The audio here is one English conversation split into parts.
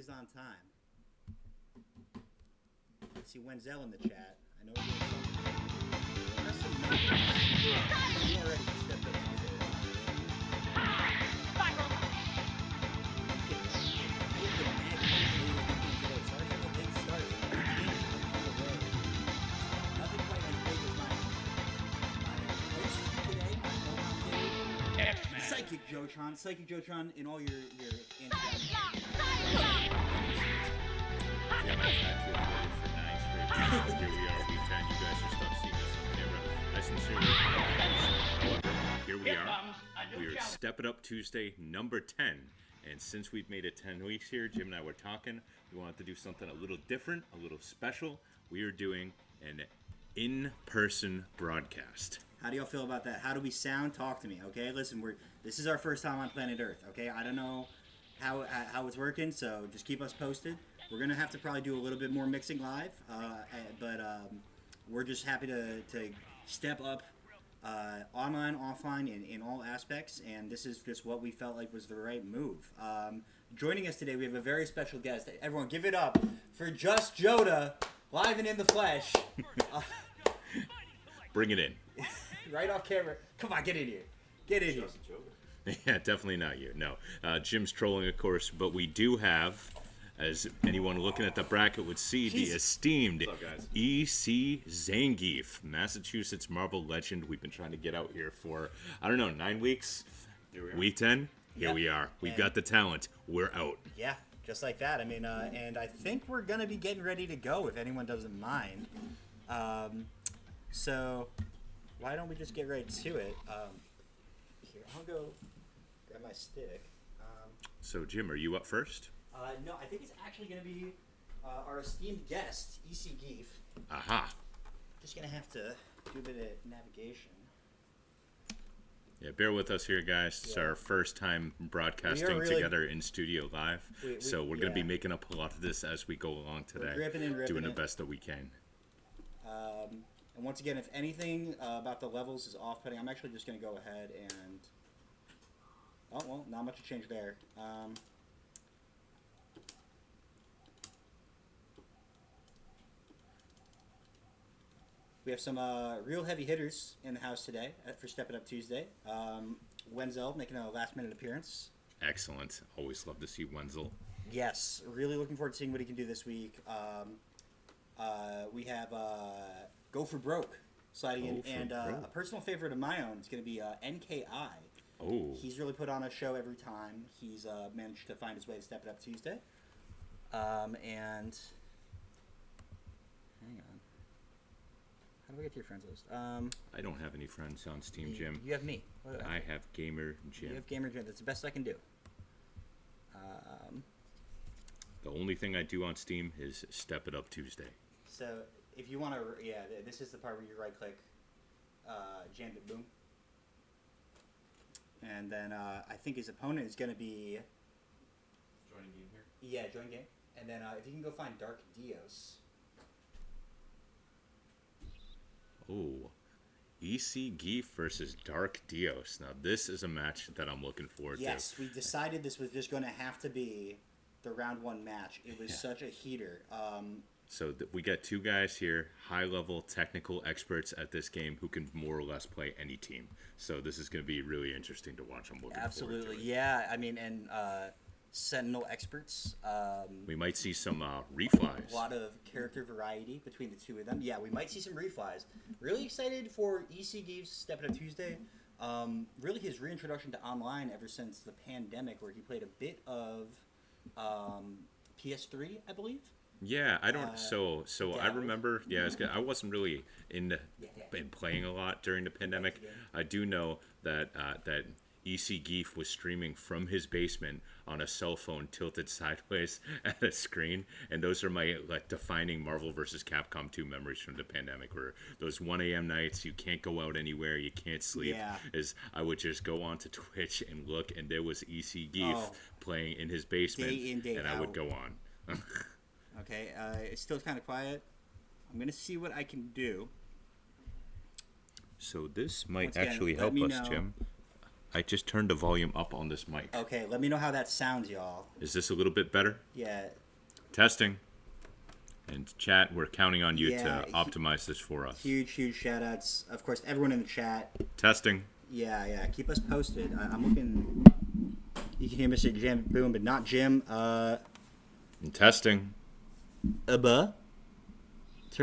always on time. I see Wenzel in the chat. I know we're doing something. That's some numbers. You are ready to step up to the Sorry for the late start. Nothing quite as big as my host today, my co-commentator, Psychic Jotron, in all your Yeah, my chat to avoid for 9 straight days. Here we are, week 10. You guys should stop seeing us on camera. I sincerely apologize. However, here we are. We are Step It Up Tuesday, number 10. And since we've made it 10 weeks here, Jim and I were talking. We wanted to do something a little different, a little special. We are doing an in-person broadcast. How do y'all feel about that? How do we sound? Talk to me, okay? Listen, this is our first time on planet Earth, okay? I don't know how it's working, so just keep us posted. We're gonna have to probably do a little bit more mixing live, but we're just happy to step up online, offline, in all aspects, and this is just what we felt like was the right move. Joining us today, we have a very special guest. Everyone, give it up for Just Joda, live and in the flesh. Bring it in. Right off camera. Come on, get in here. Get in here. Yeah, definitely not you. No. Jim's trolling, of course, but we do have, as anyone looking at the bracket would see, the esteemed E.C. Zangief, Massachusetts Marvel legend. We've been trying to get out here for, 9 weeks. Week 10, here we are. We've got the talent. We're out. Yeah, just like that. I mean, and I think we're going to be getting ready to go if anyone doesn't mind. So why don't we just get right to it? Here, I'll go grab my stick. So, Jim, are you up first? No, I think it's actually going to be our esteemed guest, E.C. Geef. Aha. Just going to have to do a bit of navigation. Yeah, bear with us here, guys. It's our first time broadcasting together in studio live. So we're going to be making up a lot of this as we go along today. Doing the best that we can. And once again, if anything about the levels is off-putting, I'm actually just going to go ahead and... Oh, well, not much to change there. We have some real heavy hitters in the house today for Step It Up Tuesday. Wenzel making a last-minute appearance. Excellent. Always love to see Wenzel. Yes, really looking forward to seeing what he can do this week. We have Go For Broke sliding in, and a personal favorite of my own is going to be NKI. Oh. He's really put on a show every time. He's managed to find his way to Step It Up Tuesday. And hang on. How do I get to your friends list? I don't have any friends on Steam, Jim. You have me. I have Gamer Jim. You have Gamer Jim. That's the best I can do. The only thing I do on Steam is Step It Up Tuesday. So if you want to, this is the part where you right-click, jam it, boom. And then I think his opponent is going to be... Joining game here? Yeah, join game. And then if you can go find Dark Dios. Oh, E.C. Geef versus Dark Dios. Now, this is a match that I'm looking forward to. Yes, we decided this was just going to have to be the round one match. It was such a heater. So we got two guys here, high-level technical experts at this game who can more or less play any team. So this is going to be really interesting to watch. I'm looking forward to it. Yeah. I mean, and Sentinel experts. We might see some reflies. A lot of character variety between the two of them. Yeah, we might see some reflies. Really excited for E.C. Geef's Step It Up Tuesday. Really his reintroduction to online ever since the pandemic, where he played a bit of PS3, I believe. Yeah, I don't. So I remember. Yeah, I wasn't really in playing a lot during the pandemic. I do know that that E.C. Geef was streaming from his basement on a cell phone tilted sideways at a screen, and those are my defining Marvel vs. Capcom 2 memories from the pandemic, where those 1 a.m. nights, you can't go out anywhere, you can't sleep, is I would just go onto Twitch and look, and there was E.C. Geef playing in his basement, day in, day and out. I would go on. Okay, it's still kind of quiet. I'm going to see what I can do. So this might actually help us, Jim. I just turned the volume up on this mic. Okay, let me know how that sounds, y'all. Is this a little bit better? Yeah. Testing. And chat, we're counting on you Yeah, to optimize this for us. Huge shout outs. Of course, everyone in the chat. Testing. Yeah. Keep us posted. I'm looking. You can hear Mr. Jim Boom, but not Jim. And testing. Turn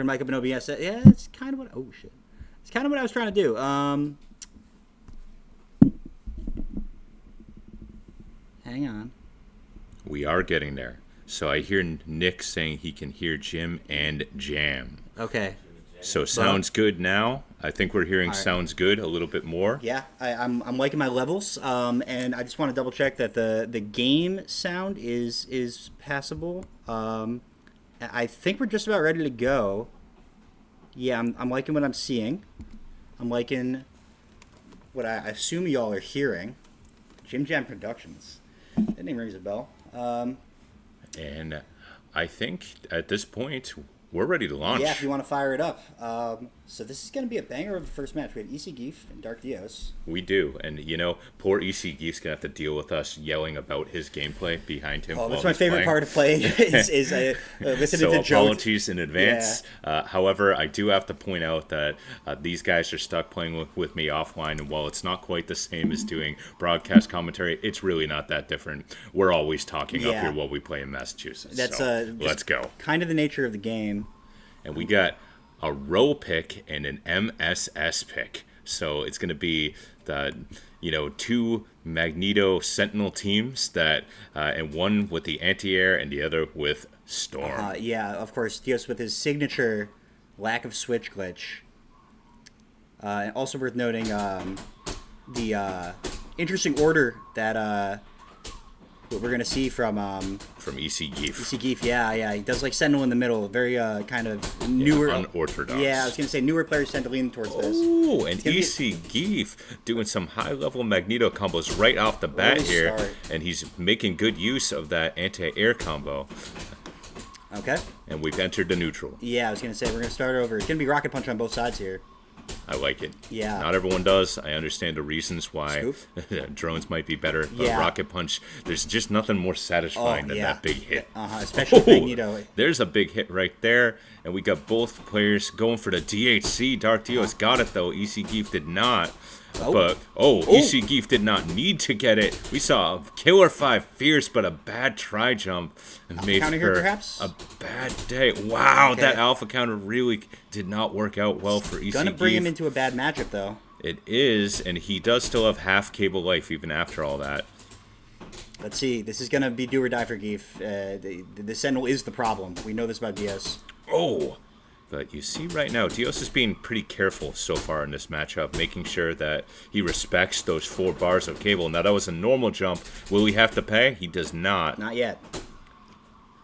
mic up in OBS. Yeah, it's kind of what. Oh shit. It's kind of what I was trying to do. Hang on. We are getting there. So I hear Nick saying he can hear Jim and Jam. Okay. So sounds good now. I think we're hearing sounds good a little bit more. Yeah, I'm liking my levels. And I just want to double check that the game sound is passable. I think we're just about ready to go. Yeah, I'm liking what I'm seeing. I'm liking what I assume y'all are hearing. Jim Jam Productions. That name rings a bell. And I think at this point, we're ready to launch. Yeah, if you want to fire it up. So this is going to be a banger of the first match. We have EC Geef and Dark Dios. We do. And, poor EC Geef's going to have to deal with us yelling about his gameplay behind him. Oh, that's my favorite part of playing is listening to Joe. Apologies in advance. Yeah. However, I do have to point out that these guys are stuck playing with me offline. And while it's not quite the same as doing broadcast commentary, it's really not that different. We're always talking up here while we play in Massachusetts. That's let's go. Kind of the nature of the game. And we got a row pick and an MSS pick. So it's going to be the, two Magneto Sentinel teams that, and one with the anti-air and the other with Storm. Yeah, of course, Dios with his signature lack of switch glitch. And also worth noting the interesting order that what we're going to see from EC Geef. EC Geef, yeah. He does like Sentinel in the middle. Very kind of newer. Unorthodox. Yeah, I was going to say newer players tend to lean towards this. Ooh, and EC Geef doing some high-level Magneto combos right off the bat here. And he's making good use of that anti-air combo. Okay. And we've entered the neutral. Yeah, I was going to say, we're going to start over. It's going to be Rocket Punch on both sides here. I like it. Yeah. Not everyone does. I understand the reasons why drones might be better. But Rocket Punch, there's just nothing more satisfying than that big hit. Especially Magneto. There's a big hit right there. And we got both players going for the DHC. Dark Dios got it, though. EC Geef did not. But, EC Geef did not need to get it. We saw a Killer 5 fierce, but a bad try jump. And made her a bad day. Wow, that alpha counter really did not work out well for EC Geef. Gonna bring him into a bad matchup, though. It is, and he does still have half cable life even after all that. Let's see. This is going to be do or die for Geef. The Sentinel is the problem. We know this about Dios. But you see right now, Dios is being pretty careful so far in this matchup, making sure that he respects those 4 bars of cable. Now, that was a normal jump. Will he have to pay? He does not. Not yet.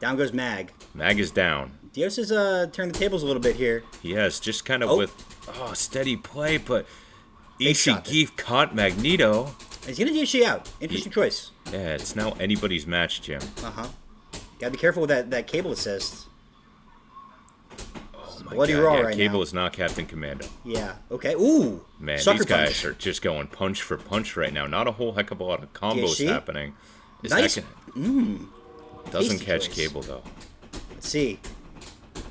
Down goes Mag. Mag is down. Dios has turned the tables a little bit here. He has, just kind of with steady play, but EC Geef caught Magneto. He's going to DHC out. Interesting choice. Yeah, it's now anybody's match, Jim. Gotta be careful with that cable assist. Oh my God. Raw right Cable now. is not Captain Commando. Yeah. Okay. Ooh. Man, Sucker these guys punch. are just going punch for punch right now. Not a whole heck of a lot of combos happening. Nice. Doesn't catch choice. Cable though. Let's see.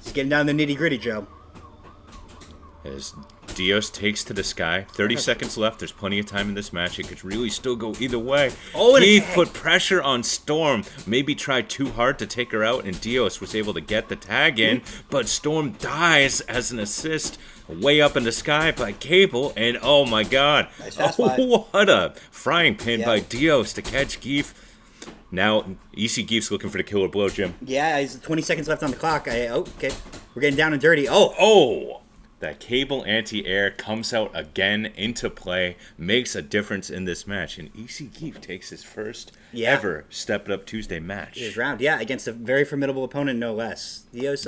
He's getting down the nitty gritty, Joe. As Dios takes to the sky. 30 seconds left. There's plenty of time in this match. It could really still go either way. He put pressure on Storm. Maybe tried too hard to take her out, and Dios was able to get the tag in. But Storm dies as an assist way up in the sky by Cable. And oh my God. Nice What a frying pan by Dios to catch Geef. Now, EC Geef's looking for the killer blow, Jim. Yeah, he's 20 seconds left on the clock. Okay. We're getting down and dirty. That Cable anti-air comes out again into play, makes a difference in this match, and EC Geef takes his first ever Step It Up Tuesday match. His round, against a very formidable opponent, no less. Dios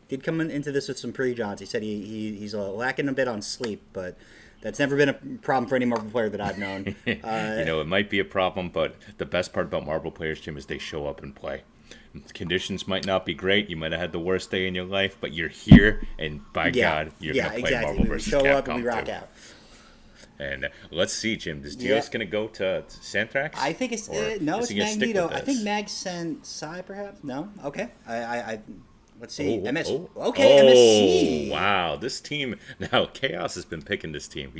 did come into this with some pre-Johns. He said he's lacking a bit on sleep, but that's never been a problem for any Marvel player that I've known. It might be a problem, but the best part about Marvel players, Jim, is they show up and play. Conditions might not be great. You might have had the worst day in your life, but you're here, and by God, you're going to play Marvel vs. Capcom. We show up and we rock out. And let's see, Jim. Is Dios going to go to Santhrax? I think it's Or no, is it's he gonna stick Magneto. with I think this? Mag sent Psy, perhaps. No, okay. I let's see. Oh, MS. oh. Okay, Oh, MSC. wow. This team now. Chaos has been picking this team.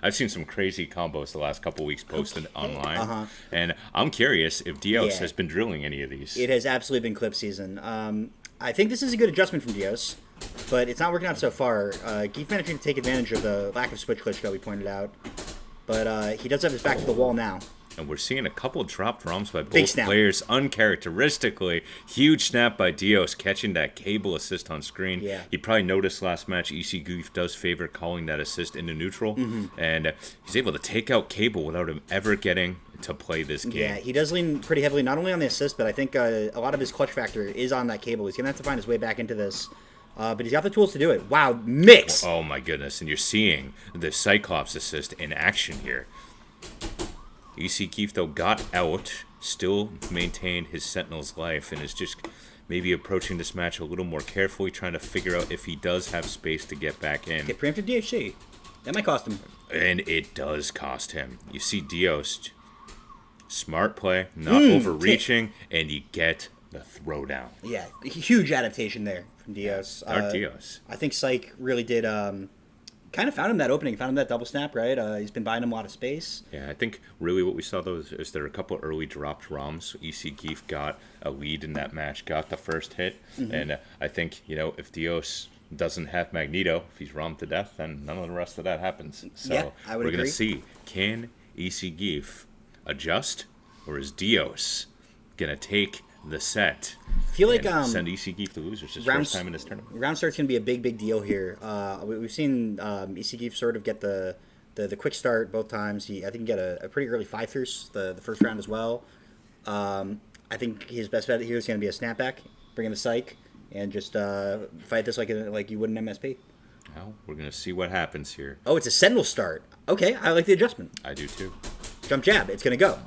I've seen some crazy combos the last couple weeks posted online, and I'm curious if Dios Yeah. has been drilling any of these. It has absolutely been clip season. I think this is a good adjustment from Dios, but it's not working out so far. Geef managed to take advantage of the lack of switch glitch that we pointed out, but he does have his back to the wall now. And we're seeing a couple dropped ROMs by Big both snap. players, uncharacteristically. Huge snap by Dios, catching that cable assist on screen. Yeah. He probably noticed last match, EC Goof does favor calling that assist into neutral. And he's able to take out cable without him ever getting to play this game. Yeah, he does lean pretty heavily not only on the assist, but I think a lot of his clutch factor is on that cable. He's gonna have to find his way back into this, but he's got the tools to do it. Wow, mix! Oh my goodness. And you're seeing the Cyclops assist in action here. EC Keith, though, got out, still maintained his Sentinel's life, and is just maybe approaching this match a little more carefully, trying to figure out if he does have space to get back in. Get preemptive DHC. That might cost him. And it does cost him. You see Dios, smart play, not overreaching, and you get the throwdown. Yeah, huge adaptation there from Dios. Our Dios. I think Psych really did kind of found him that opening, found him that double snap, right? He's been buying him a lot of space. Yeah, I think really what we saw, though, is there are a couple early dropped ROMs. EC Geef got a lead in that match, got the first hit. And I think, if Dios doesn't have Magneto, if he's ROM to death, then none of the rest of that happens. So Yeah, I would we're going agree. to see, can EC Geef adjust, or is Dios going to take the set? I feel like and send EC Geef to losers his rounds- first time in this tournament. round start's going to be a big deal here. We've seen EC Geef sort of get the quick start both times. I think he got a pretty early 5-throughs the first round as well. I think his best bet here is going to be a snapback, bring in the Psych, and just fight this like you would in MSP. Well, we're going to see what happens here. Oh, it's a Sentinel start. Okay, I like the adjustment. I do too. Jump jab, it's going to go.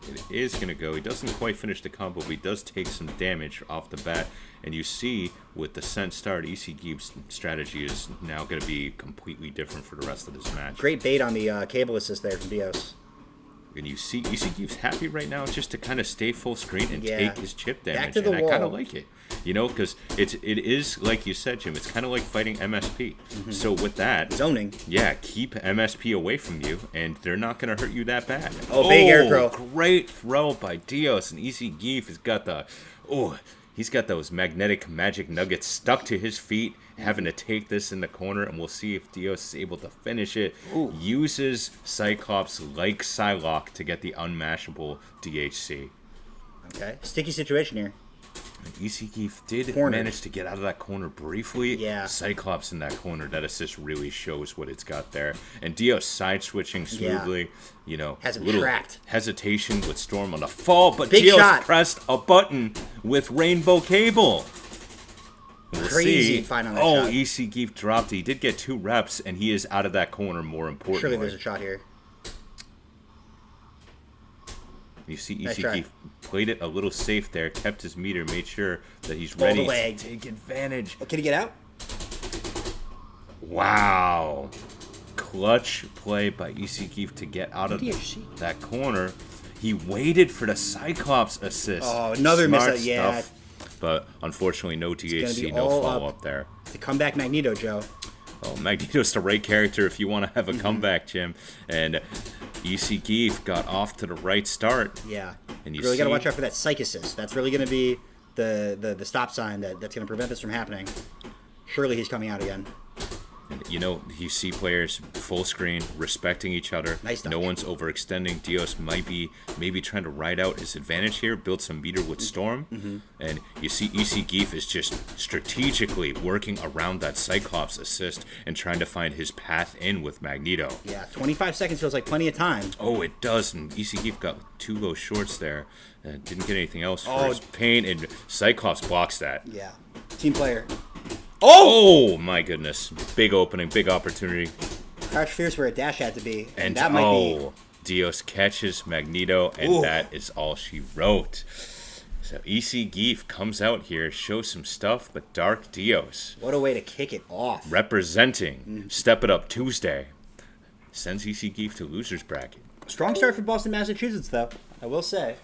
It is going to go. He doesn't quite finish the combo, but he does take some damage off the bat. And you see, with the Sent start, EC Geef's strategy is now going to be completely different for the rest of this match. Great bait on the cable assist there from Dios. And you see, EC Geef's happy right now just to kind of stay full screen and Yeah. take his chip damage. Back to the and I kind of wall. like it. Because it is, like you said, Jim, it's kind of like fighting MSP. So with that, Zoning. yeah, keep MSP away from you, and they're not going to hurt you that bad. Oh, big air throw. Great throw by Dios, and EC Geef has got he's got those magnetic magic nuggets stuck to his feet, having to take this in the corner, and we'll see if Dios is able to finish it. Uses Cyclops like Psylocke to get the unmashable DHC. Okay, sticky situation here. EC Geef did Corner. manage to get out of that corner briefly. Yeah. Cyclops in that corner, that assist really shows what it's got there. And Dios side switching smoothly, Has him little trapped. hesitation with Storm on the fall, but Big Dios shot. pressed a button with Rainbow Cable. We'll Crazy see. find on that Oh, shot. EC Geef dropped it. He did get 2 reps, and he is out of that corner more importantly. Surely there's a shot here. You see Nice EC try. Geef played it a little safe there, kept his meter, made sure that he's Pull the ready leg. to take advantage. Oh, can he get out? Wow. Clutch play by EC Geef to get out of DHC. that corner. He waited for the Cyclops assist. Oh, another miss Smart out, yeah. stuff. But unfortunately, no gonna DHC, be no all follow up. up there. The comeback Magneto, Joe. Oh, Magneto's the right character if you want to have a comeback, Jim. And EC Geef got off to the right start. Yeah. And you really got to see- watch out for that Psych assist. That's really going to be the stop sign that's going to prevent this from happening. Surely he's coming out again. You see players full screen, respecting each other. Nice No dodge. one's overextending. Dios might be maybe trying to ride out his advantage here, build some meter with Storm. And you see EC Geef is just strategically working around that Cyclops assist and trying to find his path in with Magneto. Yeah, 25 seconds feels like plenty of time. Oh, it does. And EC Geef got 2 low shorts there. Didn't get anything else for Oh. his pain. And Cyclops blocks that. Yeah. Team player. Oh, my goodness. Big opening, big opportunity. Crouch Fierce where a dash had to be. And that might be. Dios catches Magneto, and Ooh. that is all she wrote. So EC Geef comes out here, shows some stuff, but Dark Dios What a way to kick it off. representing Step It Up Tuesday. sends EC Geef to losers bracket. Strong start for Boston, Massachusetts, though. I will say.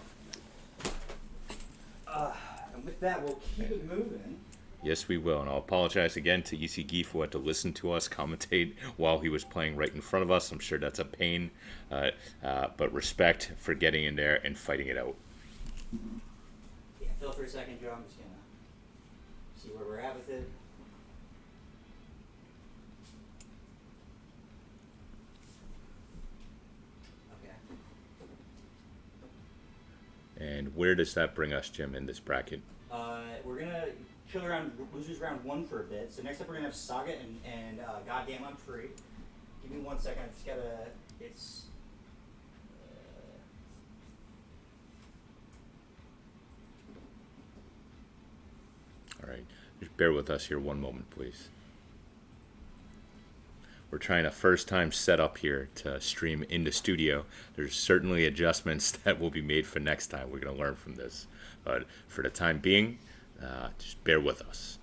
And with that, we'll keep it moving. Yes, we will. And I'll apologize again to EC Geef who had to listen to us commentate while he was playing right in front of us. I'm sure that's a pain. But respect for getting in there and fighting it out. Yeah, Phil, for a second, Joe. I'm just going to see where we're at with it. Okay. And where does that bring us, Jim, in this bracket? We're going to chill around losers round 1 for a bit. So next up, we're going to have Saga and Goddamn I'm Free. Give me 1 second. I just got to... It's... All right. Just bear with us here 1 moment, please. We're trying a first time setup here to stream in the studio. There's certainly adjustments that will be made for next time. We're going to learn from this. But for the time being, just bear with us.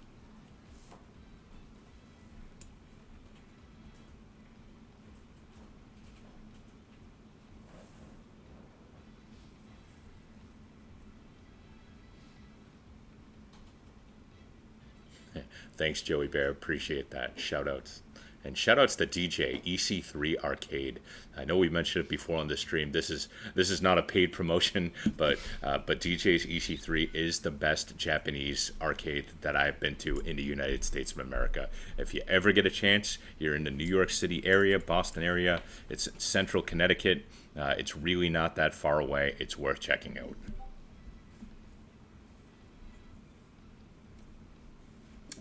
Thanks, Joey Bear. Appreciate that. Shout outs. And shout outs to DJ EC3 Arcade. I know we mentioned it before on the stream. This is not a paid promotion, but DJ's EC3 is the best Japanese arcade that I've been to in the United States of America. If you ever get a chance, you're in the New York City area, Boston area. It's central Connecticut. It's really not that far away. It's worth checking out.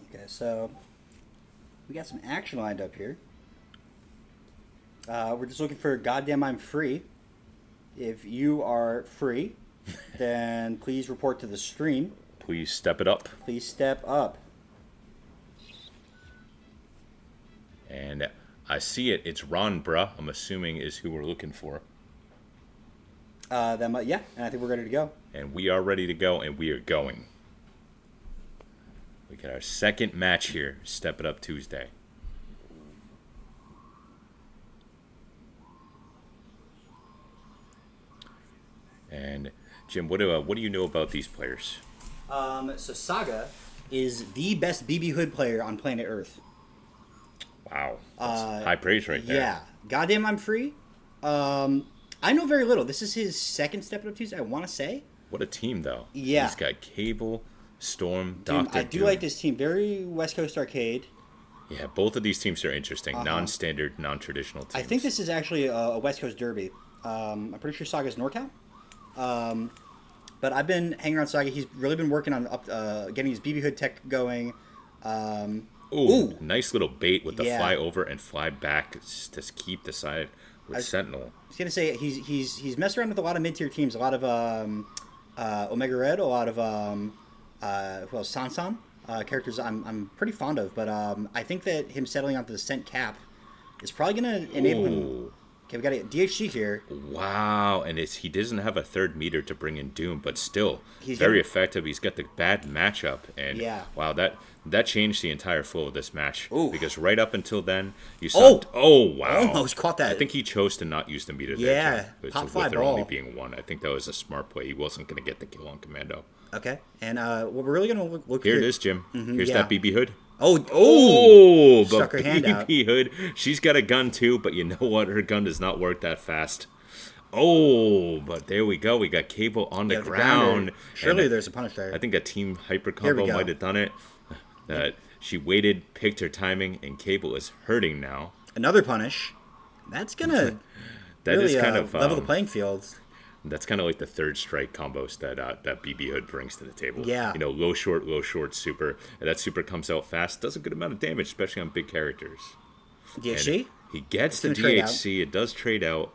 Okay, so we got some action lined up here. We're just looking for Goddamn I'm Free. If you are free, then please report to the stream. Please step it up. Please step up. And I see it. It's Ron Bruh, I'm assuming is who we're looking for. Yeah, and I think we're ready to go. And we are ready to go, and we are going. We got our second match here, Step It Up Tuesday. And Jim, what do you know about these players? So Saga is the best BB Hood player on planet Earth. Wow, that's high praise right there. Yeah, Goddamn I'm Free. I know very little. This is his second Step It Up Tuesday, I want to say. What a team, though. Yeah. He's got Cable, Storm, Doom, Dr. I do Doom. like this team. Very West Coast Arcade. Yeah, both of these teams are interesting. Non-standard, non-traditional teams. I think this is actually a West Coast derby. I'm pretty sure Saga's NorCal. But I've been hanging around Saga. He's really been working on getting his BB Hood tech going. Ooh, nice little bait with the Yeah. fly over and fly back to keep the side with Sentinel. I was gonna say he's messed around with a lot of mid-tier teams. A lot of Omega Red. A lot of Sansan characters I'm pretty fond of. But I think that him settling onto the Scent Cap is probably gonna enable him. Okay, we got a DHC here. Wow, and he doesn't have a third meter to bring in Doom, but still He's very gonna- effective. He's got the bad matchup, and Yeah. wow, that changed the entire flow of this match. Ooh. Because right up until then, you saw. Oh wow! Almost caught that. I think he chose to not use the meter. Yeah, there, too, pop with fly there only ball. being one. I think that was a smart play. He wasn't going to get the kill on Commando. Okay, and what we're really gonna look Here it is, Jim. Here's yeah. that BB Hood. Oh, but Stuck her hand out. BB Hood, she's got a gun too, but you know what? Her gun does not work that fast. Oh, but there we go. We got Cable on the ground. Surely And there's a punish there. I think a team hyper Here we combo go. might have done it. She waited, picked her timing, and Cable is hurting now. Another punish. That's gonna That really is kind of level the playing field. That's kind of like the third strike combos that BB Hood brings to the table. Yeah. You know, low short super. And that super comes out fast, does a good amount of damage, especially on big characters. DHC? He gets the It's gonna trade out. DHC. It does trade out.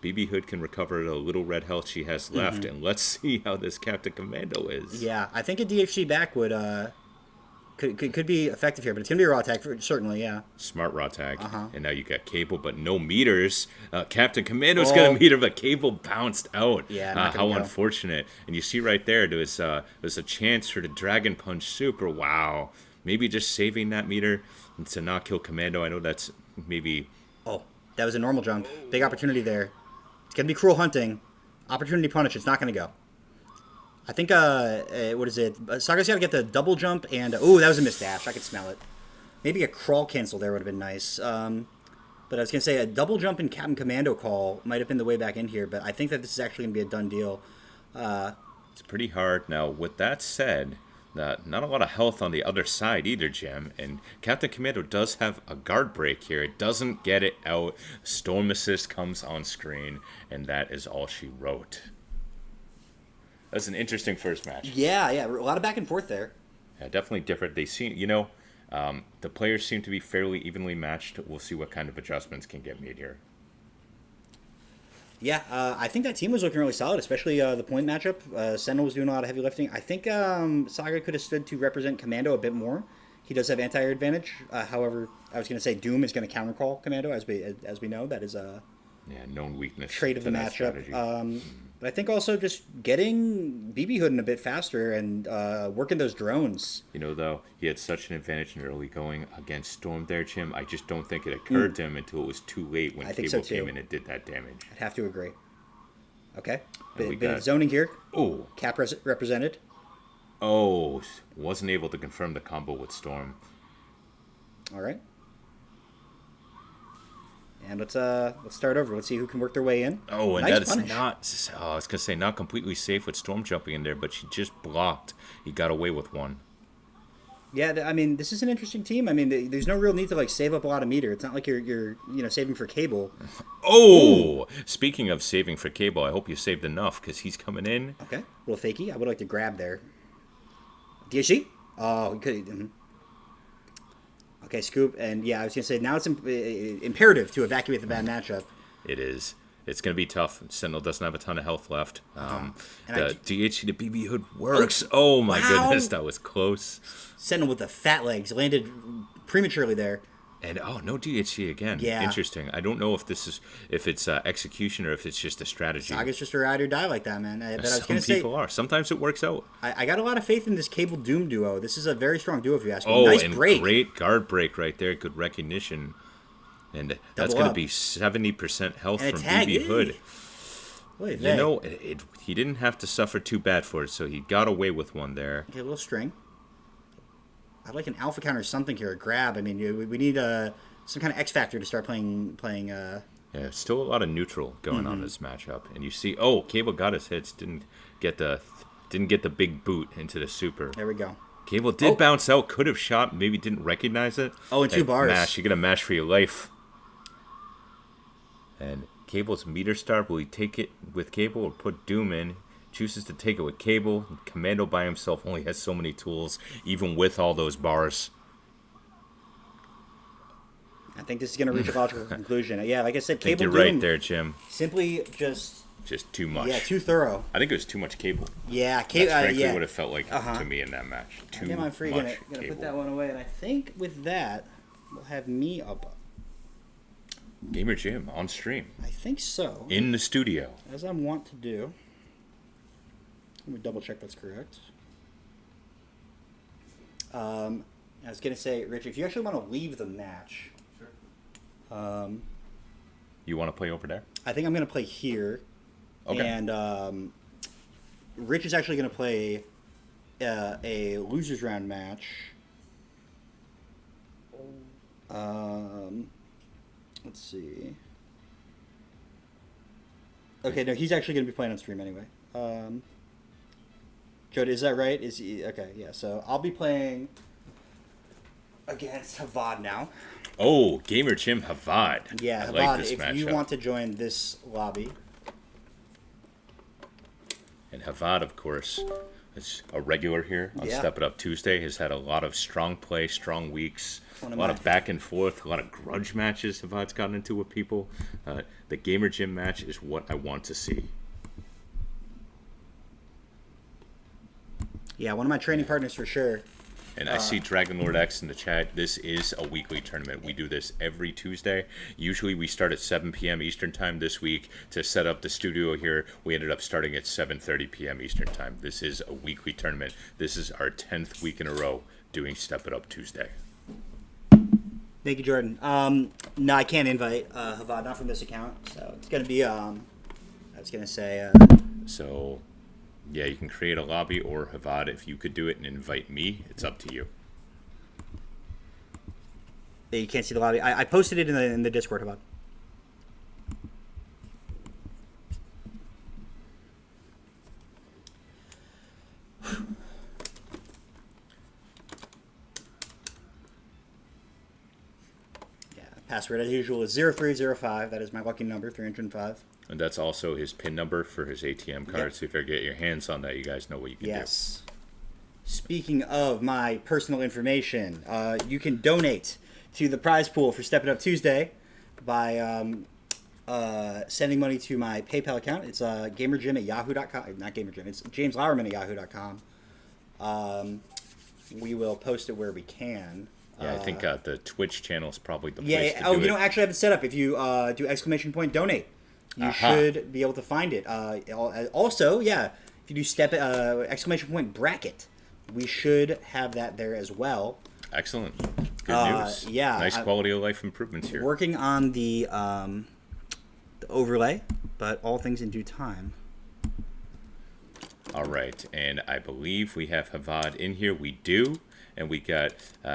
BB Hood can recover the little red health she has left, and let's see how this Captain Commando is. Yeah, I think a DHC back would could be effective here, but it's gonna be a raw attack certainly. Yeah. Smart raw tag, and now you got Cable, but no meters. Captain Commando's got Oh. a meter, but Cable bounced out. Yeah, not how gonna go. unfortunate. And you see right there, there's a chance for the Dragon Punch Super. Wow, maybe just saving that meter to not kill Commando. I know that's maybe. Oh, That was a normal jump. Big opportunity there. It's going to be Cruel Hunting. Opportunity punish. It's not going to go. I think, what is it? Saga's got to get the double jump and... oh, that was a missed dash. I could smell it. Maybe a crawl cancel there would have been nice. But I was going to say a double jump and Captain Commando call might have been the way back in here. But I think that this is actually going to be a done deal. It's pretty hard. Now, with that said, not a lot of health on the other side either, Jim. And Captain Commando does have a guard break here. It doesn't get it out. Storm Assist comes on screen, and that is all she wrote. That's an interesting first match. Yeah. A lot of back and forth there. Yeah, definitely different. They seem, the players seem to be fairly evenly matched. We'll see what kind of adjustments can get made here. Yeah, I think that team was looking really solid, especially the point matchup. Sentinel was doing a lot of heavy lifting. I think Saga could have stood to represent Commando a bit more. He does have anti-air advantage. However, I was going to say Doom is going to countercall Commando, as we know. That is a known weakness. Trait of the matchup. But I think also just getting BB Hood in a bit faster and working those drones. Though, he had such an advantage in early going against Storm there, Jim. I just don't think it occurred to him until it was too late when Cable came in and did that damage. I'd have to agree. Okay. Bit of zoning here. Oh. Cap represented. Oh, wasn't able to confirm the combo with Storm. All right. And let's start over. Let's see who can work their way in. Oh, and nice that's punish. I was gonna say not completely safe with Storm jumping in there, but she just blocked. He got away with one. Yeah, I mean, this is an interesting team. I mean, there's no real need to save up a lot of meter. It's not like you're saving for Cable. Oh, speaking of saving for Cable, I hope you saved enough because he's coming in. Okay, a little fakey. I would like to grab there. DSG? Oh, he could. Mm-hmm. Okay, scoop, and yeah, I was gonna say now it's imperative to evacuate the bad matchup. It is. It's gonna be tough. Sentinel doesn't have a ton of health left. The DHC to BB Hood works. Oh my goodness, that was close. Sentinel with the fat legs landed prematurely there. And no DHC again. Yeah, interesting. I don't know if it's execution or if it's just a strategy. Saga's just a ride or die like that, man. But I was gonna Some people are. Sometimes it works out. I got a lot of faith in this Cable Doom duo. This is a very strong duo, if you ask me. Oh, nice and break. Great guard break right there. Good recognition. And that's going to be 70% health from BB Hood. He didn't have to suffer too bad for it, so he got away with one there. Okay, a little string. I'd like an alpha counter or something here, a grab. I mean, we need some kind of X factor to start playing. Yeah, still a lot of neutral going on in this matchup, and you see, Cable got his hits, didn't get the big boot into the super. There we go. Cable did bounce out, could have shot, maybe didn't recognize it. Oh, and 2 bars. Mash, you get a mash for your life. And Cable's meter star, will he take it with Cable or put Doom in? Chooses to take it with Cable. Commando by himself only has so many tools, even with all those bars. I think this is going to reach a logical conclusion. Yeah, like I said, Cable You're Doom, right there, Jim. simply just too much. Yeah, too thorough. I think it was too much Cable. Yeah, That's frankly yeah. what it felt like to me in that match. Too Damn, I'm free. much Gonna Cable. put that one away, and I think with that, we'll have me up. Gamer Jim on stream. I think so. In the studio. As I'm wont to do. Let me double check that's correct. I was gonna say, Rich, if you actually want to leave the match, Sure. You want to play over there? I think I'm gonna play here. Okay. And Rich is actually gonna play a losers round match. Let's see. Okay, no, he's actually gonna be playing on stream anyway. Jody, is that right? Is he okay? Yeah. So I'll be playing against Havad now. Oh, Gamer Jim Havad. Yeah, I Havad. like this if matchup. you want to join this lobby, And Havad, of course, is a regular here on Step It Up Tuesday. Has had a lot of strong play, strong weeks, a lot of back and forth, a lot of grudge matches Havad's gotten into with people. The Gamer Gym match is what I want to see. yeah, one of my training partners for sure. And I see Dragon Lord X in the chat. This is a weekly tournament. We do this every Tuesday. Usually we start at 7 p.m. Eastern Time. This week, to set up the studio here, we ended up starting at 7:30 p.m. Eastern Time. This is a weekly tournament. This is our 10th week in a row doing Step It Up Tuesday. Thank you, Jordan. No, I can't invite Havad, not from this account. So it's gonna be I was gonna say. So, yeah, you can create a lobby, or Havad, if you could do it and invite me, it's up to you. You can't see the lobby. I posted it in the Discord, Havad. Password as usual is 0305. That is my lucky number, 305. And that's also his PIN number for his ATM card. Yep. So if you ever get your hands on that, you guys know what you can do. Yes. Speaking of my personal information, you can donate to the prize pool for Step It Up Tuesday by sending money to my PayPal account. It's gamerjim at yahoo.com. Not gamerjim, it's James Lauerman at yahoo.com. We will post it where we can. Yeah, I think the Twitch channel is probably the place to do oh, it. you don't actually have it set up. If you do exclamation point donate, you should be able to find it. Also, yeah, if you do step exclamation point bracket, we should have that there as well. Excellent. Good news. Yeah, Nice quality of life improvements here. Working on the overlay, but all things in due time. All right, and I believe we have Havad in here. We do. And we got,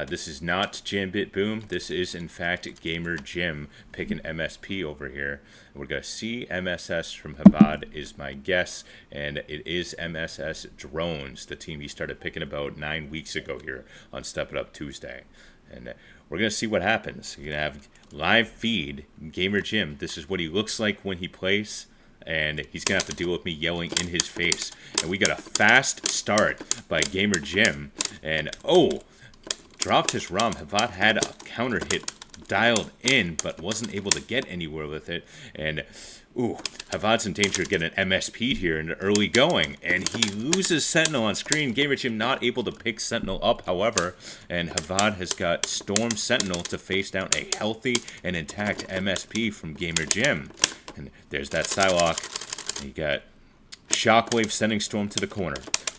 this is not Jambit Boom. This is, in fact, Gamer Jim picking MSP over here. And we're going to see MSS from Havad is my guess. And it is MSS Drones, the team he started picking about 9 weeks ago here on Step It Up Tuesday. And we're going to see what happens. You're going to have live feed, Gamer Jim. This is what he looks like when he plays. And he's going to have to deal with me yelling in his face. And we got a fast start by Gamer Jim. And, dropped his ROM. Havad had a counter hit dialed in, but wasn't able to get anywhere with it. And, Havad's in danger of getting an MSP here in the early going. And he loses Sentinel on screen. Gamer Jim not able to pick Sentinel up, however. And Havad has got Storm Sentinel to face down a healthy and intact MSP from Gamer Jim. And there's that Psylocke. You got Shockwave sending Storm to the corner.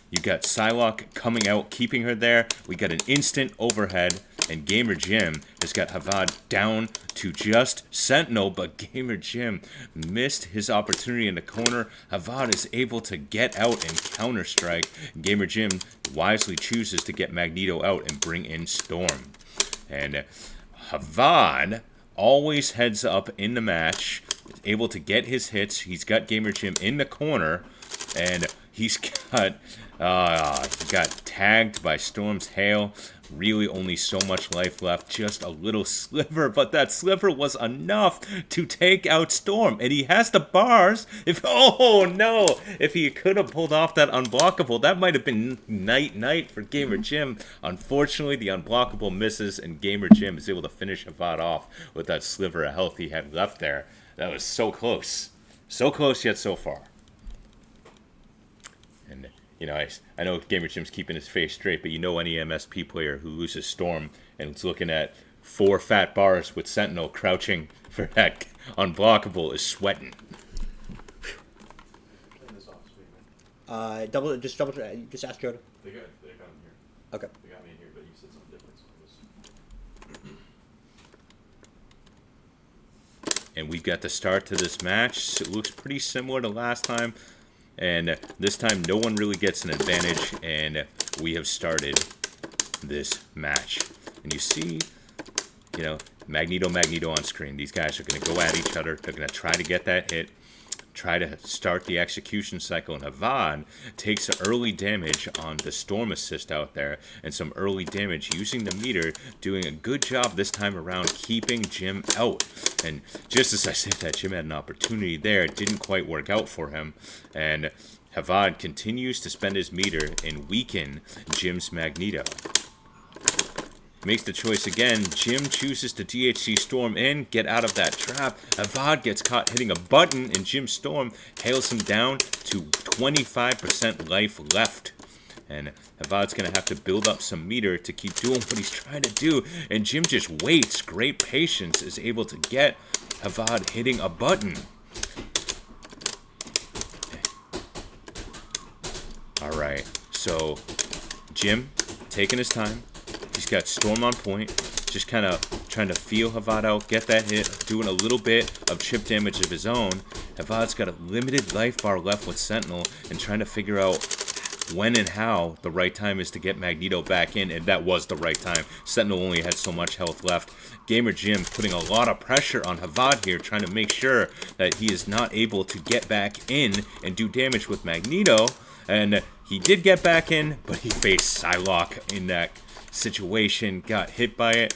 You got Psylocke coming out, keeping her there. We got an instant overhead. And Gamer Jim has got Havad down to just Sentinel. But Gamer Jim missed his opportunity in the corner. Havad is able to get out and counter-strike. Gamer Jim wisely chooses to get Magneto out and bring in Storm. And Havad always heads up in the match, able to get his hits. He's got Gamer Jim in the corner, and he's got tagged by Storm's hail. Really only so much life left, just a little sliver, but that sliver was enough to take out Storm, and he has the bars. If he could have pulled off that unblockable, that might have been night for Gamer Jim. Unfortunately, the unblockable misses, and Gamer Jim is able to finish Havad off with that sliver of health he had left there. That was so close yet so far. And I know Gamer Jim's keeping his face straight, but any MSP player who loses Storm and is looking at 4 fat bars with Sentinel crouching for that unblockable is sweating. Just ask Joda. They got me here. Okay. They got me in here, but you said something different. And we've got the start to this match. It looks pretty similar to last time. And this time, no one really gets an advantage, and we have started this match. And you see, Magneto on screen. These guys are going to go at each other. They're going to try to get that hit, try to start the execution cycle. And Havad takes early damage on the Storm assist out there, and some early damage using the meter, doing a good job this time around keeping Jim out. And just as I said that, Jim had an opportunity there. It didn't quite work out for him. And Havad continues to spend his meter and weaken Jim's Magneto. Makes the choice again. Jim chooses to DHC Storm in, get out of that trap. Havad gets caught hitting a button, and Jim Storm hails him down to 25% life left. And Havad's going to have to build up some meter to keep doing what he's trying to do. And Jim just waits. Great patience, is able to get Havad hitting a button. Alright, so Jim taking his time. He's got Storm on point. just kind of trying to feel Havad out, get that hit, doing a little bit of chip damage of his own. Havad's got a limited life bar left with Sentinel and trying to figure out when and how the right time is to get Magneto back in, and that was the right time. Sentinel only had so much health left. Gamer Jim putting a lot of pressure on Havad here, trying to make sure that he is not able to get back in and do damage with Magneto. And he did get back in, but he faced Psylocke in that situation, got hit by it.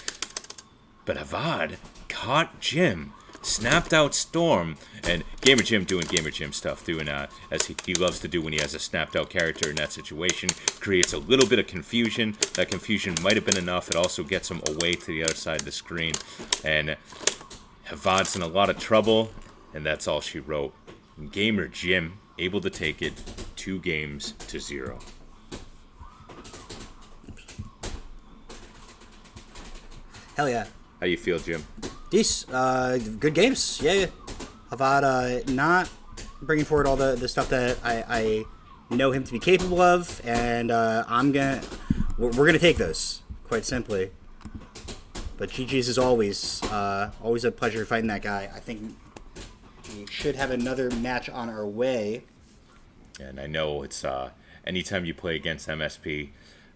But Havad caught Jim, snapped out Storm, and Gamer Jim doing Gamer Jim stuff, doing as he loves to do when he has a snapped out character in that situation. Creates a little bit of confusion. That confusion might have been enough. It also gets him away to the other side of the screen. And Havad's in a lot of trouble, and that's all she wrote. Gamer Jim able to take it 2-0. Hell yeah. How you feel, Jim? Good games. Yeah. Havad not bringing forward all the stuff that I know him to be capable of, and we're gonna take those, quite simply. But GG's is always a pleasure fighting that guy. I think we should have another match on our way. And I know it's anytime you play against MSP,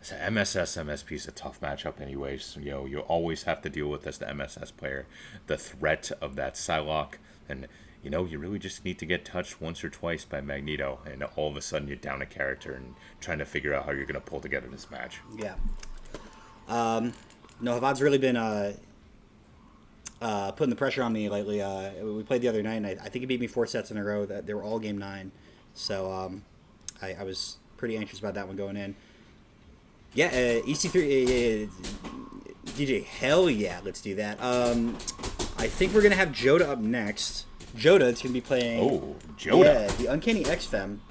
MSP is a tough matchup anyways. You know, you always have to deal with, as the MSS player, the threat of that Psylocke. And, you know, you really just need to get touched once or twice by Magneto, and all of a sudden you're down a character and trying to figure out how you're going to pull together this match. Yeah. No, Havad's really been putting the pressure on me lately. We played the other night, and I think he beat me 4 sets in a row. They were all game 9. So I was pretty anxious about that one going in. Yeah, EC3, DJ, hell yeah, let's do that. I think we're going to have Joda up next. Joda's going to be playing... Oh, Joda. Yeah, the Uncanny X-Fem.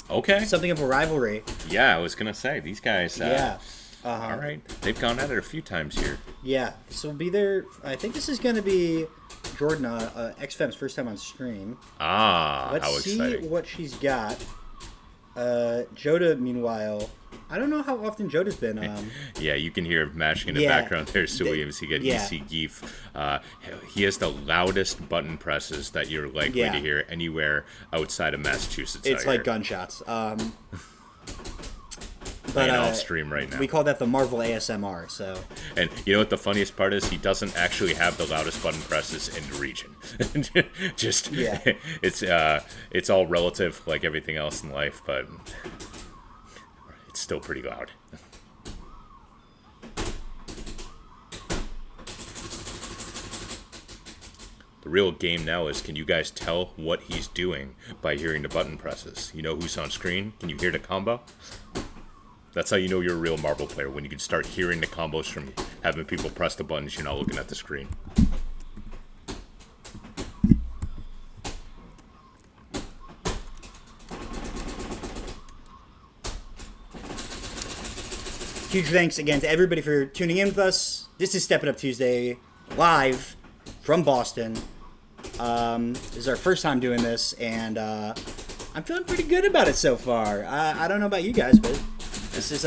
Okay. Something of a rivalry. Yeah, I was going to say, these guys... Yeah. All right. They've gone at it a few times here. Yeah, so we'll be there. I think this is going to be Jordan, X-Fem's first time on stream. Ah, Let's how exciting. see what she's got. Joda, meanwhile... I don't know how often Joda's been. Yeah, you can hear him mashing in the background there. So Williams, you get EC Geef. He has the loudest button presses that you're likely to hear anywhere outside of Massachusetts. It's like gunshots. But off stream right now. We call that the Marvel ASMR. So. And you know what the funniest part is? He doesn't actually have the loudest button presses in the region. Just it's all relative, like everything else in life, but. It's still pretty loud. The real game now is, can you guys tell what he's doing by hearing the button presses? You know who's on screen? Can you hear the combo? That's how you know you're a real Marvel player, when you can start hearing the combos from having people press the buttons, you're not looking at the screen. Huge thanks again to everybody for tuning in with us. This is Step It Up Tuesday, live from Boston. This is our first time doing this, and I'm feeling pretty good about it so far. I don't know about you guys, but this is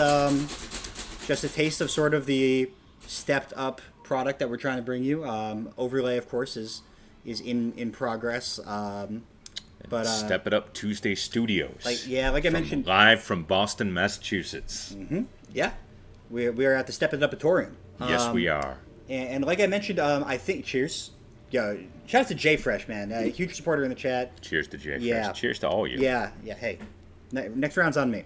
just a taste of sort of the stepped up product that we're trying to bring you. Overlay, of course, is in progress. But Step It Up Tuesday Studios. Like I mentioned, live from Boston, Massachusetts. Mm-hmm. Yeah. We are at the Step It Up Auditorium. Yes, we are. And like I mentioned, I think, cheers. Yeah, shout out to Jay Fresh, man. Huge supporter in the chat. Cheers to Jay Fresh. Cheers to all you. Yeah. Hey, next round's on me.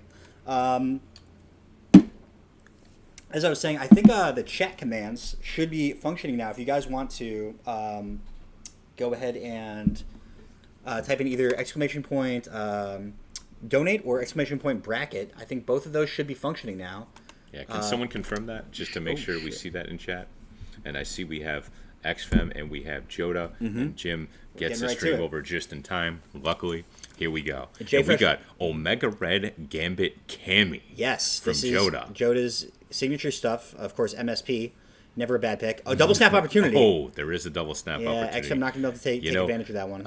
As I was saying, I think the chat commands should be functioning now. If you guys want to go ahead and type in either exclamation point donate or exclamation point bracket, I think both of those should be functioning now. Yeah, can someone confirm that just to make sure we see that in chat? And I see we have XFem and we have Joda, and Jim gets the stream over just in time. Luckily, here we go. And we got Omega Red Gambit Cammy. Yes, from Joda. Joda's signature stuff, of course. MSP, never a bad pick. A double snap opportunity. Oh, there is a double snap opportunity. XFem not going to be able to take advantage of that one.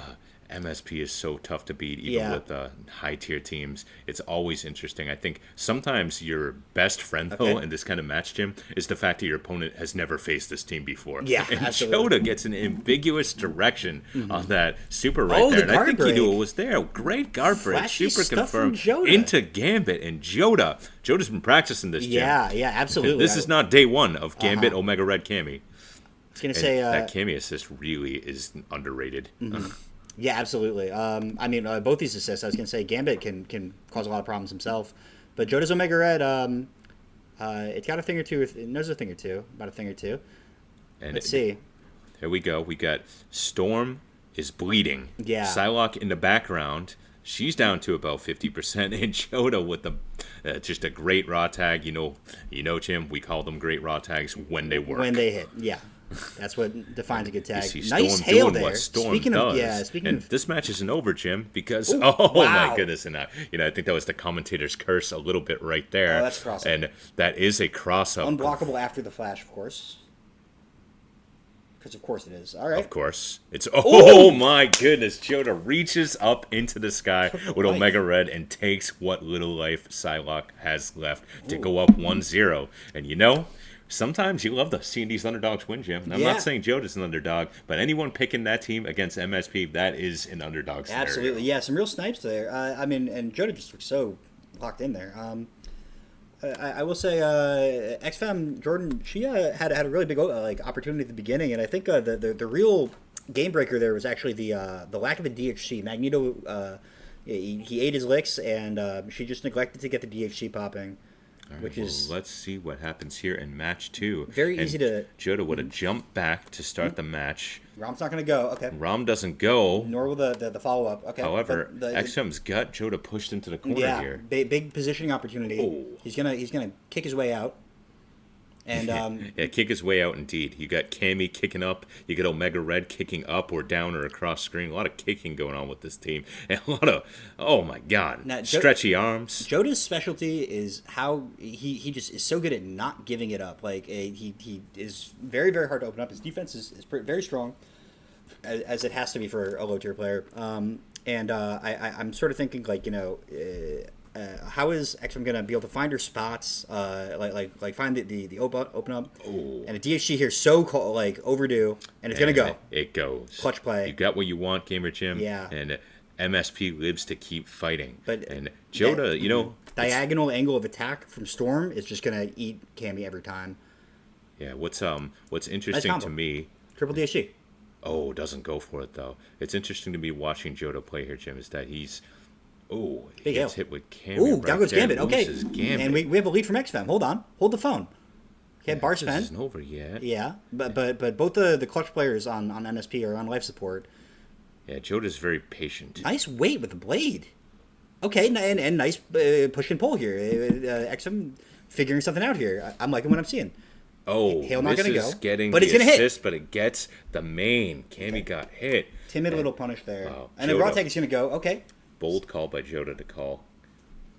MSP is so tough to beat, even Yeah. with high tier teams. It's always interesting. I think sometimes your best friend, though, Okay. in this kind of match, Jim, is the fact that your opponent has never faced this team before. Yeah, and absolutely. Jota gets an ambiguous direction on that super right Oh, the there. And I guard think break. he knew it was there. Great guard break, Flashy super stuff from confirmed Jota. into Gambit and Jota. Jota's been practicing this, Jim. Yeah, absolutely. This is not day one of Gambit Uh-huh. Omega Red Cammy. I was gonna And say that Cammy assist really is underrated. yeah, absolutely. I mean, both these assists. I was gonna say Gambit can cause a lot of problems himself, but Jota's Omega Red, it's got a thing or two. It knows a thing or two, about a thing or two. And Let's see. Here we go. We got Storm is bleeding. Yeah. Psylocke in the background. She's down to about 50%. And Jota with the just a great raw tag. You know, Jim. We call them great raw tags when they work. When they hit, yeah, that's what defines a good You tag. see Nice Storm hail doing there. what Storm Speaking does. of, yeah, speaking and of, this match isn't over, Jim, because Ooh, oh wow. my goodness, and I think that was the commentator's curse a little bit right there. Oh, that's a cross-up. And that is a cross up. unblockable after the flash, of course. Because of course it is. All right. Of course. It's oh my goodness. Jota reaches up into the sky with life. Omega Red and takes what little life Psylocke has left to go up 1-0. And you know, sometimes you love seeing these underdogs win, Jim. And I'm Yeah. not saying Jota's an underdog, but anyone picking that team against MSP, that is an underdog scenario. Absolutely, yeah, some real snipes there. I mean, and Jota just looks so locked in there. I will say, XFAM Jordan, she had a really big opportunity at the beginning, and I think the real game breaker there was actually the lack of a DHC. Magneto, he ate his licks, and she just neglected to get the DHC popping, All right, which well, is let's see what happens here in match 2. very And easy to. Jota would have jumped back to start the match. Rom's not going to go. Okay. Rom doesn't go. Nor will the follow up. Okay. However, But XM's got Jota pushed into the corner yeah, here. big positioning opportunity. Oh. He's gonna kick his way out, and Yeah, kick his way out indeed. You got Cammy kicking up. You got Omega Red kicking up or down or across screen. A lot of kicking going on with this team. And a lot of, oh my God, Now, stretchy arms. Jota's specialty is how he just is so good at not giving it up. Like he is very hard to open up. His defense is very strong, as it has to be for a low tier player. And I'm sort of thinking like how is XM gonna be able to find her spots? Like find the open up. Oh. And a DHC here so overdue, and it's gonna go. It goes. Clutch play. You got what you want, Gamer Jim. Yeah. And MSP lives to keep fighting. But and Jota, you know, it's- Diagonal angle of attack from Storm is just gonna eat Cammy every time. yeah. What's interesting combo. to me. Triple DHC. Oh, doesn't go for it though. It's interesting to me watching Jota play here, Jim. Is that he's. Oh, he Big gets hail. hit with Cammy. Ooh, right down goes there, Gambit. Okay. loses Gambit. And we have a lead from XFAM. Hold on. Hold the phone. Okay, bar This spent. isn't over yet. Yeah, but both the clutch players on NSP are on life support. Yeah, Jota's very patient. Nice weight with the blade. Okay, and nice push and pull here. XFAM figuring something out here. I'm liking what I'm seeing. Oh, Hail not this gonna is go, getting but the it's gonna hit. assist, but it gets the main. Cammy got hit. Timid little punish there. Wow, And then Jota. Raw is going to go. Okay. Bold call by Jota to call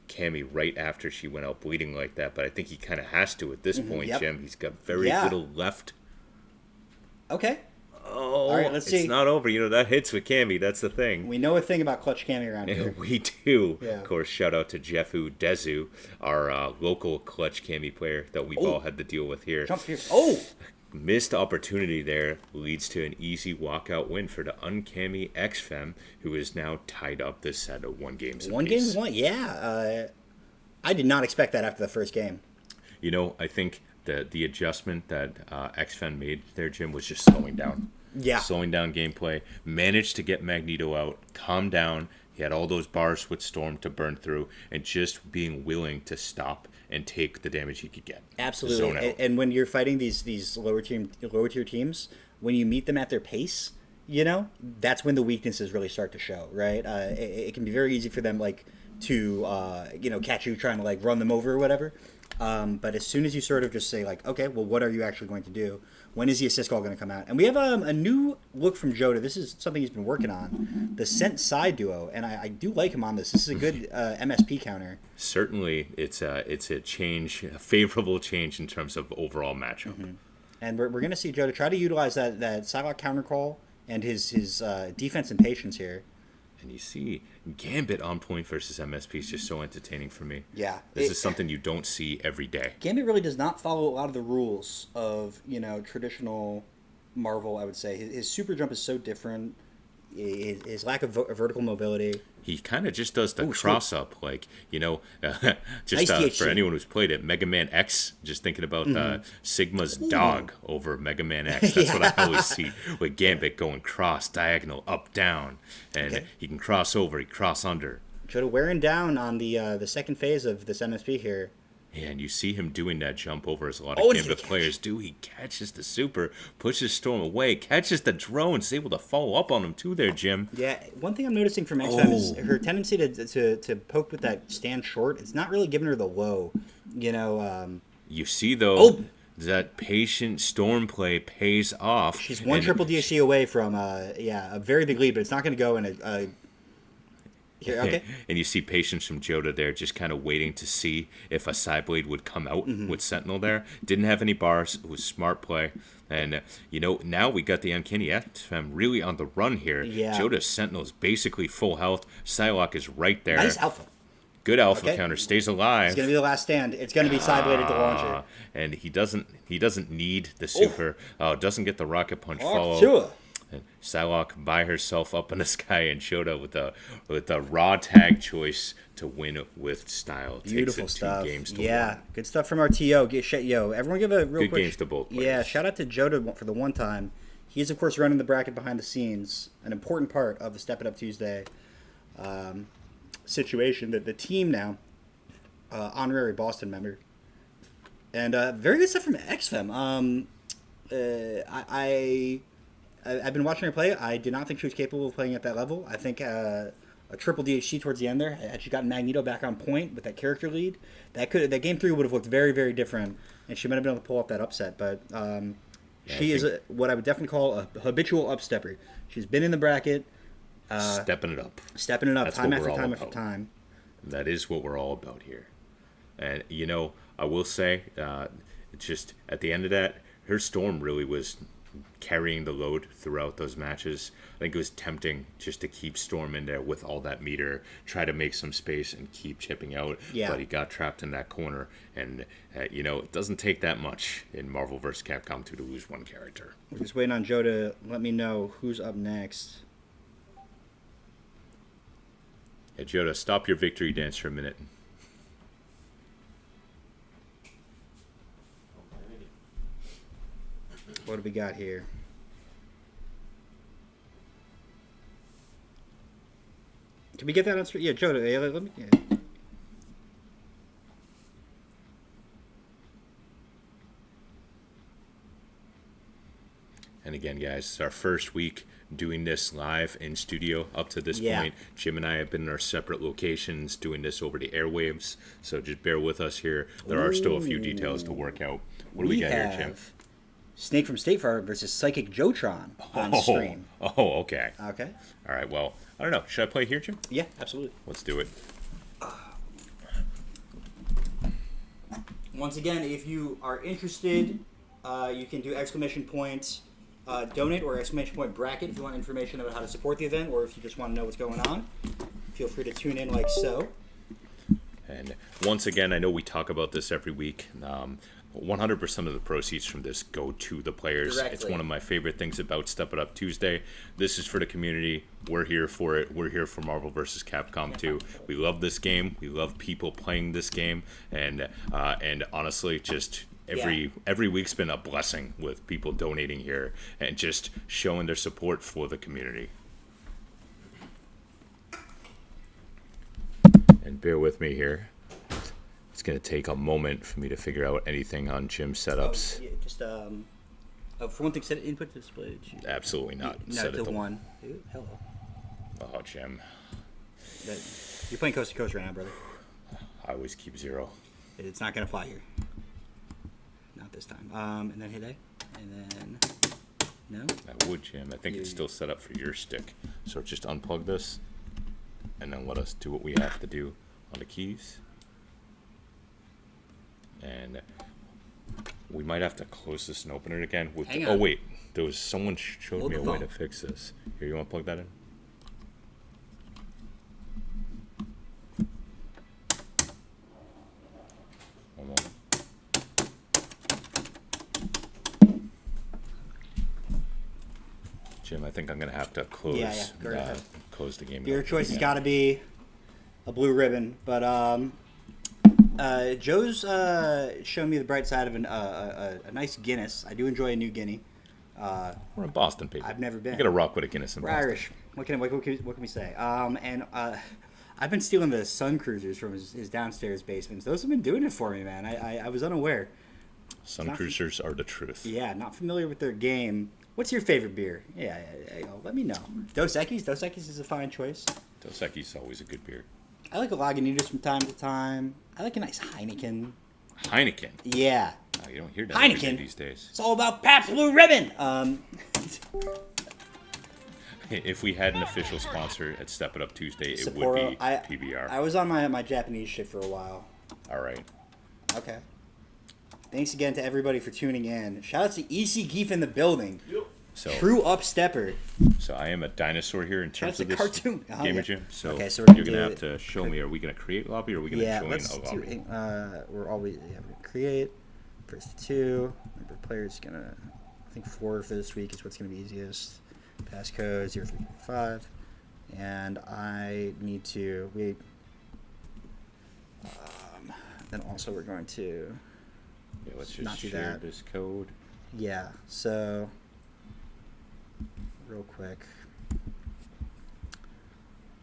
Cammy right after she went out bleeding like that, but I think he kind of has to at this point, yep. Jim. He's got very Yeah. little left. Okay. Oh, All right, let's it's see. not over. You know, that hits with Cammy. That's the thing. We know a thing about clutch Cammy around Yeah, here. we do. Yeah. Of course, shout out to Jeffu Dezu, our local clutch Cammy player that we've all had to deal with here. Jump here. Oh! Missed opportunity there leads to an easy walkout win for the Uncammy XFem, who is now tied up this set of 1 games One apiece. game, one. Yeah. I did not expect that after the first game. You know, I think the adjustment that XFem made there, Jim, was just slowing down. Yeah. Slowing down gameplay. Managed to get Magneto out, calm down. He had all those bars with Storm to burn through, and just being willing to stop and take the damage he could get. Zone Absolutely. out. And when you're fighting these lower tier teams, when you meet them at their pace, that's when the weaknesses really start to show, right? It can be very easy for them to catch you trying to run them over or whatever. But as soon as you sort of just say okay, well, what are you actually going to do? When is the assist call going to come out? And we have a new look from Jota. This is something he's been working on, the Sent Side duo, and I do like him on this. This is a good MSP counter. Certainly, it's a change, a favorable change in terms of overall matchup. And we're going to see Jota try to utilize that Psylocke counter call and his defense and patience here. And you see Gambit on point versus MSP is just so entertaining for me. Yeah. This is something you don't see every day. Gambit really does not follow a lot of the rules of, traditional Marvel, I would say. His super jump is so different. His lack of vertical mobility. He kind of just does the Ooh, cross up, like, just Nice for THC. anyone who's played it, Mega Man X, just thinking about Sigma's Ooh. dog over Mega Man X. That's what I always see with Gambit going cross, diagonal, up, down. And Okay. he can cross over, he cross under. Joda wearing down on the second phase of this MSP here. And you see him doing that jump over as a lot Oh, of and he's Gambit gonna players do. He catches the super, pushes Storm away, catches the drone, is able to follow up on him too there, Jim. Yeah, one thing I'm noticing from XFM is Oh. her tendency to poke with that stand short. It's not really giving her the low, You see, though, Oh. that patient Storm play pays off. She's one And triple DSC away from a very big lead, but it's not going to go in a. Here, okay. And you see patience from Joda there, just kind of waiting to see if a side blade would come out Mm-hmm. with Sentinel there. Didn't have any bars. It was smart play. And, now we got the Uncanny XFM really on the run here. Yeah. Joda's Sentinel is basically full health. Psylocke is right there. Nice alpha. Good alpha Okay. counter. Stays alive. It's going to be the last stand. It's going to be side bladed to launch it. And he doesn't need the super. Doesn't get the rocket punch follow. Sure. And Psylocke by herself up in the sky, and Joda with the raw tag choice to win with style. Beautiful Takes it stuff. 2 games to Yeah, 1. good stuff from our TO. Everyone give a real Good quick. games to both Yeah, players. shout out to Joda for the one time. He's of course running the bracket behind the scenes, an important part of the Step It Up Tuesday situation. That the team now, honorary Boston member, and very good stuff from XFM. I've been watching her play. I did not think she was capable of playing at that level. I think a triple DHC towards the end there, had she gotten Magneto back on point with that character lead, that game 3 would have looked very, very different, and she might have been able to pull off that upset. But she is what I would definitely call a habitual upstepper. She's been in the bracket, Stepping it up. stepping it up That's time what after we're all time after about. time. That is what we're all about here. And I will say, just at the end of that, her Storm really was carrying the load throughout those matches. I think it was tempting just to keep Storm in there with all that meter, try to make some space and keep chipping out. Yeah. But he got trapped in that corner, and it doesn't take that much in Marvel vs. Capcom 2 to lose one character. We're just waiting on Joe to let me know who's up next. Yeah, Joda, stop your victory dance for a minute. What do we got here? Can we get that on screen? Yeah, Joe, let me. Yeah. And again, guys, it's our first week doing this live in studio. Up to this Yeah. point, Jim and I have been in our separate locations doing this over the airwaves. So just bear with us here. There are still a few details to work out. What do we got here, Jim? Snake from State Farm versus Psychic Jotron on stream. Oh, okay. Okay. All right. Well, I don't know. Should I play here, Jim? Yeah, absolutely. Let's do it. Once again, if you are interested, you can do exclamation point donate or exclamation point bracket if you want information about how to support the event, or if you just want to know what's going on. Feel free to tune in like so. And once again, I know we talk about this every week. 100% of the proceeds from this go to the players. It's Directly. one of my favorite things about Step It Up Tuesday. This is for the community. We're here for it. We're here for Marvel vs. Capcom 2. We love this game. We love people playing this game. And honestly, just every week's been a blessing with people donating here and just showing their support for the community. And bear with me here. It's going to take a moment for me to figure out anything on Jim's setups. Yeah, just for one thing, set input to display. Absolutely not. No, Set to it to one. Ooh, hello. Oh, Jim. You're playing coast to coast right now, brother. I always keep 0. It's not gonna fly here. Not this time. And then hit A, and then no. I would, Jim. I think it's still set up for your stick. So just unplug this, and then let us do what we have to do on the keys. And we might have to close this and open it again. Hang Oh on. wait, there was someone showed Hold me the a way phone. to fix this. Here, you want to plug that in? Jim, I think I'm gonna have to close. Go ahead. Close the game. Your choice has got to be a blue ribbon, but Joe's showing me the bright side of a nice Guinness. I do enjoy a new Guinea. We're in Boston, people. I've never been. You gotta rock with a Guinness in We're Boston. Irish. What can we say? I've been stealing the Sun Cruisers from his downstairs basements. Those have been doing it for me, man. I was unaware. Sun Cruisers are the truth. Yeah, not familiar with their game. What's your favorite beer? Yeah, let me know. Dos Equis. Dos Equis is a fine choice. Dos Equis is always a good beer. I like a Lagunitas from time to time. I like a nice Heineken. Heineken. Yeah. Oh, you don't hear that Heineken these days. It's all about Pabst Blue Ribbon. If we had an official sponsor at Step It Up Tuesday, it Sapporo. would be PBR. I was on my Japanese shit for a while. All right. Okay. Thanks again to everybody for tuning in. Shout out to EC Geef in the building. So, True upstepper. so I am a dinosaur here in terms That's of a this cartoon. gamer Yeah. gym. So, Okay, so we're you're gonna gonna do have to show me. Are we gonna create lobby or are we gonna Yeah, join let's a do. lobby? We're always create first two. Number of players gonna. I think 4 for this week is what's gonna be easiest. Passcode 0355, and I need to wait. Then also we're going to. Yeah, let's not just do share that. this code. Yeah, so real quick,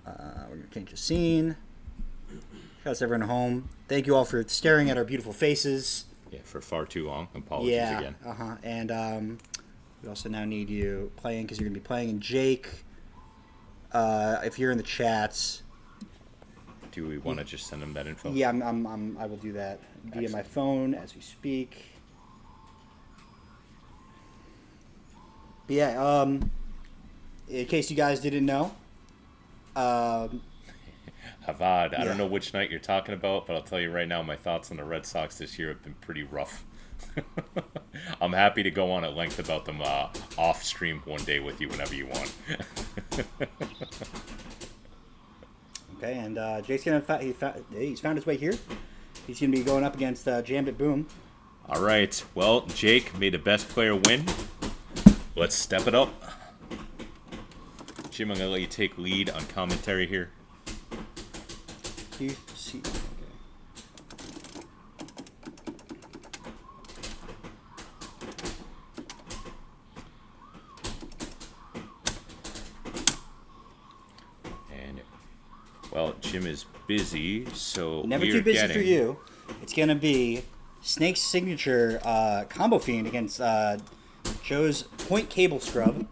we're gonna change the scene. Shout out to everyone at home. Thank you all for staring at our beautiful faces. Yeah, for far too long. Apologies Yeah, again. and we also now need you playing because you're gonna be playing. And Jake, if you're in the chats, Do we want to just send them that info? yeah, I will do that via my phone as we speak. But yeah, in case you guys didn't know, Havad, I Yeah. don't know which night you're talking about, but I'll tell you right now, my thoughts on the Red Sox this year have been pretty rough. I'm happy to go on at length about them off stream one day with you whenever you want. okay, and Jake's he's found his way here. He's gonna be going up against Jambit Boom. All right, well, Jake, may the best player win. Let's step it up. Jim, I'm gonna let you take lead on commentary here. You see, okay. And well, Jim is busy, so Never we too are busy getting, for you. It's gonna be Snake's signature combo fiend against Joe's point cable scrub.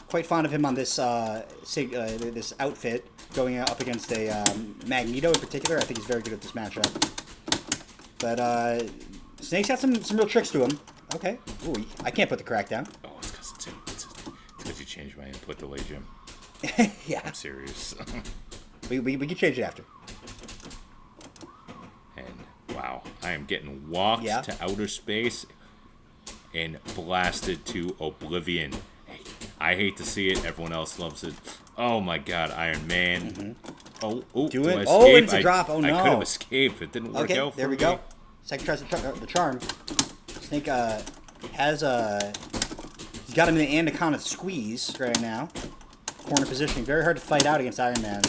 Quite fond of him on this this outfit, going up against a Magneto in particular. I think he's very good at this matchup. But Snake's got some real tricks to him. Okay. Ooh, I can't put the crack down. Oh, it's because you changed my input delay, Jim. Yeah. I'm serious. We can change it after. And wow, I am getting walked Yeah. to outer space and blasted to oblivion. Hey, I hate to see it. Everyone else loves it. Oh my God, Iron Man. Oh, Do I it. escape? Oh, it's a drop. Oh, I no. could have escaped. It didn't work Okay, out for there we me. go. Second tries the charm. Snake has he's got him in the anaconda squeeze right now. Corner positioning, very hard to fight out against Iron Man.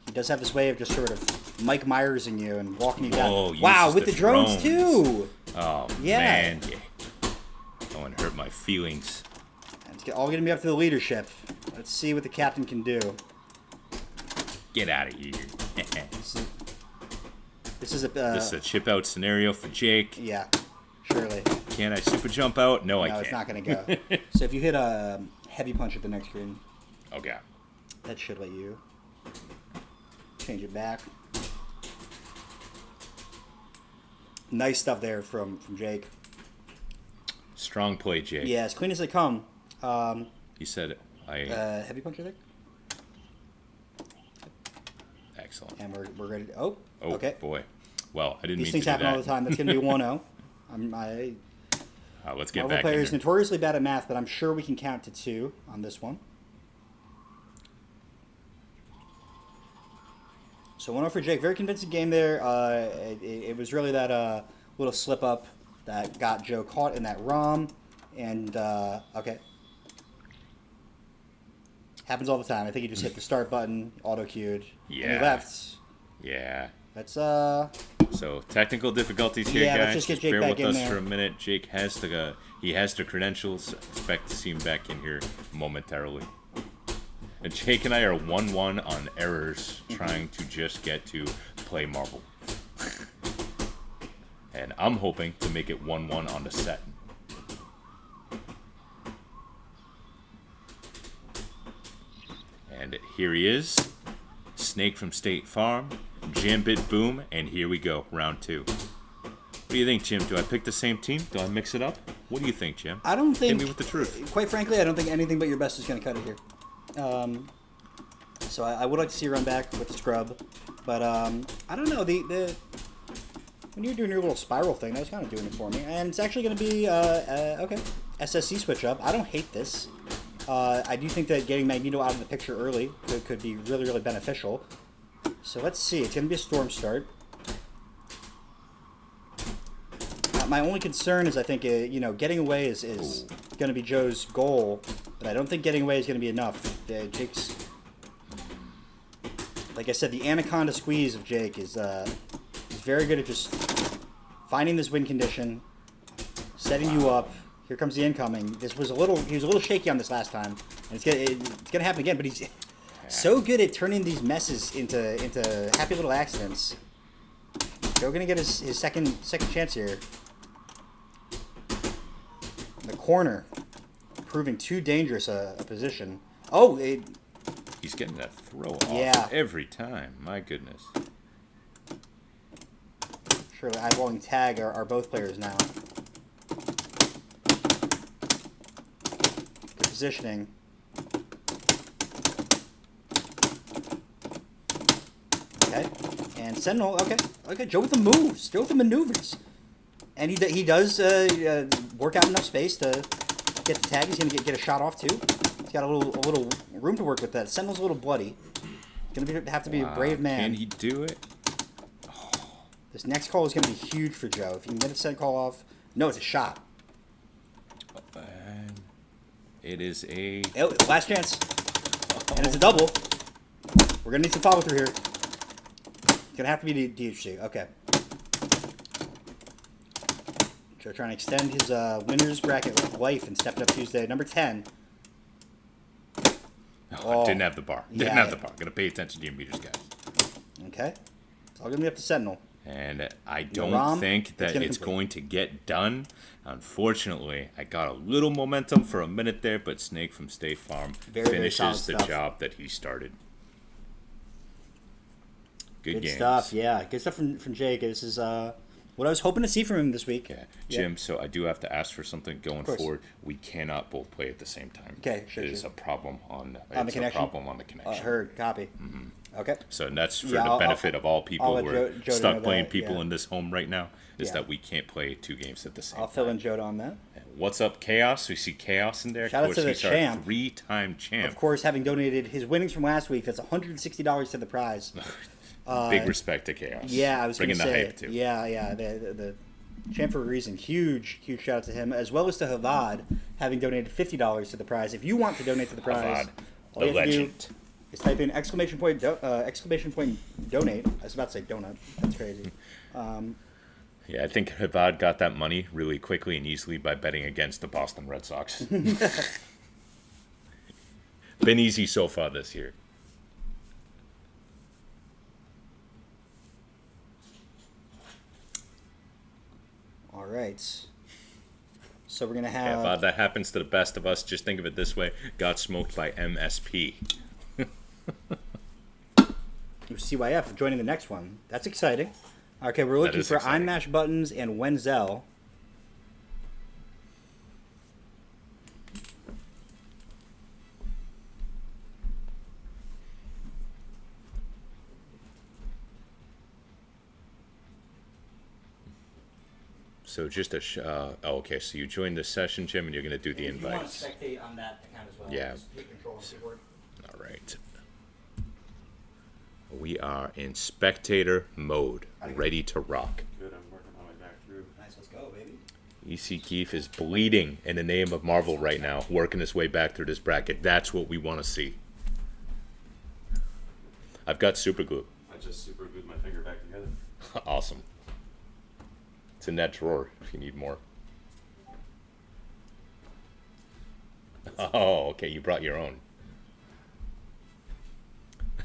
He does have this way of just sort of Mike Myersing you and walking you down. Oh, Wow, uses with the drones too. Oh Yeah. man, yeah. Don't want to hurt my feelings. It's all gonna be up to the leadership. Let's see what the captain can do. Get out of here. This is a This is a chip out scenario for Jake. yeah, surely. Can I super jump out? No, I No, can't. it's not gonna go. So if you hit a heavy punch at the next screen, Okay. that should let you change it back. Nice stuff there from Jake. Strong play, Jake. Yeah, as clean as they come. You said I. Heavy punch, I think. Excellent. And we're ready to, oh, Oh okay. boy. Well, I didn't These mean things to do happen that. all the time. That's going to be 1-0. Let's get Marvel back in players here. notoriously bad at math, but I'm sure we can count to 2 on this one. So 1-0 for Jake. Very convincing game there. It was really that little slip up that got Joe caught in that ROM. And, okay. Happens all the time. I think he just hit the start button, auto queued. And he Yeah. left. Yeah. Let's So technical difficulties here, Yeah, let's guys. just get Jake bear back with in us there. for a minute. Jake has the credentials. Expect to see him back in here momentarily. And Jake and I are 1-1 on errors, trying to just get to play Marvel. And I'm hoping to make it 1-1 on the set. And here he is, Snake from State Farm, Jambit Boom, and here we go, round 2. What do you think, Jim? Do I pick the same team? Do I mix it up? What do you think, Jim? I don't think. Hit me with the truth. Quite frankly, I don't think anything but your best is going to cut it here. So I would like to see you run back with the scrub, but I don't know the when you're doing your little spiral thing, that was kind of doing it for me. And it's actually going to be okay. SSC switch up. I don't hate this. I do think that getting Magneto out of the picture early could be really, really beneficial. So let's see. It's going to be a storm start. My only concern is I think, getting away is going to be Joe's goal, but I don't think getting away is going to be enough. Jake's, like I said, the anaconda squeeze of Jake is very good at just finding this win condition, setting you up. Here comes the incoming. He was a little shaky on this last time, and it's gonna happen again. But he's so good at turning these messes into happy little accidents. Joe gonna get his second chance here. The corner, proving too dangerous a position. Oh, He's getting that throw off every time. My goodness. surely eyeballing tag are both players now. Good positioning. Okay, and Sentinel. Okay. Joe with the moves. Joe with the maneuvers. And he does work out enough space to get the tag. He's gonna get a shot off too. He's got a little room to work with that. Sentinel's a little bloody. Have to be a brave man. Can he do it? This next call is gonna be huge for Joe. If you can get a set call off. No, it's a shot. And it is a... Oh, last chance. And it's a double. We're gonna need some follow through here. It's gonna have to be DHC. Okay. Joe trying to extend his winners bracket life and step it up Tuesday. Number 10. Oh, didn't have the bar. Didn't Yeah. have the bar. Gotta pay attention to your meters, guys. Okay. It's all gonna be up to Sentinel. And I don't Rom, think that gonna it's complete. going to get done. Unfortunately, I got a little momentum for a minute there, but Snake from State Farm Very, very finishes solid the stuff. job that he started. Good games. Stuff, yeah. Good stuff from Jake. This is what I was hoping to see from him this week. Yeah. Jim, so I do have to ask for something going course. forward. We cannot both play at the same time. Okay, sure, It is sure. a problem on the it's a connection? problem on the connection. Heard. Copy. Okay. So that's for Yeah, the I'll- benefit of all people I'll who let are Joe know stuck playing that, people yeah. in this home right now, is Yeah. that we can't play two games at the same I'll time. fill in Joe on that. What's up, Chaos? We see Chaos in there. Shout out of to course, the he's champ. our three-time champ. Of course, having donated his winnings from last week, that's $160 to the prize. Big respect to Chaos. Yeah, I was going bringing to the say. hype too. Yeah. The champ for a reason. Huge shout out to him, as well as to Havad, having donated $50 to the prize. If you want to donate to the prize, Havad, all the you have to do legend. is type in exclamation point donate. I was about to say donut. That's crazy. Yeah, I think Havad got that money really quickly and easily by betting against the Boston Red Sox. Been easy so far this year. All right. So we're gonna Yeah, have. Havad, that happens to the best of us. Just think of it this way: got smoked by MSP. CYF joining the next one. That's exciting. Okay, we're looking is for exciting. iMash Buttons and Wenzel. So just okay. So you joined the session, Jim, and you're gonna do the invites. spectate on that account as well, Yeah. just take control of the keyboard. All right. We are in spectator mode, ready to rock. Good, I'm working my way back through. Nice, let's go, baby. EC Keefe is bleeding in the name of Marvel right now, working his way back through this bracket. That's what we want to see. I've got super glue. I just super glued my finger back together. Awesome. It's in that drawer if you need more. Oh, okay. You brought your own.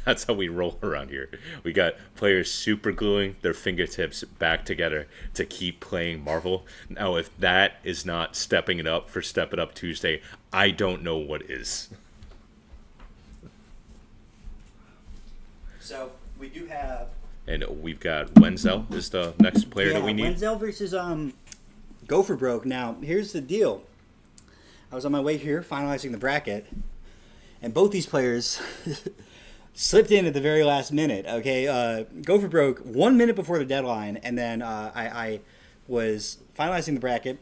That's how we roll around here. We got players super gluing their fingertips back together to keep playing Marvel. Now, if that is not stepping it up for Step It Up Tuesday, I don't know what is. So we do have. And we've got Wenzel is the next player that we need. Wenzel versus Gopher Broke. Now, here's the deal. I was on my way here finalizing the bracket, and both these players slipped in at the very last minute. Okay, Gopher Broke 1 minute before the deadline, and then I was finalizing the bracket.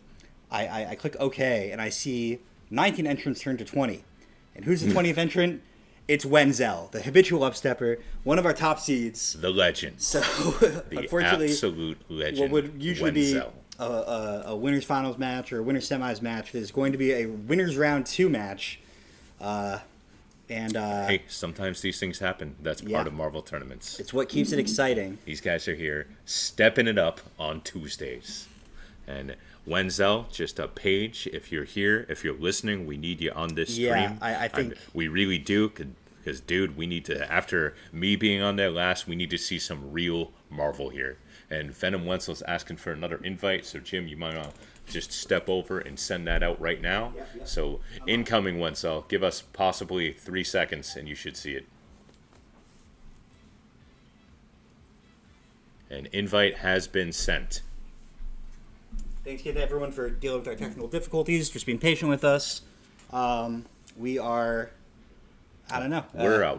I click OK, and I see 19 entrants turn to 20. And who's the 20th entrant? It's Wenzel, the habitual upstepper, one of our top seeds. The legend. So, The unfortunately, absolute legend. what would usually Wenzel. be a winners finals match or a winners semis match is going to be a winners round 2 match. Hey, sometimes these things happen. That's Yeah. part of Marvel tournaments. It's what keeps it exciting. These guys are here stepping it up on Tuesdays. And Wenzel, just a page. If you're here, if you're listening, we need you on this stream. Yeah, I think we really do. Because, dude, we need to, after me being on there last, we need to see some real Marvel here. And Venom Wenzel's asking for another invite. So, Jim, you might just step over and send that out right now. Yep. So, incoming Wenzel, give us possibly 3 seconds and you should see it. An invite has been sent. Thanks again to everyone for dealing with our technical difficulties, just being patient with us. We are, I don't know.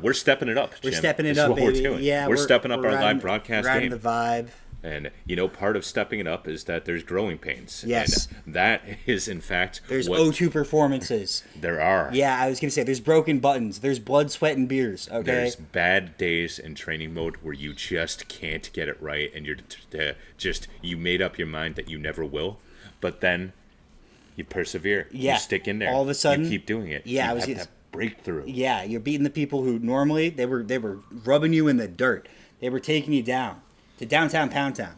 We're stepping it up. We're Jim. stepping it This is up, what baby. We're doing. Yeah, we're stepping up we're our riding- live broadcast riding game. the vibe. And part of stepping it up is that there's growing pains. Yes. And that is in fact There's what O2 performances. there are. Yeah, I was gonna say there's broken buttons. There's blood, sweat, and beers. Okay. There's bad days in training mode where you just can't get it right, and you're just you made up your mind that you never will, but then you persevere. Yeah. You stick in there. All of a sudden- you keep doing it. Yeah, you I was have gonna- that breakthrough. Yeah, you're beating the people who normally they were rubbing you in the dirt. They were taking you down to downtown Pound Town.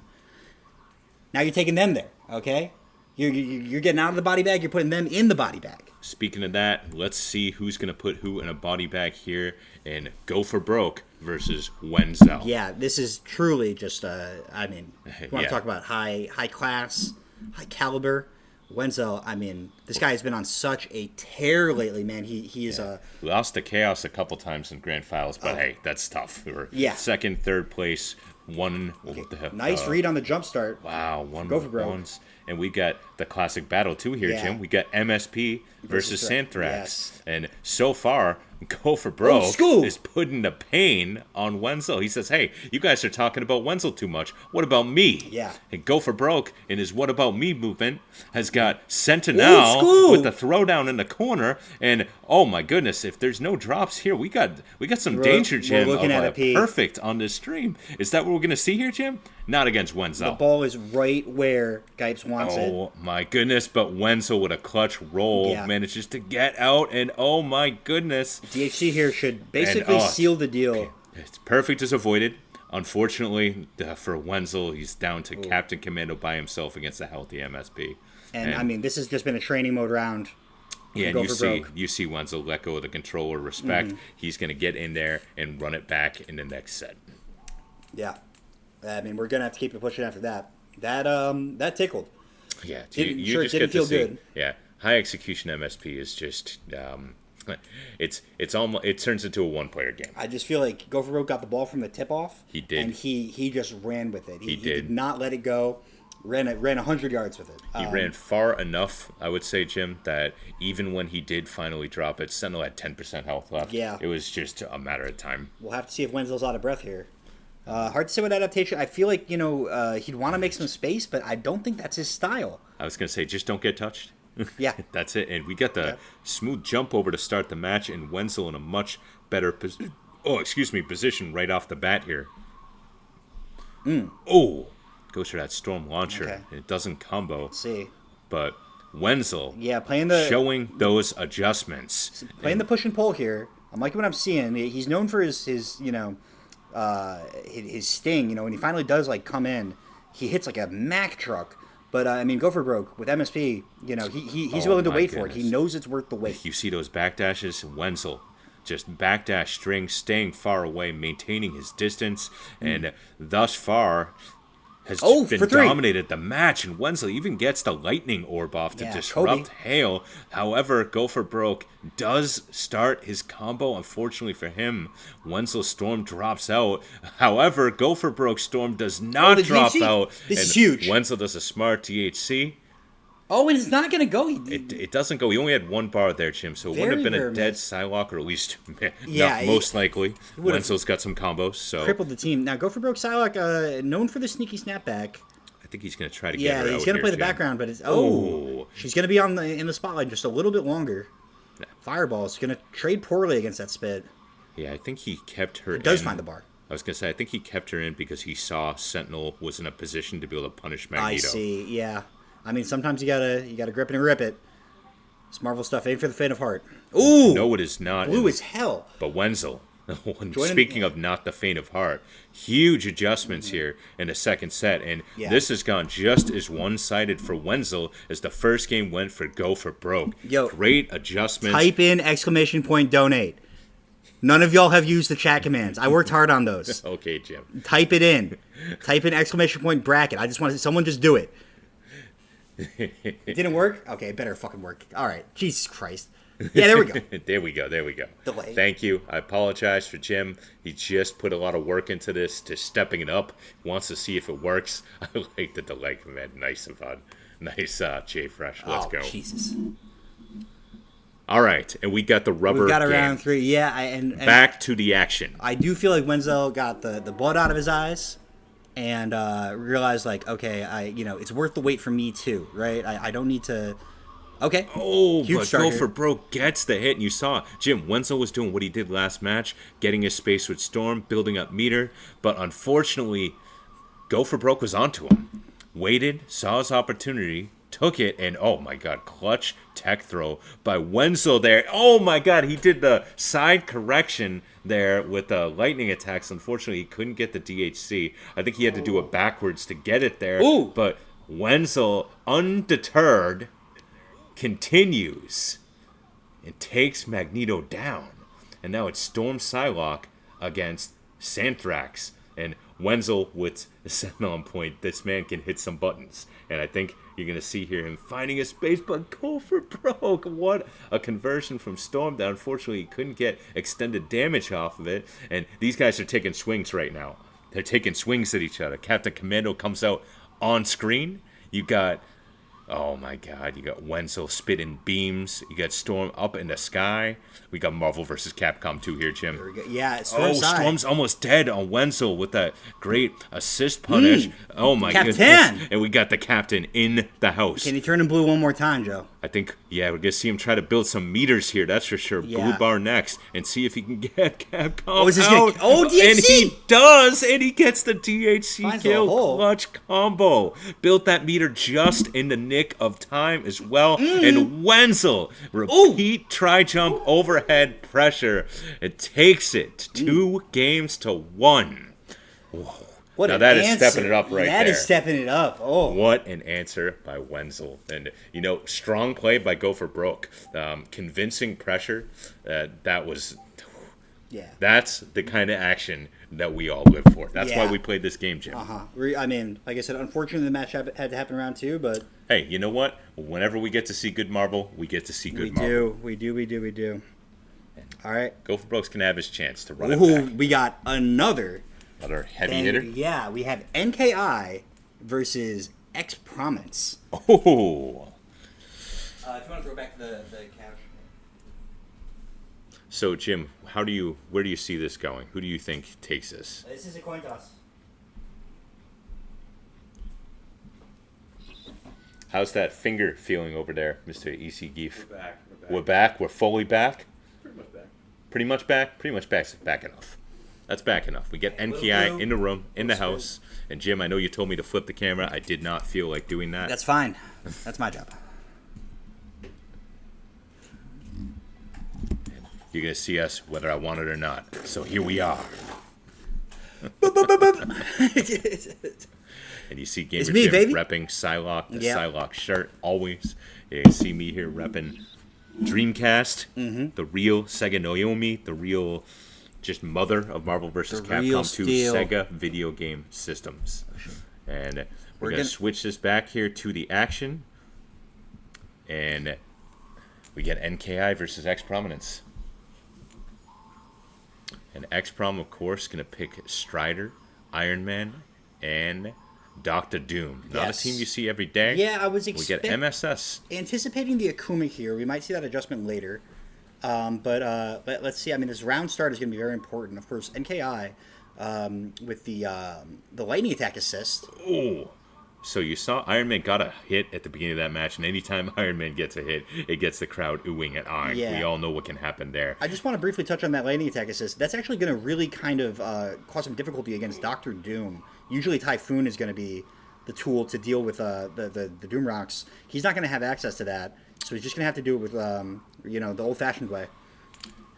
Now you're taking them there. Okay. You're getting out of the body bag. You're putting them in the body bag. Speaking of that, let's see who's going to put who in a body bag here and go for broke versus Wenzel. Yeah, this is truly just I mean, you want Yeah. to talk about high class, high caliber. Wenzel, I mean, this guy has been on such a tear lately, man. He is a Lost to Chaos a couple times in grand finals, but hey, that's tough. We were Yeah. second, third place, one. nice read on the jump start. Wow, one Go for broke. ones. And we got the classic battle too here, Yeah. Jim. We got MSP versus Versus Santhrax. yes. And so far, Go for Broke school. is putting the pain on Wenzel. He says, hey, you guys are talking about Wenzel too much. What about me? Yeah. And Go for Broke in his What About Me movement has got Old Sentinel school. with the throwdown in the corner. And oh my goodness, if there's no drops here, we got some danger, we're Jim, looking of at a P. perfect on this stream. Is that what we're going to see here, Jim? Not against Wenzel. The ball is right where Gipes wants it. Oh my goodness, but Wenzel with a clutch roll Yeah. manages to get out, and oh my goodness. DHC here should basically oh, seal the deal. It's perfect as avoided. Unfortunately, for Wenzel, he's down to Captain Commando by himself against a healthy MSP. And I mean, this has just been a training mode round. Yeah, Go and for broke. you see Wenzel let go of the controller, respect. Mm-hmm. He's going to get in there and run it back in the next set. Yeah. I mean, we're gonna have to keep it pushing after that. That tickled. Yeah, Didn't- you sure, just didn't get to feel see. good. Yeah, high execution MSP is just it's almost it turns into a one-player game. I just feel like Gopher Broke got the ball from the tip off. He did. and he just ran with it. He did. did not let it go. Ran 100 yards with it. He ran far enough, I would say, Jim, that even when he did finally drop it, Sentinel had 10% health left. Yeah. It was just a matter of time. We'll have to see if Wenzel's out of breath here. Hard to say what adaptation. I feel like he'd want to make some space, but I don't think that's his style. I was going to say, just don't get touched. Yeah. That's it. And we got the smooth jump over to start the match, and Wenzel in a much better position right off the bat here. Oh, goes for that storm launcher. Okay. It doesn't combo, Let's see. but Wenzel Yeah, playing the showing those adjustments. playing the push and pull here. I'm liking what I'm seeing. He's known for his his sting. You know, when he finally does like come in, he hits like a Mack truck. But I mean, go for broke with MSP. You know, he's Oh, willing to my wait for it. He goodness. knows it's worth the wait. You see those backdashes? Wenzel just backdash string, staying far away, maintaining his distance, and thus far has Oh, been for 3. dominated the match. And Wenzel even gets the lightning orb off to Yeah, disrupt Kobe. Hale. However, Go for Broke does start his combo. Unfortunately for him, Wenzel Storm drops out. However, Go for Broke Storm does not the drop DHC? out. This and is huge. Wenzel does a smart DHC. Oh, and it's not gonna go. It doesn't go. He only had one bar there, Jim, so it wouldn't have been a Very dead missed. Psylocke, or at least Yeah, most likely. would've Wenzel's got some combos, so crippled the team. Now, go for broke Psylocke, known for the sneaky snapback. I think he's going to try to get Yeah, her he's out gonna here, play the Jim. background, but it's Oh. she's gonna be in the spotlight just a little bit longer. Fireball's gonna trade poorly against that spit. Yeah, I think he kept her It does in. find the bar. I was going to say, I think he kept her in because he saw Sentinel was in a position to be able to punish I Magneto. see. Yeah, I mean sometimes you gotta grip it and rip it. This Marvel stuff ain't for the faint of heart. Ooh, No, it is not. blue and- as hell. But Wenzel, Join him- speaking of not the faint of heart, huge adjustments here in the second set, and Yeah. this has gone just as one-sided for Wenzel as the first game went for Go for Broke. Yo, Great adjustments. Type in ! Donate. None of y'all have used the chat commands. I worked hard on those. Okay, Jim. Type it in. Type in ! Bracket. I just want someone just do it. It didn't work? Okay, it better fucking work. All right. Jesus Christ. Yeah, there we go. There we go. There we go. Delay. Thank you. I apologize for Jim. He just put a lot of work into this, to stepping it up. Wants to see if it works. I like the delay command. Nice and fun. Nice, J Fresh. Let's Oh, go. Jesus. All right, and we got the rubber We've got game. around 3. Yeah, and Back to the action. I do feel like Wenzel got the blood out of his eyes and realized like, okay, it's worth the wait for me too, right? I don't need to. Okay. Oh, Huge but start Go here. for Broke gets the hit, and you saw Jim Wenzel was doing what he did last match, getting his space with Storm, building up meter, but unfortunately, Go for Broke was onto him. Waited, saw his opportunity, took it, and oh my god, clutch tech throw by Wenzel there. Oh my god, he did the side correction there with the lightning attacks. Unfortunately, he couldn't get the DHC. I think he had to do it backwards to get it there. Ooh. But Wenzel, undeterred, continues and takes Magneto down. And now it's Storm Psylocke against Santhrax. And Wenzel with Sentinel on point. This man can hit some buttons. And I think you're going to see here him finding a space, but Go for Broke. What a conversion from Storm that unfortunately he couldn't get extended damage off of it. And these guys are taking swings right now. They're taking swings at each other. Captain Commando comes out on screen. You got, oh my god, you got Wenzel spitting beams. You got Storm up in the sky. We got Marvel vs. Capcom 2 here, Jim. Yeah, Oh, Storm's side. Storm's almost dead on Wenzel with that great assist punish. Oh my Captain! goodness. And we got the captain in the house. Can you turn him blue one more time, Joe? I think, yeah, we're going to see him try to build some meters here, that's for sure. Blue Yeah. bar next, and see if he can get Capcom Oh, is this out. gonna- oh, And DHC! he does, and he gets the DHC Finds a kill hole. clutch combo. Built that meter just in the nick of time as well. Mm. And Wenzel, repeat tri-jump overhead pressure. It takes it 2 games to 1. What Now an that is answer. stepping it up right That there. is stepping it up. Oh. What an answer by Wenzel. And, strong play by Go for Broke. Convincing pressure. Yeah. That's the kind of action that we all live for. That's why Yeah. we played this game, Jim. I mean, like I said, unfortunately the match had to happen around 2, but Hey, you know what? Whenever we get to see good Marvel, we get to see good we Marvel. do. All right. Go for Broke's can have his chance to run it Ooh, back. we got another. Another heavy And, hitter. yeah, we have NKI versus X Prominence. Oh. If you want to throw back the couch. So, Jim, where do you see this going? Who do you think takes this? This is a coin toss. How's that finger feeling over there, Mr. EC Geef? We're back. We're back. We're fully back. Pretty much back. Pretty much back. Pretty much back enough. That's back enough. We get NKI in the room, in the house. And Jim, I know you told me to flip the camera. I did not feel like doing that. That's fine. That's my job. You're gonna see us whether I want it or not. So here we are. And you see Gamer It's me, Jim baby. repping Psylocke, the Yeah. Psylocke shirt, always. You can see me here repping Dreamcast, the real Sega Naomi, the real just mother of Marvel vs. The real Capcom 2 steel. Sega video game systems. And we're going gonna- to switch this back here to the action. And we get NKI versus X Prominence. And X Prom, of course, going to pick Strider, Iron Man, and Doctor Doom. Not Yes. a team you see every day. Yeah, I was We get MSS. anticipating the Akuma here. We might see that adjustment later. But let's see. I mean, this round start is going to be very important. Of course, NKI with the lightning attack assist. Oh. So you saw Iron Man got a hit at the beginning of that match, and anytime Iron Man gets a hit, it gets the crowd oohing and eyeing. Yeah. We all know what can happen there. I just want to briefly touch on that lightning attack assist. That's actually going to really kind of cause some difficulty against Doctor Doom. Usually, Typhoon is going to be the tool to deal with the Doom Rocks. He's not going to have access to that, so he's just going to have to do it with the old-fashioned way.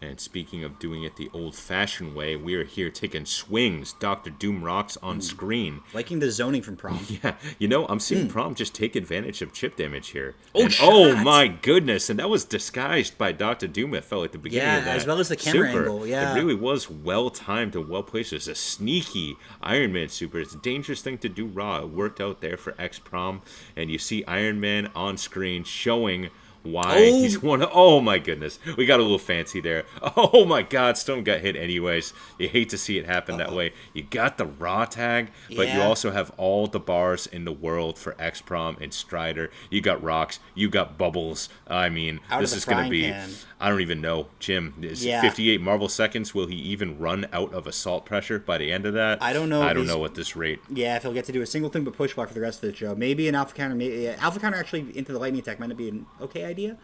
And speaking of doing it the old-fashioned way, we are here taking swings. Dr. Doom rocks on screen. Liking the zoning from Prom. Yeah, I'm seeing Prom just take advantage of chip damage here. Oh, And, oh shot! my goodness! And that was disguised by Dr. Doom. It felt like the beginning Yeah, of that. as well as the camera super. angle, yeah. It really was well timed and well placed. It's a sneaky Iron Man super. It's a dangerous thing to do raw. It worked out there for X Prom, and you see Iron Man on screen showing why Oh. he's one. Oh my goodness, we got a little fancy there. Oh my God, Stone got hit anyways. You hate to see it happen that way. You got the raw tag, but you Yeah. also have all the bars in the world for X Prom and Strider. You got rocks, you got bubbles. I mean, Out of this the is gonna frying be. pan. I don't even know, Jim. Is Yeah. 58 Marvel seconds? Will he even run out of assault pressure by the end of that? I don't know I if don't he's- know at this rate. Yeah, if he'll get to do a single thing but push block for the rest of the show. Maybe an alpha counter. Maybe, alpha counter actually into the lightning attack might not be an okay idea,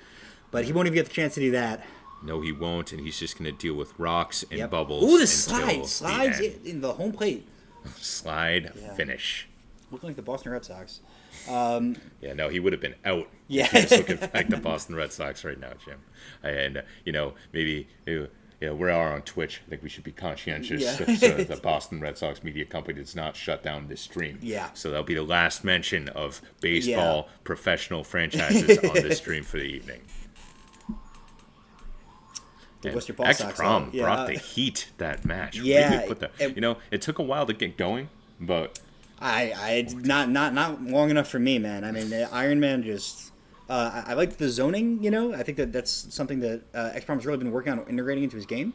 but he won't even get the chance to do that. No, he won't, and he's just gonna deal with rocks and Yep. bubbles. Ooh, the until slide. Slides end. in the home plate. Slide finish. Looking like the Boston Red Sox. Yeah, no, he would have been out. Yeah. If he was looking like the Boston Red Sox right now, Jim. And maybe we are on Twitch. I think we should be conscientious Yeah. so the Boston Red Sox media company does not shut down this stream. Yeah. So that'll be the last mention of baseball professional franchises on this stream for the evening. The And Worcester Ball X Sox, Prom though. brought Yeah. the heat that match. Yeah, Really put the, it took a while to get going, but I not long enough for me, man. I mean, the Iron Man just. I liked the zoning. I think that's something that XCOM's really been working on integrating into his game,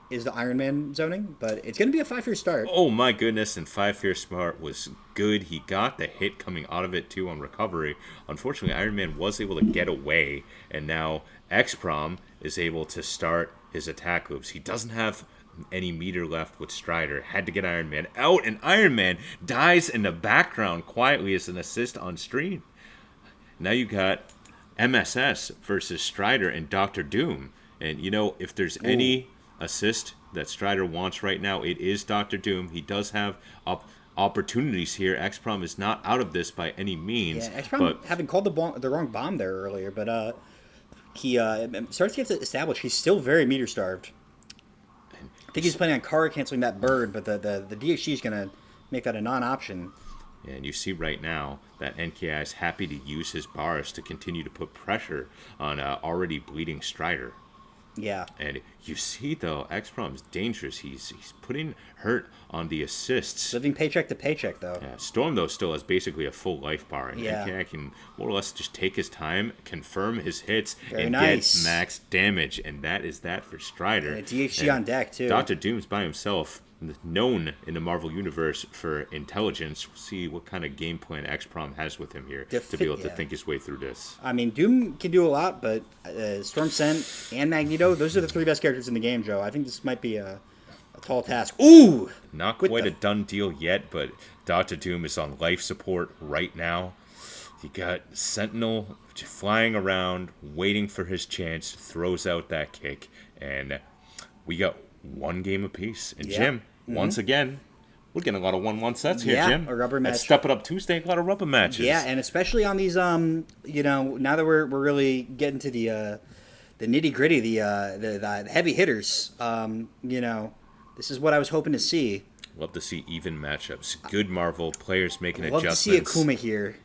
is the Iron Man zoning. But it's going to be a 5-year start. oh my goodness, and Five Fear Smart was good. He got the hit coming out of it too on recovery. Unfortunately, Iron Man was able to get away, and now X-Prom is able to start his attack loops. He doesn't have any meter left with Strider. Had to get Iron Man out, and Iron Man dies in the background quietly as an assist on stream. Now you got MSS versus Strider and Doctor Doom. And if there's any assist that Strider wants right now, it is Doctor Doom. He does have opportunities here. X-Prom is not out of this by any means. Yeah, XCOM but having called the wrong bomb there earlier, but he starts to get established. He's still very meter starved. I think he's planning on Kara canceling that bird, but the DHC is going to make that a non-option. And you see right now that NKI is happy to use his bars to continue to put pressure on already bleeding Strider. Yeah. And you see, though, X-Prom is dangerous. He's putting hurt on the assists. Living paycheck to paycheck, though. Yeah, Storm, though, still has basically a full life bar. And Yeah. NKI can more or less just take his time, confirm his hits, Very and nice. get max damage. And that is that for Strider. And a DHC And on deck, too. Dr. Doom's by himself, known in the Marvel Universe for intelligence. We'll see what kind of game plan X-Prom has with him here to be able to yeah. think his way through this. I mean, Doom can do a lot, but Storm Scent and Magneto, those are the three best characters in the game, Joe. I think this might be a tall task. Ooh! Not With quite the- a done deal yet, but Dr. Doom is on life support right now. You got Sentinel flying around, waiting for his chance, throws out that kick, and we got one game apiece. And Yeah. Jim, once again, we're getting a lot of 1-1 sets here, Yeah, Jim. a rubber Let's match. Step it up Tuesday, a lot of rubber matches. Yeah, and especially on these, now that we're really getting to the nitty gritty, the heavy hitters, this is what I was hoping to see. Love to see even matchups. Good Marvel players making Love adjustments. to see Akuma here.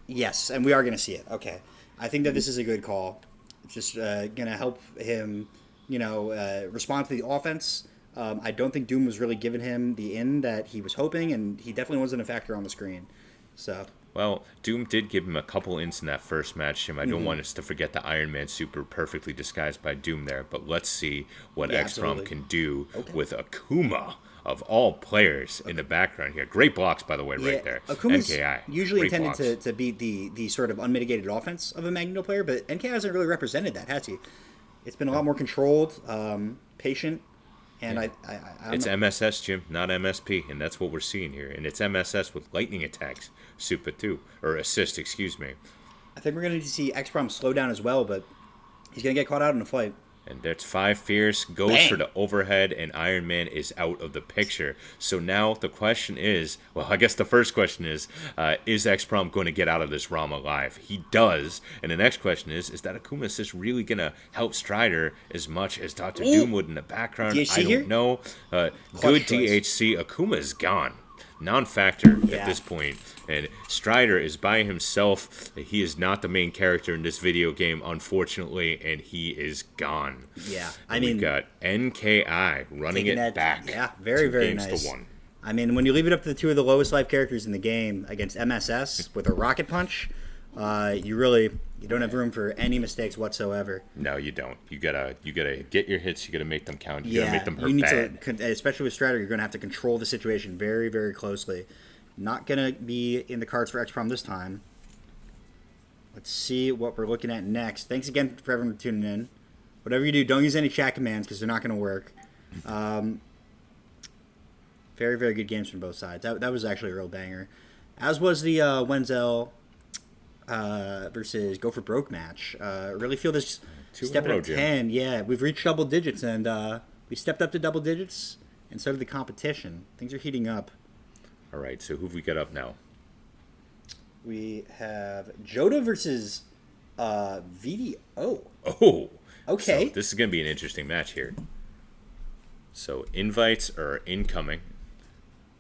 Yes, and we are going to see it. Okay. I think that this is a good call. It's just going to help him, respond to the offense. I don't think Doom was really giving him the in that he was hoping, and he definitely wasn't a factor on the screen. So. Well, Doom did give him a couple ins in that first match, Jim. I don't want us to forget the Iron Man super perfectly disguised by Doom there, but let's see what X-Prom can do with Akuma, of all players, in the background here. Great blocks, by the way, right there. Akuma's NKI. usually Great intended blocks. to beat the sort of unmitigated offense of a Magneto player, but NKI hasn't really represented that, has he? It's been a lot more controlled, patient, and I don't It's know. MSS, Jim, not MSP, and that's what we're seeing here. And it's MSS with lightning attacks, super too, or assist, excuse me. I think we're going to see X-Prom slow down as well, but he's going to get caught out in a fight. And that's 5 Fierce, goes Bang. for the overhead, and Iron Man is out of the picture. So now the question is, well, I guess the first question is X-Prom going to get out of this ROM alive? He does. And the next question is that Akuma Assist really going to help Strider as much as Dr. Doom would in the background? DHC I don't here? know. choice. Good DHC. Akuma is gone. Non-factor Yeah. at this point. And Strider is by himself. He is not the main character in this video game, unfortunately, and he is gone. Yeah, I And mean, we've got NKI running taking it that- back. yeah, very, 2 very games nice. to 1. I mean, when you leave it up to the two of the lowest life characters in the game against MSS with a rocket punch, you don't have room for any mistakes whatsoever. No, you don't. You gotta get your hits. You gotta make them count. You Yeah, gotta make them hurt you need bad. to, especially with Strider, you're going to have to control the situation very, very closely. Not going to be in the cards for X-Prom this time. Let's see what we're looking at next. Thanks again for everyone tuning in. Whatever you do, don't use any chat commands because they're not going to work. Very, very good games from both sides. That was actually a real banger. As was the Wenzel versus Go for Broke match. Really feel this 2 in a stepping row, up Jim. 10. Yeah, we've reached double digits, and we stepped up to double digits, and so did the competition. Things are heating up. All right. So who've we got up now? We have Joda versus VDO. Oh. Okay. So this is gonna be an interesting match here. So invites are incoming.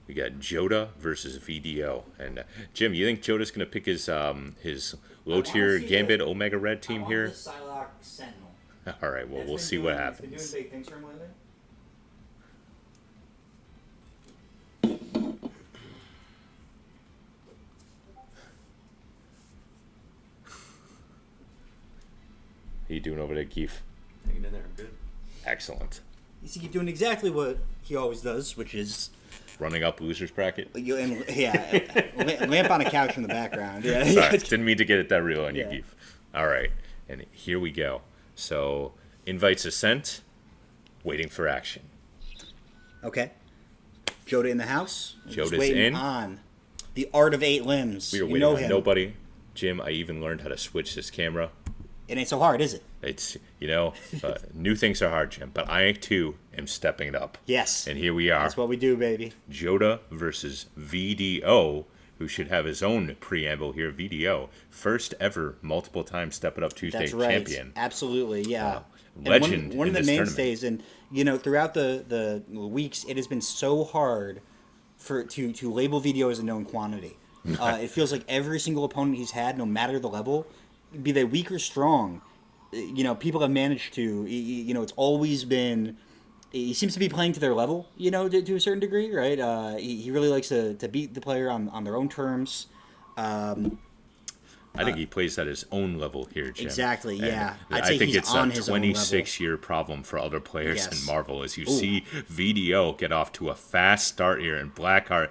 We got Joda versus VDO, and Jim, you think Joda's gonna pick his low tier Gambit Omega Red team here? Psylocke Sentinel. All right. Well, we'll see what happens. big things for him lately. How you doing over there, Keith? Hanging in there, I'm good. Excellent. He's keep doing exactly what he always does, which is Running up losers bracket. lamp on a couch in the background. Yeah, Sorry, didn't mean to get it that real on you, Yeah. Keith. All right, and here we go. So invites are sent. Waiting for action. Okay. Joda in the house. Just Joda's waiting in. on the art of 8 limbs. We were You waiting know on him. nobody. Jim, I even learned how to switch this camera. It ain't so hard, is it? It's new things are hard, Jim, but I too am stepping it up. Yes. And here we are. That's what we do, baby. Joda versus VDO, who should have his own preamble here. VDO, first ever multiple time Step It Up Tuesday That's right. champion. Absolutely, yeah. And legend one in of the this mainstays, and throughout the weeks, it has been so hard to label VDO as a known quantity. It feels like every single opponent he's had, no matter the level, be they weak or strong, people have managed to. It's always been. He seems to be playing to their level, to a certain degree, right? He really likes to beat the player on their own terms. I think he plays at his own level here, Jim. Exactly, And yeah. I I'd say think he's it's on a his own level. 26-year problem for other players Yes. in Marvel as you see VDO get off to a fast start here. And Blackheart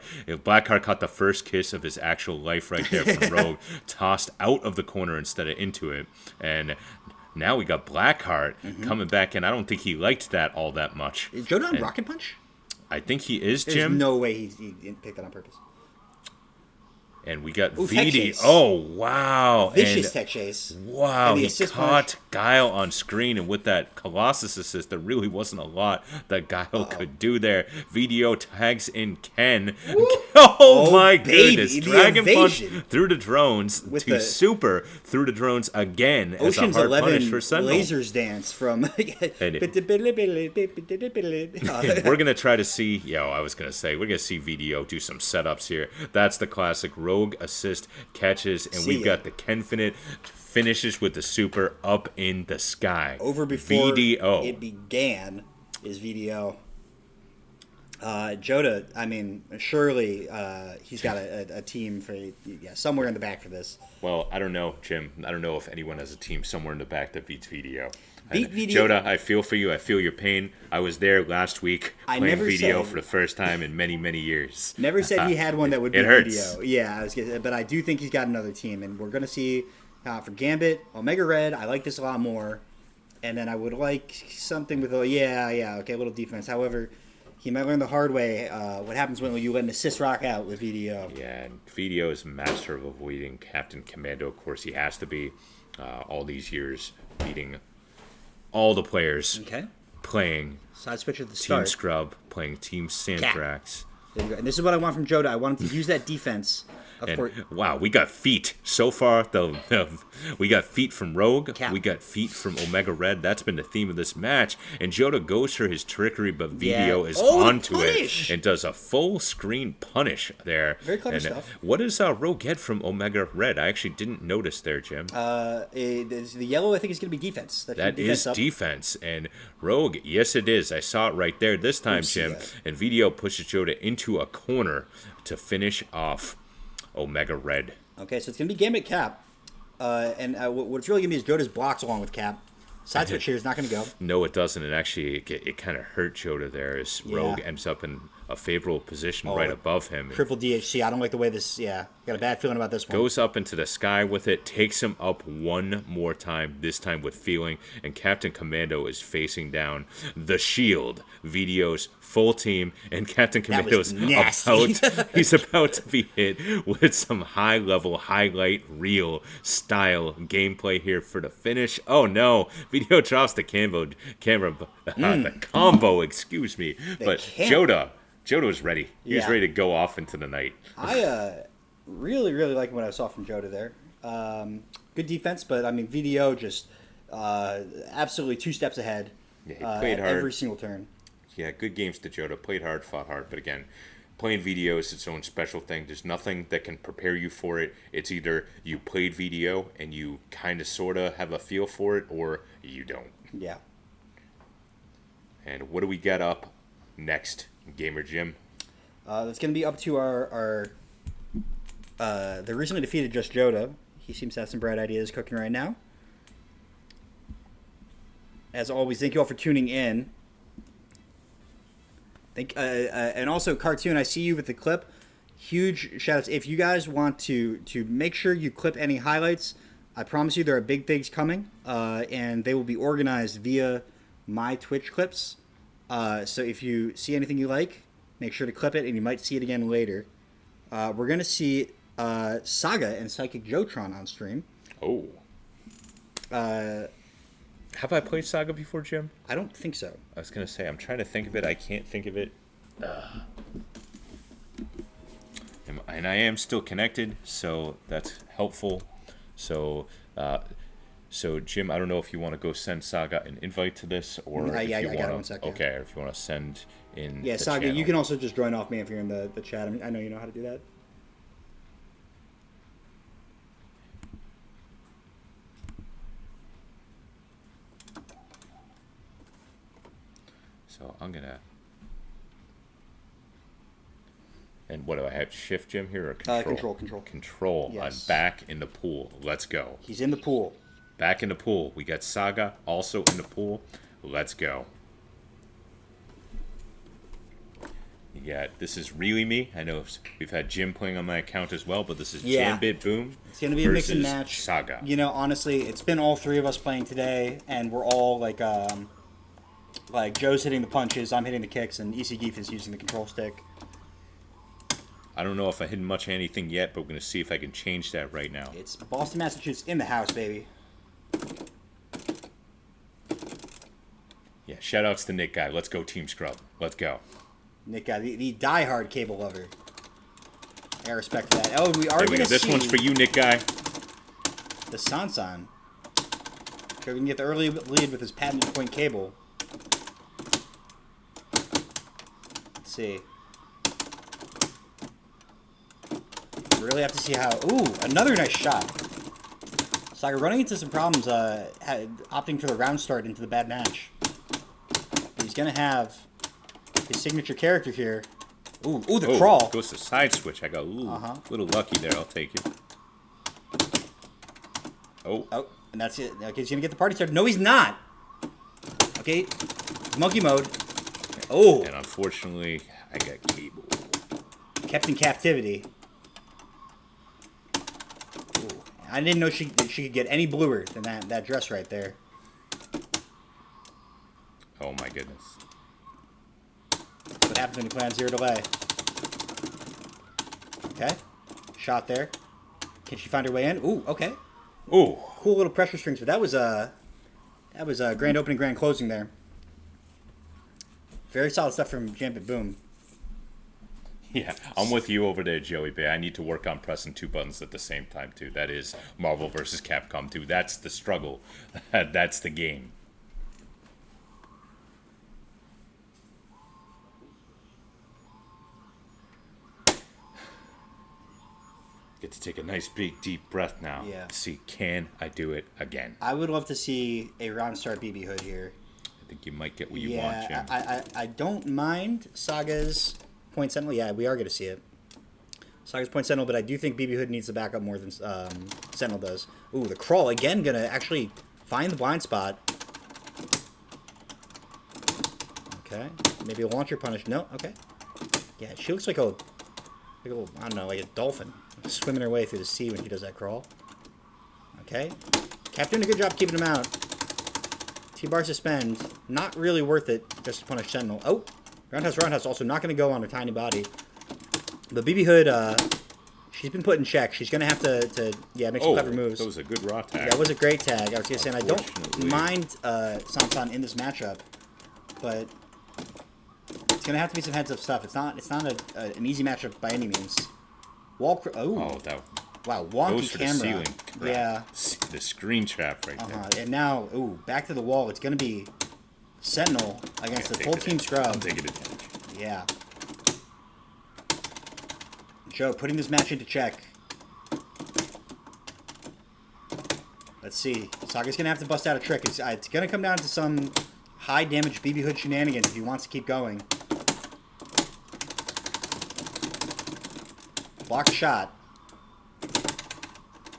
caught the first kiss of his actual life right there from Rogue, tossed out of the corner instead of into it. And now we got Blackheart coming back, and I don't think he liked that all that much. Is Joda on And Rocket Punch? I think he is, There's Jim. no way he didn't pick that on purpose. And we got Ooh, tech VD. chase. Oh, wow. Vicious And tech chase. wow, And the he assist caught Guile on screen, and with that Colossus assist, there really wasn't a lot that Guile could do there. VDO tags in Ken. Oh my baby, goodness. the Dragon Punch evasion. through the drones With to the- Super through the drones again as Ocean's a hard 11 punish for Sentinel. lasers dance from. And we're gonna try to see. I was gonna say we're gonna see VDO do some setups here. That's the classic Rogue assist catches, and See we've ya. got the Kenfinite finishes with the super up in the sky. Over before VDO. it began is VDO. Joda, I mean, surely he's got a team for somewhere in the back for this. Well, I don't know, Jim. I don't know if anyone has a team somewhere in the back that beats VDO. Beat And, VDO. Joda, I feel for you. I feel your pain. I was there last week I playing never VDO said- for the first time in many, many years. Never said he had one that would be It hurts. VDO. Yeah, but I do think he's got another team, and we're gonna see for Gambit, Omega Red. I like this a lot more, and then I would like something with a little defense. However, he might learn the hard way what happens when you let an assist rock out with VDO. Yeah, and VDO is a master of avoiding Captain Commando. Of course, he has to be all these years beating all the players Okay, playing side switch at the Team start. Scrub, playing Team Santhrax. There you go. And this is what I want from Joda. I want him to use that defense. Of And course, wow, we got feet so far. We got feet from Rogue. Cap. We got feet from Omega Red. That's been the theme of this match. And Joda goes for his trickery, but VDO Yeah. is Oh, the onto it punish! and does a full screen punish there. Very clever And, stuff. What does Rogue get from Omega Red? I actually didn't notice there, Jim. the yellow I think is going to be defense. That defense is up. defense. And Rogue, yes, it is. I saw it right there this time, see Jim. that. And VDO pushes Joda into a corner to finish off Omega Red. Okay, so it's going to be Gambit Cap. What's really going to be is Joda's blocks along with Cap. Side switch here is not going to go. No, it doesn't. And actually, it kind of hurt Joda there as Rogue Yeah. ends up in a favorable position right above him. And Triple DHC. I don't like the way this. Yeah, got a bad feeling about this one. goes up into the sky with it, takes him up one more time, this time with feeling, and Captain Commando is facing down the shield. VDO's full team, and Captain That was Commando's nasty. he's about to be hit with some high-level, highlight reel style gameplay here for the finish. Oh no, VDO drops the the combo, excuse me. But Joda was ready. He was Yeah. ready to go off into the night. I really like what I saw from Joda there. Good defense, but I mean VDO just absolutely 2 steps ahead. Yeah, he played at hard. every single turn. Yeah, good games to Joda. Played hard, fought hard, but again, playing VDO is its own special thing. There's nothing that can prepare you for it. It's either you played VDO and you kind of, sort of have a feel for it, or you don't. Yeah. And what do we get up next, Gamer Jim? That's going to be up to our the recently defeated Just Joda. He seems to have some bright ideas cooking right now. As always, thank you all for tuning in. And also, Cartoon, I see you with the clip. Huge shout outs. If you guys want to make sure you clip any highlights, I promise you there are big things coming, and they will be organized via my Twitch clips. So if you see anything you like, make sure to clip it, and you might see it again later. We're going to see Saga and Psychic Jotron on stream. Oh. Have I played Saga before, Jim? I don't think so. I was going to say, I'm trying to think of it. I can't think of it. And I am still connected, so that's helpful. So, Jim, I don't know if you want to go send Saga an invite to this, or if Yeah, you I want got it, to. 1 second. Okay, or if you want to send in. Yeah, the Saga, you channel. can also just join off me if you're in the chat. I know you know how to do that. So I'm gonna. And what do I have? Shift, Jim, here or control? Control. Control. Yes. I'm back in the pool. Let's go. He's in the pool. Back in the pool. We got Saga also in the pool. Let's go. Yeah, this is really me. I know we've had Jim playing on my account as well, but this is Yeah. Jambit Boom. It's going to be a mix and versus match. Saga. You know, honestly, it's been all 3 of us playing today, and we're all like Joe's hitting the punches, I'm hitting the kicks, and EC Geef is using the control stick. I don't know if I hit much of anything yet, but we're going to see if I can change that right now. It's Boston, Massachusetts in the house, baby. Yeah, shout outs to Nick Guy. Let's go Team Scrub. Let's go. Nick, the diehard cable lover. I respect that. Oh, we are There we going go. to This see one's for you, Nick Guy. the Sansan. So we can get the early lead with his patented point cable. Let's see. We really have to see how... Ooh, another nice shot. Saga running into some problems, opting for the round start into the bad match. He's going to have his signature character here. Ooh, the crawl. Goes to side switch. I got a little lucky there. I'll take it. Oh, And that's it. Okay, he's going to get the party started. No, he's not. Okay, monkey mode. Oh, and unfortunately, I got cable. kept in captivity. Ooh, I didn't know she could get any bluer than that dress right there. Oh my goodness. What happens when you play on zero delay? Okay, shot there. Can she find her way in? Ooh, okay. Ooh, Cool little pressure strings, but that was a grand opening, grand closing there. Very solid stuff from Jambit Boom. yeah. I'm with you over there, Joey Bay. I need to work on pressing two buttons at the same time too. That is Marvel vs. Capcom 2. That's the struggle. That's the game. Get to take a nice big deep breath now. Yeah. See, can I do it again? I would love to see a round start BB Hood here. I think you might get what you want, Jim. I don't mind Saga's Point Sentinel. Yeah, we are going to see it. Saga's Point Sentinel, but I do think BB Hood needs to back up more than Sentinel does. Ooh, the crawl. Again, going to actually find the blind spot. Okay. Maybe a launcher punish. No, okay. Yeah, she looks like a little, I don't know, like a dolphin. Swimming her way through the sea when she does that crawl. Okay. Cap doing a good job keeping him out. T-bar suspend. Not really worth it just to punish Sentinel. Oh! Roundhouse also not going to go on her tiny body. But BB Hood, she's been put in check. She's going to have to make some clever moves. That was a good raw tag. That was a great tag. I was going to say, and I don't Unfortunately. mind Sansan in this matchup, but it's going to have to be some heads-up stuff. It's not an easy matchup by any means. Oh, that Wow, goes wonky for camera. the ceiling. Yeah. The screen trap right there. And now, back to the wall. It's going to be Sentinel against the full team I'm scrub. taking advantage. Yeah. Joe putting this match into check. Let's see. Saga's going to have to bust out a trick. It's going to come down to some high damage BB Hood shenanigans if he wants to keep going. Block shot.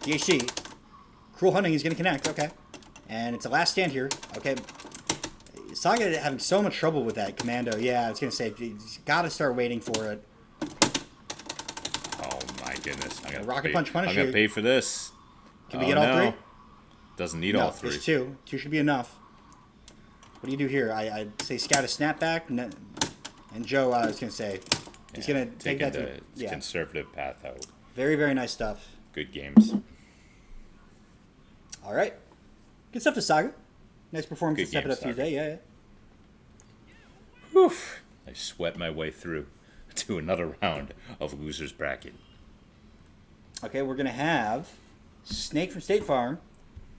DHC. Cruel Hunting is going to connect. Okay. And it's a last stand here. Okay. Saga having so much trouble with that commando. Yeah, I was going to say, he's got to start waiting for it. Oh my goodness! Rocket Punch punish I'm gonna here. pay for this. Can we get all three? Doesn't need No, all three. there's two. Two should be enough. What do you do here? I'd say scout a snapback. And Joe, I was going to say, he's going to take Taking that to... the conservative path out. Very, very nice stuff. Good games. All right. Good stuff to Saga. Nice performance Good to Step It game, Up Saga. Tuesday. Yeah. Whew. I sweat my way through to another round of losers bracket. Okay, we're going to have Snake from State Farm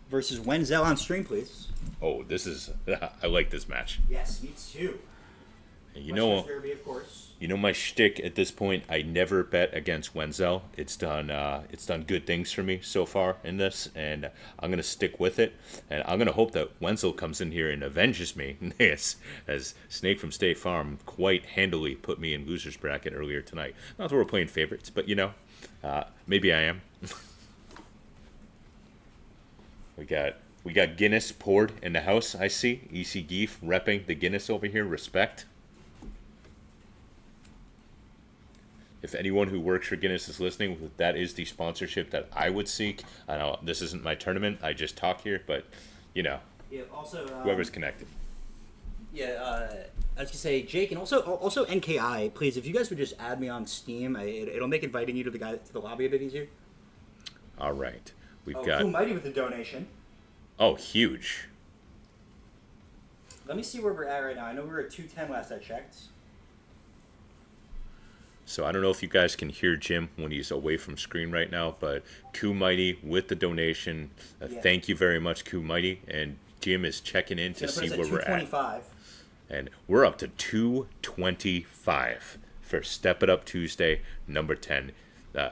versus Wenzel on stream, please. Oh, this is I like this match. Yes, me too. And you know, Derby, of course. you know my shtick at this point. I never bet against Wenzel. It's done good things for me so far in this, and I'm gonna stick with it. And I'm gonna hope that Wenzel comes in here and avenges me, as Snake from State Farm quite handily put me in losers bracket earlier tonight. Not that we're playing favorites, but you know, maybe I am. We got Guinness poured in the house. I see EC Geef repping the Guinness over here. Respect. If anyone who works for Guinness is listening, that is the sponsorship that I would seek. I know this isn't my tournament. I just talk here, but you know, Yeah, also, whoever's connected. Yeah, I was gonna say Jake, and also NKI. Please, if you guys would just add me on Steam, it'll make inviting you to the lobby a bit easier. All right. We've Cool got. Mighty with the donation. Oh, huge. Let me see where we're at right now. I know we were at 210 last I checked. So I don't know if you guys can hear Jim when he's away from screen right now, but Koo Mighty with the donation. Yeah. Thank you very much, Koo Mighty. And Jim is checking in to It's gonna see put us where at we're at. 225. And we're up to 225 for Step It Up Tuesday, number 10.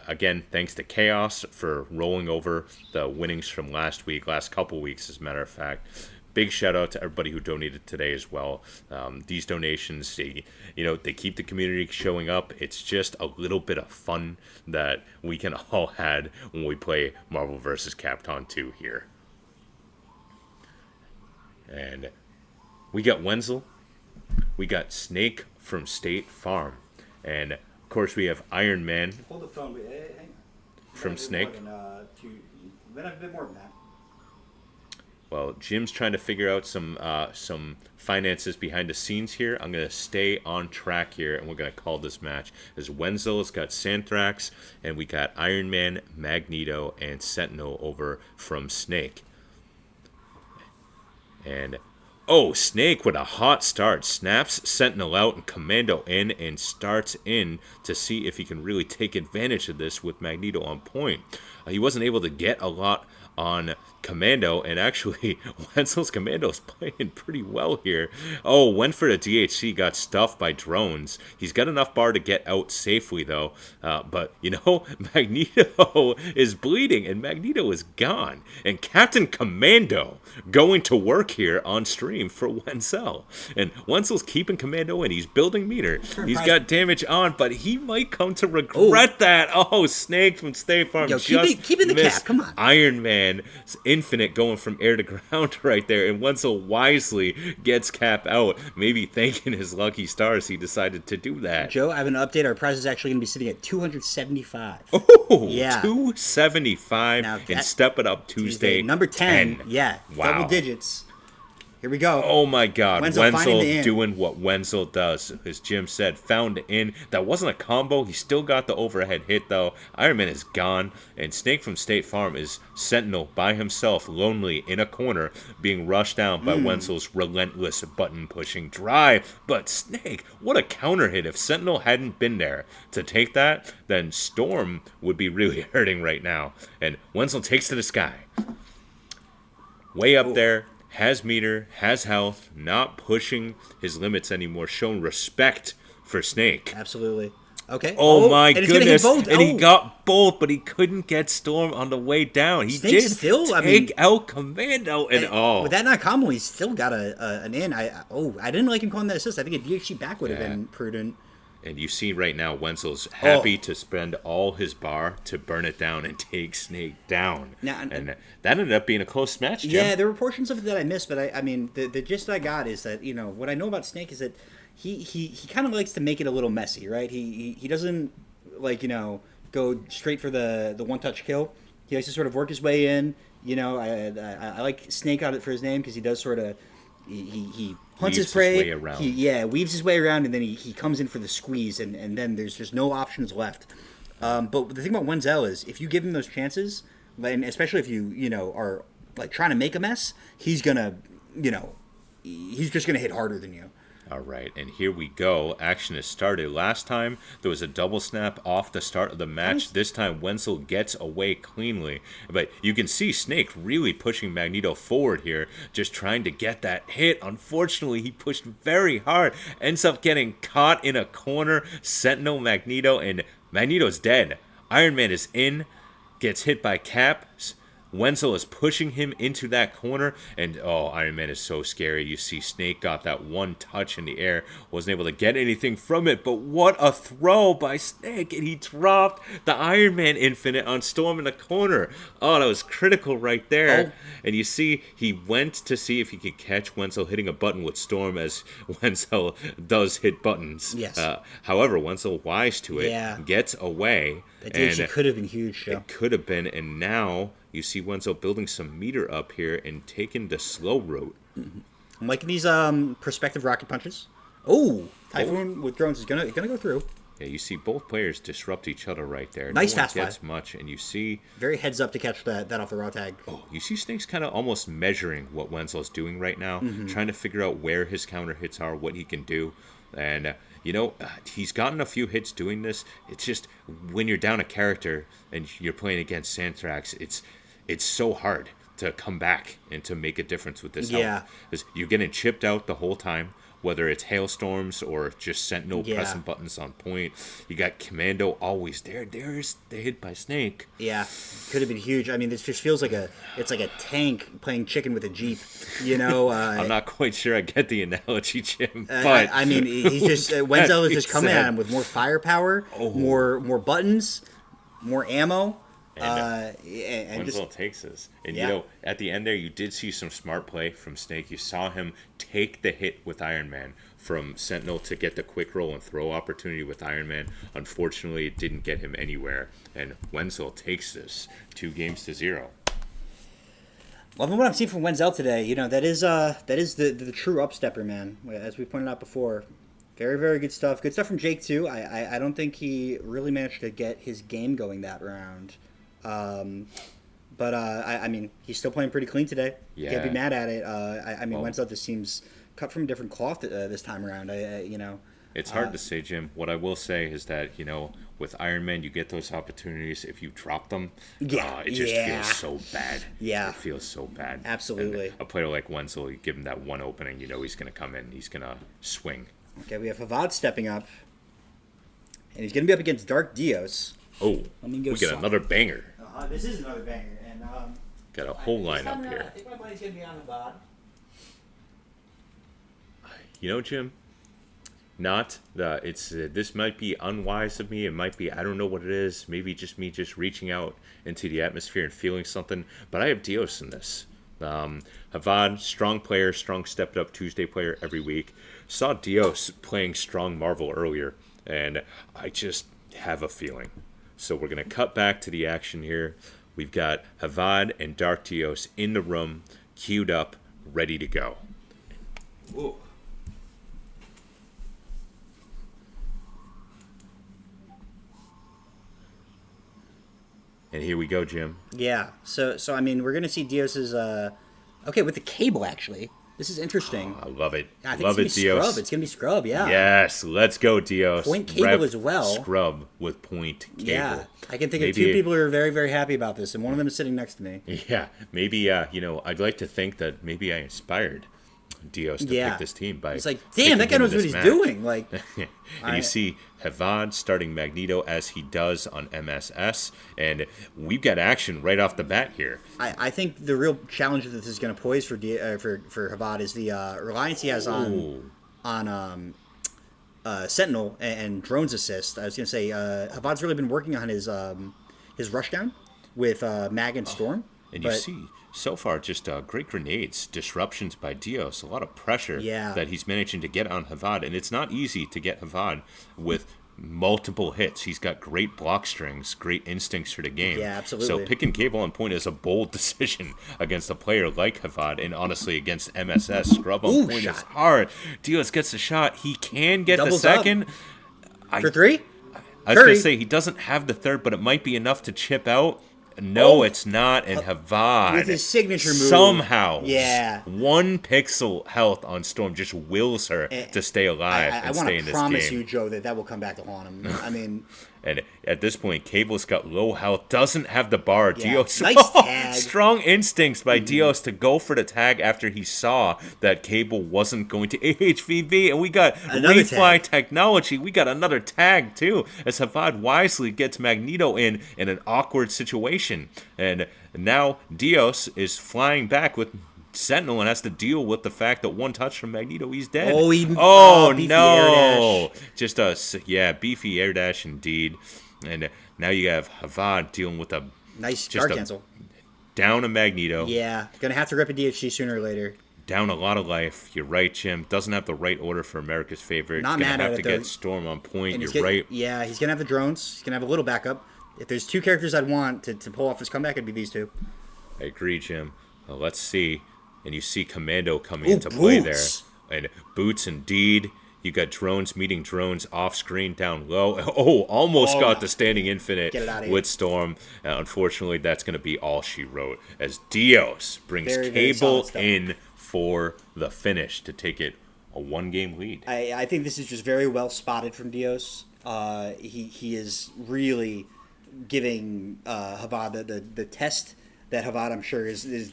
Again, thanks to Chaos for rolling over the winnings from last couple weeks, as a matter of fact. Big shout out to everybody who donated today as well. These donations, they keep the community showing up. It's just a little bit of fun that we can all had when we play Marvel vs. Capcom 2 here. And we got Wenzel. We got Snake from State Farm. And, of course, we have Iron Man Hold the phone. Hang on. from Snake. Then a bit more than that. Well, Jim's trying to figure out some finances behind the scenes here. I'm going to stay on track here, and we're going to call this match. As Wenzel's got Santhrax, and we got Iron Man, Magneto, and Sentinel over from Snake. And, Snake with a hot start. Snaps Sentinel out and Commando in and starts in to see if he can really take advantage of this with Magneto on point. He wasn't able to get a lot on Commando, and actually Wenzel's Commando is playing pretty well here. Went for the DHC, got stuffed by drones. He's got enough bar to get out safely though, but Magneto is bleeding and Magneto is gone, and Captain Commando going to work here on stream for Wenzel, and Wenzel's keeping Commando in. He's building meter, he's got damage on, but he might come to regret that. Snake from State Farm. Yo, keep it in the cap, come on. Iron Man Infinite going from air to ground right there, and Wenzel wisely gets Cap out, maybe thanking his lucky stars he decided to do that. Joe, I have an update. Our prize is actually going to be sitting at 275. Oh, yeah. 275 Now and Step It Up Tuesday. Number 10. Yeah, wow. Double digits. Here we go. Oh my God, Wenzel doing what Wenzel does. As Jim said, found the in. That wasn't a combo. He still got the overhead hit though. Iron Man is gone, and Snake from State Farm is Sentinel by himself, lonely in a corner, being rushed down by Wenzel's relentless button-pushing drive. But Snake, what a counter hit. If Sentinel hadn't been there to take that, then Storm would be really hurting right now. And Wenzel takes to the sky. Way up there. Has meter, has health, not pushing his limits anymore, showing respect for Snake. Absolutely. Okay. Oh my and goodness. And he got both, but he couldn't get Storm on the way down. He Snake's did still, take out Commando With that not combo, he's still got an in. I didn't like him calling that assist. I think a DHC back would have been prudent. And you see right now, Wenzel's happy to spend all his bar to burn it down and take Snake down. And that ended up being a close match, Jim. Yeah, there were portions of it that I missed, but I mean, the gist I got is that, what I know about Snake is that he kind of likes to make it a little messy, right? He doesn't, go straight for the one-touch kill. He likes to sort of work his way in. I like Snake out for his name because he does sort of... He hunts his prey. Weaves his way around, and then he comes in for the squeeze, and then there's just no options left. But the thing about Wenzel is, if you give him those chances, and especially if you are trying to make a mess, he's gonna he's just gonna hit harder than you. All right, and here we go. Action has started. Last time, there was a double snap off the start of the match. This time, Wenzel gets away cleanly. But you can see Snake really pushing Magneto forward here, just trying to get that hit. Unfortunately, he pushed very hard. Ends up getting caught in a corner. Sentinel, Magneto, and Magneto's dead. Iron Man is in, gets hit by Cap. Wenzel is pushing him into that corner, and Iron Man is so scary. You see Snake got that one touch in the air, wasn't able to get anything from it, but what a throw by Snake, and he dropped the Iron Man Infinite on Storm in the corner. That was critical right there. And you see, he went to see if he could catch Wenzel hitting a button with Storm, as Wenzel does hit buttons. Yes. However, Wenzel, wise to it, gets away. That DHC could have been huge, It could have been, and now... You see Wenzel building some meter up here and taking the slow route. Mm-hmm. I'm liking these perspective rocket punches. Oh, Typhoon with drones is gonna go through. Yeah, you see both players disrupt each other right there. Nice no one fast fly. gets much, and you see Very heads up to catch that off the raw tag. you see Snake's kind of almost measuring what Wenzel's doing right now, trying to figure out where his counter hits are, what he can do, and he's gotten a few hits doing this. It's just when you're down a character and you're playing against Santhrax, it's so hard to come back and to make a difference with this Yeah. health. Because you're getting chipped out the whole time, whether it's hailstorms or just Sentinel Yeah. pressing buttons on point. You got Commando always there. There's the hit by Snake. Yeah, could have been huge. I mean, this just feels like a tank playing chicken with a jeep. You know, I'm not quite sure I get the analogy, Jim, but I mean, he's just Wenzel is just coming at him with more firepower, Oh. more buttons, more ammo, And, and just Wenzel takes this. And Yeah. at the end there, you did see some smart play from Snake. You saw him take the hit with Iron Man from Sentinel to get the quick roll and throw opportunity with Iron Man. Unfortunately, it didn't get him anywhere. And Wenzel takes this 2-0. loving what I'm seeing from Wenzel today. You know, that is the true upstepper, man. As we pointed out before, very, very good stuff. Good stuff from Jake too. I don't think he really managed to get his game going that round. But I mean, he's still playing pretty clean today. Yeah. Can't be mad at it. I mean, Well- Wenzel just seems cut from a different cloth this time around. It's hard to say, Jim. What I will say is that, with Iron Man, you get those opportunities. If you drop them, Yeah, it just yeah. feels so bad. Yeah. It feels so bad. Absolutely. And a player like Wenzel, you give him that one opening, he's going to come in, he's going to swing. Okay, we have Havad stepping up, and he's going to be up against Dark Dios. Oh, Let me go we get soft. another banger. This is another banger, and Got a whole lineup here. I think my money's going to be on Havad. Jim, not this might be unwise of me. It might be, I don't know what it is. Maybe just me just reaching out into the atmosphere and feeling something. But I have Dios in this. Havad, strong player, strong stepped up Tuesday player every week. Saw Dios playing strong Marvel earlier, and I just have a feeling. So we're gonna cut back to the action here. We've got Havad and Dark Dios in the room, queued up, ready to go. Ooh. And here we go, Jim. Yeah. So I mean, we're gonna see Dios's okay with the cable actually. This is interesting. I love it. I think Love it, it's gonna be Dios. Scrub. It's gonna be Scrub. Yeah. Yes, let's go, Dios. Point cable Rep as well. Scrub with point cable. Yeah. I can think of Maybe- two people who are very, very happy about this, and one of them is sitting next to me. Yeah, maybe I'd like to think that maybe I inspired Dios to Yeah. pick this team by. It's like, damn, that guy picking him knows in what this he's match. doing. Like, And you see Havad starting Magneto as he does on MSS, and we've got action right off the bat here. I think the real challenge that this is going to pose for Havad is the reliance he has on Sentinel and drones assist. I was going to say Havad's really been working on his rushdown with Mag and Storm. And but you see, so far, just great grenades, disruptions by Dios, a lot of pressure Yeah. that he's managing to get on Havad. And it's not easy to get Havad with multiple hits. He's got great block strings, great instincts for the game. Yeah, absolutely. So picking Cable on point is a bold decision against a player like Havad, and honestly against MSS. Scrub on Ooh, point shot. is hard. Dios gets the shot. He can get Doubles the up. second. for three? I was going Curry. to say, he doesn't have the third, but it might be enough to chip out. No, Oh. it's not. And Havad, With his signature move. somehow, Yeah. 1 pixel health on Storm just wills her to stay alive I and want stay in to this promise game. you, Joe, that will come back to haunt him. I mean, And at this point, Cable's got low health, doesn't have the bar. Yeah. Dios, Nice tag. strong instincts by Dios to go for the tag after he saw that Cable wasn't going to AHVB, and we got Another refly tag. technology. We got another tag too, as Havad wisely gets Magneto in an awkward situation, and now Dios is flying back with Sentinel and has to deal with the fact that one touch from Magneto, he's dead. Oh, oh beefy air no! dash. Just beefy air dash indeed. And now you have Havad dealing with a nice Just guard a- cancel. down a Magneto, Yeah, gonna have to rip a DHC sooner or later. down a lot of life. You're right, Jim. Doesn't have the right order for America's favorite. Not Gonna mad have at to it, though. get Storm on point. And You're he's right. Yeah, he's gonna have the drones. He's gonna have a little backup. If there's two characters I'd want to pull off this comeback, it'd be these two. I agree, Jim. Let's see. and you see Commando coming into play there. Boots. And Boots indeed. You got drones meeting drones off screen down low. Oh, almost got the Standing Infinite Get it outta here. with Storm. Unfortunately, that's going to be all she wrote as Dios brings Very, very Cable solid stuff. in for the finish to take it a 1-game lead. I think this is just very well spotted from Dios. He is really giving Havad the test that Havad, I'm sure,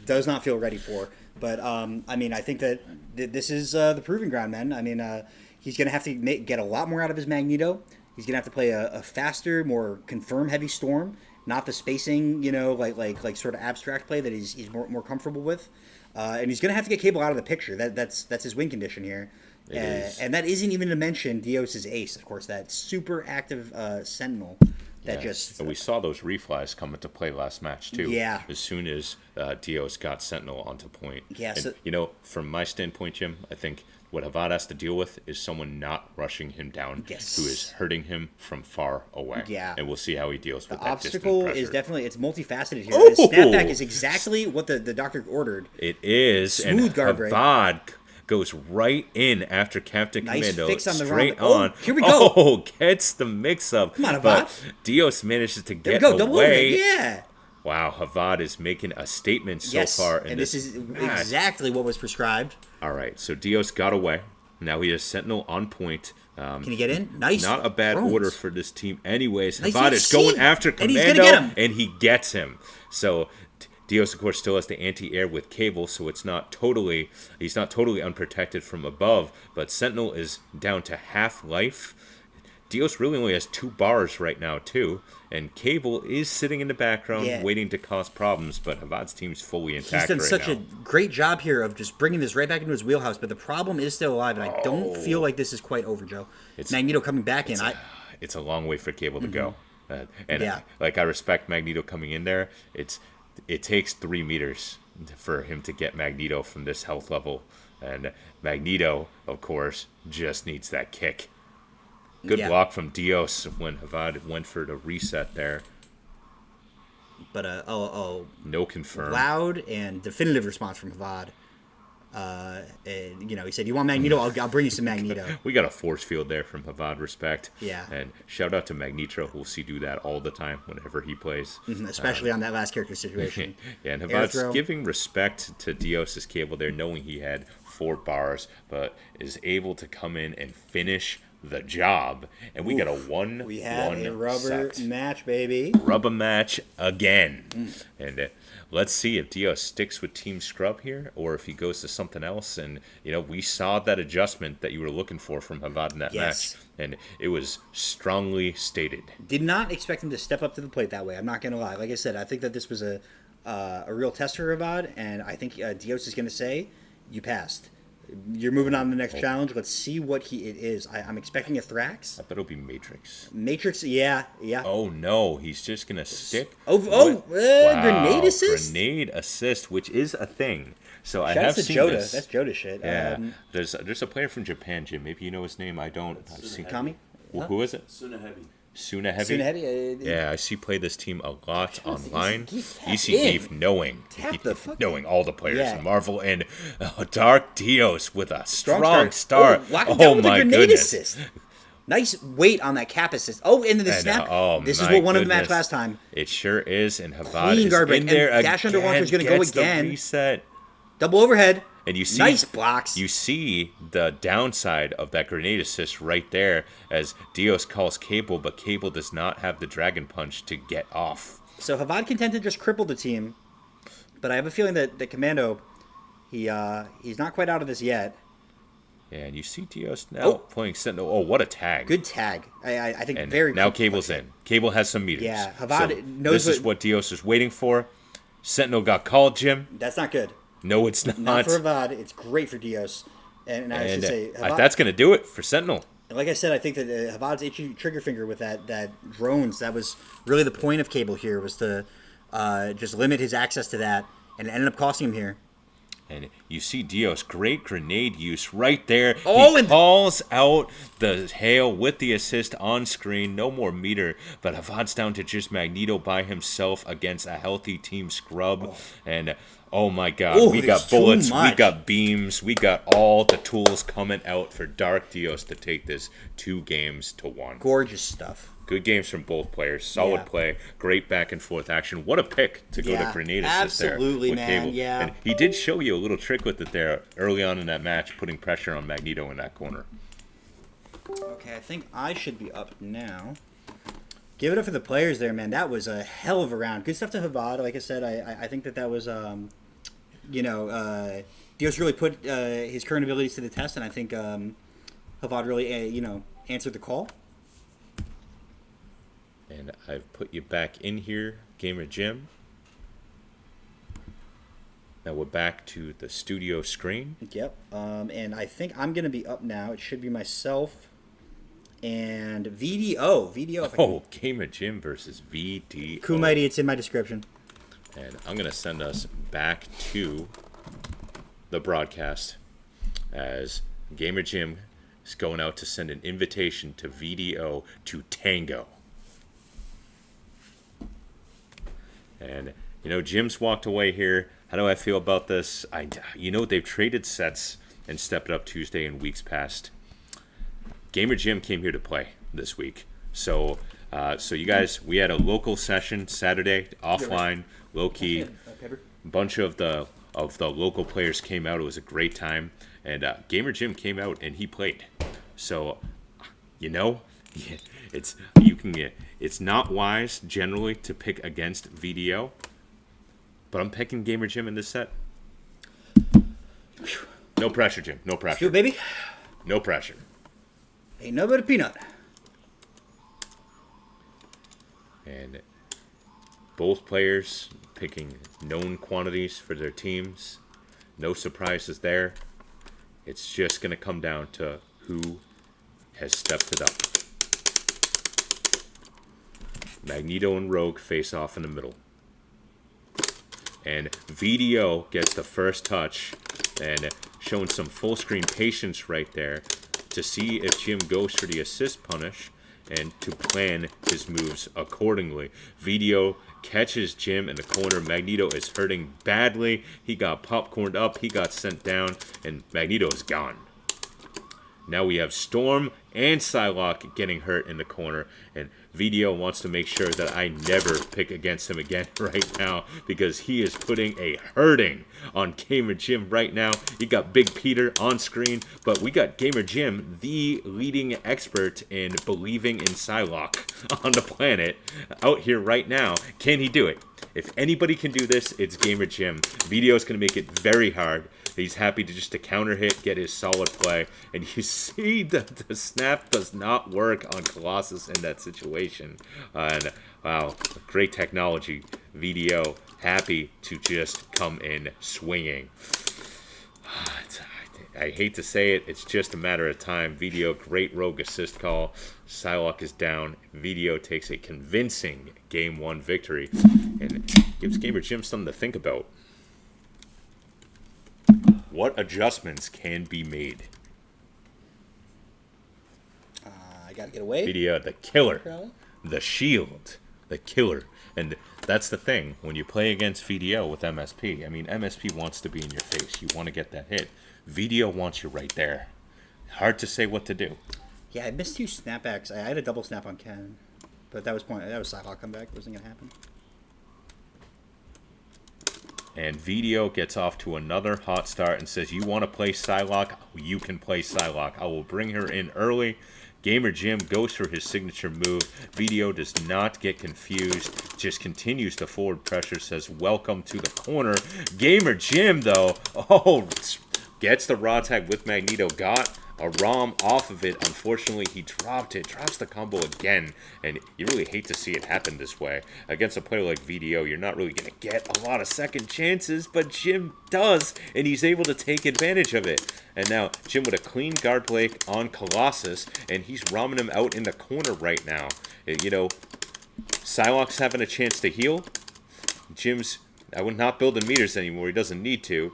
does not feel ready for. But I mean, I think that this is the proving ground, man. I mean, he's gonna have to get a lot more out of his Magneto. He's gonna have to play a faster, more confirm heavy Storm, not the spacing, like sort of abstract play that he's more comfortable with. And he's gonna have to get Cable out of the picture. That's his win condition here. It is. And that isn't even to mention Dios's ace, of course, that super active Sentinel that just. And we saw those reflies come into play last match too. Yeah. As soon as Dios got Sentinel onto point. Yeah, And, so- from my standpoint, Jim, I think what Havad has to deal with is someone not rushing him down, Yes. who is hurting him from far away. Yeah. And we'll see how he deals with The that obstacle distant is pressure. definitely it's multifaceted here. Oh! The snapback is exactly what the doctor ordered. It is. Smooth and guard break. Havad goes right in after Captain Nice Commando, fix on the straight round. Oh, on. here we go. Oh, gets the mix-up. Come on, But Havad. Dios manages to There we get go, double over. away. Yeah. Wow, Havad is making a statement so Yes. far in And this is match. exactly what was prescribed. All right, so Dios got away. Now he has Sentinel on point. Can he get in? Nice. Not a bad drones. order for this team, anyways. Nice Havad is going UFC. after And he's Commando, gonna get him. and he gets him. So Dios, of course, still has the anti-air with Cable, so he's not totally unprotected from above. But Sentinel is down to half life. Dios really only has 2 bars right now, too. And Cable is sitting in the background, Yeah. waiting to cause problems. But Havad's team's fully He's intact done right such now. a great job here of just bringing this right back into his wheelhouse, but the problem is still alive, and I don't feel like this is quite over, Joe. Magneto coming back in. It's a long way for Cable to go. And Yeah. I respect Magneto coming in there. It takes 3 meters for him to get Magneto from this health level. And Magneto, of course, just needs that kick. Good Yeah. block from Dios when Havad went for the reset there. But No confirm. loud and definitive response from Havad. And, he said, "You want Magneto? I'll bring you some Magneto." We got a force field there from Havad, respect. Yeah. And shout out to Magneto, we'll see do that all the time whenever he plays. Especially on that last character situation. Yeah, and Air Havad's throw. giving respect to Dios's Cable there, knowing he had 4 bars, but is able to come in and finish the job. And we got a 1-1 We have a rubber set. match, baby. Rubber match again. Mm. And let's see if Dios sticks with Team Scrub here or if he goes to something else. And, we saw that adjustment that you were looking for from Havad in that Yes. match. And it was strongly stated. Did not expect him to step up to the plate that way. I'm not going to lie. Like I said, I think that this was a real test for Havad, and I think Dios is going to say, "You passed. You're moving on to the next challenge. Let's see what it is." I'm expecting a Thrax. I bet it'll be Matrix. Matrix, yeah. Oh no, he's just gonna stick. Wow. Grenade assist? Grenade assist, which is a thing. So I Shout out have to seen Joda. this. That's Joda shit. Yeah, there's a player from Japan, Jim. Maybe you know his name. I don't. I've seen. Kami? Who is it? Suna Heavy. Suna Heavy. Tsunehedi, Yeah, I see play this team a lot online. Tap EC Geef in. knowing The fuck knowing all the players Yeah. in Marvel and Dark Dios with a strong start. start. Oh, locking down with my a grenade goodness. assist. Nice weight on that cap assist. Oh, and then the And, snap. oh, This is my what won him the match goodness. last time. It sure is, and Havad Clean is guard break, in and there Dash again. Under Walker's gonna go gets the again. reset. Double overhead. And you see, Nice blocks. You see the downside of that grenade assist right there, as Dios calls Cable, but Cable does not have the Dragon Punch to get off. So Havad content to just cripple the team, but I have a feeling that the Commando, he's not quite out of this yet. And you see Dios now Oh. playing Sentinel. Oh, what a tag! Good tag. I think And very. now quick- Cable's in. Cable has some meters. Yeah, Havad So knows this is what Dios is waiting for. Sentinel got called, Jim. That's not good. No, it's not. Not for Havad. It's great for Dios. And I should say, Havad, that's going to do it for Sentinel. like I said, I think that Havad's itchy trigger finger with that drones, that was really the point of Cable here, was to just limit his access to that, and it ended up costing him here. And you see Dios, great grenade use right there. Oh, he and calls out the hail with the assist on screen. No more meter, but Havad's down to just Magneto by himself against a healthy Team Scrub. And oh my God, Oh, we there's got too bullets, we much. got beams, we got all the tools coming out for Dark Dios to take this 2-1. Gorgeous stuff. Good games from both players. Solid Yeah. play. Great back and forth action. What a pick to go Yeah, to grenade assist there. absolutely, with man, Cable. yeah. And he did show you a little trick with it there early on in that match, putting pressure on Magneto in that corner. Okay, I think I should be up now. Give it up for the players there, man. That was a hell of a round. Good stuff to Havad. Like I said, I think that was, Dios really put his current abilities to the test, and I think Havad really, answered the call. And I've put you back in here, Gamer Jim. Now we're back to the studio screen. Yep. And I think I'm going to be up now. It should be myself and VDO. VDO. If I can- Oh, Gamer Jim versus VDO. Kumaiti, it's in my description. And I'm going to send us back to the broadcast as Gamer Jim is going out to send an invitation to VDO to Tango. And, Jim's walked away here. How do I feel about this? They've traded sets and stepped it up Tuesday and weeks past. Gamer Jim came here to play this week. So you guys, we had a local session Saturday, offline, low key. Bunch of the local players came out. It was a great time, and Gamer Jim came out and he played. So, it's not wise generally to pick against VDO, but I'm picking Gamer Jim in this set. No pressure, Jim. No Do pressure. it, baby. No pressure. Ain't no but a peanut. And both players picking known quantities for their teams. No surprises there. It's just going to come down to who has stepped it up. Magneto and Rogue face off in the middle. And VDO gets the first touch and showing some full screen patience right there to see if Jim goes for the assist punish and to plan his moves accordingly. VDO catches Jim in the corner. Magneto is hurting badly. He got popcorned up. He got sent down, and Magneto is gone. Now we have Storm and Psylocke getting hurt in the corner, and VDO wants to make sure that I never pick against him again right now because he is putting a hurting on Gamer Jim right now. You got Big Peter on screen, but we got Gamer Jim, the leading expert in believing in Psylocke on the planet, out here right now. Can he do it? If anybody can do this, it's Gamer Jim. VDO is going to make it very hard. He's happy to counter hit, get his solid play, and you see that the snap does not work on Colossus in that situation. And wow, great technology. VDO happy to just come in swinging. I hate to say it, it's just a matter of time. VDO, great rogue assist call. Psylocke is down. VDO takes a convincing Game 1 victory and gives Gamer Jim something to think about. What adjustments can be made? I gotta get away. VDO, the killer, the shield, the killer. And that's the thing. When you play against VDO with MSP, MSP wants to be in your face. You want to get that hit. VDO wants you right there. Hard to say what to do. Yeah, I missed 2 snapbacks. I had a double snap on Ken, but that was Psylocke comeback. Wasn't gonna happen. And VDO gets off to another hot start and says, you want to play Psylocke? You can play Psylocke. I will bring her in early. Gamer Jim goes for his signature move. VDO does not get confused. Just continues to forward pressure. Says, welcome to the corner. Gamer Jim, though, gets the raw tag with Magneto. Got a ROM off of it. Unfortunately, he dropped it. Drops the combo again. And you really hate to see it happen this way. Against a player like VDO, you're not really going to get a lot of second chances. But Jim does. And he's able to take advantage of it. And now, Jim with a clean guard play on Colossus. And he's romming him out in the corner right now. Psylocke's having a chance to heal. Jim's, I would not build in meters anymore. He doesn't need to.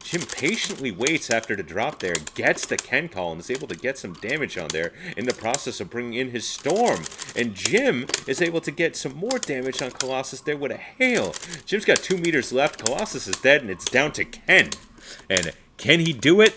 Jim patiently waits after the drop there, gets the Ken call, and is able to get some damage on there in the process of bringing in his Storm. And Jim is able to get some more damage on Colossus there with a Hail. Jim's got 2 meters left. Colossus is dead, and it's down to Ken. And can he do it?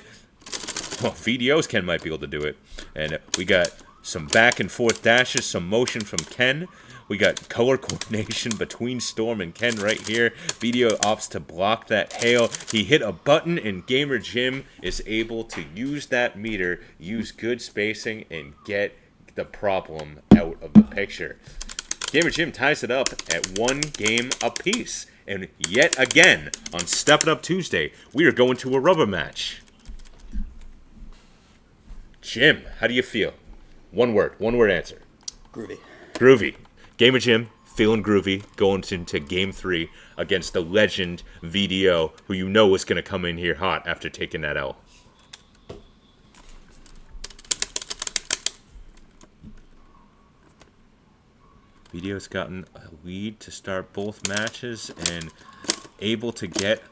Well, VDO's Ken might be able to do it. And we got some back and forth dashes, some motion from Ken. We got color coordination between Storm and Ken right here. VDO opts to block that Hail. He hit a button, and Gamer Jim is able to use that meter, use good spacing, and get the problem out of the picture. Gamer Jim ties it up at 1 game apiece. And yet again, on Step It Up Tuesday, we are going to a rubber match. Jim, how do you feel? One word answer. Groovy. Groovy. Gamer Jim, feeling groovy, going into Game 3 against the legend VDO, who you know is going to come in here hot after taking that L. VDO's gotten a lead to start both matches and able to get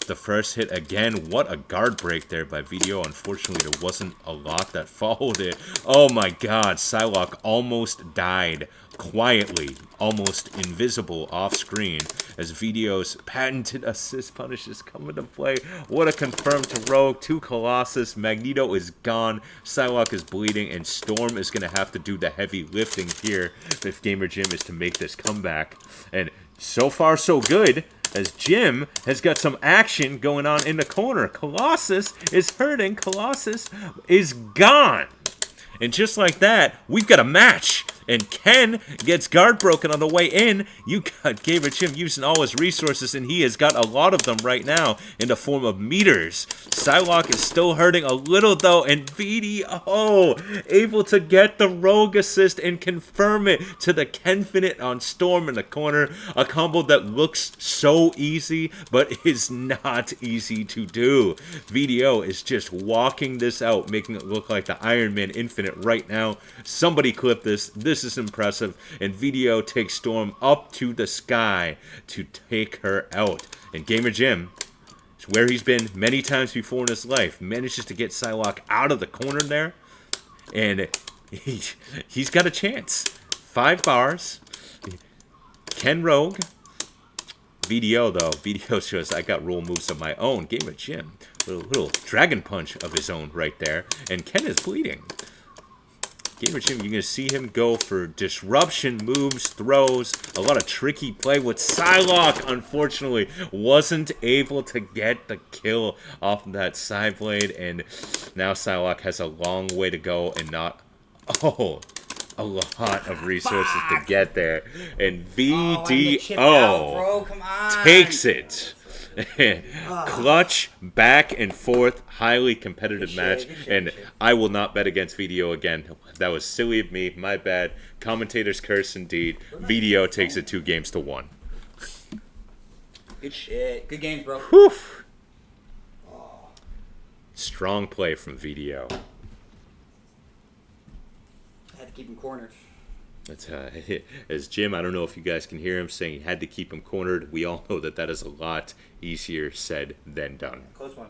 the first hit again. What a guard break there by VDO. Unfortunately, there wasn't a lot that followed it. Oh my god, Psylocke almost died quietly, almost invisible off screen as VDO's patented assist punishes come into play. What a confirm to Rogue, to Colossus. Magneto is gone, Psylocke is bleeding, and Storm is going to have to do the heavy lifting here if Gamer Jim is to make this comeback. And so far so good, as Jim has got some action going on in the corner. Colossus is hurting. Colossus is gone. And just like that, we've got a match. And Ken gets guard broken on the way in. You got Gamer Jim using all his resources, and he has got a lot of them right now in the form of meters. Psylocke is still hurting a little, though, and VDO able to get the Rogue assist and confirm it to the Kenfinite on Storm in the corner. A combo that looks so easy, but is not easy to do. VDO is just walking this out, making it look like the Iron Man Infinite right now. Somebody clip this. This is impressive, and VDO takes Storm up to the sky to take her out. And Gamer Jim, where he's been many times before in his life, manages to get Psylocke out of the corner there, and he's got a chance. 5 bars. Ken Rogue. VDO, though. VDO shows I got roll moves of my own. Gamer Jim, little dragon punch of his own right there, and Ken is bleeding. Gamer Jim, you're going to see him go for disruption moves, throws, a lot of tricky play with Psylocke. Unfortunately, wasn't able to get the kill off of that side blade, and now Psylocke has a long way to go and not, a lot of resources to get there. And VDO takes it. Clutch, back and forth, highly competitive match, and I will not bet against VDO again. That was silly of me, my bad. Commentator's curse indeed. VDO takes it 2-1. Good shit. Good games, bro. Whew. Strong play from VDO. I had to keep him cornered. That's as Jim, I don't know if you guys can hear him saying he had to keep him cornered. We all know that is a lot easier said than done. Close one.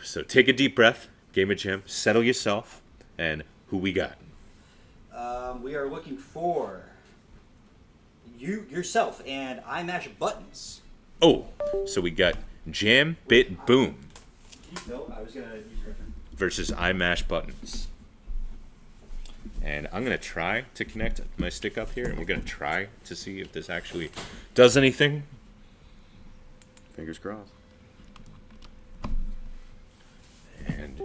So take a deep breath, Gamer Jim, settle yourself, and who we got? We are looking for yourself and I Mash Buttons. Oh, so we got Jam Bit Boom. No, I was gonna use your turn. Versus I Mash Buttons. And I'm going to try to connect my stick up here, and we're going to try to see if this actually does anything. Fingers crossed. And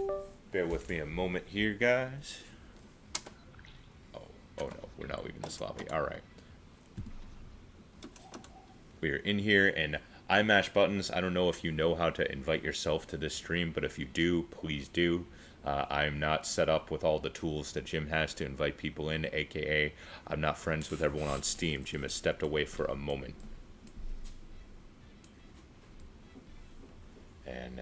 bear with me a moment here, guys. Oh no, we're not leaving this lobby. All right. We are in here, and I Mash Buttons. I don't know if you know how to invite yourself to this stream, but if you do, please do. I'm not set up with all the tools that Jim has to invite people in, aka I'm not friends with everyone on Steam. Jim has stepped away for a moment. And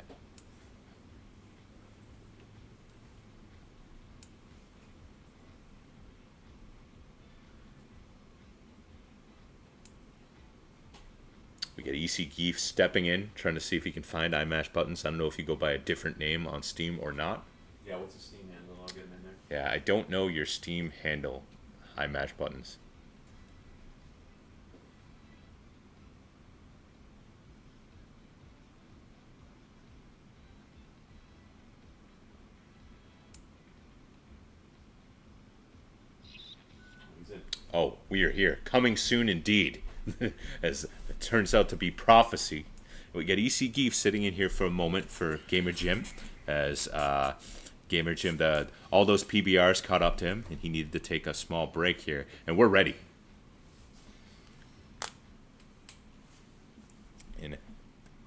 We got EC Geef stepping in, trying to see if he can find iMash buttons. I don't know if you go by a different name on Steam or not. Yeah, what's the Steam handle? I'll get him in there. Yeah, I don't know your Steam handle, iMash buttons. He's in. Oh, we are here. Coming soon indeed. As it turns out to be prophecy. We got EC Geef sitting in here for a moment for Gamer Jim. As Gamer Jim, all those PBRs caught up to him, and he needed to take a small break here. And we're ready. And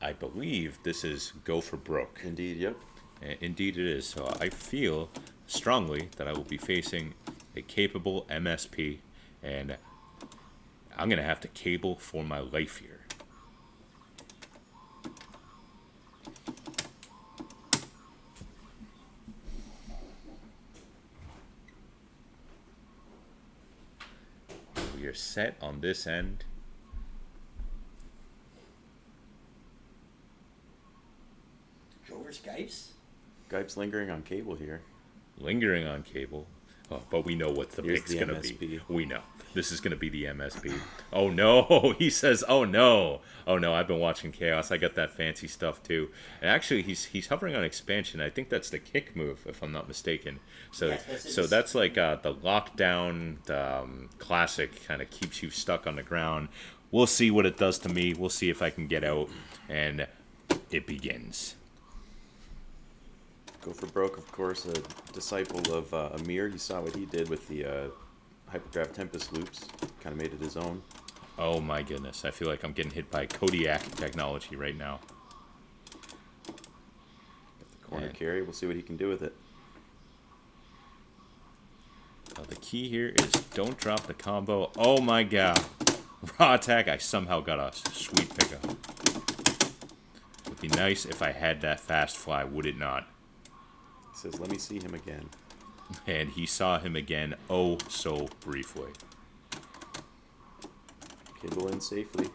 I believe this is Go for Broke. Indeed, yep. Indeed it is. So I feel strongly that I will be facing a capable MSP, and I'm going to have to cable for my life here. We are set on this end. Over Skypes? Skype's lingering on cable here. Lingering on cable. Oh, but we know what the Here's pick's the going to be. MSP. We know. This is going to be the MSP. Oh, no. He says, oh, no. Oh, no. I've been watching Chaos. I got that fancy stuff, too. And actually, he's hovering on expansion. I think that's the kick move, if I'm not mistaken. So, Yes, that's like the lockdown classic kind of keeps you stuck on the ground. We'll see what it does to me. We'll see if I can get out. And it begins. Go for Broke, of course, a disciple of Amir. You saw what he did with the Hyperdrive Tempest loops. Kind of made it his own. Oh, my goodness. I feel like I'm getting hit by Kodiak technology right now. Got the corner Yeah. carry. We'll see what he can do with it. The key here is don't drop the combo. Oh my god. Raw attack, I somehow got a sweet pickup. Would be nice if I had that fast fly, would it not? He says, let me see him again. And he saw him again, oh so briefly. Cable in safely.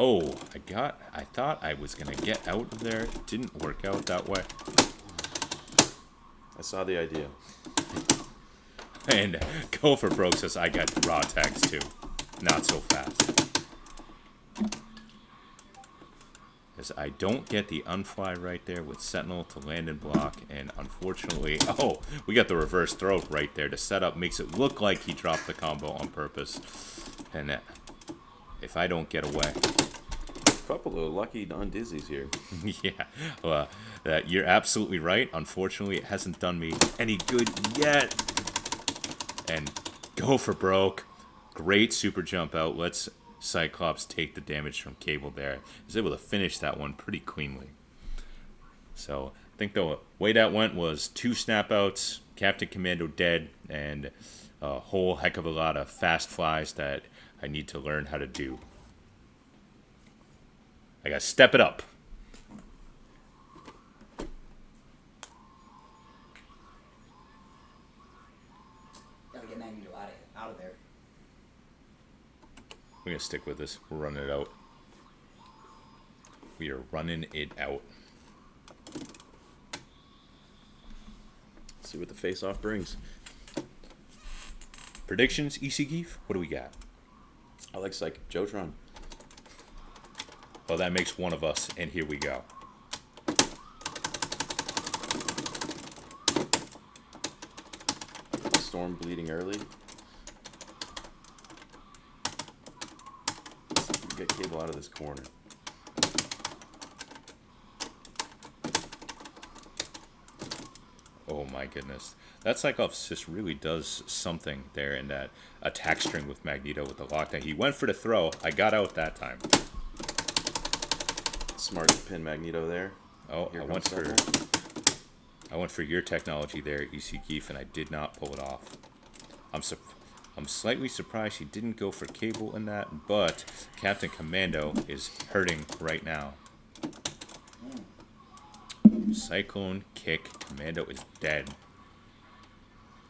Oh, I thought I was gonna get out of there. It didn't work out that way. I saw the idea. And Go for Broke says I got raw attacks too. Not so fast. As I don't get the unfly right there with Sentinel to land and block, and unfortunately, oh, we got the reverse throw right there to set up, makes it look like he dropped the combo on purpose. And if I don't get away, Couple of lucky undizzies here. yeah, well, you're absolutely right. Unfortunately, it hasn't done me any good yet. And Go for Broke. Great super jump out. Let's Cyclops take the damage from Cable there. He's able to finish that one pretty cleanly. So I think the way that went was 2 snap outs, Captain Commando dead, and a whole heck of a lot of fast flies that I need to learn how to do. I gotta step it up. Gotta get Magneto out of there. We're gonna stick with this. We're running it out. We are running it out. See what the face-off brings. Predictions, EC Geef? What do we got? I like Psychic Jotron. Well, that makes one of us, and here we go. Storm bleeding early. Get Cable out of this corner. Oh my goodness. That Cyclops just really does something there in that attack string with Magneto with the lockdown. He went for the throw. I got out that time. Smart to pin Magneto there. Oh, Here I comes went for your technology there, EC Geef, and I did not pull it off. I'm slightly surprised he didn't go for Cable in that, but Captain Commando is hurting right now. Cyclone kick. Commando is dead.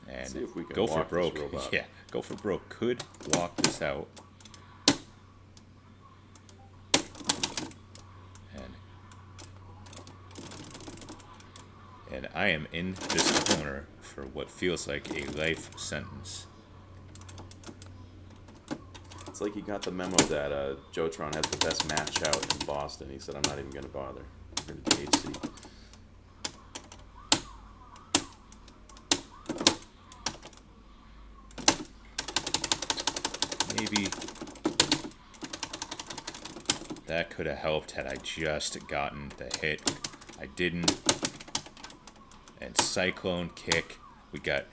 And See if we can go for walk this broke. robot. Yeah, go for broke. Could walk this out. And I am in this corner for what feels like a life sentence. It's like he got the memo that Jotron has the best match out in Boston. He said, I'm not even going to bother. We're going to DHC. Maybe that could have helped had I just gotten the hit. I didn't. And Cyclone kick. We got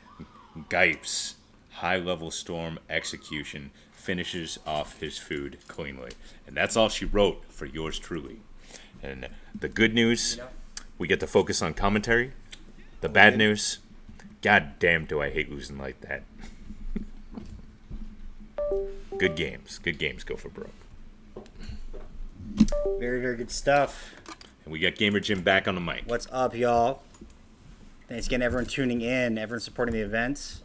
Gipes. High level storm execution. Finishes off his food cleanly. And that's all she wrote for yours truly. And the good news, we get to focus on commentary. The bad news, god damn do I hate losing like that. Good games. Good games go for broke. Very, very good stuff. And we got Gamer Jim back on the mic. What's up, y'all? Thanks again, everyone tuning in, everyone supporting the events.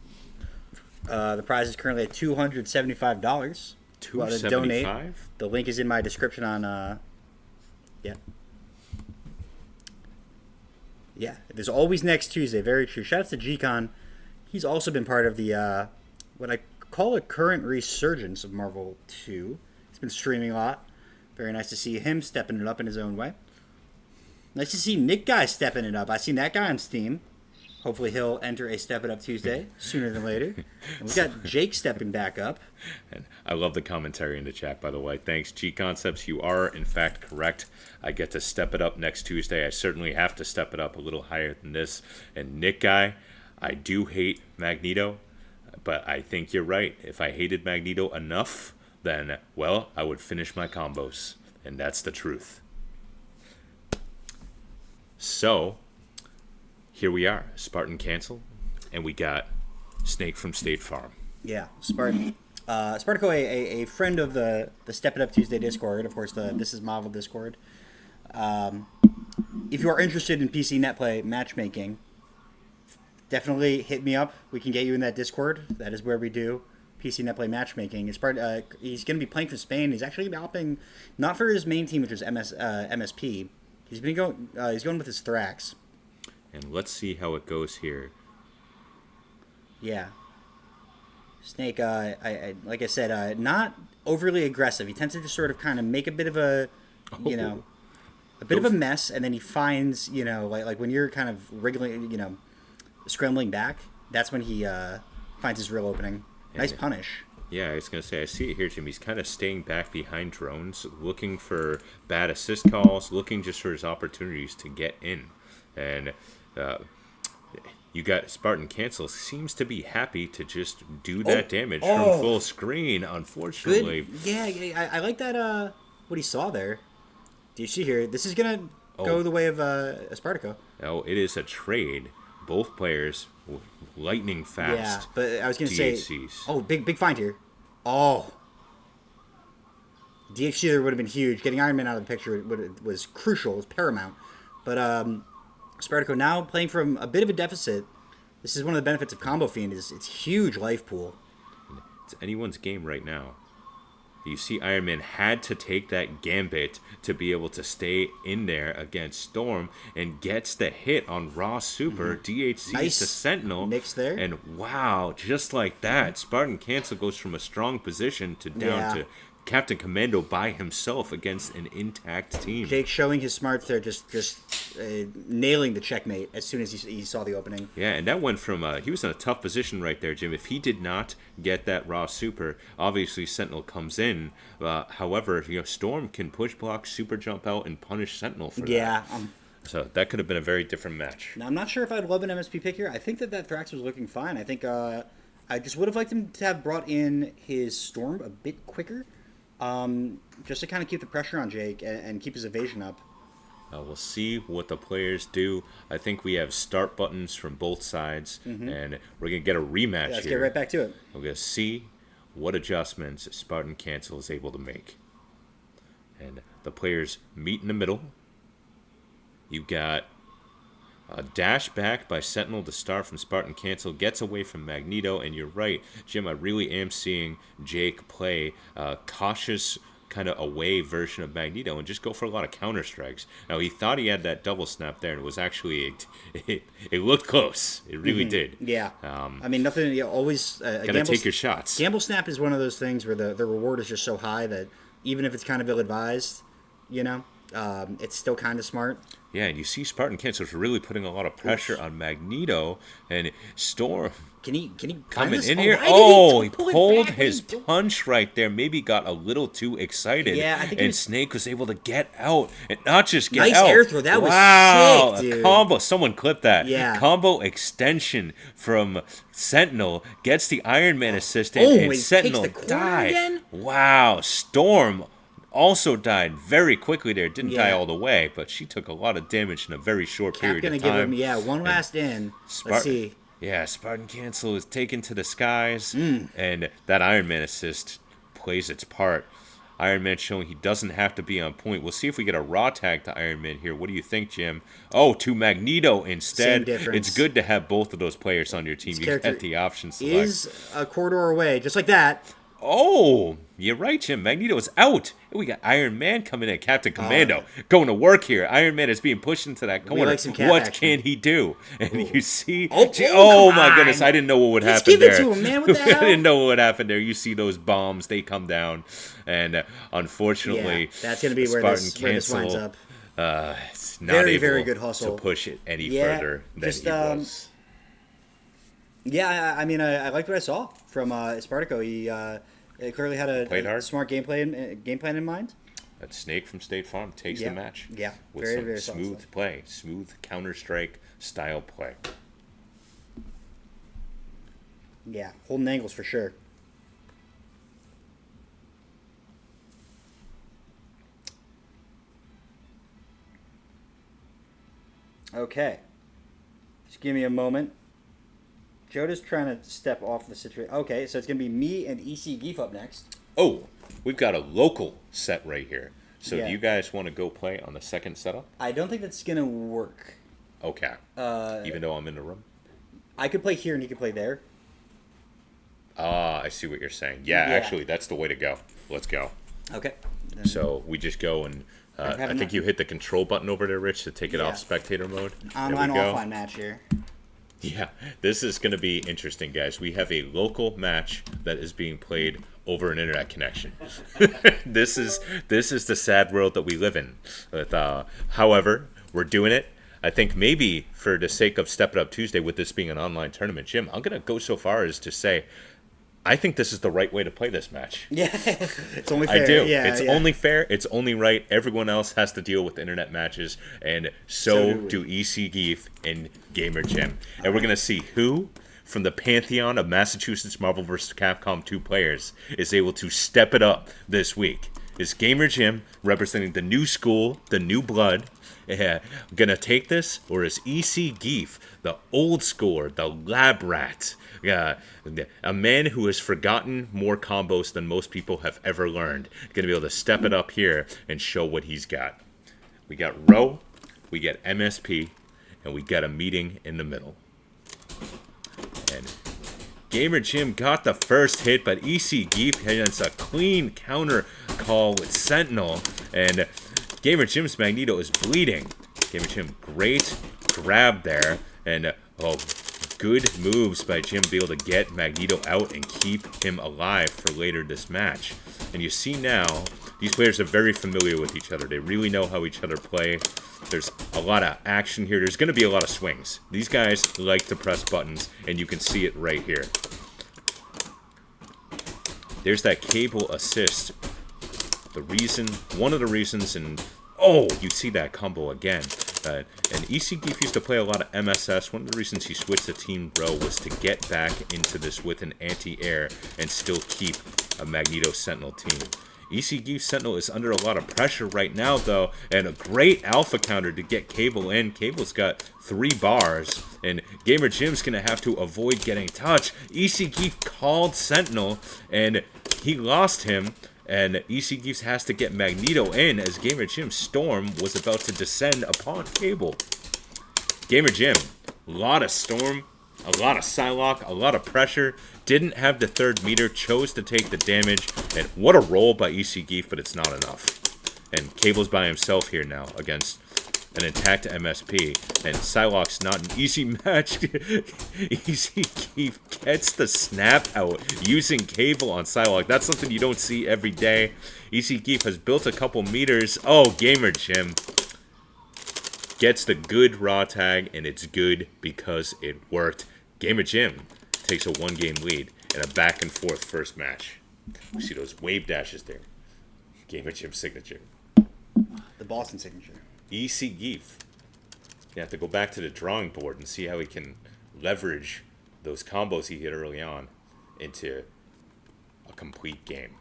The prize is currently at $275. $275? Donate. The link is in my description on, yeah. Yeah, there's always next Tuesday. Very true. Shout out to G-Con. He's also been part of the, what I call a current resurgence of Marvel 2. He's been streaming a lot. Very nice to see him stepping it up in his own way. Nice to see Nick Guy stepping it up. I seen that guy on Steam. Hopefully he'll enter a Step It Up Tuesday sooner than later. And we got Jake stepping back up. And I love the commentary in the chat, by the way. Thanks, G Concepts. You are, in fact, correct. I get to step it up next Tuesday. I certainly have to step it up a little higher than this. And Nick Guy, I do hate Magneto, but I think you're right. If I hated Magneto enough, then, well, I would finish my combos. And that's the truth. So, here we are, Spartan Cancel, and we got Snake from State Farm. Yeah, Spartan. Spartaco, a friend of the Step It Up Tuesday Discord, of course, the This Is Marvel Discord. If you are interested in PC Netplay matchmaking, definitely hit me up. We can get you in that Discord. That is where we do PC Netplay matchmaking. He's going to be playing for Spain. He's actually helping, not for his main team, which is MSP. He's going with his Thrax. And let's see how it goes here. Yeah. Snake, like I said, not overly aggressive. He tends to just sort of kind of make a bit of a, a bit of a mess, and then he finds, like when you're kind of wriggling, scrambling back, that's when he finds his real opening. Nice punish. Yeah, I was going to say, I see it here, Jim. He's kind of staying back behind drones, looking for bad assist calls, looking just for his opportunities to get in. And you got Spartan Cancel seems to be happy to just do that damage from full screen, unfortunately. Good. Yeah, I like that, what he saw there. Do you see here? This is going to go the way of Spartaco. Oh, it is a trade. Both players lightning fast. Yeah, but I was going to say, DHCs. big find here. Oh. DHC there would have been huge. Getting Iron Man out of the picture was crucial, was paramount. But Spartaco now playing from a bit of a deficit. This is one of the benefits of Combo Fiend is its huge life pool. It's anyone's game right now. You see Iron Man had to take that gambit to be able to stay in there against Storm and gets the hit on Raw Super, DHC Nice to Sentinel. mix there. And wow, just like that, Spartan Cancel goes from a strong position to down to Captain Commando by himself against an intact team. Jake showing his smarts there, just nailing the checkmate as soon as he saw the opening. Yeah, and that went from he was in a tough position right there, Jim. If he did not get that Raw Super, obviously Sentinel comes in. However, Storm can push block, super jump out, and punish Sentinel for that. Yeah. So that could have been a very different match. Now, I'm not sure if I'd love an MSP pick here. I think that Thrax was looking fine. I think I just would have liked him to have brought in his Storm a bit quicker, just to kind of keep the pressure on Jake and keep his evasion up. We'll see what the players do. I think we have start buttons from both sides, and we're going to get a rematch Let's here. get right back to it. We're going to see what adjustments Spartan Cancel is able to make. And the players meet in the middle. You got A dash back by Sentinel to start from Spartan Cancel gets away from Magneto, and you're right, Jim, I really am seeing Jake play cautious kind of away version of Magneto and just go for a lot of counter strikes. Now, he thought he had that double snap there, and it was actually, it looked close. It really did. Yeah. I mean, nothing, you always... Gotta take your shots. Gamble snap is one of those things where the reward is just so high that even if it's kind of ill-advised, you know, it's still kind of smart. Yeah, and you see Spartan Cancel's really putting a lot of pressure on Magneto, and Storm Can he coming this? in here. Why did Oh, he pull it pulled back? his punch right there. Maybe got a little too excited. Yeah, I think and it was... Snake was able to get out, and not just get Nice out. air throw. That was wow, sick, dude. A combo. Someone clipped that. Yeah. Combo extension from Sentinel gets the Iron Man assistant, Oh, and he takes Sentinel the corner died. again? Wow, Storm also died very quickly there. Didn't die Yeah. all the way, but she took a lot of damage in a very short period gonna of give time. him, one last in. Let's see. Yeah, Spartan Cancel is taken to the skies, Mm. and that Iron Man assist plays its part. Iron Man showing he doesn't have to be on point. We'll see if we get a raw tag to Iron Man here. What do you think, Jim? Oh, to Magneto instead. Same difference. It's good to have both of those players on your team. You character get the option select. Is a corridor away, just like that. Oh, you're right, Jim. Magneto is out. And we got Iron Man coming in. Captain Commando going to work here. Iron Man is being pushed into that corner. like some Cap What action. can he do? And you see... Oh, come my on. goodness. I didn't know what would Just happen give it there. to him, man. What the hell? I didn't know what would happen there. You see those bombs. They come down. And unfortunately... Yeah, that's going to be where this winds up. It's not Very, able very good hustle. to push it any Yeah, further than just, he was. Yeah, I mean, I liked what I saw from Spartaco. He clearly had Played a hard. smart game plan in mind. That Snake from State Farm takes Yeah, the match. yeah, With very, some very solid smooth stuff. play, smooth Counter-Strike style play. Yeah, holding angles for sure. Okay. Just give me a moment. Joda's trying to step off the situation. Okay, so it's going to be me and EC Geef up next. Oh, we've got a local set right here. So Yeah. do you guys want to go play on the second setup? I don't think that's going to work. Okay. Even though I'm in the room? I could play here and he could play there. Ah, I see what you're saying. Yeah, Yeah. actually, that's the way to go. Let's go. Okay. So we just go and I having think that- you hit the control button over there, Rich, to take it Yeah. off spectator mode. Online, there we go. offline match here. Yeah, this is going to be interesting, guys. We have a local match that is being played over an internet connection. This is the sad world that we live in. But, however, we're doing it. I think maybe for the sake of Step It Up Tuesday, with this being an online tournament, Jim, I'm going to go so far as to say I think this is the right way to play this match. Yeah, it's only fair. I do. Yeah, it's yeah. only fair. It's only right. Everyone else has to deal with internet matches, and so do EC Geef and Gamer Jim. And we're gonna see who from the pantheon of Massachusetts Marvel vs. Capcom 2 players is able to step it up this week. Is Gamer Jim representing the new school, the new blood, gonna take this, or is EC Geef, the old schooler, the lab rat? A man who has forgotten more combos than most people have ever learned. Going to be able to step it up here and show what he's got. We got Ro, we got MSP, and we got a meeting in the middle. And Gamer Jim got the first hit, but EC Geef has a clean counter call with Sentinel. And Gamer Jim's Magneto is bleeding. Gamer Jim, great grab there. And, good moves by Jim to be able to get Magneto out and keep him alive for later this match. And you see now, these players are very familiar with each other. They really know how each other play. There's a lot of action here. There's going to be a lot of swings. These guys like to press buttons, and you can see it right here. There's that cable assist. One of the reasons, and oh, you see that combo again. And EC Geef used to play a lot of MSS. One of the reasons he switched to Team Ro was to get back into this with an anti-air and still keep a Magneto Sentinel team. EC Geef Sentinel is under a lot of pressure right now, though, and a great alpha counter to get Cable in. Cable's got 3 bars, and Gamer Jim's going to have to avoid getting touched. EC Geef called Sentinel, and he lost him. And EC Geef has to get Magneto in as Gamer Jim Storm was about to descend upon Cable. Gamer Jim, a lot of storm, a lot of Psylocke, a lot of pressure. Didn't have the third meter, chose to take the damage, and what a roll by EC Geef, but it's not enough. And Cable's by himself here now against an intact MSP, and Psylocke's not an easy match. EC Geef gets the snap out using Cable on Psylocke. That's something you don't see every day. EC Geef has built a couple meters. Oh, Gamer Jim gets the good raw tag, and it's good because it worked. Gamer Jim takes a 1-game lead in a back and forth first match. You see those wave dashes there. Gamer Jim signature. The Boston signature. EC Geef. You have to go back to the drawing board and see how he can leverage those combos he hit early on into a complete game.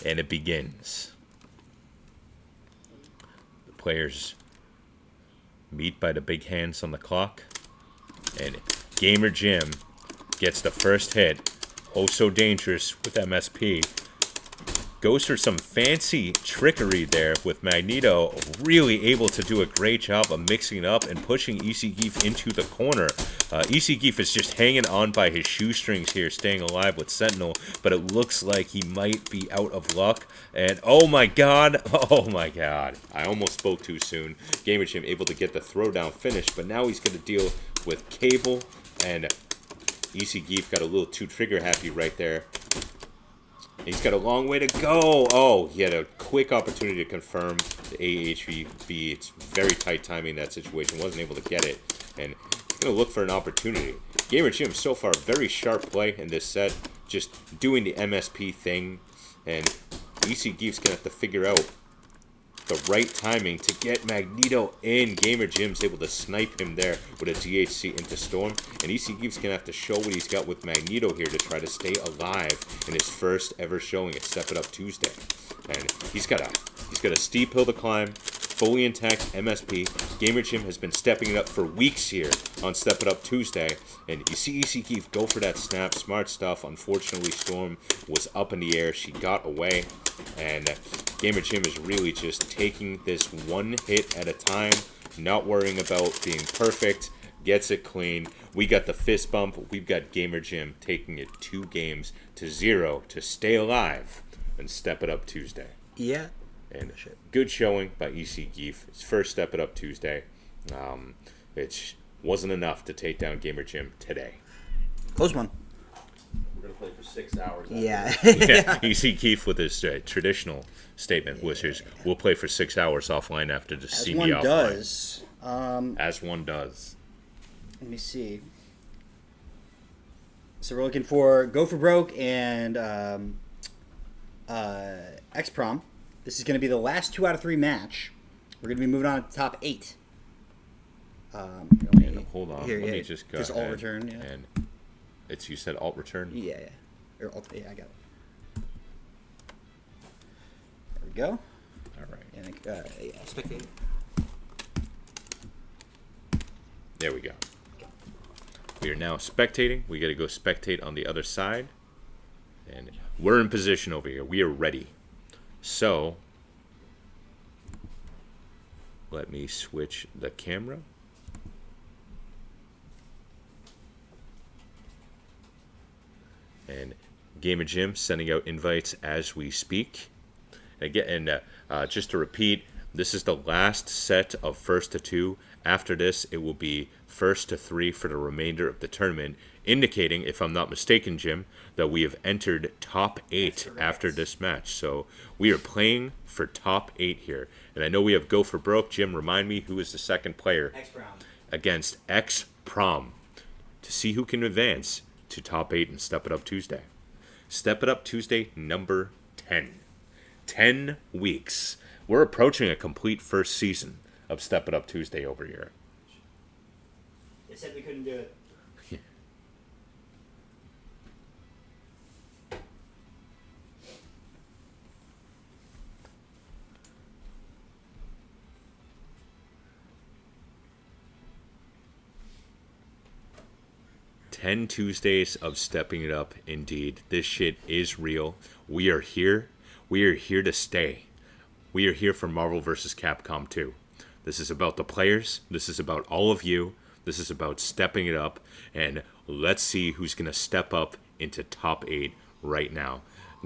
And it begins. The players meet by the big hands on the clock. And Gamer Jim gets the first hit. Oh, so dangerous with MSP. Goes for some fancy trickery there with Magneto. Really able to do a great job of mixing it up and pushing EC Geef into the corner. EC Geef is just hanging on by his shoestrings here, staying alive with Sentinel. But it looks like he might be out of luck. And oh my god. Oh my god. I almost spoke too soon. Gamer Jim able to get the throwdown finish. But now he's going to deal with Cable. And EC Geef got a little too trigger happy right there. He's got a long way to go. Oh, he had a quick opportunity to confirm the AHB. It's very tight timing in that situation. Wasn't able to get it. And he's going to look for an opportunity. Gamer Jim, so far, very sharp play in this set. Just doing the MSP thing. And EC Geef's going to have to figure out the right timing to get Magneto in. Gamer Jim's able to snipe him there with a DHC into Storm. And EC Geef's going to have to show what he's got with Magneto here to try to stay alive in his first ever showing at Step It Up Tuesday. And he's got a steep hill to climb, fully intact MSP. Gamer Jim has been stepping it up for weeks here on Step It Up Tuesday. And you see EC Geef go for that snap. Smart stuff. Unfortunately, Storm was up in the air. She got away. And Gamer Jim is really just taking this one hit at a time, not worrying about being perfect, gets it clean. We got the fist bump. We've got Gamer Jim taking it 2-0 to stay alive and Step It Up Tuesday. Yeah. And good showing by EC Geef. His first Step It Up Tuesday. It wasn't enough to take down Gamer Jim today. Close one. We're going to play for 6 hours. Yeah. Yeah, EC Geef with his traditional statement, which is, we'll play for 6 hours offline after the As CB one offline. does. As one does. Let me see. So we're looking for Go for Broke and X-Prom. This is going to be the last 2 out of 3 match. We're going to be moving on to the top 8. Hold on. Here, Let yeah, me just go just ahead. alt return, yeah. And it's, you said alt return? Yeah. Or alt, yeah, I got it. There we go. All right. And yeah, spectator. There we go. We are now spectating. We got to go spectate on the other side. And we're in position over here. We are ready. So, let me switch the camera. And Gamer Jim sending out invites as we speak. Again, and just to repeat, this is the last set of first to 2. After this, it will be first to 3 for the remainder of the tournament, indicating, if I'm not mistaken, Jim, that we have entered top 8 after this match. So we are playing for top 8 here. And I know we have Go for Broke. Jim, remind me, who is the second player? X-Prom. Against X-Prom, to see who can advance to top 8 and Step It Up Tuesday. Step It Up Tuesday number 10. 10 weeks. We're approaching a complete first season of Step It Up Tuesday over here. They said we couldn't do it. 10 Tuesdays of stepping it up, indeed. This shit is real. We are here. We are here to stay. We are here for Marvel vs. Capcom 2. This is about the players. This is about all of you. This is about stepping it up. And let's see who's going to step up into top 8 right now.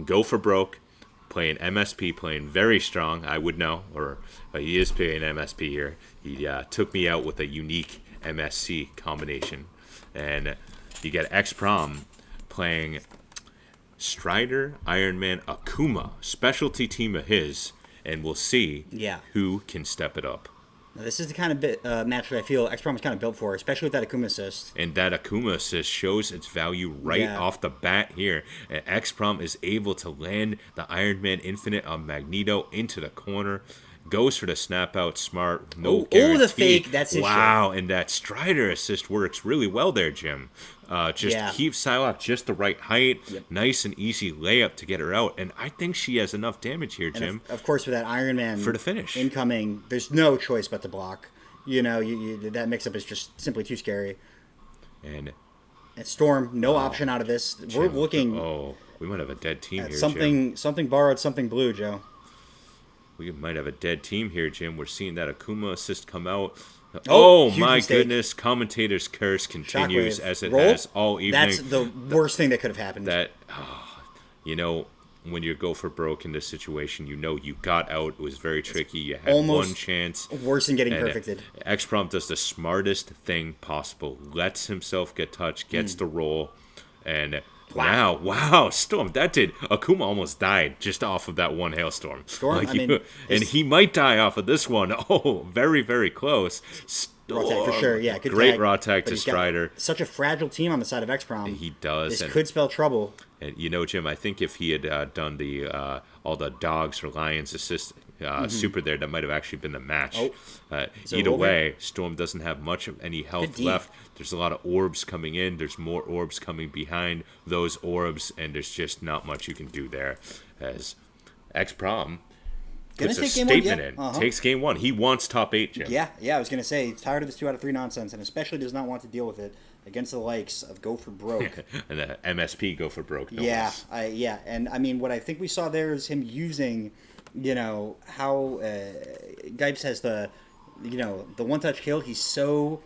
Go for Broke, playing MSP, playing very strong, I would know. Or he is playing MSP here. He took me out with a unique MSC combination. And you get X-Prom playing Strider, Iron Man, Akuma, specialty team of his, and we'll see who can step it up. Now, this is the kind of match that I feel X-Prom is kind of built for, especially with that Akuma assist. And that Akuma assist shows its value right off the bat here. And X-Prom is able to land the Iron Man Infinite on Magneto into the corner. Goes for the snap out, smart, no guarantee. The fake, that's his wow, shit. And that Strider assist works really well there, Jim. Keep Psylocke just the right height, nice and easy layup to get her out, and I think she has enough damage here, Jim. Of course, with that Iron Man for the finish incoming, there's no choice but to block. You know, that mix-up is just simply too scary. And Storm, no option out of this. Jim, we're looking. Oh, we might have a dead team here. Something borrowed, something blue, Joe. We might have a dead team here, Jim. We're seeing that Akuma assist come out. Oh my goodness! Commentator's curse continues as it has all evening. That's the worst thing that could have happened. When you go for Broke in this situation, you got out. It was very tricky. You had one chance. Worse than getting perfected. X-Prom does the smartest thing possible. Lets himself get touched, gets the roll, and wow, Storm, that did. Akuma almost died just off of that one hailstorm. Storm, and he might die off of this one. Oh, very, very close. Raw tag for sure, yeah. Great raw tag to Strider. Such a fragile team on the side of X-Prom. He does. This could spell trouble. And Jim, I think if he had done the all the dogs or lions assist super there, that might have actually been the match. Either way, Storm doesn't have much of any health left. There's a lot of orbs coming in. There's more orbs coming behind those orbs, and there's just not much you can do there. As X-Prom puts a statement in, takes game 1. He wants top 8, Jim. Yeah, I was going to say, he's tired of this 2 out of 3 nonsense, and especially does not want to deal with it against the likes of Go for Broke. And the MSP Go for Broke. And I mean, what I think we saw there is him using, how Gipes has the one-touch kill. He's so,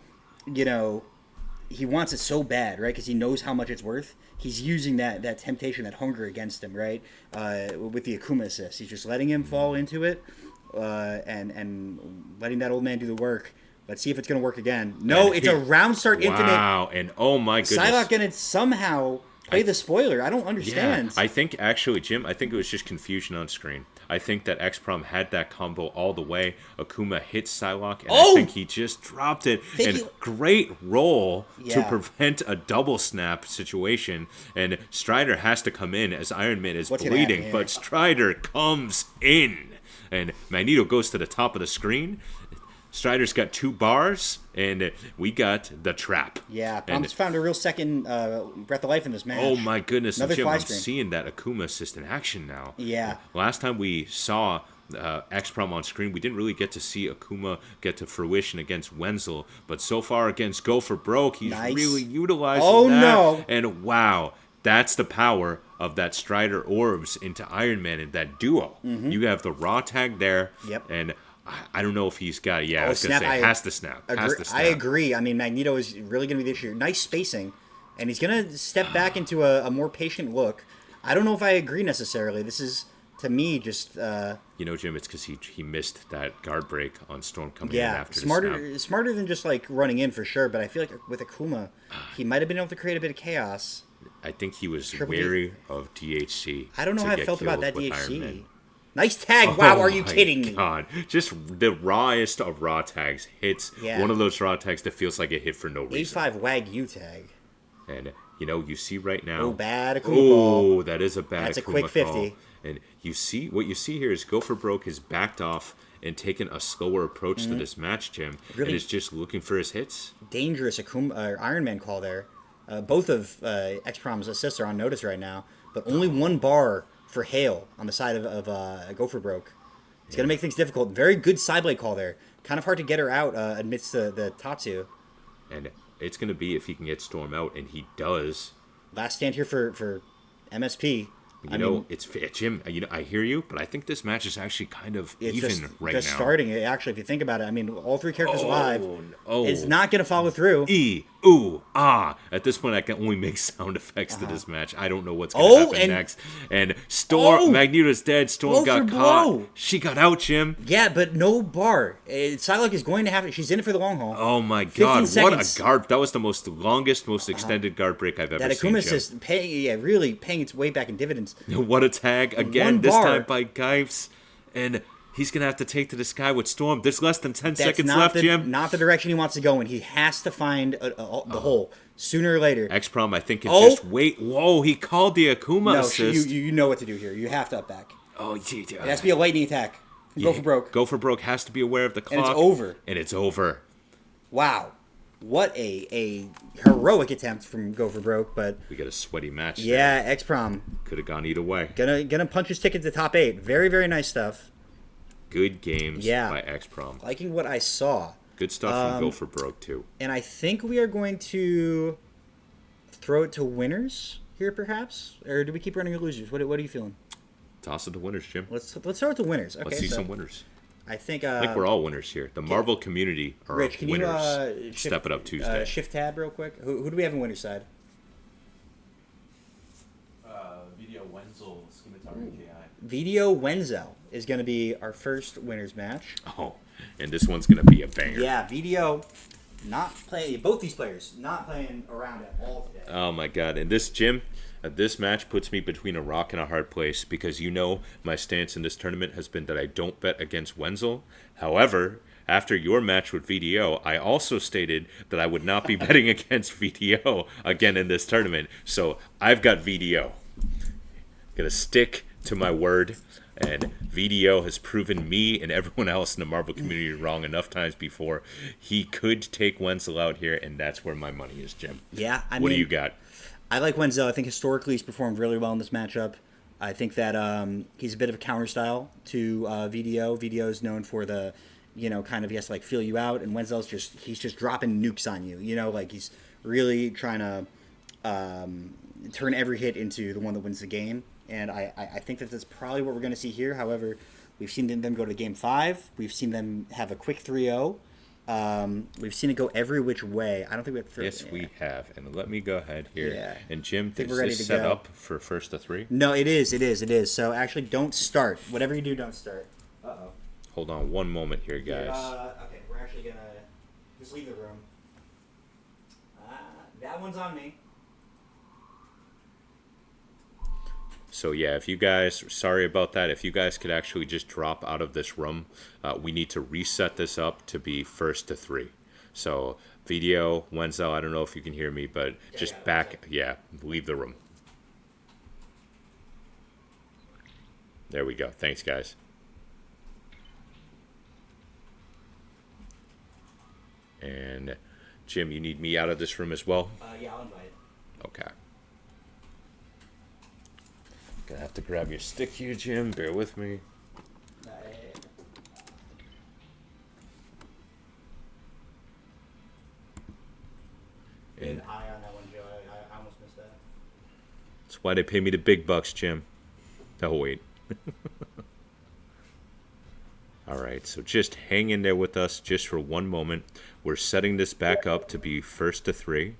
he wants it so bad, right? Because he knows how much it's worth. He's using that temptation, that hunger against him, right? With the Akuma assist. He's just letting him fall into it and letting that old man do the work. Let's see if it's going to work again. No, it's a round start infinite. Wow, and oh my goodness. Psylocke going to somehow play the spoiler. I don't understand. Yeah, I think, actually, Jim, I think it was just confusion on screen. I think that X-Prom had that combo all the way. Akuma hit Psylocke, and I think he just dropped it. Great roll to prevent a double snap situation. And Strider has to come in as Iron Man is bleeding, but Strider comes in. And Magneto goes to the top of the screen. Strider's got 2 bars, and we got the trap. Yeah, Prom's found a real second breath of life in this match. Oh my goodness, Another Jim, I'm screen. seeing that Akuma assist in action now. Yeah. Last time we saw X-Prom on screen, we didn't really get to see Akuma get to fruition against Wenzel, but so far against Go for Broke, he's really utilizing that. No. And wow, that's the power of that Strider orbs into Iron Man and that duo. Mm-hmm. You have the raw tag there, and I don't know if he's got it. Yeah, I was going to say, has to snap. I agree. I mean, Magneto is really going to be the issue. Nice spacing, and he's going to step back into a more patient look. I don't know if I agree necessarily. This is, to me, just... Jim, it's because he missed that guard break on Storm coming in after the snap. Smarter than just, running in for sure, but I feel like with Akuma, he might have been able to create a bit of chaos. I think he was wary of DHC. I don't know how I felt about that DHC. Nice tag. Wow, are you kidding me? God. Just the rawest of raw tags hits one of those raw tags that feels like it hit for no reason. 8-5 Wagyu tag. And, you see right now. Oh, bad Akuma call. Oh, that is a bad That's Akuma a quick 50. Call. And what you see here is Go for Broke has backed off and taken a slower approach to this match, Jim. Really and is just looking for his hits. Dangerous Iron Man call there. Both of X-Prom's assists are on notice right now, but only 1 bar for Hale on the side of Go for Broke. It's going to make things difficult. Very good side blade call there. Kind of hard to get her out amidst the Tatsu. And it's going to be if he can get Storm out, and he does. Last stand here for MSP. It's Jim. I hear you, but I think this match is actually kind of It's even just, right just now. starting. Actually, if you think about it, I mean, all three characters alive. Oh, It's not going to follow through. Ooh, ah. At this point, I can only make sound effects to this match. I don't know what's going to happen and- next. And Storm, Oh! Magneto's dead. Storm Blow got for caught. blow. She got out, Jim. Yeah, but no bar. Psylocke is going to have it. She's in it for the long haul. Oh my 15 God! What seconds. a guard! That was the longest, most extended guard break I've ever That seen. Akuma Jim. assist really paying its way back in dividends. What a tag again! One This bar. time by Gyves, and he's gonna have to take to the sky with Storm. There's less than 10 That's seconds not left, the, Jim. Not the direction he wants to go in. He has to find the hole sooner or later. X-Prom, I think, can Oh! just wait. Whoa, he called the Akuma No, assist. you know what to do here. You have to up back. Oh, yeah. It has to be a lightning attack. Go for broke. Go for broke has to be aware of the clock. And it's over. And it's over. Wow. What a heroic attempt from Go for Broke, but We got a sweaty match. yeah, X-Prom Could have gone either way. gonna punch his ticket to top 8. Very, very nice stuff. Good games Yeah. by X-Prom. Liking what I saw. Good stuff from Go for Broke, too. And I think we are going to throw it to winners here, perhaps? Or do we keep running to losers? What are you feeling? Toss it to winners, Jim. Let's throw it to winners. Okay, Let's see so some winners. I think I think we're all winners here. The Marvel community are Rich, can winners. you Step it up Tuesday. shift tab real quick? Who do we have on winner's side? Video Wenzel, Scimitar, KI. Video Wenzel is going to be our first winners match. Oh, and this one's going to be a banger. Yeah, Video not playing. Both these players not playing around at all today. Oh my God! And this this match puts me between a rock and a hard place because my stance in this tournament has been that I don't bet against Wenzel. However, after your match with VDO, I also stated that I would not be betting against VDO again in this tournament. So I've got VDO. Gonna stick to my word. And VDO has proven me and everyone else in the Marvel community wrong enough times before. He could take Wenzel out here, and that's where my money is, Jim. Yeah, I What mean, do you got? I like Wenzel. I think historically he's performed really well in this matchup. I think that he's a bit of a counter style to VDO. VDO is known for the, kind of he has to like feel you out, and Wenzel's he's just dropping nukes on you. Like he's really trying to turn every hit into the one that wins the game. And I think that that's probably what we're going to see here. However, we've seen them go to Game 5. We've seen them have a quick 3-0. We've seen it go every which way. I don't think we have to throw Yes, we have. And let me go ahead here. Yeah. And Jim, think is we're ready this to set go. up for first to 3? No, it is. So actually, don't start. Whatever you do, don't start. Uh-oh. Hold on one moment here, guys. Okay, we're actually going to just leave the room. That one's on me. So yeah, if you guys, sorry about that, if you guys could actually just drop out of this room, we need to reset this up to be first to 3. So VDO, Wenzel, I don't know if you can hear me, but just leave the room. There we go. Thanks, guys. And Jim, you need me out of this room as well? Yeah, I'll invite. Okay. Gonna have to grab your stick here, Jim. Bear with me. An eye on that one, Joe. I almost missed that. That's why they pay me the big bucks, Jim. Oh, wait. All right, so just hang in there with us just for one moment. We're setting this back up to be first to 3,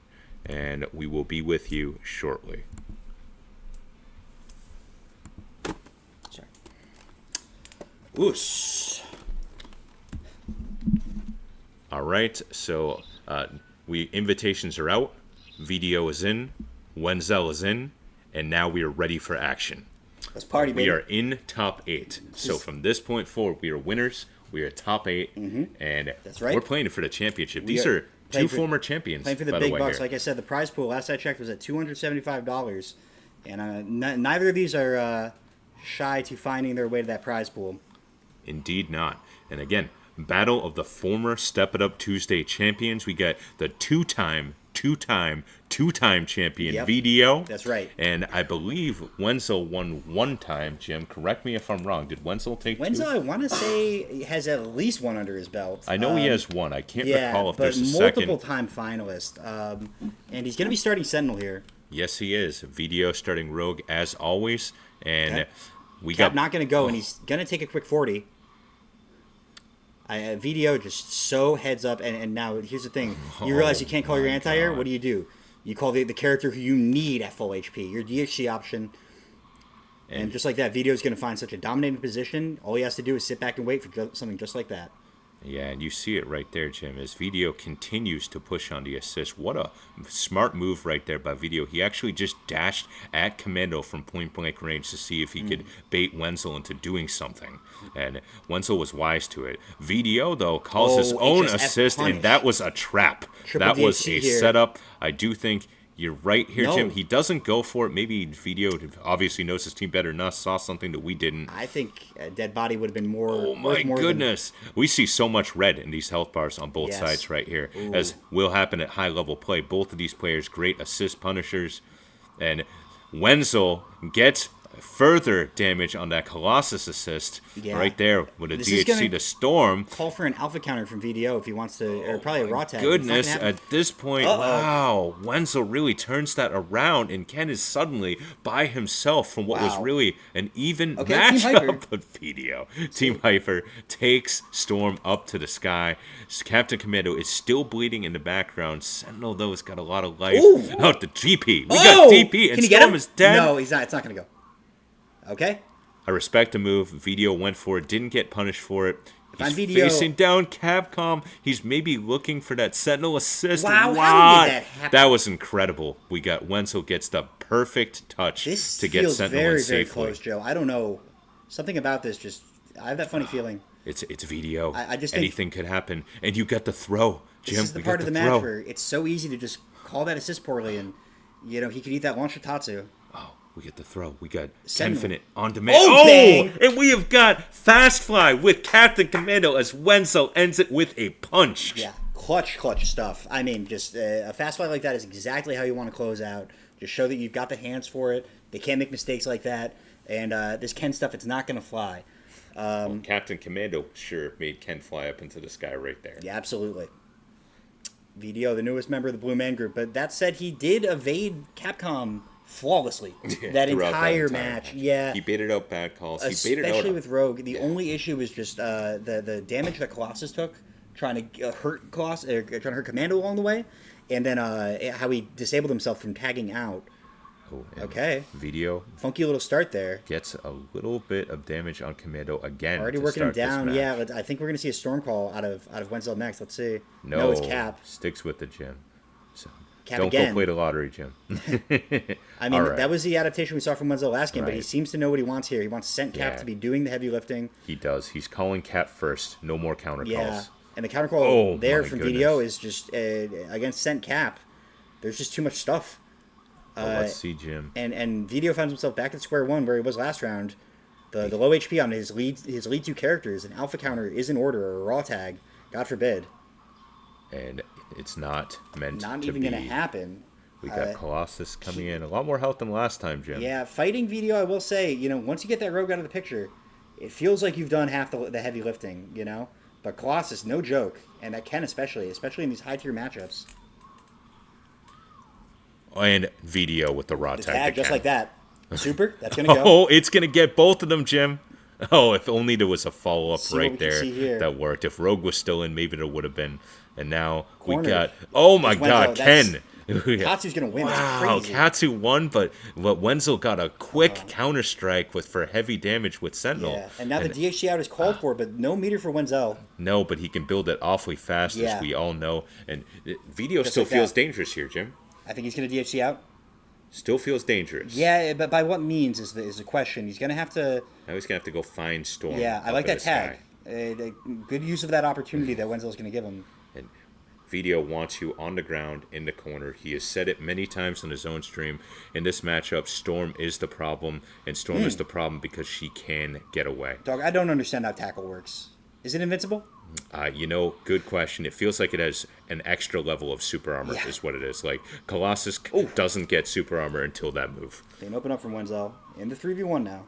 and we will be with you shortly. Sorry. Whoosh. All right, so invitations are out. VDO is in. Wenzel is in. And now we are ready for action. Let's party, baby. We are in top 8. So from this point forward, we are winners. We are top 8. And That's right. we're playing for the championship. We These are are playing two for- former champions, Playing for the by big the way, bucks. here. Like I said, the prize pool, last I checked, was at $275. And neither of these are shy to finding their way to that prize pool. Indeed not. And again, battle of the former Step It Up Tuesday champions. We got the 2-time two-time champion Yep. VDO. That's right. And I believe Wenzel won one time, Jim. Correct me if I'm wrong. Did Wenzel take Wenzel, two? I want to say, has at least one under his belt. I know he has one. I can't Yeah, recall if but there's a multiple second. time finalist. And he's going to be starting Sentinel here. Yes, he is. VDO starting Rogue as always. And Okay. we Cap got not going to go, and he's going to take a quick 40. VDO just so heads up, and now here's the thing: you realize you can't call your my anti-air. God. What do? You call the character who you need at full HP, your DHC option, and just like that, VDO is going to find such a dominating position. All he has to do is sit back and wait for something just like that. Yeah, and you see it right there, Jim, as VDO continues to push on the assist. What a smart move right there by VDO. He actually just dashed at Commando from point-blank range to see if he could bait Wenzel into doing something. And Wenzel was wise to it. VDO, though, calls his own HSF assist, punish. and that was a trap. Triple That was DHC a here. setup. I do think you're right here, No. Jim. He doesn't go for it. Maybe VDO obviously knows his team better than us, saw something that we didn't. I think a dead body would have been more. Oh my worth more than- goodness. We see so much red in these health bars on both Yes. sides right here. As will happen at high level play. Both of these players, great assist punishers. And Wenzel gets further damage on that Colossus assist Yeah. right there with a This is DHC gonna to Storm. Call for an alpha counter from VDO if he wants to, or probably a raw tag. It's not Goodness, gonna happen. at this point, Uh-oh. wow, Wenzel really turns that around, and Ken is suddenly by himself from what was Wow. really an even Okay, Team Hyper. matchup. But VDO, Team Hyper takes Storm up to the sky. Captain Commando is still bleeding in the background. Sentinel, though, has got a lot of life. Ooh. Out the GP. We got DP, and Can he get Storm him? is dead. No, he's not. It's not going to go. Okay. I respect the move. VDO went for it, didn't get punished for it. I'm He's VDO. facing down Capcom. He's maybe looking for that Sentinel assist. Wow, how What? did that happen? That was incredible. We got Wenzel gets the perfect touch This to get feels Sentinel very, in very safely. close, Joe. I don't know. Something about this just. I have that funny feeling. It's VDO. I just think- anything could happen, and you got the throw, Jim. This is the we part got of the throw. match where it's so easy to just call that assist poorly, and he could eat that launch Tatsu. Oh, we get the throw. We got Sentinel. Tenfinite on demand. Oh, bang! And we have got Fast Fly with Captain Commando as Wenzel ends it with a punch. Yeah, clutch stuff. I mean, just a fast fight like that is exactly how you want to close out. Just show that you've got the hands for it. They can't make mistakes like that. And this Ken stuff, it's not going to fly. Captain Commando sure made Ken fly up into the sky right there. Yeah, absolutely. VDO, the newest member of the Blue Man Group. But that said, he did evade Capcom flawlessly that Throughout entire match. Yeah. He baited out bad calls. He baited Especially out. with Rogue. The only issue was just the damage that Colossus took trying to hurt Colossus, trying to hurt Commando along the way. And then how he disabled himself from tagging out. Oh, and Okay. Video Funky little start there. gets a little bit of damage on Commando again. Already to working him start this down. match. Yeah, I think we're going to see a Storm Call out of Wenzel next. Let's see. No, it's Cap. Sticks with the Jim. So Cap don't again. go play the lottery, Jim. I mean, All right. that was the adaptation we saw from Wenzel last game, but he Right. seems to know what he wants here. He wants Sent Cap Yeah. to be doing the heavy lifting. He does. He's calling Cap first. No more counter Yeah. calls. And the counter call Oh, there my from goodness. VDO is just against Sent Cap. There's just too much stuff. Well, let's see, Jim. And VDO finds himself back at square one where he was last round. The low HP on his lead two characters, an alpha counter is in order or a raw tag. God forbid. And it's not meant Not to even be. going to happen. We got Colossus coming in. A lot more health than last time, Jim. Yeah, fighting VDO, I will say, once you get that Rogue out of the picture, it feels like you've done half the heavy lifting, But Colossus, no joke. And that Ken especially in these high-tier matchups. And VDO with the raw The tag. tag, to just Ken. like that. Super, that's going to go. Oh, it's going to get both of them, Jim. Oh, if only there was a follow-up See what right we can there see here. that worked. If Rogue was still in, maybe there would have been. And now Cornered. we got... Oh, my There's Wenzel. God, Ken. Katsu's going to win. Wow, That's crazy. Katsu won, but Wenzel got a quick counter-strike for heavy damage with Sentinel. Yeah, and now the DHC out is called for, but no meter for Wenzel. No, but he can build it awfully fast, Yeah. as we all know. And VDO Just still like feels that. dangerous here, Jim. I think he's going to DHC out. Still feels dangerous. Yeah, but by what means is the question. He's going to have to... Now he's going to have to go find Storm. Yeah, I up like in that the tag. sky. Good use of that opportunity that Wenzel's going to give him. And VDO wants you on the ground in the corner. He has said it many times on his own stream. In this matchup, Storm is the problem, and Storm is the problem because she can get away. Dog, I don't understand how tackle works. Is it invincible? Good question. It feels like it has an extra level of super armor, Yeah. is what it is. Like, Colossus doesn't get super armor until that move. They can open up from Wenzel in the 3v1 now.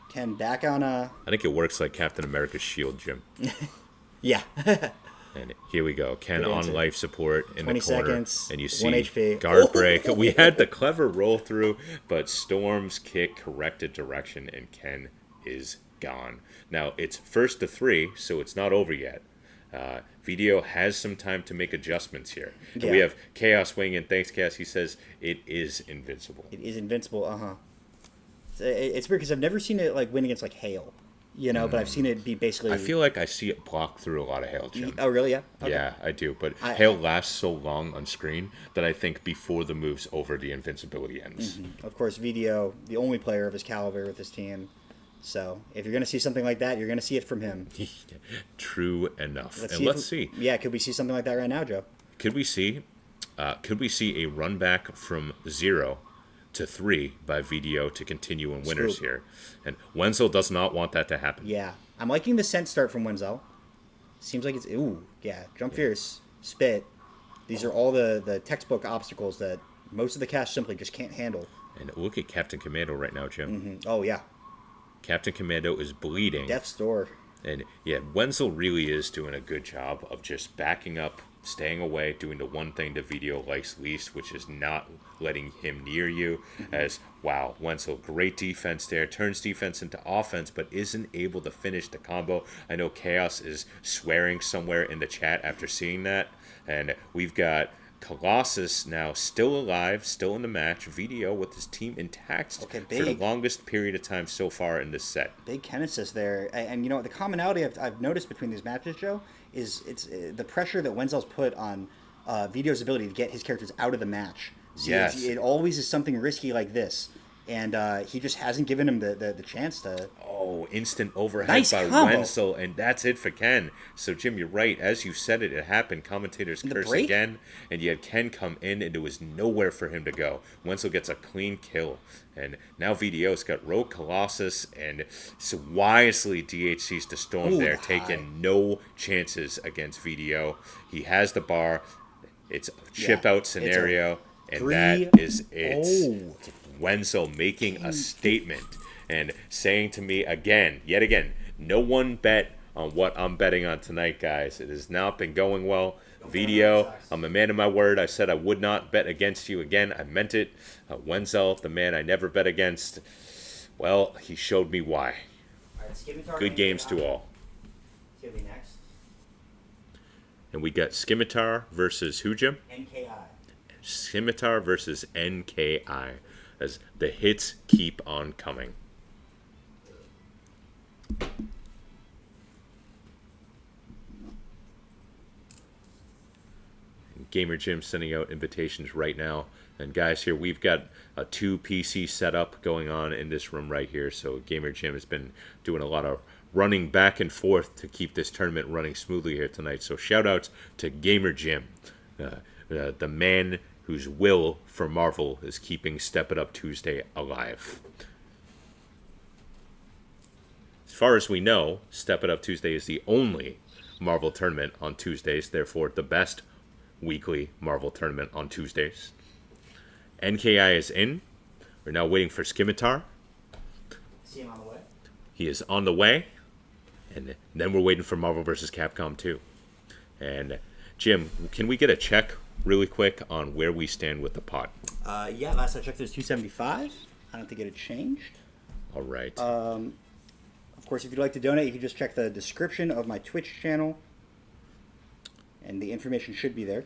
Ken back on I think it works like Captain America's shield, Jim. yeah. And here we go. Ken Good on answer. life support in 20 the corner. seconds, And you 1 see HP. guard break. We had the clever roll through, but Storm's kick corrected direction, and Ken is gone. Now, it's first to 3, so it's not over yet. VDO has some time to make adjustments here. And we Yeah. have Chaos weighing in. Thanks, Chaos. He says it is invincible. It is invincible. It's weird because I've never seen it like win against like hail, but I've seen it be basically. I feel like I see it block through a lot of hail, Jim. Oh really? Yeah. Okay. Yeah, I do. But I- hail lasts so long on screen that I think before the move's over, the invincibility ends. Of course, VDO, the only player of his caliber with his team. So if you're gonna see something like that, you're gonna see it from him. True enough. Let's Let's see. Yeah, could we see something like that right now, Joe? Could we see a run back from 0 to 3 by VDO to continue in winners Scoop. here? And Wenzel does not want that to happen. Yeah, I'm liking the scent start from Wenzel. Seems like it's jump fierce, spit. These are all the textbook obstacles that most of the cast simply just can't handle. And look at Captain Commando right now, Jim. Oh yeah, Captain Commando is bleeding. Death's Door. And yeah, Wenzel really is doing a good job of just backing up, staying away, doing the one thing the video likes least, which is not letting him near you. As wow, Wenzel, great defense there, turns defense into offense, but isn't able to finish the combo. I know Chaos is swearing somewhere in the chat after seeing that. And we've got Colossus now still alive, still in the match. VDO with his team intact Okay, for the big. longest period of time so far in this set. Big Ken assist there, and the commonality I've noticed between these matches, Joe, is it's the pressure that Wenzel's put on VDO's ability to get his characters out of the match. See, Yes. it always is something risky like this, and he just hasn't given him the chance to. Oh, instant overhead Nice by combo. Wenzel, and that's it for Ken. So, Jim, you're right. As you said it, it happened. Commentators The curse break? again, and you had Ken come in, and there was nowhere for him to go. Wenzel gets a clean kill, and now VDO's got Rogue Colossus, and so wisely DHC's to Storm Ooh, there, the taking high. no chances against VDO. He has the bar. It's a chip Yeah, out it's a scenario, and three- that is it. Oh. Wenzel making a statement and saying to me yet again, no one bet on what I'm betting on tonight, guys. It has not been going well. VDO, I'm a man of my word. I said I would not bet against you again. I meant it. Wenzel, the man I never bet against. Well, he showed me why. Good games to all. And we got Scimitar versus who, Jim? NKI. Scimitar versus NKI, as the hits keep on coming. Gamer Jim sending out invitations right now. And guys, here we've got a 2 PC setup going on in this room right here. So Gamer Jim has been doing a lot of running back and forth to keep this tournament running smoothly here tonight. So shout outs to Gamer Jim, the man whose will for Marvel is keeping Step It Up Tuesday alive. As far as we know, Step It Up Tuesday is the only Marvel tournament on Tuesdays, therefore the best weekly Marvel tournament on Tuesdays. NKI is in. We're now waiting for Scimitar. See him on the way. He is on the way. And then we're waiting for Marvel vs. Capcom 2. And Jim, can we get a check really quick on where we stand with the pot? Yeah, last I checked, there's 275. I don't think it had changed. All right. Of course, if you'd like to donate, you can just check the description of my Twitch channel, and the information should be there.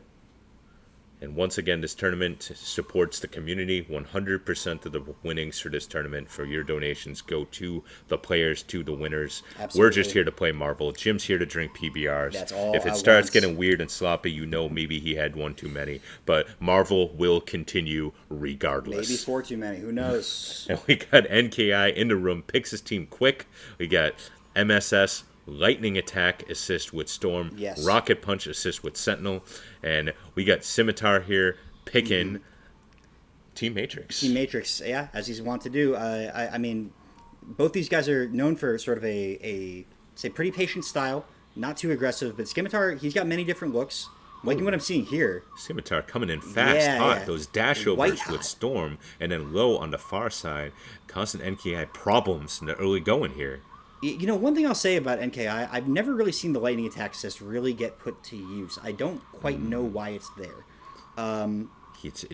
And once again, this tournament supports the community. 100% of the winnings for this tournament, for your donations, go to the players, to the winners. Absolutely. We're just here to play Marvel. Jim's here to drink PBRs. That's all If it I starts want. getting weird and sloppy, maybe he had one too many. But Marvel will continue regardless. Maybe 4 too many. Who knows? And we got NKI in the room, picks his team quick. We got MSS, Lightning Attack assist with Storm. Yes. Rocket Punch assist with Sentinel. And we got Scimitar here picking Team Matrix. Team Matrix, yeah, as he's want to do. I mean, both these guys are known for sort of a say pretty patient style, not too aggressive. But Scimitar, he's got many different looks. Liking what I'm seeing here. Scimitar coming in fast, hot. Those dash White overs hot. with Storm, and then low on the far side. Constant NKI problems in the early going here. You know, one thing I'll say about NKI, I've never really seen the lightning attack assist really get put to use. I don't quite know why it's there.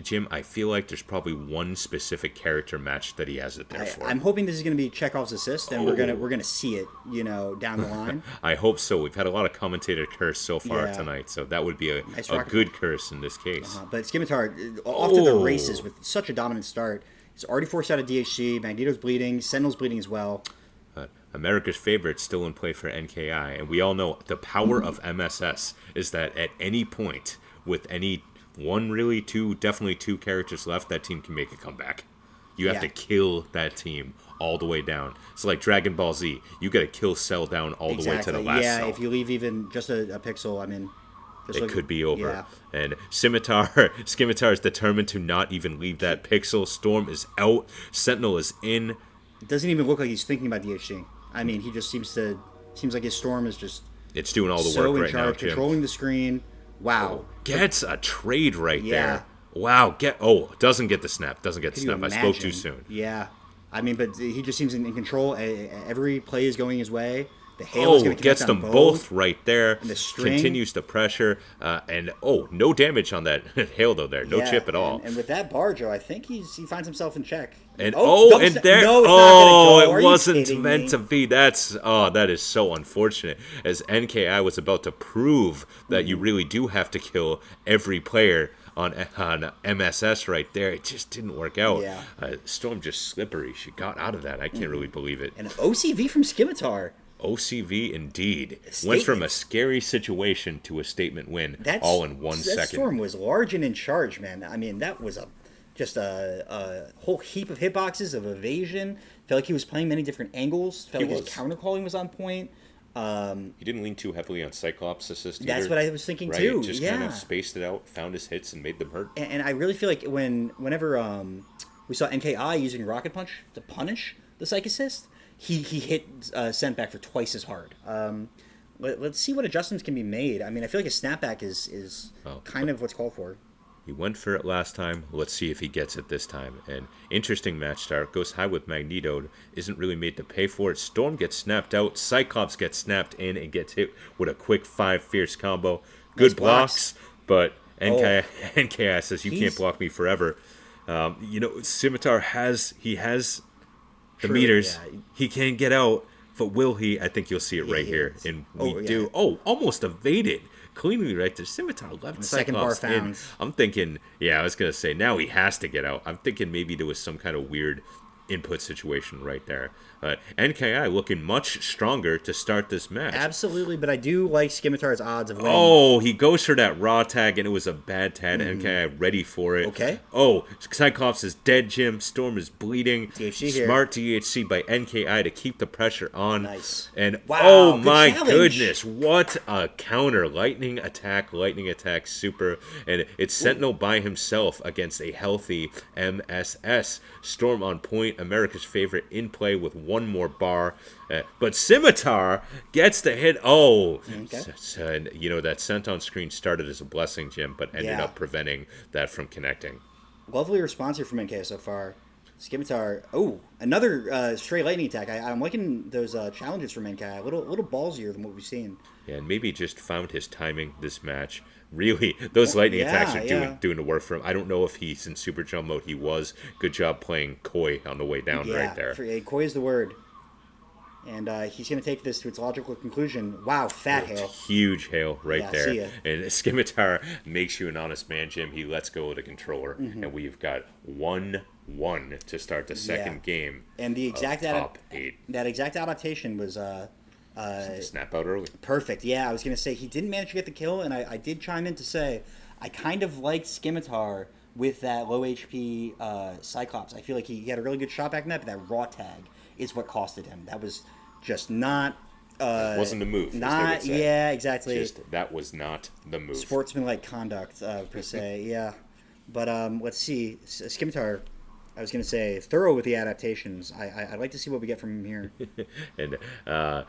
Jim, I feel like there's probably one specific character match that he has it there for. I'm hoping this is going to be Chekhov's assist, and we're gonna see it, you know, down the line. I hope so. We've had a lot of commentator curse so far Yeah. tonight, so that would be a rocket good curse in this case. But Scimitar, off to the Oh. races with such a dominant start. He's already forced out of DHC. Magneto's bleeding. Sentinel's bleeding as well. America's favorite still in play for NKI, and we all know the power of MSS is that at any point, with any one, really two, definitely two characters left, that team can make a comeback. You have Yeah. to kill that team all the way down. It's like Dragon Ball Z. You got to kill Cell down all the way to the last Yeah, cell. if you leave even just a pixel, I mean, just It could be over. Yeah. And Scimitar is determined to not even leave that pixel. Storm is out. Sentinel is in. It doesn't even look like he's thinking about DHC. I mean, he just seems like his Storm is just It's doing all the so work in right now, charge, Jim. controlling the screen. Wow. Gets a trade right Yeah. there. Wow. Doesn't get the snap. Doesn't get the Can you snap. I spoke too imagine? soon. Yeah. I mean, but he just seems in control. Every play is going his way. The Halo's going to Gets them both right there. And the string. Continues the pressure. And no damage on that Halo though there. No Yeah, chip at all. And with that bar, Joe, I think he finds himself in check. And double and snap. there, No, it's not gonna go. Are it you wasn't kidding meant me? to be. That is so unfortunate. As NKI was about to prove that you really do have to kill every player on MSS right there, it just didn't work out. Yeah. Storm just slippery. She got out of that. I can't really believe it. And an OCV from Scimitar. OCV indeed went from a Statement. scary situation to a statement win, That's, all in 1 that second. Storm was large and in charge, man. I mean, that was just a whole heap of hitboxes of evasion. Felt like he was playing many different angles. Felt He like his was. counter calling was on point. He didn't lean too heavily on Cyclops assist That's either, what I was thinking right? too. Just yeah. kind of spaced it out, found his hits, and made them hurt. And I really feel like whenever we saw NKI using Rocket Punch to punish the Psych Assist, he hit sent back for twice as hard. Let's see what adjustments can be made. I mean, I feel like a snapback is kind of what's called for. He went for it last time. Let's see if he gets it this time. And interesting match start. Goes high with Magneto. Isn't really made to pay for it. Storm gets snapped out. Cyclops gets snapped in and gets hit with a quick 5 fierce combo. Good Nice blocks. but NKI says, you can't He's- block me forever. Scimitar has the True, meters. yeah. He can get out. But will he? I think you'll see it right He here. is. And Oh, we yeah. do. Oh, almost evaded. Cleanly right there. Scimitar left the second bar Cyclops in. found. I'm thinking, I was going to say, now he has to get out. I'm thinking maybe there was some kind of weird input situation right there. NKI looking much stronger to start this match. Absolutely, but I do like Scimitar's odds of winning. Oh, he goes for that raw tag, and it was a bad tag. NKI ready for it. Okay. Oh, Cyclops is dead, Jim. Storm is bleeding. DHC here. Smart DHC by NKI to keep the pressure on. Nice. And Wow, oh good my challenge. goodness, what a counter. Lightning attack, super. And it's Sentinel by himself against a healthy MSS. Storm on point, America's favorite in play with one more bar. But Scimitar gets the hit. Oh, Okay. that sent on screen started as a blessing, Jim, but ended Yeah. up preventing that from connecting. Lovely response here from NK so far. Scimitar. Oh, another stray lightning attack. I'm liking those challenges from NK. A little ballsier than what we've seen. Yeah, and maybe just found his timing this match. Really, those lightning attacks are doing the work for him. I don't know if he's in super jump mode. He was. Good job playing coy on the way down right there. Koi is the word. And he's going to take this to its logical conclusion. Wow, fat hail. Huge hail right Yeah, there. see ya. And Scimitar makes you an honest man, Jim. He lets go of the controller. Mm-hmm. And we've got 1-1 to start the second game. And the exact top 8. that exact adaptation was Snap out early. perfect. Yeah, I was going to say he didn't manage to get the kill, and I did chime in to say I kind of liked Scimitar with that low HP Cyclops. I feel like he had a really good shot back in that, but that raw tag is what costed him. That was just not... Wasn't the move. as they Not, would say. yeah, exactly. That was not the move. Sportsmanlike conduct, per se, yeah. But let's see. Scimitar I was going to say thorough with the adaptations. I'd like to see what we get from him here. And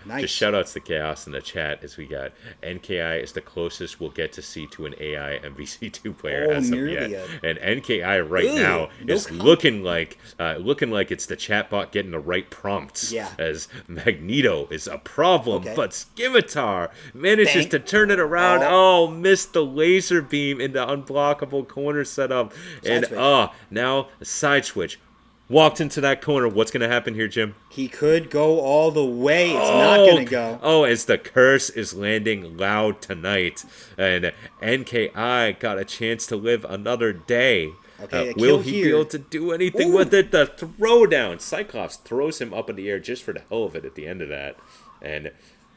Nice. just shout outs to Chaos in the chat as we got NKI is the closest we'll get to see to an AI MVC2 player Oh, as of nearly yet. a- And NKI right Ooh, now no is comment. looking like it's the chatbot getting the right prompts. Yeah. As Magneto is a problem, Okay. but Scimitar manages Bang. to turn it around. Oh, missed the laser beam in the unblockable corner setup. And switch. now a side switch. Walked into that corner. What's going to happen here, Jim? He could go all the way. It's not going to go. Oh, as the curse is landing loud tonight. And NKI got a chance to live another day. Okay, a will kill he here. be able to do anything Ooh. with it? The throwdown. Cyclops throws him up in the air just for the hell of it at the end of that. And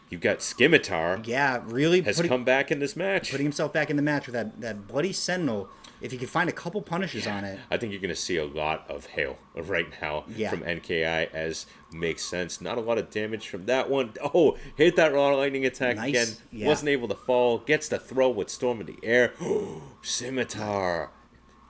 you've got Scimitar Yeah, really has come back in this match. putting himself back in the match with that bloody sentinel. If he could find a couple punishes on it. I think you're going to see a lot of hail right now Yeah. from NKI, as makes sense. Not a lot of damage from that one. Oh, hit that raw lightning attack Nice. again. Yeah. Wasn't able to fall. Gets the throw with Storm in the air. Scimitar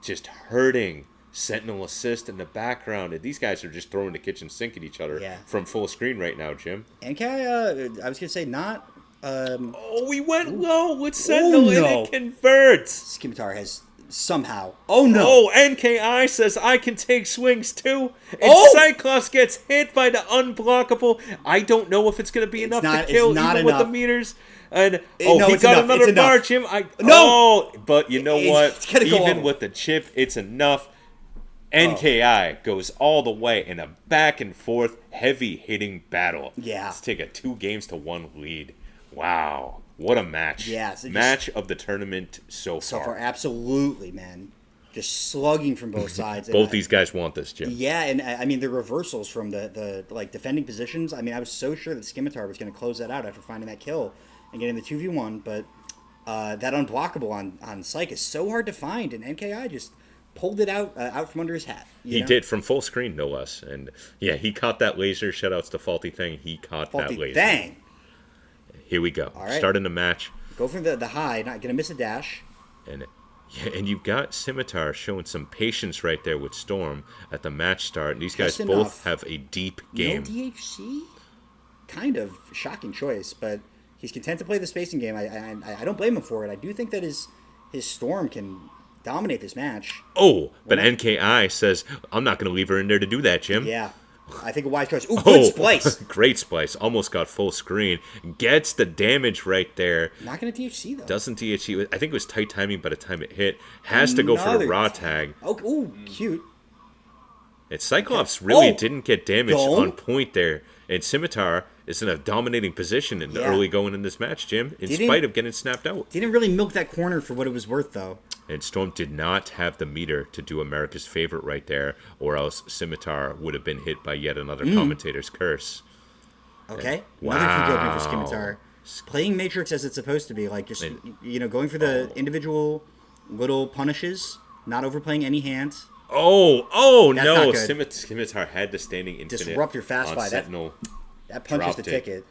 just hurting. Sentinel assist in the background. And these guys are just throwing the kitchen sink at each other Yeah. from full screen right now, Jim. NK, I was going to say not. Oh, we went low with Sentinel and no. it converts. Scimitar has somehow. Oh no! Oh, NKI says I can take swings too. And Oh! Cyclops gets hit by the unblockable. I don't know if it's going to be enough not- to kill it's not even with the enough. meters. And no, he it's got enough, another it's bar, enough. Jim. No! Oh, but you know what? It's gonna go all Even the with the chip, it's enough. NKI goes all the way in a back and forth heavy hitting battle. Yeah. Let's take a 2-1 lead. Wow. What a match. Yeah, so just- match of the tournament so So far. far, absolutely, man. Just slugging from both sides. And Both these guys want this, Jim. Yeah, and I mean the reversals from the like defending positions. I mean, I was so sure that Scimitar was going to close that out after finding that kill and getting the 2v1, but that unblockable on Psych is so hard to find, and NKI just pulled it out from under his hat. you He know? did, from full screen, no less. And yeah, he caught that laser. Shoutouts to Faulty Thing. He caught Faulty that laser. Bang! Here we go. All right. Starting the match. Go for the high, not going to miss a dash. And yeah, and you've got Scimitar showing some patience right there with Storm at the match start. And these guys Just both enough. have a deep game. No DHC? Kind of shocking choice, but he's content to play the spacing game. I don't blame him for it. I do think that his Storm can dominate this match. Oh, but Well, NKI says, I'm not going to leave her in there to do that, Jim. Yeah. I think a wise choice. Ooh, Oh, good splice. great splice. Almost got full screen. Gets the damage right there. Not going to DHC, though. Doesn't DHC. I think it was tight timing by the time it hit. Has to go for the Another raw tag. tag. Oh, ooh, cute. And Cyclops really Oh, didn't get damage don't. on point there. And Scimitar is in a dominating position in the Yeah. early going in this match, Jim, in Didn't- spite of getting snapped out. Didn't really milk that corner for what it was worth, though. And Storm did not have the meter to do America's favorite right there, or else Scimitar would have been hit by yet another commentator's curse. Okay. Another huge opening for Wow. Scimitar. Playing Matrix as it's supposed to be. Like, just, going for the individual little punishes, not overplaying any hands. Oh That's no! not good. Scimitar had the standing infinite Disrupt your fast on buy. That- Sentinel. That punches the Dropped it. ticket.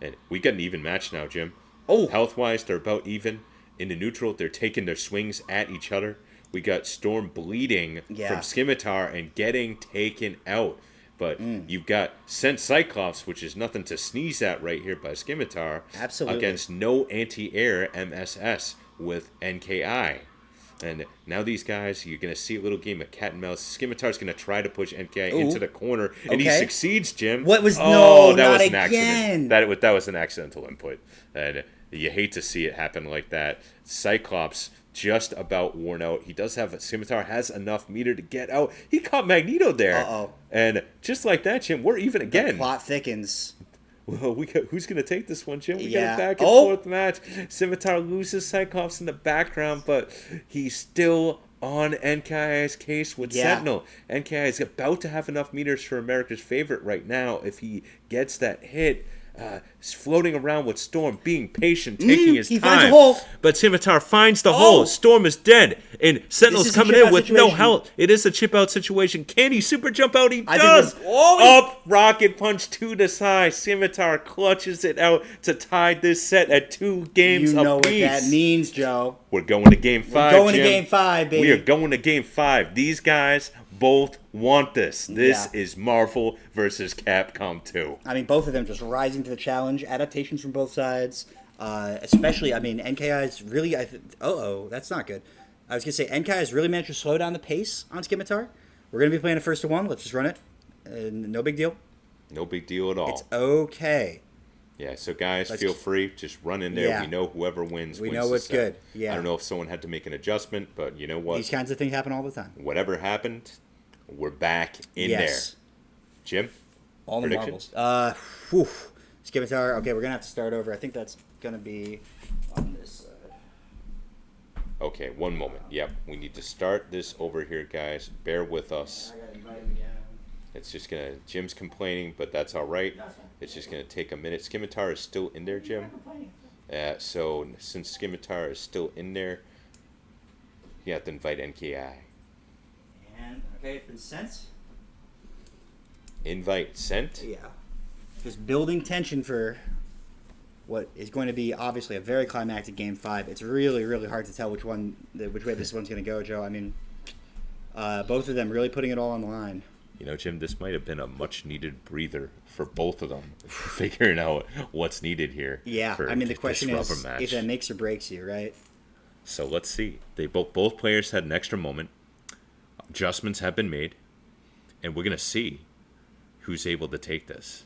And we got an even match now, Jim. Oh. Health-wise, they're about even. In the neutral, they're taking their swings at each other. We got Storm bleeding Yeah. from Scimitar and getting taken out. But you've got Sent Cyclops, which is nothing to sneeze at right here by Scimitar. Absolutely. Against no anti-air MSS with NKI. And now these guys, you're going to see a little game of cat and mouse. Scimitar's going to try to push NKI Ooh. into the corner, and he Okay. succeeds, Jim. What was- Oh, no, that not was an again. accident. That was an accidental input. And you hate to see it happen like that. Cyclops just about worn out. He does have Scimitar has enough meter to get out. He caught Magneto there. Uh-oh. And just like that, Jim, we're even again. Plot thickens. Well, who's going to take this one, Jim? We Yeah. got a back and Oh. forth match. Scimitar loses Cyclops in the background, but he's still on NKI's case with Yeah. Sentinel. NKI is about to have enough meters for America's favorite right now if he gets that hit. He's floating around with Storm, being patient, taking his he time. finds a hole. But Scimitar finds the Oh. hole. Storm is dead. And Sentinel's This is a coming chip in out with no situation. help. It is a chip out situation. Can he super jump out? He I think does. we're- oh, Up, rocket punch to the side. Scimitar clutches it out to tie this set at 2 games You know apiece. what that means, Joe. We're going to game 5. going to Jim. game 5, baby. We are going to game 5. These guys both want this. This Yeah. is Marvel versus Capcom 2. I mean, both of them just rising to the challenge. Adaptations from both sides. Especially, I mean, NKI is really. That's not good. I was gonna say NKI has really managed to slow down the pace on Scimitar. We're gonna be playing a first to one. Let's just run it. No big deal. No big deal at all. It's okay. Yeah, so guys, Let's feel just- free. Just run in there. Yeah. We know whoever wins. We wins know the what's set. good. Yeah. I don't know if someone had to make an adjustment, but you know what? These kinds of things happen all the time. Whatever happened, we're back in Yes. there. Jim? All the Prediction? marbles. Whew. Scimitar. Okay, we're gonna have to start over. I think that's gonna be on this side. Okay, one moment. Yep, we need to start this over here, guys. Bear with us. I gotta invite him again. It's just gonna. Jim's complaining, but that's all right. It's just gonna take a minute. Scimitar is still in there, Jim. So since Scimitar is still in there, you have to invite NKI. And okay, it's been sent. Invite sent. Yeah. Just building tension for what is going to be obviously a very climactic game 5. It's really, really hard to tell which way this one's going to go, Joe. I mean, both of them really putting it all on the line. You know, Jim, this might have been a much-needed breather for both of them, figuring out what's needed here. Yeah, for I mean, the this question rubber is match. if that makes or breaks you, right? So let's see. They both players had an extra moment. Adjustments have been made, and we're gonna see who's able to take this.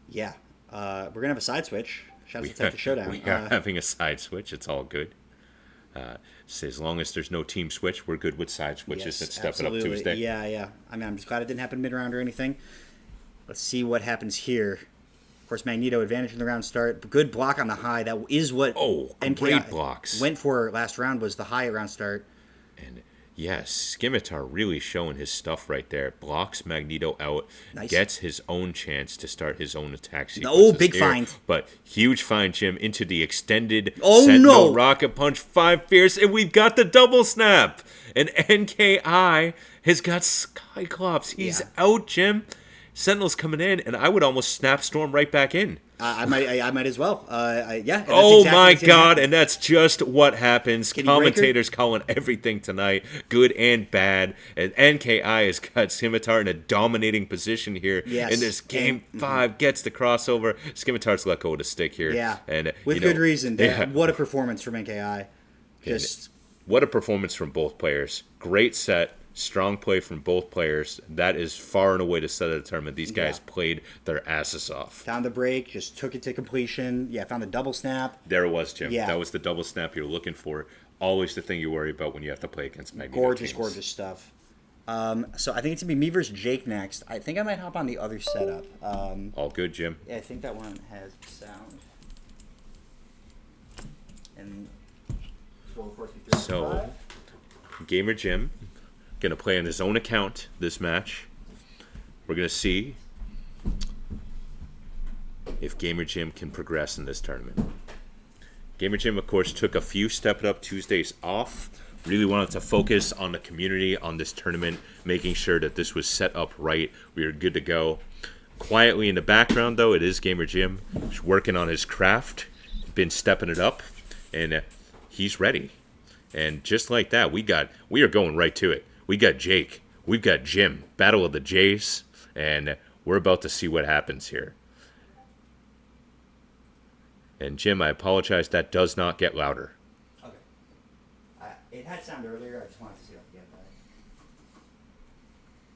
Yeah. We're going to have a side switch. Shout out to Texas Showdown. We are having a side switch. It's all good. So as long as there's no team switch, we're good with side switches. It's Step It Up absolutely. Tuesday. Yeah, yeah. I mean, I'm just glad it didn't happen mid-round or anything. Let's see what happens here. Of course, Magneto advantage in the round start. Good block on the high. That is what Oh, NKI great blocks. went for last round, was the high at round start. And yes, Scimitar really showing his stuff right there. Blocks Magneto out, Nice. gets his own chance to start his own attack sequence. Oh, big find. But huge find, Jim, into the extended Oh, Sentinel no. Rocket Punch 5 Fierce, and we've got the double snap. And NKI has got Cyclops. He's Yeah. out, Jim. Sentinel's coming in, and I would almost snap Storm right back in. I might as well. Yeah. and that's Oh exactly my what's gonna God! happen. And that's just what happens. Kitty Breaker? Commentators calling everything tonight, good and bad. And NKI has got Scimitar in a dominating position here Yes. in this game 5. Gets the crossover. Scimitar's let go of the stick here. Yeah. And with you know, good reason. yeah. What a performance from NKI. Just What a performance from both players. Great set. Strong play from both players. That is far and away to set a tournament. These guys played their asses off. found the break, just took it to completion. Yeah, found the double snap. There it was, Jim. Yeah. That was the double snap you're looking for. Always the thing you worry about when you have to play against Magneto Gorgeous, teams. gorgeous stuff. So I think it's gonna be me versus Jake next. I think I might hop on the other setup. All good, Jim. Yeah, I think that one has sound. And so of course we So- Gamer Jim gonna play on his own account this match. We're gonna see if Gamer Jim can progress in this tournament. Gamer Jim, of course, took a few Step It Up Tuesdays off. Really wanted to focus on the community, on this tournament, making sure that this was set up right. We were good to go. Quietly in the background, though, it is Gamer Jim. He's working on his craft, been stepping it up, and he's ready. And just like that, we are going right to it. We got Jake. We've got Jim. Battle of the Jays. And we're about to see what happens here. And Jim, I apologize. That does not get louder. Okay. It had sound earlier. I just wanted to see if I could get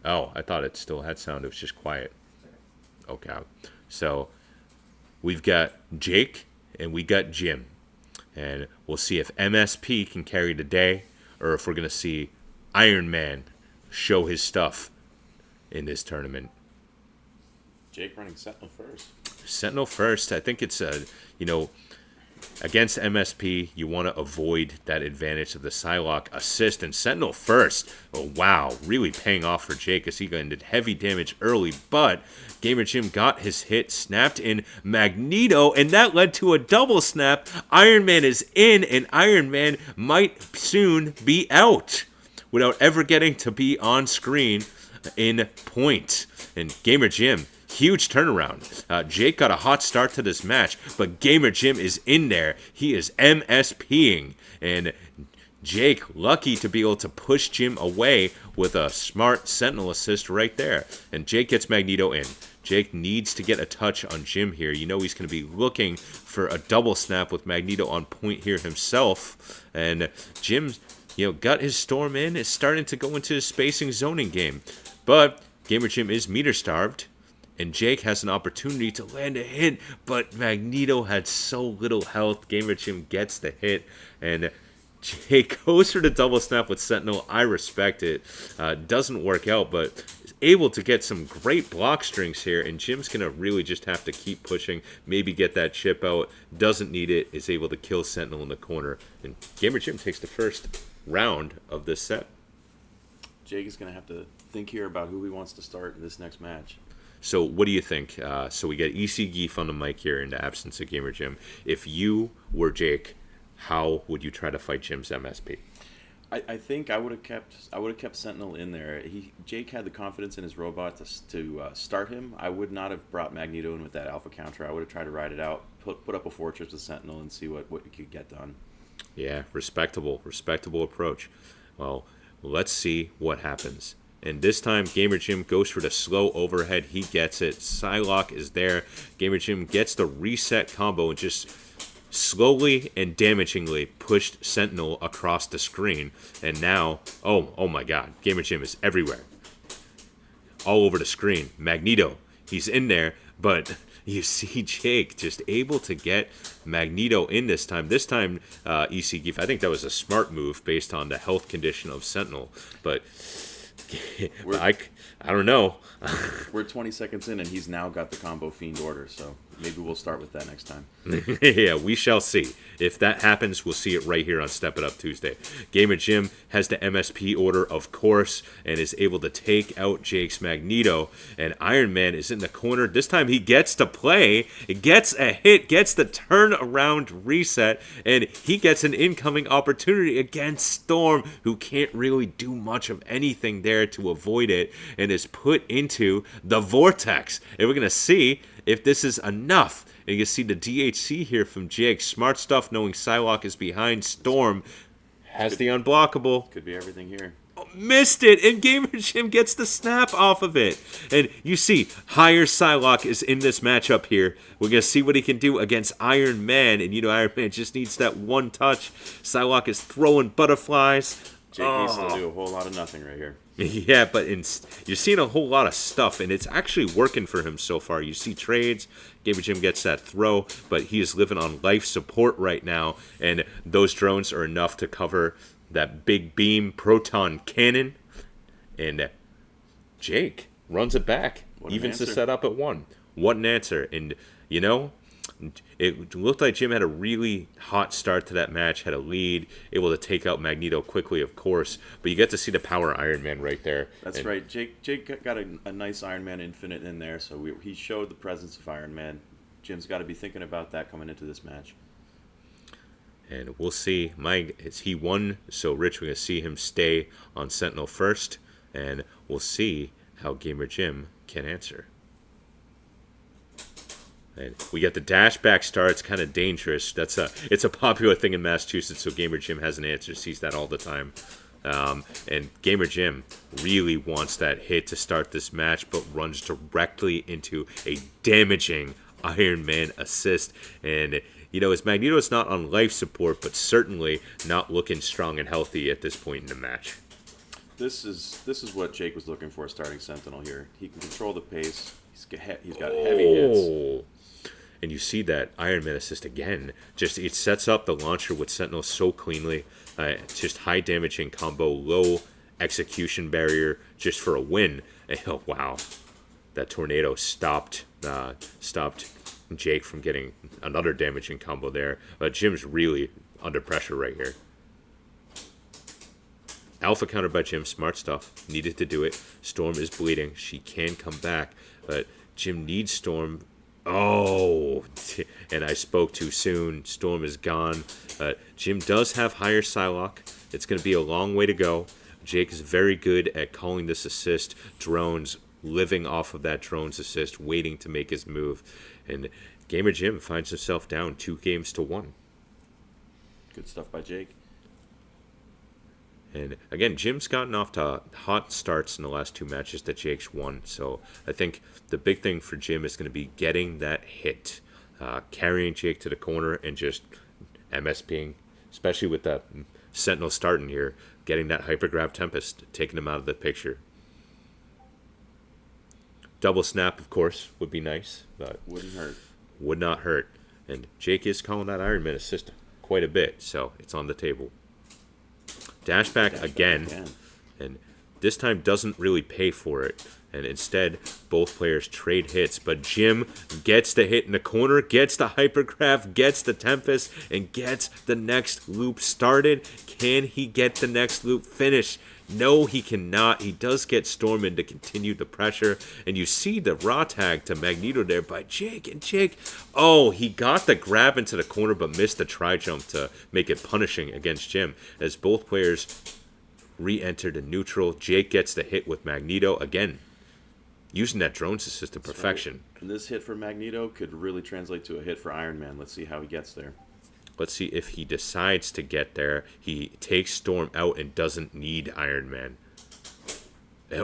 that. Oh, I thought it still had sound. It was just quiet. Okay. So we've got Jake and we got Jim. And we'll see if MSP can carry the day or if we're going to see Iron Man show his stuff in this tournament. Jake running Sentinel first. Sentinel first. I think it's against MSP, you want to avoid that advantage of the Psylocke assist, and Sentinel first. Oh wow, really paying off for Jake as he did heavy damage early, but Gamer Jim got his hit, snapped in Magneto, and that led to a double snap. Iron Man is in, and Iron Man might soon be out without ever getting to be on screen in point. And Gamer Jim, huge turnaround. Jake got a hot start to this match, but Gamer Jim is in there. He is MSPing. And Jake lucky to be able to push Jim away with a smart Sentinel assist right there. And Jake gets Magneto in. Jake needs to get a touch on Jim here. You know he's going to be looking for a double snap with Magneto on point here himself. And Jim, got his Storm in. Is starting to go into his spacing zoning game. But Gamer Jim is meter starved. And Jake has an opportunity to land a hit. But Magneto had so little health. Gamer Jim gets the hit. And Jake goes for the double snap with Sentinel. I respect it. Doesn't work out, but is able to get some great block strings here. And Jim's going to really just have to keep pushing. Maybe get that chip out. Doesn't need it. Is able to kill Sentinel in the corner. And Gamer Jim takes the first round of this set. Jake is going to have to think here about who he wants to start in this next match. So what do you think? So we get EC Geef on the mic here in the absence of Gamer Jim. If you were Jake, how would you try to fight Jim's MSP? I think I would have kept Sentinel in there. Jake had the confidence in his robot to start him. I would not have brought Magneto in with that alpha counter. I would have tried to ride it out, put up a fortress with Sentinel, and see what you could get done. Yeah, respectable approach. Well, let's see what happens. And this time, Gamer Jim goes for the slow overhead. He gets it. Psylocke is there. Gamer Jim gets the reset combo and just slowly and damagingly pushed Sentinel across the screen. And now, oh my god, Gamer Jim is everywhere. All over the screen. Magneto, he's in there, but you see Jake just able to get Magneto in this time. This time, EC Geef, I think that was a smart move based on the health condition of Sentinel. But I don't know. We're 20 seconds in, and he's now got the combo fiend order, so maybe we'll start with that next time. Yeah, we shall see. If that happens, we'll see it right here on Step It Up Tuesday. Gamer Jim has the MSP order, of course, and is able to take out Jake's Magneto. And Iron Man is in the corner. This time he gets to play, gets a hit, gets the turnaround reset, and he gets an incoming opportunity against Storm, who can't really do much of anything there to avoid it, and is put into the Vortex. And we're going to see if this is enough. And you can see the DHC here from Jake. Smart stuff, knowing Psylocke is behind. Storm has the unblockable. Could be everything here. Missed it, and Gamer Jim gets the snap off of it. And you see, higher Psylocke is in this matchup here. We're going to see what he can do against Iron Man. And Iron Man just needs that one touch. Psylocke is throwing butterflies. Jake needs to do a whole lot of nothing right here. Yeah, but you're seeing a whole lot of stuff, and it's actually working for him so far. You see trades, Gamer Jim gets that throw, but he is living on life support right now, and those drones are enough to cover that big beam proton cannon. And Jake runs it back, evens the setup at 1. What an answer. And, it looked like Jim had a really hot start to that match, had a lead, able to take out Magneto quickly, of course, but you get to see the power Iron Man right there. That's right. Jake got a nice Iron Man Infinite in there, so he showed the presence of Iron Man. Jim's got to be thinking about that coming into this match. And we'll see. He won, so Rich, we're going to see him stay on Sentinel first, and we'll see how Gamer Jim can answer. And we get the dash back star. It's kind of dangerous. It's a popular thing in Massachusetts, so Gamer Jim has an answer. Sees that all the time. And Gamer Jim really wants that hit to start this match, but runs directly into a damaging Iron Man assist. And, his Magneto is not on life support, but certainly not looking strong and healthy at this point in the match. This is what Jake was looking for starting Sentinel here. He can control the pace. He's got heavy hits. And you see that Iron Man assist again. Just it sets up the launcher with Sentinel so cleanly. Just high damaging combo, low execution barrier, just for a win. And, oh wow, that tornado stopped Jake from getting another damaging combo there. Jim's really under pressure right here. Alpha counter by Jim, smart stuff. Needed to do it. Storm is bleeding. She can come back, but Jim needs Storm. Oh, and I spoke too soon. Storm is gone. Jim does have higher Psylocke. It's going to be a long way to go. Jake is very good at calling this assist. Drones living off of that drone's assist, waiting to make his move. And Gamer Jim finds himself down 2-1. Good stuff by Jake. And again, Jim's gotten off to hot starts in the last 2 matches that Jake's won. So I think the big thing for Jim is going to be getting that hit, carrying Jake to the corner and just MSPing, especially with that Sentinel starting here, getting that Hypergrav Tempest, taking him out of the picture. Double snap, of course, would be nice, but Wouldn't hurt. would not hurt. And Jake is calling that Iron Man assist quite a bit, so it's on the table. Dashback again, and this time doesn't really pay for it. And instead, both players trade hits, but Jim gets the hit in the corner, gets the Hypergrav, gets the Tempest, and gets the next loop started. Can he get the next loop finished? No, he cannot. He does get Stormin to continue the pressure, and you see the raw tag to Magneto there by Jake, and Jake, oh, he got the grab into the corner, but missed the tri-jump to make it punishing against Jim, as both players re-enter to neutral. Jake gets the hit with Magneto again, using that drone's assist to perfection. Right. And this hit for Magneto could really translate to a hit for Iron Man. Let's see how he gets there. Let's see if he decides to get there. He takes Storm out and doesn't need Iron Man.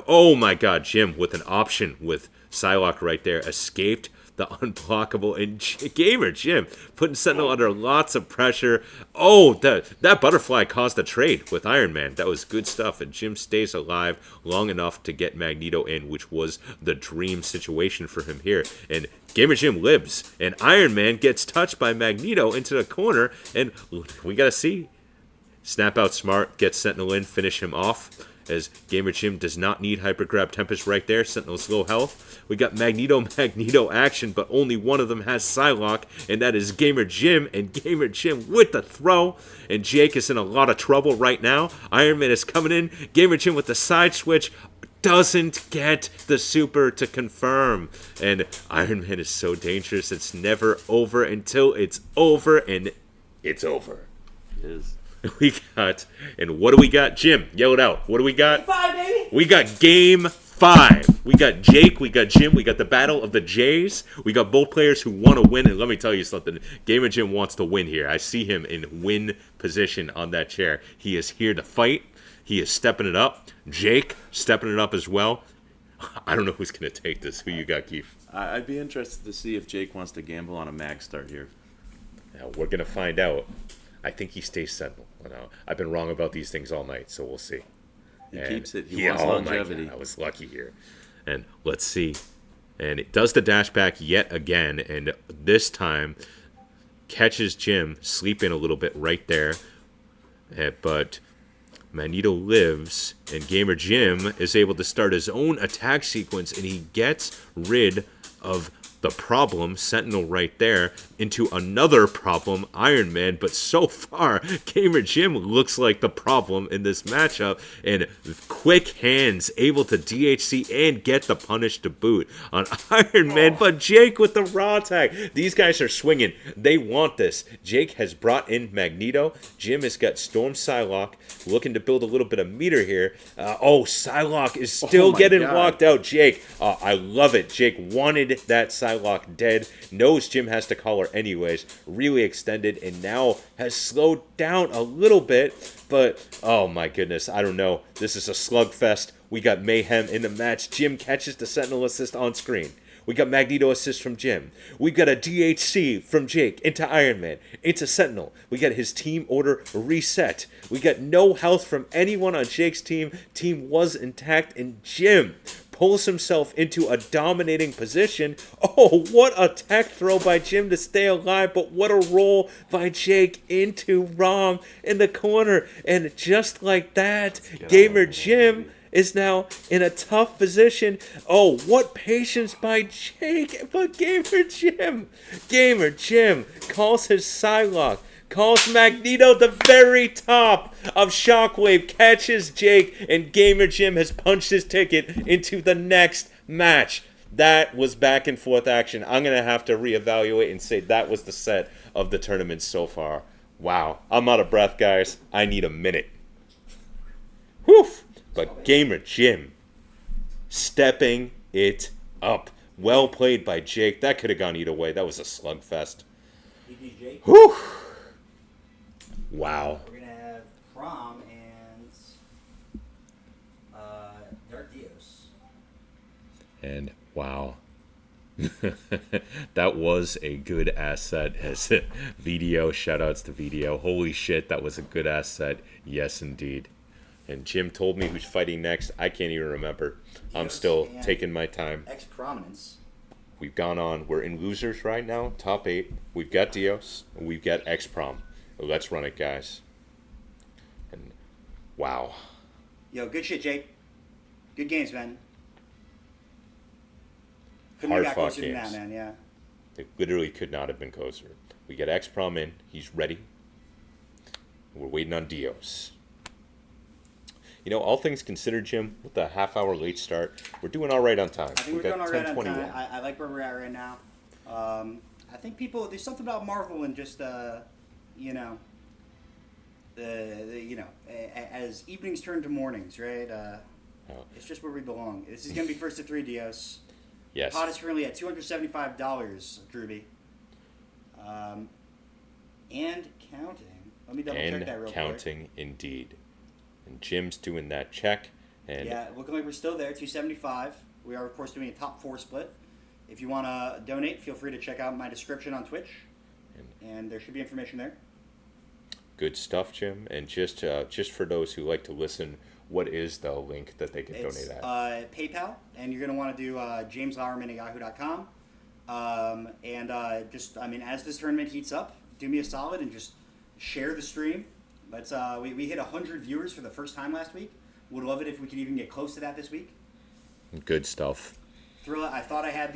Oh my god, Jim with an option with Psylocke right there. Escaped the unblockable, and Gamer Jim putting Sentinel under lots of pressure. Oh, that butterfly caused a trade with Iron Man. That was good stuff, and Jim stays alive long enough to get Magneto in, which was the dream situation for him here. And Gamer Jim lives, and Iron Man gets touched by Magneto into the corner, and we gotta see. Snap out smart, get Sentinel in, finish him off, as Gamer Jim does not need Hypergrab Tempest right there. Sentinel's low health. We got Magneto action, but only one of them has Psylocke, and that is Gamer Jim, and Gamer Jim with the throw. And Jake is in a lot of trouble right now. Iron Man is coming in. Gamer Jim with the side switch. Doesn't get the super to confirm. And Iron Man is so dangerous. It's never over until it's over, and it's over. It is. We got, and what do we got? Jim, yell it out. What do we got? 5, baby. We got game 5. We got Jake, we got Jim, we got the battle of the Jays. We got both players who want to win, and let me tell you something. Gamer Jim wants to win here. I see him in win position on that chair. He is here to fight. He is stepping it up. Jake stepping it up as well. I don't know who's going to take this. Who you got, Keith? I'd be interested to see if Jake wants to gamble on a mag start here. Now, we're going to find out. I think he stays Sentinel. I've been wrong about these things all night, so we'll see. He keeps it. He wants longevity. My God, I was lucky here. And let's see. And it does the dash back yet again, and this time catches Jim sleeping a little bit right there. But Magneto lives, and Gamer Jim is able to start his own attack sequence, and he gets rid of the problem, Sentinel right there, into another problem, Iron Man. But so far, Gamer Jim looks like the problem in this matchup, and quick hands able to DHC and get the punish to boot on Iron Man. But Jake with the raw tag. These guys are swinging. They want this. Jake has brought in Magneto. Jim has got Storm Psylocke, looking to build a little bit of meter here. Psylocke is still getting walked out. Jake, I love it. Jake wanted that Psylocke dead, knows Jim has to call her anyways, really extended, and now has slowed down a little bit, but oh my goodness, I don't know. This is a slugfest. We got mayhem in the match. Jim catches the Sentinel assist on screen. We got Magneto assist from Jim. We got a DHC from Jake into Iron Man, into Sentinel. We got his team order reset. We got no health from anyone on Jake's team. Team was intact, and Jim pulls himself into a dominating position. Oh, what a tech throw by Jim to stay alive, but what a roll by Jake into Rom in the corner. And just like that, Gamer Jim is now in a tough position. Oh, what patience by Jake, but Gamer Jim calls his Psylocke, calls Magneto the very top of Shockwave, catches Jake, and Gamer Jim has punched his ticket into the next match. That was back and forth action. I'm going to have to reevaluate and say that was the set of the tournament so far. Wow, I'm out of breath, guys. I need a minute. Whew. But Gamer Jim stepping it up. Well played by Jake. That could have gone either way. That was a slugfest. Whew. Wow. We're going to have Prom and And wow. That was a good asset as Video. Shoutouts to Video. Holy shit, that was a good asset. Yes, indeed. And Jim told me who's fighting next. I can't even remember. I'm still taking my time. X-Prominence. We've gone on. We're in losers right now. Top 8. We've got Dios. And we've got X-Prom. Let's run it, guys. And wow. Yo, good shit, Jake. Good games, man. Couldn't Hard have got fought closer than games. that, man. Yeah. They literally could not have been closer. We get X-Prom in. He's ready. We're waiting on Dios. You know, all things considered, Jim, with the half-hour late start, we're doing all right on time. I think we're doing all right on time. I like where we're at right now. I think there's something about Marvel and just, you know, as evenings turn to mornings, right? It's just where we belong. This is going to be first to 3 Dios. Yes. Pot is currently at $275, Drewby. And counting. Let me double check that real quick. And counting, indeed. And Jim's doing that check. And yeah, looking like we're still there, $275. We are, of course, doing a top 4 split. If you want to donate, feel free to check out my description on Twitch. And there should be information there. Good stuff, Jim. And just for those who like to listen, what is the link that they can donate at? PayPal, and you're going to want to do jameslowerman@yahoo.com. As this tournament heats up, do me a solid and just share the stream. We hit 100 viewers for the first time last week. Would love it if we could even get close to that this week. Good stuff. Thrilla, I thought I had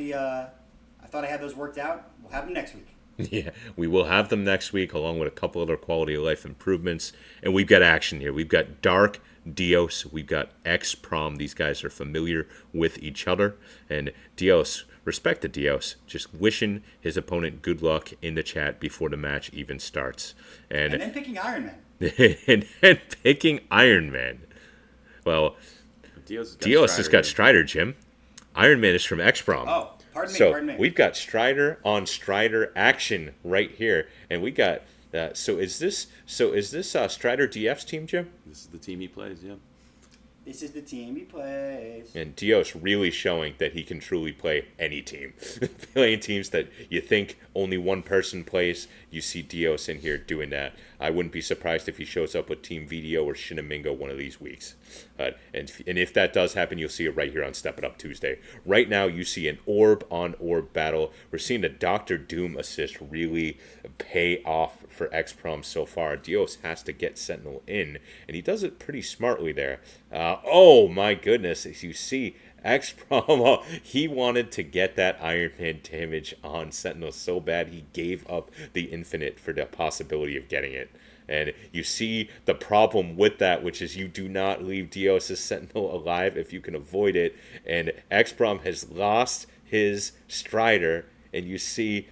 those worked out. We'll have them next week. Yeah, we will have them next week along with a couple other quality of life improvements. And we've got action here. We've got Dark, Dios, we've got X-Prom. These guys are familiar with each other. And Dios, respect to Dios, just wishing his opponent good luck in the chat before the match even starts. And then picking Iron Man. and then picking Iron Man. Well, Dios has got Strider, Jim. Iron Man is from X-Prom. Oh, pardon me. We've got Strider on Strider action right here, and we got. So is this Strider DF's team, Jim? This is the team he plays, yeah. This is the team he plays. And Dios really showing that he can truly play any team. Playing teams that you think only one person plays, you see Dios in here doing that. I wouldn't be surprised if he shows up with Team Video or Shinamingo one of these weeks. And if that does happen, you'll see it right here on Step It Up Tuesday. Right now, you see an orb-on-orb battle. We're seeing the Dr. Doom assist really pay off for X-Prom so far. Dios has to get Sentinel in, and he does it pretty smartly there. Oh my goodness, as you see, X-Prom, he wanted to get that Iron Man damage on Sentinel so bad he gave up the infinite for the possibility of getting it. And you see the problem with that, which is you do not leave Dios' Sentinel alive if you can avoid it. And X-Prom has lost his Strider, and you see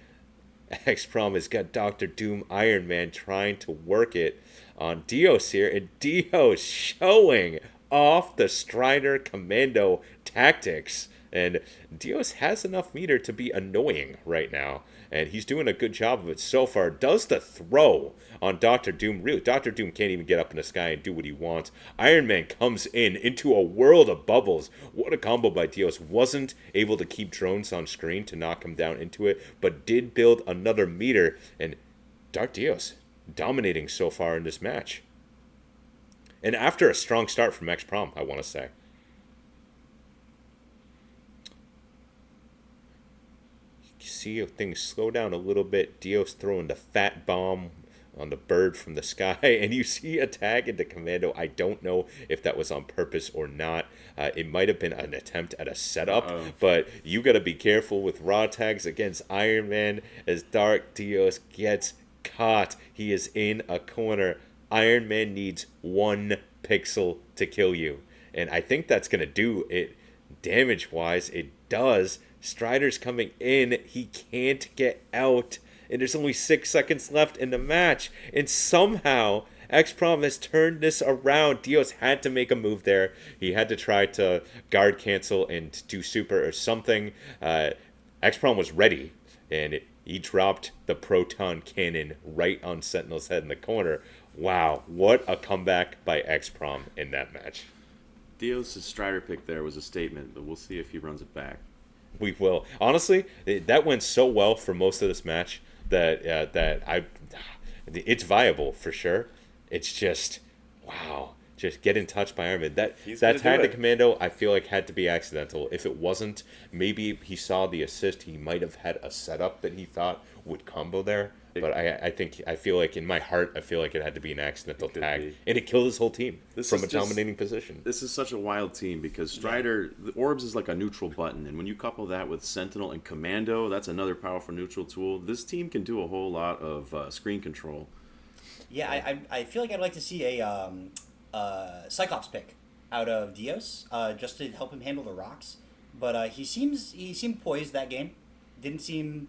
X-Prom has got Dr. Doom Iron Man trying to work it on Dios here, and Dios showing off the Strider Commando tactics. And Dios has enough meter to be annoying right now, and he's doing a good job of it so far. Does the throw on Dr. Doom. Really, Dr. Doom can't even get up in the sky and do what he wants. Iron Man comes into a world of bubbles. What a combo by Dios. Wasn't able to keep drones on screen to knock him down into it, but did build another meter. And Dark Dios dominating so far in this match. And after a strong start from X-Prom, I want to say. You see things slow down a little bit. Dios throwing the fat bomb on the bird from the sky, and you see a tag into Commando. I don't know if that was on purpose or not. It might have been an attempt at a setup, but you got to be careful with raw tags against Iron Man as Dark Dios gets caught. He is in a corner. Iron Man needs 1 pixel to kill you, and I think that's going to do it damage-wise. It does. Strider's coming in. He can't get out. And there's only 6 seconds left in the match. And somehow, X-Prom has turned this around. Dios had to make a move there. He had to try to guard cancel and do super or something. X-Prom was ready. And he dropped the proton cannon right on Sentinel's head in the corner. Wow, what a comeback by X-Prom in that match. Dios' Strider pick there was a statement, but we'll see if he runs it back. We will. Honestly, that went so well for most of this match that it's viable for sure. It's just wow. Just getting touched by Iron Man. That tag to Commando, I feel like had to be accidental. If it wasn't, maybe he saw the assist. He might have had a setup that he thought would combo there. But I feel like in my heart, I feel like it had to be an accidental tag, and it killed his whole team from a dominating position. This is such a wild team because Strider, the Orbs is like a neutral button, and when you couple that with Sentinel and Commando, that's another powerful neutral tool. This team can do a whole lot of screen control. Yeah, I feel like I'd like to see a Cyclops pick out of Dios, just to help him handle the rocks. But he seemed poised that game. Didn't seem,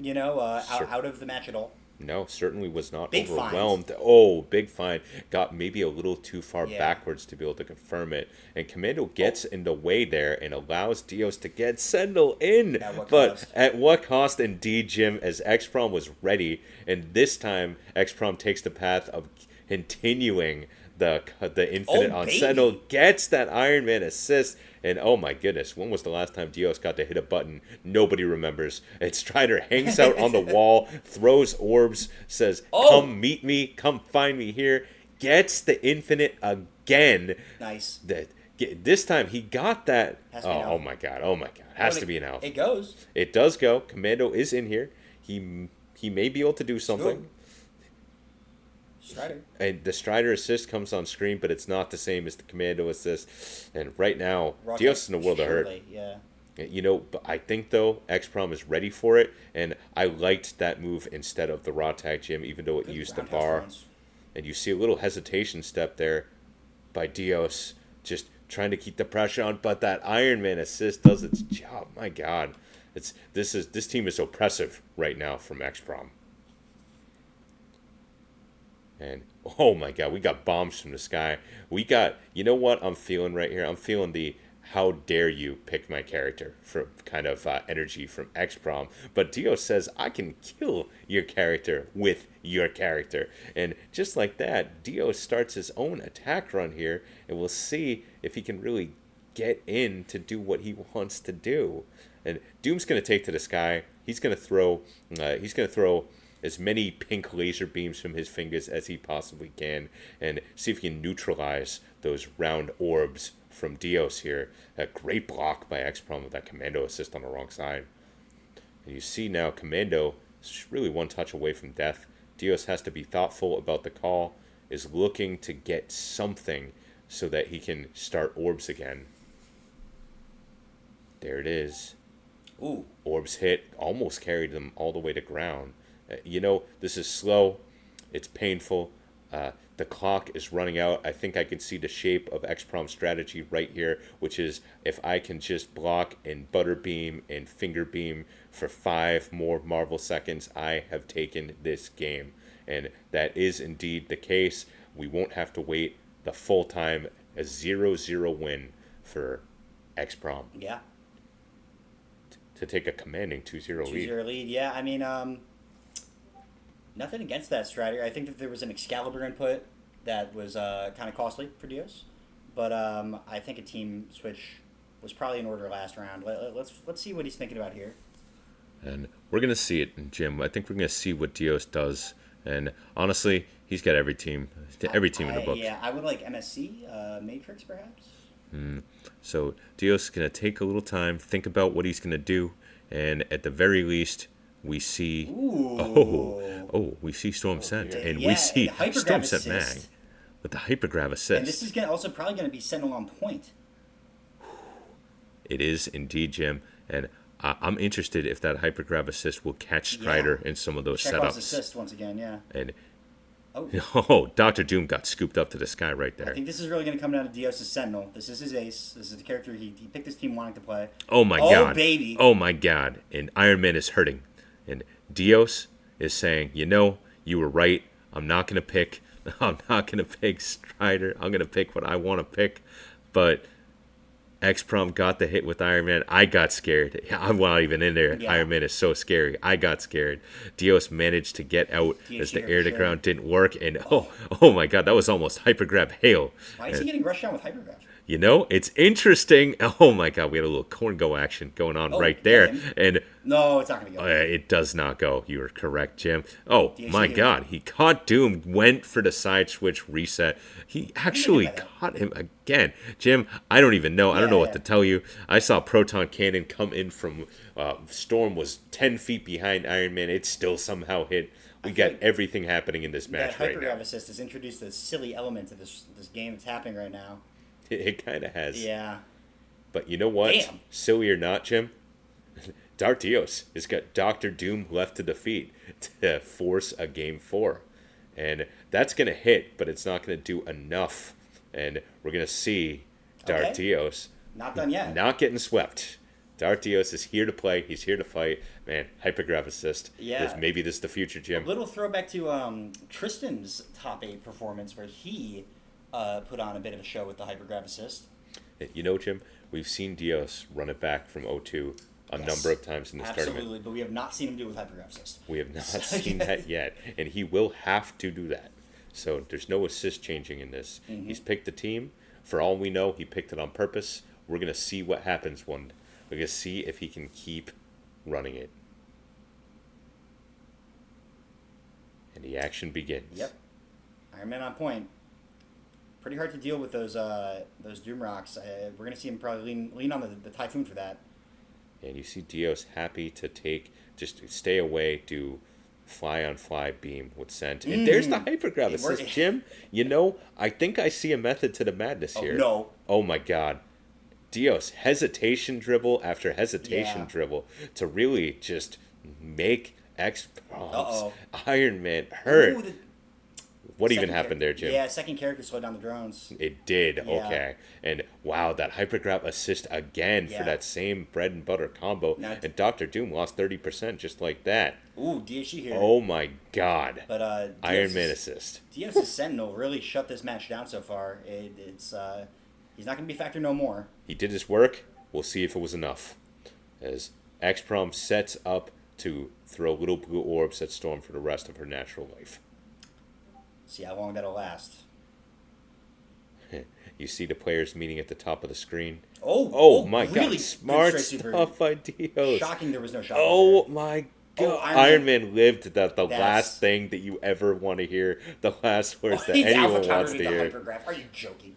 out of the match at all. No, certainly was not Big overwhelmed. fines. Oh, big fine. Got maybe a little too far backwards to be able to confirm it. And Commando gets in the way there and allows Dios to get Sendel in. At what cost indeed, Jim, as X-Prom was ready. And this time, X-Prom takes the path of continuing the infinite on Sendel, gets that Iron Man assist. And oh my goodness, when was the last time Dios got to hit a button? Nobody remembers. And Strider hangs out on the wall, throws orbs, says, come meet me, come find me here. Gets the infinite again. Nice. This time he got that. Oh my god. Has to be an alpha. It goes. It does go. Commando is in here. He may be able to do something. Good. Strider. And the Strider assist comes on screen, but it's not the same as the Commando assist. And right now, Rocket, Dios is in a world of hurt. Yeah. But I think, though, X-Prom is ready for it, and I liked that move instead of the Raw Tag Gym, even though it used the bar. And you see a little hesitation step there by Dios, just trying to keep the pressure on, but that Iron Man assist does its job. My God. This team is oppressive right now from X-Prom. And, oh my God, we got bombs from the sky. We got, you know what I'm feeling right here? I'm feeling the how dare you pick my character for kind of energy from X-Prom. But Dios says, I can kill your character with your character. And just like that, Dios starts his own attack run here. And we'll see if he can really get in to do what he wants to do. And Doom's going to take to the sky. He's going to throw as many pink laser beams from his fingers as he possibly can and see if he can neutralize those round orbs from Dios here. A great block by X-Prom with that Commando assist on the wrong side. And you see now Commando is really one touch away from death. Dios has to be thoughtful about the call, is looking to get something so that he can start orbs again. There it is. Ooh. Orbs hit, almost carried them all the way to ground. This is slow. It's painful. The clock is running out. I think I can see the shape of X-Prom's strategy right here, which is if I can just block and butter beam and finger beam for 5 more Marvel seconds, I have taken this game. And that is indeed the case. We won't have to wait the full time, a 0-0 win for X-Prom. Yeah. To take a commanding 2-0 lead. 2-0 lead, yeah. I mean, nothing against that Strider. I think that there was an Excalibur input that was kind of costly for Dios, but I think a team switch was probably in order last round. Let's see what he's thinking about here. And we're gonna see it, Jim. I think we're gonna see what Dios does. And honestly, he's got every team in the book. Yeah, I would like MSC, Matrix perhaps. So Dios is gonna take a little time, think about what he's gonna do, and at the very least, we see we see Storm Scent, and we see Storm Scent Mag with the hypergrav assist. And this is also probably going to be Sentinel on point. It is indeed, Jim, and I'm interested if that hypergrav assist will catch Strider in some of those Chekhov's setups. assist once again, yeah. And Oh, Dr. Doom got scooped up to the sky right there. I think this is really going to come down to Dios' Sentinel. This is his ace. This is the character he picked his team wanting to play. Oh my God. Baby. Oh my God. And Iron Man is hurting. And Dios is saying, you were right. I'm not going to pick Strider. I'm going to pick what I want to pick. But X-Prom got the hit with Iron Man. I got scared. I'm not even in there. Yeah. Iron Man is so scary. I got scared. Dios managed to get out as the air to ground didn't work. And oh my God, that was almost hypergrab hail. Why is he getting rushed down with hypergrab? You know, it's interesting. Oh my God, we had a little corn go action going on right there, man. and No, it's not gonna go. it does not go. You are correct, Jim. Oh DHC my hit God, he caught Doom, went for the side switch reset. He actually by that? caught him again. Jim, I don't even know. I don't know what Yeah. to tell you. I saw Proton Cannon come in from Storm was 10 feet behind Iron Man. It still somehow hit. We got everything happening in this That match right now. hypergrav assist has introduced a silly element to this game that's happening right now. It kind of has. Yeah. But you know what? Damn. Silly or not, Jim, Dark Dios has got Doctor Doom left to defeat to force a game 4. And that's going to hit, but it's not going to do enough. And we're going to see Dark Okay. Dios Not done yet. not getting swept. Dark Dios is here to play. He's here to fight. Man, hypergrav assist. Yeah. Maybe this is the future, Jim. Little throwback to Tristan's top 8 performance where he put on a bit of a show with the hypergrav assist. You know, Jim, we've seen Dios run it back from 0-2 a Yes. number of times in this Absolutely, tournament. but we have not seen him do it with hypergrav assist. We have not seen that yet, and he will have to do that. So there's no assist changing in this. Mm-hmm. He's picked the team. For all we know, he picked it on purpose. We're going to see what happens We're going to see if he can keep running it. And the action begins. Yep. Iron Man on point. Pretty hard to deal with those Doom Rocks. We're going to see him probably lean on the Typhoon for that. And you see Dios happy to just stay away, do fly on fly beam with Scent. And there's the hypergrav It worked. assist, Jim. You know, I think I see a method to the madness here. No. Oh my God. Dios, hesitation dribble after hesitation Yeah. dribble to really just make Uh-oh. Iron Man hurt. Ooh, the What even second happened there, Jim? Yeah, second character slowed down the drones. It did, Yeah. okay. And wow, that hypergrab assist again Yeah. for that same bread and butter combo. Now- And Dr. Doom lost 30% just like that. Ooh, DHC here. Oh my God. But Iron Man assist. Dios's Sentinel really shut this match down so far. It's he's not going to be factor no more. He did his work. We'll see if it was enough. As X-Prom sets up to throw little blue orbs at Storm for the rest of her natural life. See how long that'll last. You see the players meeting at the top of the screen. Oh, My really God. Smart good straight super. stuff by Dios. Shocking there was no shot. Oh my God. Iron Iron Man lived the That's- last thing that you ever want to hear. The last words that he anyone alpha wants countered to the hear. hypergraph. Are you joking?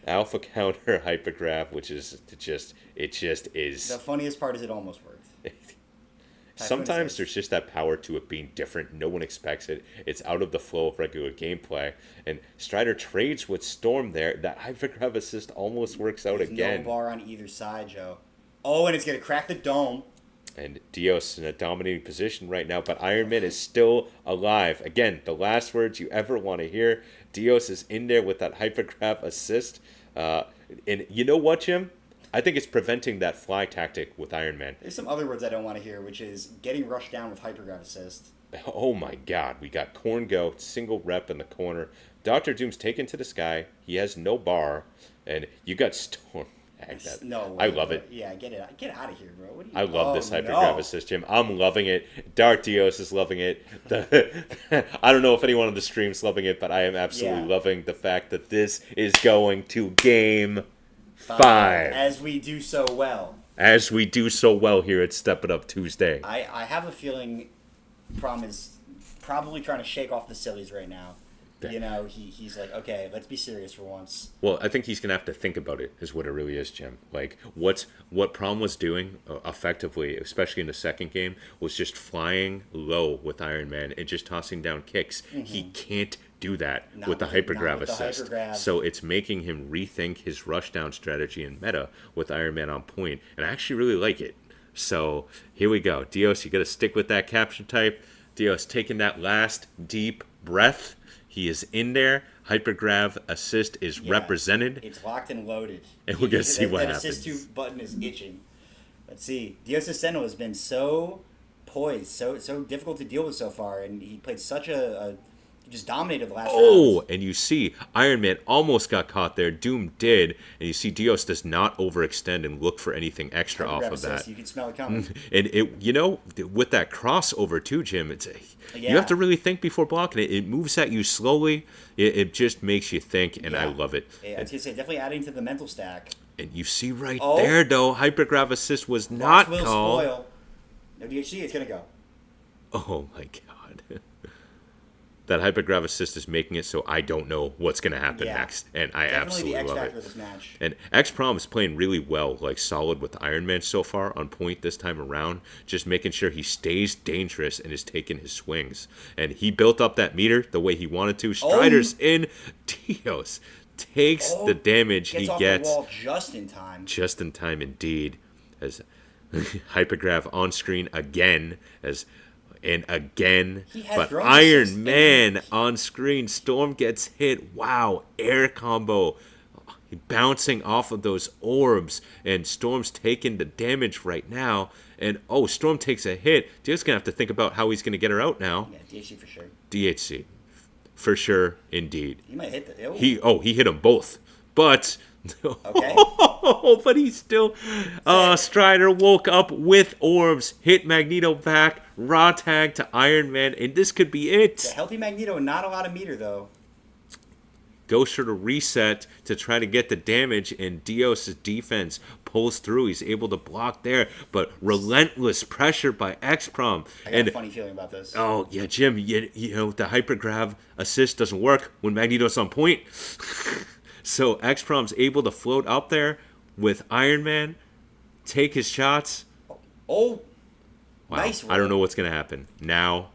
Alpha counter hypergraph, which is it just is. The funniest part is it almost worked. Sometimes assist. there's just that power to it being different. No one expects it. It's out of the flow of regular gameplay. And Strider trades with Storm there. That hypergrav assist almost works out There's again. no bar on either side, Joe. Oh, and it's going to crack the dome. And Dios in a dominating position right now, but Iron Man is still alive. Again, the last words you ever want to hear. Dios is in there with that hypergrav assist. And you know what, Jim? I think it's preventing that fly tactic with Iron Man. There's some other words I don't want to hear, which is getting rushed down with hypergrav assist. Oh my God, we got Korn Go, single rep in the corner. Dr. Doom's taken to the sky. He has no bar. And you got Storm. Heck, that. No, I way, love bro. it. Yeah, get out of here, bro. What are you? I love oh, this hypergrav no. assist, Jim. I'm loving it. Dark Dios is loving it. I don't know if anyone on the stream's loving it, but I am absolutely Yeah. loving the fact that this is going to game 5. As we do so well. As we do so well here at Step It Up Tuesday. I have a feeling Prom is probably trying to shake off the sillies right now. You know, he's like, okay, let's be serious for once. Well, I think he's gonna have to think about it. Is what it really is, Jim. Like what Prom was doing effectively, especially in the second game, was just flying low with Iron Man and just tossing down kicks. He can't do that Not with the with the- hypergrav not with the assist. hypergrav. So it's making him rethink his rushdown strategy and meta with Iron Man on point, and I actually really like it. So here we go, Dios. You got to stick with that capture type. Dios taking that last deep breath. He is in there. Hypergrav assist is Yeah, represented. It's locked and loaded. And we're gonna see what that assist happens. 2 button is itching. Let's see. Dios' Sentinel has been so poised, so difficult to deal with so far, and he played such a just dominated the last Oh, round. and you see Iron Man almost got caught there. Doom did, and you see Dios does not overextend and look for anything extra off Grab of assist, that. you can smell it coming. And with that crossover too, Jim, you Yeah. have to really think before blocking it. It moves at you slowly. It just makes you think, and I Yeah. love it. Yeah, I was gonna say definitely adding to the mental stack. And you see right Oh. there, though, hypergrav assist was not Fox will called. spoil. No DHC, it's gonna go. Oh my god. That hypergrav assist is making it so I don't know what's going to happen Yeah. next, and I Definitely absolutely the X love factor it. of this match. And X-Prom is playing really well, like solid with Iron Man so far, on point this time around, just making sure he stays dangerous and is taking his swings. And he built up that meter the way he wanted to. Strider's in. Dios takes the damage Gets he off gets the wall just in time. just in time indeed, as hypergrav on screen again, and again, He has but drone Iron assist, Man on screen. Storm gets hit. Wow, air combo, bouncing off of those orbs, and Storm's taking the damage right now. And Storm takes a hit. Dio's gonna have to think about how he's gonna get her out now. Yeah, DHC for sure. DHC, for sure, indeed. He might hit the. He hit them both, but. Okay. But he's still. Strider woke up with orbs, hit Magneto back, raw tag to Iron Man, and this could be It's a it. healthy Magneto, not a lot of meter though. Goes for the reset to try to get the damage, and Dios' defense pulls through. He's able to block there, but relentless pressure by X-Prom. I got And a funny feeling about this. oh yeah, Jim, you know the hypergrav assist doesn't work when Magneto's on point. So X-Prom's able to float up there with Iron Man, take his shots. Oh, Wow. nice. I don't know what's going to happen. Now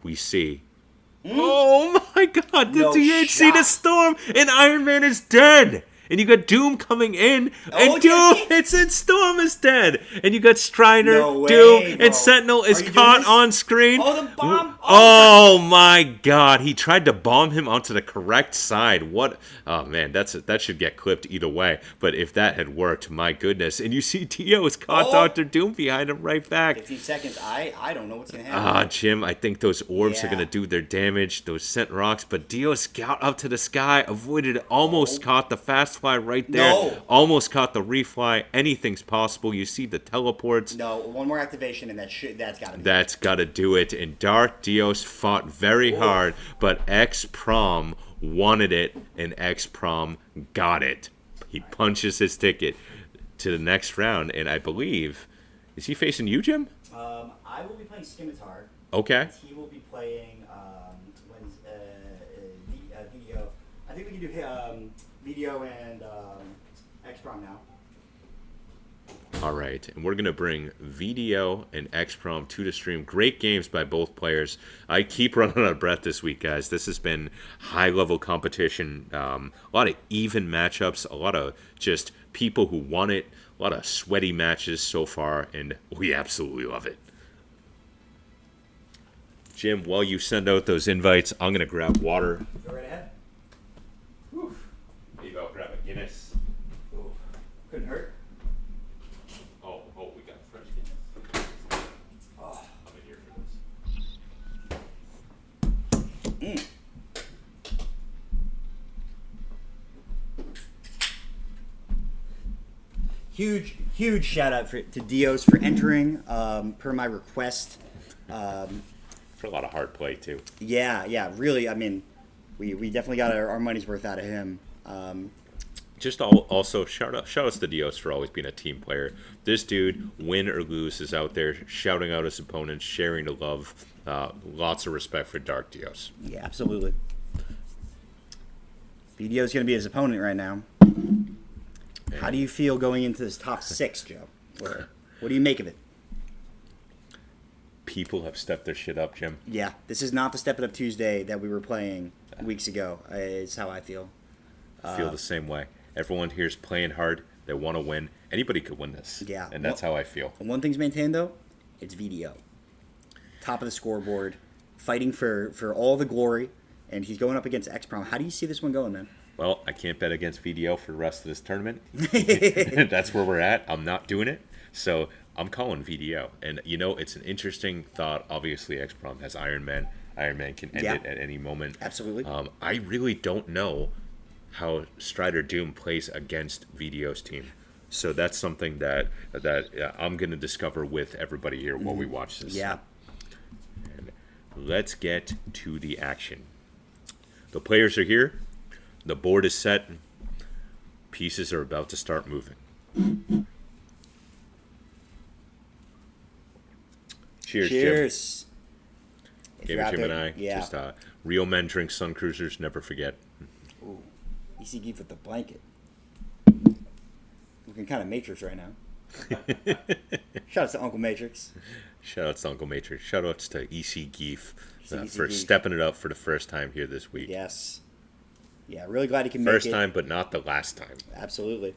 we see. Oh my god, the No DHC to shot. Storm, and Iron Man is dead. And you got Doom coming in, and Oh, Doom yeah. hits it, Storm is dead. And you got Strider, No way, Doom, bro. and Sentinel is Are you doing caught this? on screen. Oh, the bomb. Oh my god, he tried to bomb him onto the correct side. What? Oh man, that should get clipped either way. But if that had worked, my goodness. And you see Dio's caught Oh. Dr. Doom behind him right back. 15 seconds. I don't know what's gonna Ah, happen. Jim, I think those orbs are Yeah. going to do their damage, those sent rocks, but Dios got up to the sky, avoided, almost caught the fast fly right there, No. almost caught the refly. Anything's possible. You see the teleports. No, one more activation and that's gotta be. That's got to do it. And Dark Dios fought very hard, but X-Prom wanted it, and X-Prom got it. He punches his ticket to the next round, and I believe, is he facing you, Jim? I will be playing Scimitar. Okay. He will be playing Video. I think we can do Video and X-Prom now. All right, and we're going to bring VDO and X-Prom to the stream. Great games by both players. I keep running out of breath this week, guys. This has been high-level competition. A lot of even matchups, a lot of just people who want it, a lot of sweaty matches so far, and we absolutely love it. Jim, while you send out those invites, I'm going to grab water. Go right ahead. Maybe I'll grab a Guinness. Ooh, couldn't hurt. Oh, we got French Guinness. Oh. I'm in here for this. Huge shout out to Dios for entering per my request. For a lot of hard play, too. Yeah, really. I mean, we definitely got our money's worth out of him. Just also shout outs to Dios for always being a team player. This dude, win or lose, is out there shouting out his opponents, sharing the love. Lots of respect for Dark Dios. Yeah, absolutely. BDO's going to be his opponent right now. How do you feel going into this top 6, Joe? What do you make of it? People have stepped their shit up, Jim. Yeah, this is not the Step It Up Tuesday that we were playing weeks ago. It's how I feel. Feel the same way. Everyone here's playing hard. They want to win. Anybody could win this. Yeah. And that's how I feel. And one thing's maintained, though, it's VDO. Top of the scoreboard, fighting for all the glory, and he's going up against X-Prom. How do you see this one going, man? Well, I can't bet against VDO for the rest of this tournament. That's where we're at. I'm not doing it. So I'm calling VDO. And, it's an interesting thought. Obviously, X-Prom has Iron Man. Iron Man can end Yeah. it at any moment. Absolutely. I really don't know how Strider Doom plays against VDO's team. So that's something that I'm going to discover with everybody here while we watch this. Yeah. And let's get to the action. The players are here. The board is set. Pieces are about to start moving. Cheers, Jim. Cheers. If Gave you're it out Jim and there- I. Yeah. Just real men drink Sun Cruisers. Never forget. Ooh. EC Geef with the blanket. Looking kind of Matrix right now. Shout out to Uncle Matrix. Shout outs to Uncle Matrix. Shout outs to EC Geef EC for Geef. stepping it up for the first time here this week. Yes. Yeah, really glad he can make it. First time, but not the last time. Absolutely.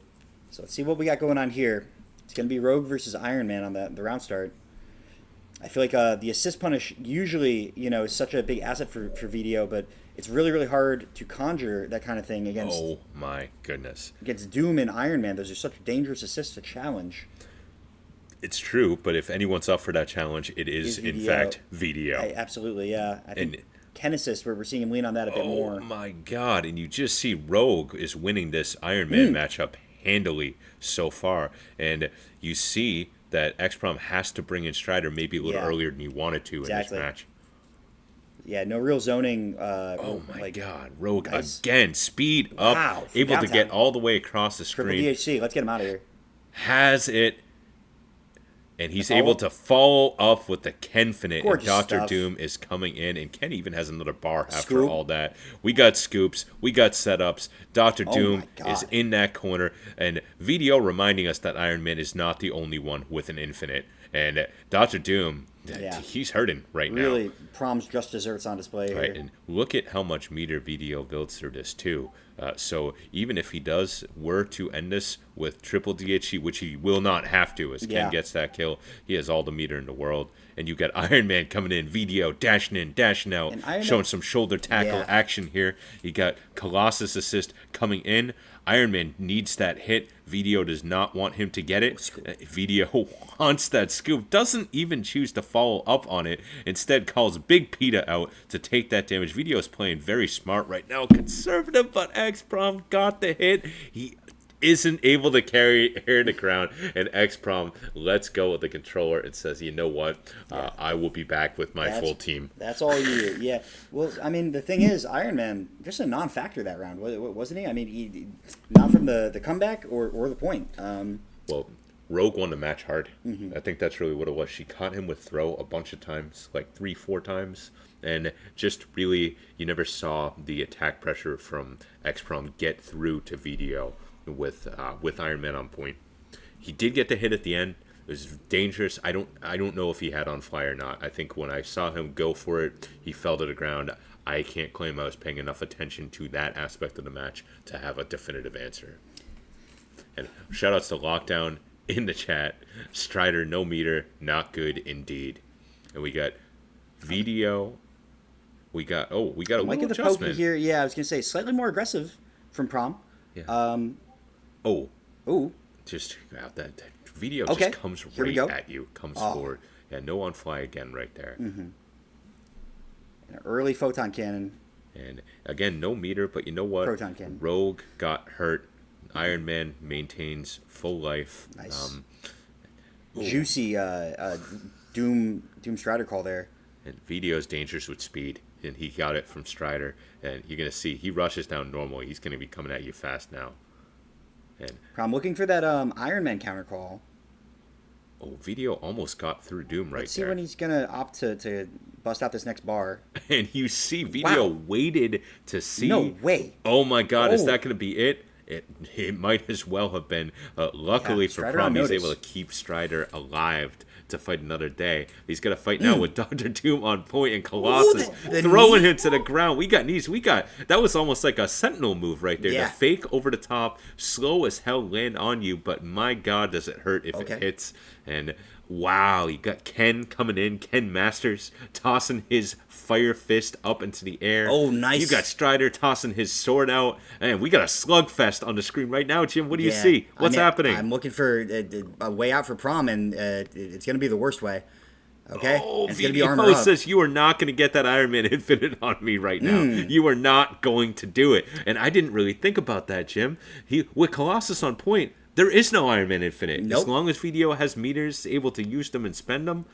So let's see what we got going on here. It's going to be Rogue versus Iron Man on the round start. I feel like the assist punish usually, is such a big asset for VDO, but it's really, really hard to conjure that kind of thing against Oh my goodness. Doom and Iron Man. Those are such dangerous assists to challenge. It's true, but if anyone's up for that challenge, it is in VDO. fact VDO. Absolutely, yeah. I think And- Ken assist, where we're seeing him lean on that a bit Oh more. my god, and you just see Rogue is winning this Iron Man matchup handily so far. And you see that X-Prom has to bring in Strider maybe a little Yeah. earlier than you wanted to Exactly. in this match. Yeah, no real zoning. Oh my god, Rogue nice. again, speed up, Wow, able to downtown. get all the way across the Triple screen. DHC. Let's get him out of here. Has it, and he's follow- able to follow up with the Kenfinite, and Gorgeous Doctor stuff. Doom is coming in, and Ken even has another bar after Scoop. all that. We got scoops, we got setups. Doctor Oh Doom my is God. in that corner, and VDO reminding us that Iron Man is not the only one with an infinite, and Doctor Doom, Yeah. he's hurting right now. Really, Prom's just desserts on display here. Right, and look at how much meter VDO builds through this too. So even if he were to end this with triple DHC, which he will not have to, as Ken Yeah. gets that kill, he has all the meter in the world. And you got Iron Man coming in, VDO dashing in, dashing out, And Iron showing Man- some shoulder tackle Yeah. action here. You got Colossus assist coming in. Iron Man needs that hit. VDO does not want him to get it. VDO wants that scoop. Doesn't even choose to follow up on it. Instead calls Big Peta out to take that damage. VDO is playing very smart right now. Conservative, but X-Prom got the hit. He isn't able to carry the crown, and X-Prom lets go with the controller and says, you know what, I will be back with my full team. That's all you. Yeah. Well, I mean, the thing is, Iron Man just a non-factor that round, wasn't he? I mean, he not from the comeback or the point. Well, Rogue won the match hard. Mm-hmm. I think that's really what it was. She caught him with throw a bunch of times, like 3-4 times, and just really, you never saw the attack pressure from X-Prom get through to VDO with Iron Man on point. He did get the hit at the end. It was dangerous. I don't know if he had on fly or not. I think when I saw him go for it, he fell to the ground. I can't claim I was paying enough attention to that aspect of the match to have a definitive answer. And shout outs to Lockdown in the chat. Strider, no meter, not good indeed. And we got VDO. We got a Might little get the pokey adjustment. here. Yeah, I was gonna say slightly more aggressive from Prom. Yeah. Oh, Ooh. just out that VDO Okay, just comes here we right go. at you, comes Oh. forward. Yeah, no on fly again right there. An early photon cannon. And again, no meter, but you know what? Proton cannon. Rogue got hurt. Iron Man maintains full life. Nice. Juicy Doom Strider call there. And VDO's dangerous with speed, and he got it from Strider. And you're gonna see he rushes down normally. He's gonna be coming at you fast now. And I'm looking for that Iron Man counter call. VDO almost got through Doom right Let's see there. when he's gonna opt to bust out this next bar. And you see VDO Wow. waited to see. No way. Oh my God! Is Oh. that gonna be it? It might as well have been. Luckily Yeah, for Strider Prom, on he's notice. able to keep Strider alive to fight another day. He's gonna fight now with Doctor Doom on point and Colossus the throwing knee. him to the ground. We got knees. That was almost like a Sentinel move right there. Yeah. The fake over the top, slow as hell, land on you. But my God, does it hurt if Okay. it hits? And wow, you got Ken coming in, Ken Masters tossing his fire fist up into the air. Oh, nice. You got Strider tossing his sword out, and we got a slugfest on the screen right now, Jim. What do you Yeah. see? What's I mean, happening? I'm looking for a way out for Prom, and it's gonna be the worst way. Okay? Oh, And it's going to be armor VDO up. says you are not going to get that Iron Man Infinite on me right now. You are not going to do it. And I didn't really think about that, Jim. With Colossus on point, there is no Iron Man Infinite. Nope. As long as VDO has meters, able to use them and spend them,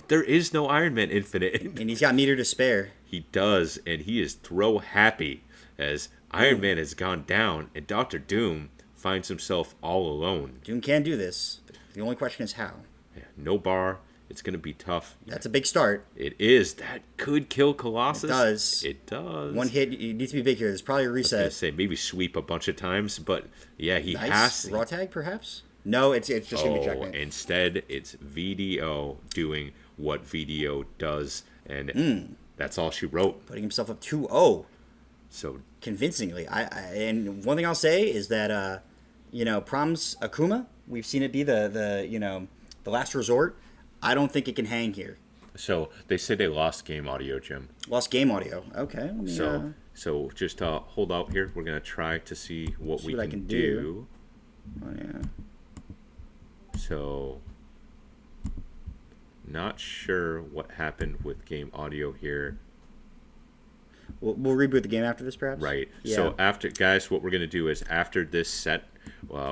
there is no Iron Man Infinite. And he's got meter to spare. He does, and he is throw happy as Iron Man has gone down, and Doctor Doom finds himself all alone. Doom can do this. The only question is how. No bar. It's going to be tough. That's a big start. It is. That could kill Colossus. It does. It does. One hit, you need to be big here. There's probably a I was gonna reset. say maybe sweep a bunch of times, but yeah, he Nice. has. Raw tag, perhaps? No, it's just going to be Oh, checkmate. instead it's VDO doing what VDO does, and that's all she wrote. Putting himself up 2-0 So convincingly. And one thing I'll say is that, Prom's Akuma, we've seen it be the last resort. I don't think it can hang here. so they say they lost game audio, Jim. Lost game audio. Okay. Let me, So just hold out here. We're gonna try to see what we what I can can do. oh, yeah. So not sure what happened with game audio here. We'll reboot the game after this, perhaps? Right. Yeah. So after, guys, what we're gonna do is after this set,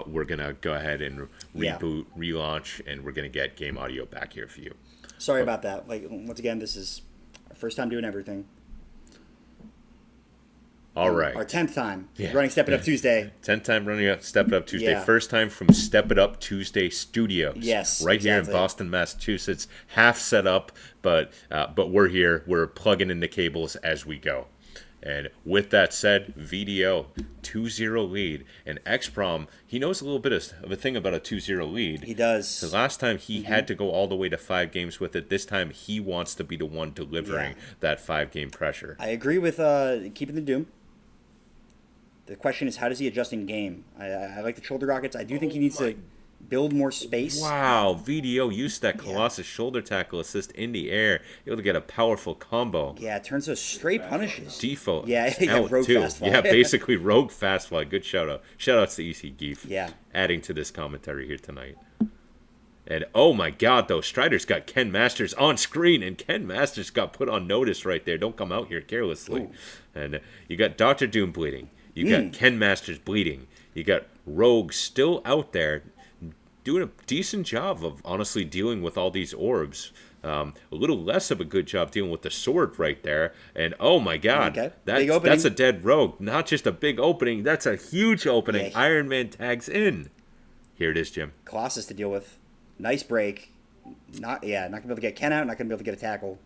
we're gonna go ahead and Yeah. reboot, relaunch, and we're gonna get game audio back here for you. Sorry about that. Like, once again, this is our first time doing everything. All right. Our 10th time Yeah. running Step It Up Tuesday. 10th time running up Step It Up Tuesday. Yeah. First time from Step It Up Tuesday Studios. Yes, right here in exactly. Boston, Massachusetts. Half set up, but we're here. We're plugging in the cables as we go. And with that said, VDO 2-0 lead, and XProm, he knows a little bit of a thing about a 2-0 lead. He does. The last time he had to go all the way to 5 games with it. This time he wants to be the one delivering that 5-game pressure. I agree with keeping the Doom. The question is, how does he adjust in game? I like the shoulder rockets. I do think he needs to build more space. Wow, VDO used that Colossus shoulder tackle assist in the air, able to get a powerful combo. Yeah, it turns those straight punishes. Default Yeah, yeah, out rogue too. fast fly. Yeah, basically rogue fast fly. Good shout out. Shout outs to EC Geef. Yeah. Adding to this commentary here tonight. And oh my god, though, Strider's got Ken Masters on screen, and Ken Masters got put on notice right there. Don't come out here carelessly. Ooh. And you got Dr. Doom bleeding. You got Ken Masters bleeding. You got Rogue still out there doing a decent job of honestly dealing with all these orbs. A little less of a good job dealing with the sword right there. And oh my god, Okay. Big opening. that's a dead Rogue. Not just a big opening, that's a huge opening. Yeah. Iron Man tags in. Here it is, Jim. Colossus to deal with. Nice break. Not going to be able to get Ken out. Not going to be able to get a tackle.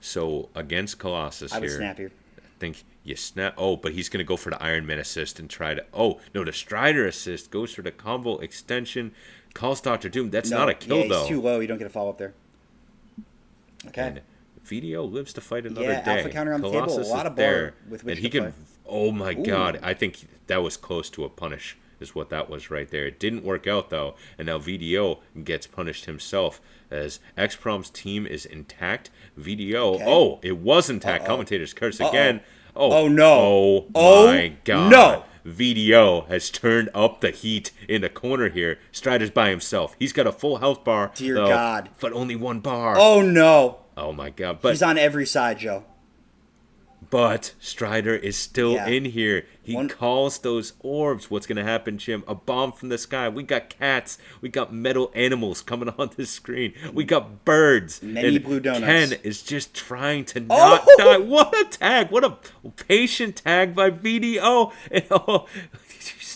So against Colossus I would here, snap here. I think you snap. Oh, but he's going to go for the Iron Man assist and try to. Oh no, the Strider assist goes for the combo extension. Calls Dr. Doom. That's not a kill yeah, though. he's too low. You don't get a follow up there. Okay. And VDO lives to fight another Yeah, day. alpha counter on the table, Colossus a lot is of bar there, with which and he to can. play. Oh my Ooh. god! I think that was close to a punish. Is what that was right there. It didn't work out though, and now VDO gets punished himself as XProm's team is intact. VDO, Okay. oh, it was intact. Commentators curse again. Oh, no. Oh, Oh, my god! no. VDO has turned up the heat in the corner here. Strider's by himself. He's got a full health bar. Dear though, God. but only one bar. Oh, no. Oh my god! But He's on every side, Joe. But Strider is still Yeah. in here. He One- calls those orbs. What's going to happen, Jim? A bomb from the sky. We got cats. We got metal animals coming on the screen. We got birds. Many and blue donuts. Ken is just trying to not Oh! die. What a tag. What a patient tag by VDO. And, oh,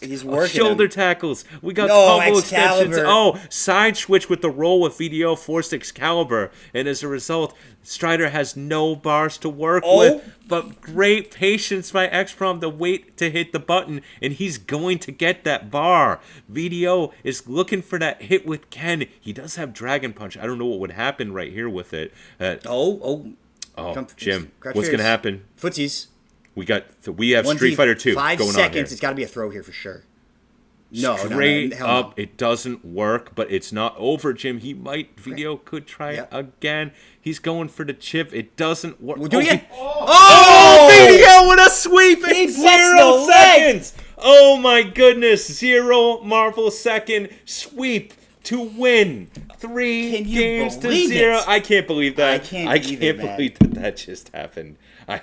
He's working shoulder him. tackles. We got No, combo extensions. Excalibur. Oh, side switch with the roll with VDO forced Excalibur. And as a result, Strider has no bars to work Oh. with. But great patience by XProm to wait to hit the button, and he's going to get that bar. VDO is looking for that hit with Ken. He does have Dragon Punch. I don't know what would happen right here with it. Oh. Oh, Jim, Crouch what's going to fears. happen? Footsies. We have Street Fighter 2 5 going seconds. on It's here. got to be a throw here for sure. No, Straight hell up, no. it doesn't work, but it's not over, Jim. VDO could try it Yep. again. He's going for the chip. It doesn't work. We'll do it again. Oh, VDO with a sweep in He puts 0 the leg. seconds. Oh my goodness, 0 Marvel second sweep to win 3 Can you games to believe 0. it? I can't believe that. I can't either, man. believe that just happened.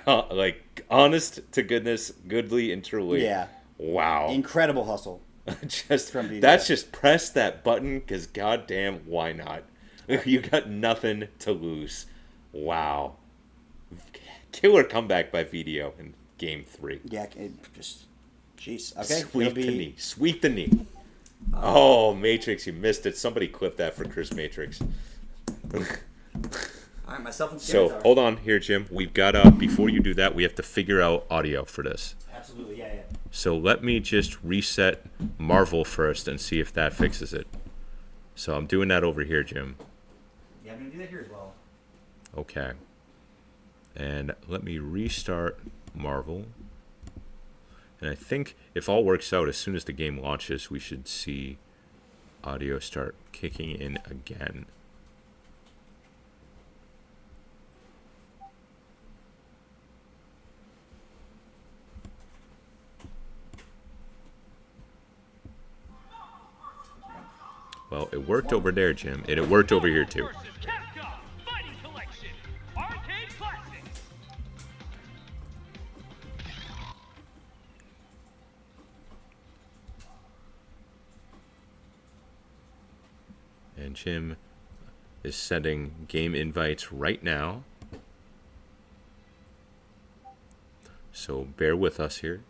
Like, honest to goodness, goodly and truly. Yeah. Wow. Incredible hustle. From VDO. That's just press that button because goddamn, why not? You got nothing to lose. Wow. Killer comeback by VDO in game 3. Yeah, just jeez. Okay, Sweep the knee. Sweep the knee. Oh, Matrix, you missed it. Somebody clip that for Chris Matrix. All right, myself and So Scimitar. hold on here, Jim. We've got before you do that, we have to figure out audio for this. Absolutely, yeah. So let me just reset Marvel first and see if that fixes it. So I'm doing that over here, Jim. Yeah, I'm gonna do that here as well. Okay. And let me restart Marvel. And I think if all works out, as soon as the game launches, we should see audio start kicking in again. Well, it worked over there, Jim, and it worked over here too. Capcom Fighting Collection Arcade Classics. And Jim is sending game invites right now. So bear with us here.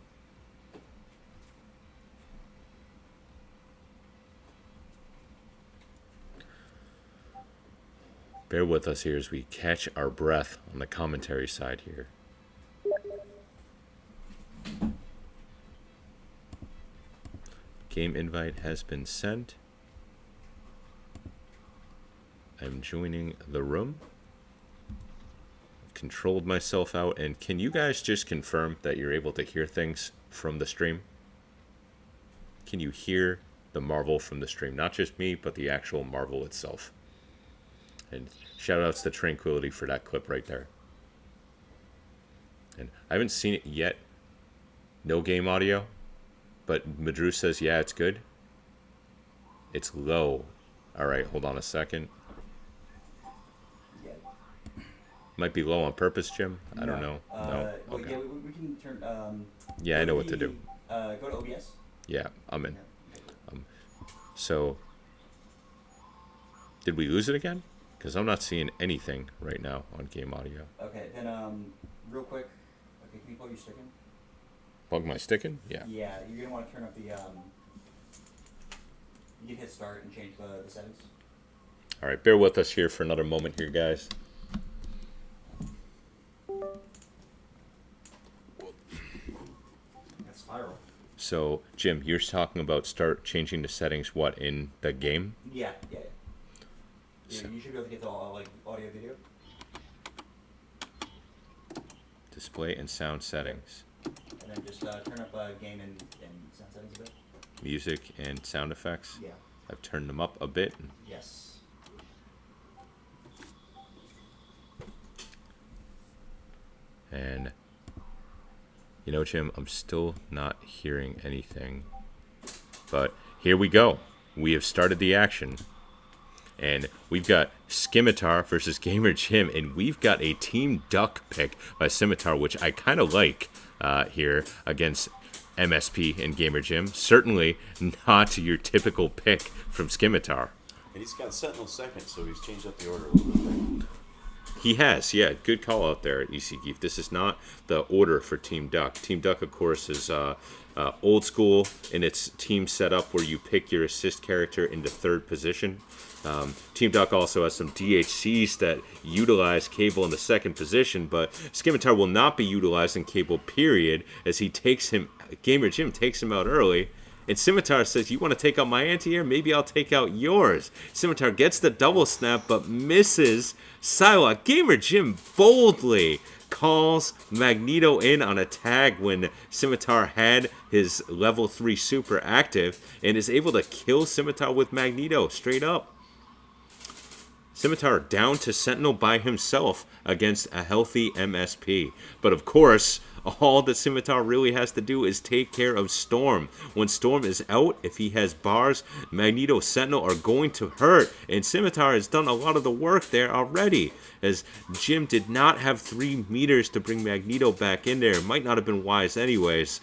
Bear with us here as we catch our breath on the commentary side here. Game invite has been sent. I'm joining the room. Controlled myself out, and can you guys just confirm that you're able to hear things from the stream? Can you hear the Marvel from the stream? Not just me, but the actual Marvel itself. And shout outs to Tranquility for that clip right there. And I haven't seen it yet. No game audio. But Madru says, yeah, it's good. It's low. Alright, hold on a second. Yeah. Might be low on purpose, Jim. I don't know. No. Well, Okay. yeah, we can turn. Yeah, I know what to do. Go to OBS. Yeah, I'm in. So, did we lose it again? Because I'm not seeing anything right now on game audio. Okay, then real quick. Okay, can you plug your stick in? Plug my stick in? Yeah. Yeah, you're gonna want to turn up the. You can hit start and change the settings. All right, bear with us here for another moment here, guys. That's spiral. So, Jim, you're talking about start changing the settings, what, in the game? Yeah. So- You should be able to get the like audio video. Display and sound settings. And then just turn up game and sound settings a bit. Music and sound effects. Yeah. I've turned them up a bit. Yes. And, you know, Jim, I'm still not hearing anything. But here we go. We have started the action. And we've got Scimitar versus Gamer Jim. And we've got a Team Duck pick by Scimitar, which I kind of like here against MSP and Gamer Jim. Certainly not your typical pick from Scimitar. And he's got Sentinel second, so he's changed up the order a little bit. He has, yeah. Good call out there at EC Geef. This is not the order for Team Duck. Team Duck, of course, is old school in its team setup where you pick your assist character into third position. Team Duck also has some DHCs that utilize Cable in the second position, but Scimitar will not be utilizing Cable, period, as he takes him, Gamer Jim takes him out early. And Scimitar says, you want to take out my anti-air? Maybe I'll take out yours. Scimitar gets the double snap, but misses Psylocke. Gamer Jim boldly calls Magneto in on a tag when Scimitar had his level 3 super active and is able to kill Scimitar with Magneto straight up. Scimitar down to Sentinel by himself against a healthy MSP. But of course, All that Scimitar really has to do is take care of Storm. When Storm is out, if he has bars, Magneto, Sentinel are going to hurt. And Scimitar has done a lot of the work there already, as Jim did not have 3 meters to bring Magneto back in there. Might not have been wise anyways,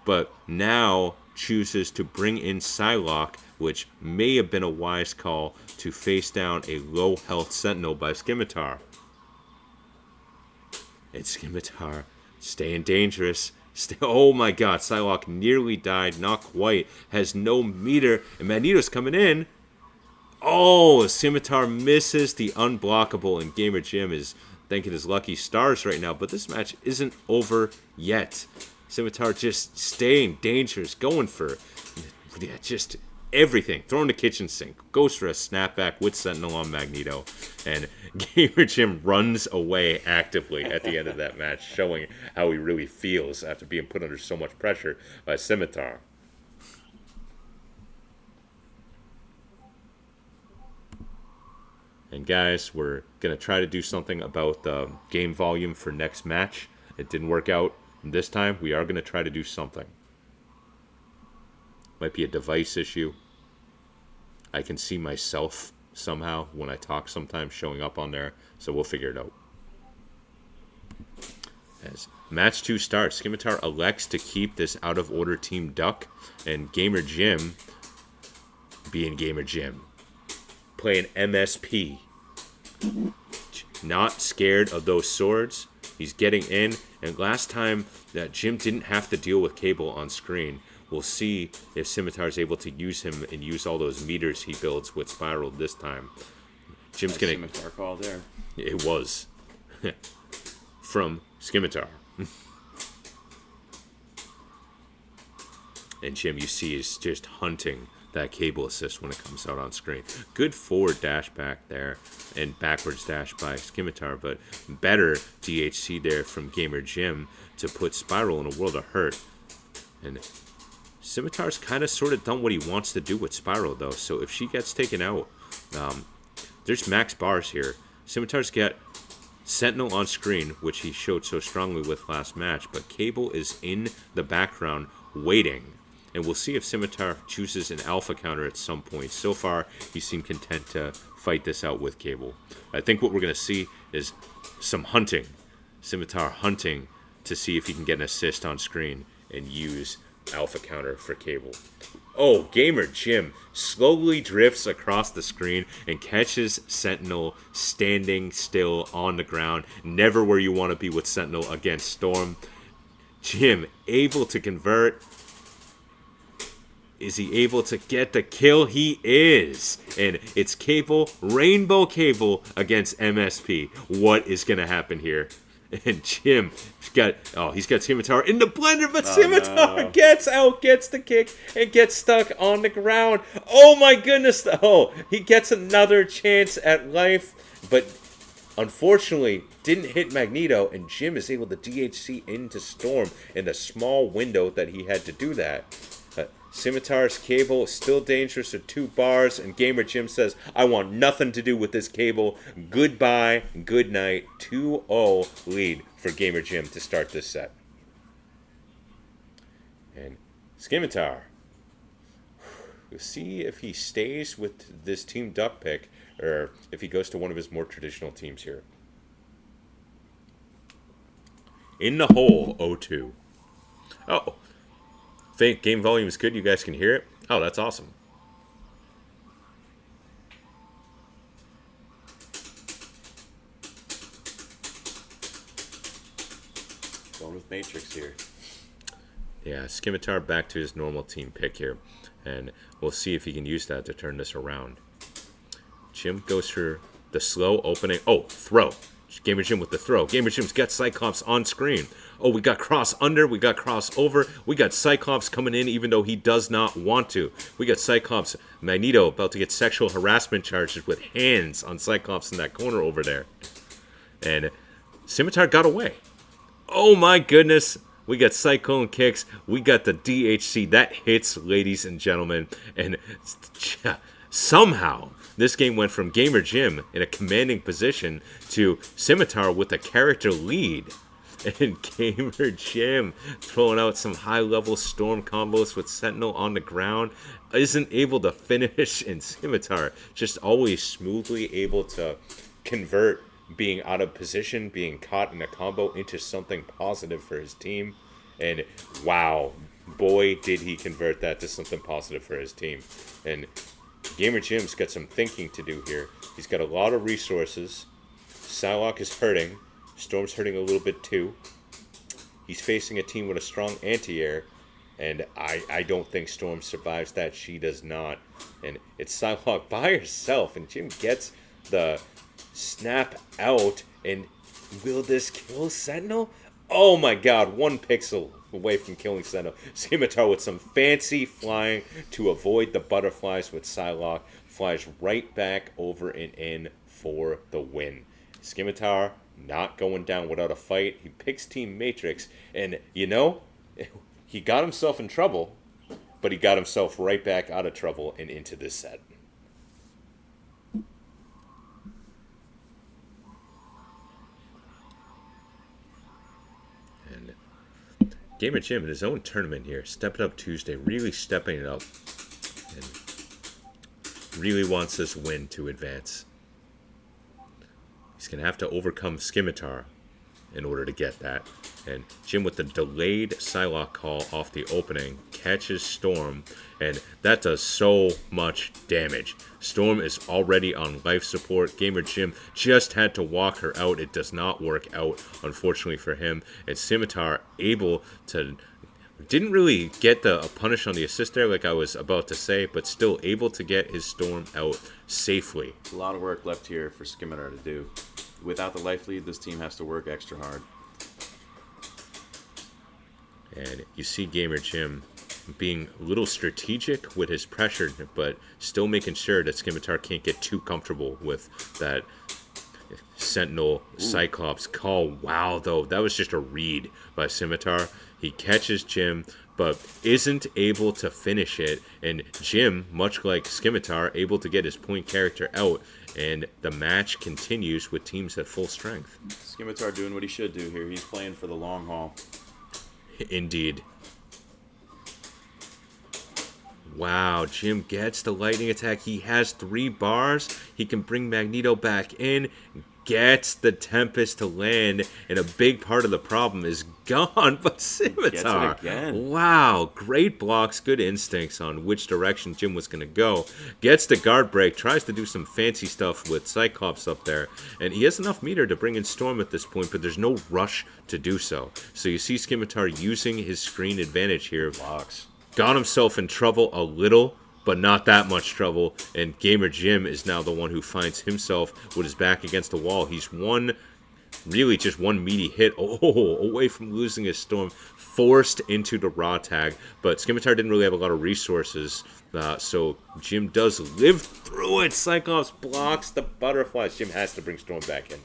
but now chooses to bring in Psylocke, which may have been a wise call to face down a low health Sentinel by Scimitar. And Scimitar staying dangerous. Oh my god, Psylocke nearly died, not quite. Has no meter, and Magneto's coming in. Oh, Scimitar misses the unblockable, and Gamer Jim is thanking his lucky stars right now, but this match isn't over yet. Scimitar just staying dangerous, going for just everything. Throwing the kitchen sink. Goes for a snapback with Sentinel on Magneto. And Gamer Jim runs away actively at the end of that match, showing how he really feels after being put under so much pressure by Scimitar. And guys, we're going to try to do something about the game volume for next match. It didn't work out this time. We are going to try to do something. Might be a device issue. I can see myself somehow when I talk sometimes showing up on there, so we'll figure it out. As match 2 starts, Scimitar elects to keep this out of order Team Duck, and Gamer Jim, being Gamer Jim, playing MSP. Not scared of those swords. He's getting in, and last time that Jim didn't have to deal with Cable on screen. We'll see if Scimitar is able to use him and use all those meters he builds with Spiral this time. Jim's gonna. Scimitar call there. It was from Scimitar. And Jim, you see, is just hunting that Cable assist when it comes out on screen. Good forward dash back there and backwards dash by Scimitar, but better DHC there from Gamer Jim to put Spiral in a world of hurt. And Scimitar's kind of sort of done what he wants to do with Spiral, though. So if she gets taken out, there's max bars here. Scimitar's got Sentinel on screen, which he showed so strongly with last match, but Cable is in the background waiting. And we'll see if Scimitar chooses an alpha counter at some point. So far, he seemed content to fight this out with Cable. I think what we're going to see is some hunting. Scimitar hunting to see if he can get an assist on screen and use alpha counter for Cable. Oh, Gamer Jim slowly drifts across the screen and catches Sentinel standing still on the ground. Never where you want to be with Sentinel against Storm. Jim able to convert. Is he able to get the kill? He is. And it's Cable, Rainbow Cable against MSP. What is going to happen here? And Jim he's got Scimitar in the blender, but Scimitar gets the kick and gets stuck on the ground. Oh my goodness. Oh, he gets another chance at life, but unfortunately didn't hit Magneto, and Jim is able to DHC into Storm in the small window that he had to do that. Scimitar's Cable still dangerous with 2 bars, and Gamer Jim says, I want nothing to do with this Cable. Goodbye, good night. 2-0 lead for Gamer Jim to start this set. And Scimitar, we'll see if he stays with this Team Duck pick, or if he goes to one of his more traditional teams here. In the hole, 0-2. Oh. Game volume is good. You guys can hear it. Oh, that's awesome. Going with Matrix here. Yeah, Scimitar back to his normal team pick here. And we'll see if he can use that to turn this around. Jim goes for the slow opening. Oh, throw. Gamer Jim with the throw. Gamer Jim's got Cyclops on screen. Oh, we got cross under. We got cross over. We got Cyclops coming in even though he does not want to. We got Cyclops, Magneto about to get sexual harassment charges with hands on Cyclops in that corner over there. And Scimitar got away. Oh my goodness. We got Cyclone kicks. We got the DHC. That hits, ladies and gentlemen. And somehow this game went from Gamer Jim in a commanding position to Scimitar with a character lead. And Gamer Jim throwing out some high-level Storm combos with Sentinel on the ground. Isn't able to finish, and Scimitar just always smoothly able to convert being out of position, being caught in a combo into something positive for his team. And wow, boy, did he convert that to something positive for his team. And Gamer Jim's got some thinking to do here. He's got a lot of resources. Psylocke is hurting. Storm's hurting a little bit too. He's facing a team with a strong anti-air, and I don't think Storm survives that. She does not. And it's Psylocke by herself, and Jim gets the snap out, and will this kill Sentinel? Oh my god, 1 pixel away from killing Sentinel. Scimitar with some fancy flying to avoid the butterflies with Psylocke. Flies right back over and in for the win. Scimitar not going down without a fight. He picks Team Matrix, and you know, he got himself in trouble, but he got himself right back out of trouble and into this set. And Gamer Jim in his own tournament here, stepping up Tuesday, really stepping it up, and really wants this win to advance. He's going to have to overcome Scimitar in order to get that. And Jim with the delayed Psylocke call off the opening catches Storm, and that does so much damage. Storm is already on life support. Gamer Jim just had to walk her out. It does not work out, unfortunately for him. And Scimitar able to... Didn't really get the punish on the assist there like I was about to say, but still able to get his Storm out safely. A lot of work left here for Scimitar to do. Without the life lead, this team has to work extra hard. And you see Gamer Jim being a little strategic with his pressure, but still making sure that Scimitar can't get too comfortable with that Sentinel Cyclops call. Wow, though, that was just a read by Scimitar. He catches Jim, but isn't able to finish it. And Jim, much like Scimitar, able to get his point character out. And the match continues with teams at full strength. Scimitar doing what he should do here. He's playing for the long haul. Indeed. Wow, Jim gets the lightning attack. He has 3 bars. He can bring Magneto back in. Gets the Tempest to land, and a big part of the problem is gone. But Scimitar, gets it again. Wow, great blocks, good instincts on which direction Jim was going to go. Gets the guard break, tries to do some fancy stuff with Cyclops up there, and he has enough meter to bring in Storm at this point, but there's no rush to do so. So you see Scimitar using his screen advantage here. Blocks. Got himself in trouble a little, but not that much trouble, and Gamer Jim is now the one who finds himself with his back against the wall. He's really just one meaty hit away from losing his Storm, forced into the raw tag, but Scimitar didn't really have a lot of resources, so Jim does live through it. Cyclops blocks the butterflies. Jim has to bring Storm back in.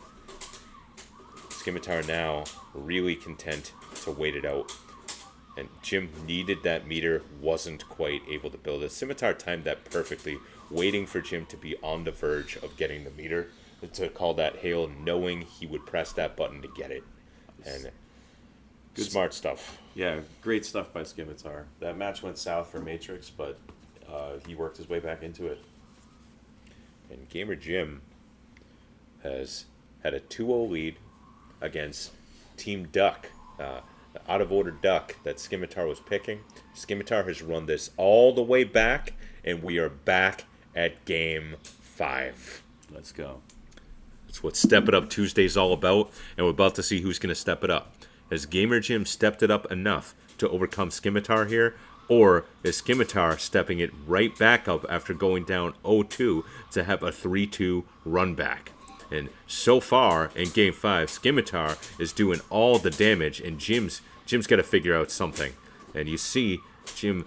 Scimitar now really content to wait it out. And Jim needed that meter, wasn't quite able to build it. Scimitar timed that perfectly, waiting for Jim to be on the verge of getting the meter to call that hail, knowing he would press that button to get it. And good smart stuff. Yeah, great stuff by Scimitar. That match went south for Matrix, but he worked his way back into it. And Gamer Jim has had a 2-0 lead against Team Duck. The out-of-order Duck that Scimitar was picking. Scimitar has run this all the way back, and we are back at Game 5. Let's go. That's what Step It Up Tuesday's all about, and we're about to see who's going to step it up. Has Gamer Jim stepped it up enough to overcome Scimitar here, or is Scimitar stepping it right back up after going down 0-2 to have a 3-2 run back? And so far in Game 5, Scimitar is doing all the damage, and Jim's got to figure out something. And you see Jim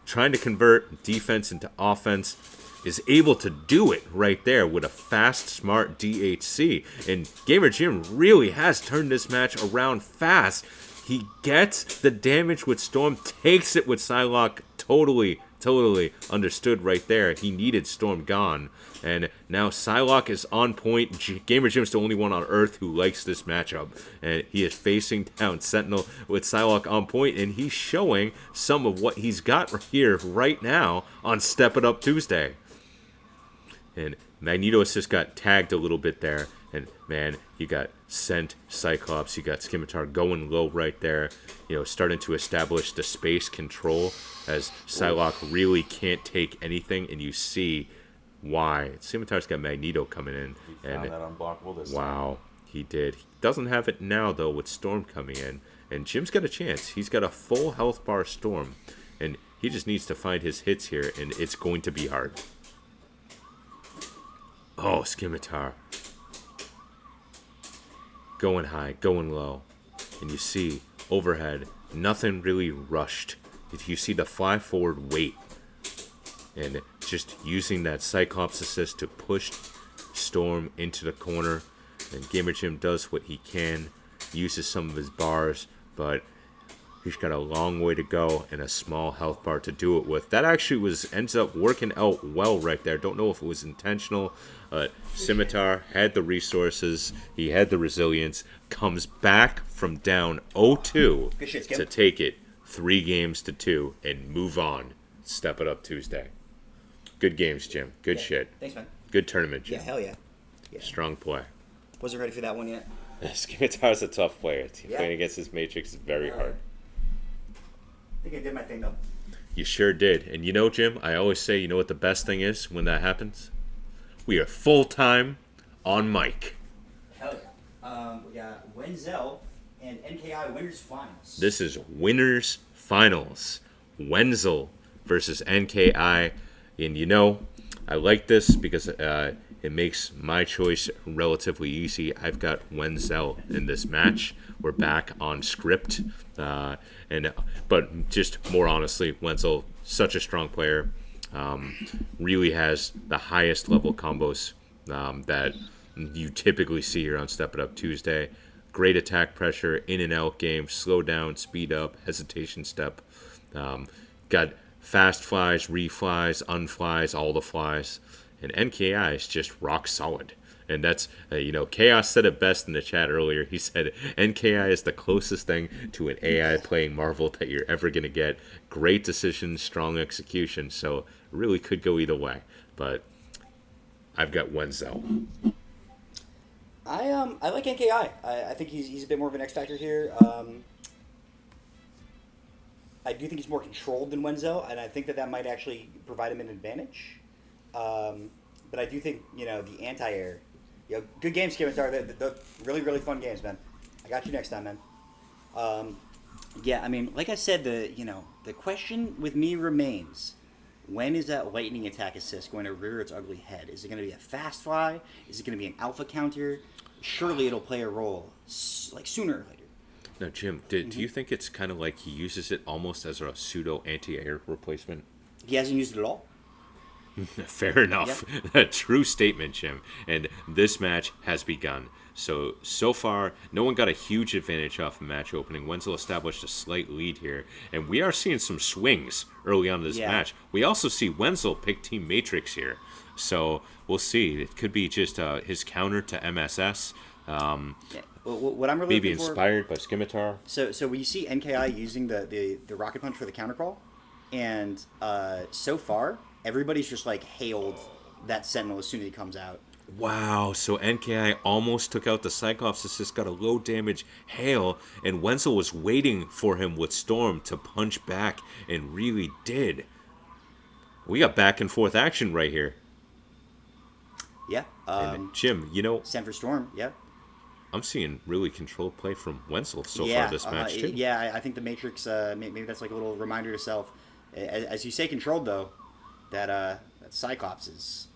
trying to convert defense into offense, is able to do it right there with a fast, smart DHC. And Gamer Jim really has turned this match around fast. He gets the damage with Storm, takes it with Psylocke, totally totally understood right there. He needed Storm gone. And now Psylocke is on point. Gamer Jim's the only one on Earth who likes this matchup. And he is facing down Sentinel with Psylocke on point, and he's showing some of what he's got here right now on Step It Up Tuesday. And Magneto just got tagged a little bit there. And, man, you got Sent, Cyclops, you got Scimitar going low right there. You know, starting to establish the space control as Psylocke really can't take anything. And you see why. Scimitar's got Magneto coming in. He found that unblockable this time. Wow, he did. He doesn't have it now, though, with Storm coming in. And Jim's got a chance. He's got a full health bar Storm. And he just needs to find his hits here, and it's going to be hard. Oh, Scimitar. Going high, going low. And you see, overhead, nothing really rushed. You see the fly forward weight. And just using that Cyclops assist to push Storm into the corner. And Gamer Jim does what he can. Uses some of his bars, but he's got a long way to go and a small health bar to do it with. That actually ends up working out well right there. Don't know if it was intentional. Scimitar had the resources. He had the resilience. Comes back from down 0-2 Good shit, Skip. to take it 3-2 and move on. Step It Up Tuesday. Good games, Jim. Good shit. Thanks, man. Good tournament, Jim. Yeah, hell yeah. Strong play. Wasn't ready for that one yet. Scimitar's a tough player. Yeah. Playing against his Matrix is very hard. I think I did my thing, though. You sure did. And you know, Jim, I always say, you know what the best thing is when that happens? We are full-time on mic. Hell yeah. We got Wenzel and NKI Winners Finals. This is Winners Finals. Wenzel versus NKI. And you know, I like this because it makes my choice relatively easy. I've got Wenzel in this match. We're back on script. But just more honestly, Wenzel, such a strong player. Really has the highest level combos that you typically see here on Step It Up Tuesday. Great attack pressure, in and out game, slow down, speed up, hesitation step. Got fast flies, reflies, unflies, all the flies. And NKI is just rock solid. And that's, Chaos said it best in the chat earlier. He said, NKI is the closest thing to an AI playing Marvel that you're ever going to get. Great decisions, strong execution. So it really could go either way. But I've got Wenzel. I like NKI. I think he's a bit more of an X factor here. I do think he's more controlled than Wenzel, and I think that might actually provide him an advantage. But I do think, the anti-air, good games, Scimitar. They're really, really fun games, man. I got you next time, man. Yeah, I mean, like I said, the question with me remains, when is that lightning attack assist going to rear its ugly head? Is it going to be a fast fly? Is it going to be an alpha counter? Surely it'll play a role, like sooner or later. Now, Jim, do you think it's kind of like he uses it almost as a pseudo anti-air replacement? He hasn't used it at all? Fair enough. Yep. True statement, Jim. And this match has begun. So far, no one got a huge advantage off the match opening. Wenzel established a slight lead here. And we are seeing some swings early on in this match. We also see Wenzel pick Team Matrix here. So we'll see. It could be just his counter to MSS. What I'm really maybe looking for, inspired by Scimitar. So we see NKI using the rocket punch for the counter crawl, and so far everybody's just like hailed that Sentinel as soon as he comes out. Wow, so NKI almost took out the Cyclops assist, got a low damage hail, and Wenzel was waiting for him with Storm to punch back, and really did. We got back and forth action right here. Yeah. And Jim, Sent for Storm, yeah. I'm seeing really controlled play from Wenzel so far this match, too. Yeah, I think the Matrix, maybe that's like a little reminder to self. As you say controlled, though, that Cyclops is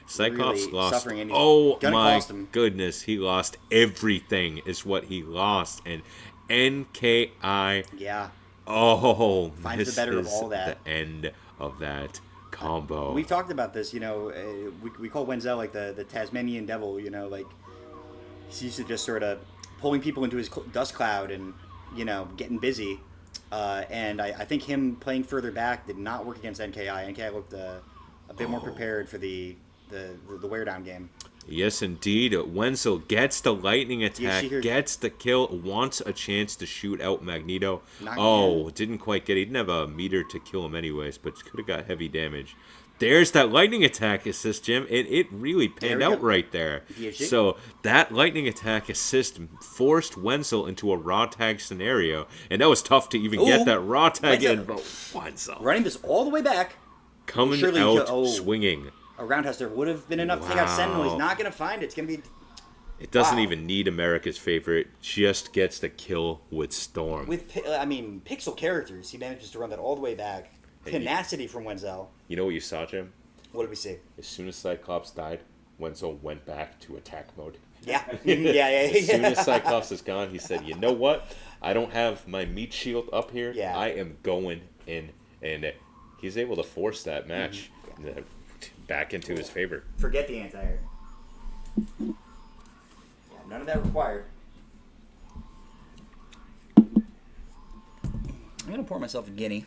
Cyclops really lost. suffering, and Oh gonna my cost him. goodness, he lost everything is what he lost. And NKI, Yeah. oh, Finds the this better of is all that. the end of that combo. We've talked about this, we call Wenzel like the Tasmanian devil, like he's used to just sort of pulling people into his dust cloud and, getting busy. And I think him playing further back did not work against NKI. NKI looked a bit more prepared for the wear down game. Yes, indeed. Wenzel gets the lightning attack, here? gets the kill, wants a chance to shoot out Magneto. Not Didn't quite get it. He didn't have a meter to kill him anyways, but could have got heavy damage. There's that lightning attack assist, Jim. It really panned out right there. So that lightning attack assist forced Wenzel into a raw tag scenario, and that was tough to even get that raw tag in. But Wenzel Running this all the way back. coming Surely out he'll- swinging. A roundhouse there would have been enough to take out Sentinel. He's Wow. not going to find it. It's going to be... It doesn't Wow. even need America's favorite. Just gets the kill with Storm. Pixel characters. He manages to run that all the way back. Tenacity from Wenzel. You know what you saw, Jim? What did we see? As soon as Cyclops died, Wenzel went back to attack mode. Yeah. yeah. As soon as Cyclops is gone, he said, "You know what? I don't have my meat shield up here. Yeah. I am going in." And he's able to force that match back into his favor. Forget the anti-air. Yeah, none of that required. I'm going to pour myself a guinea.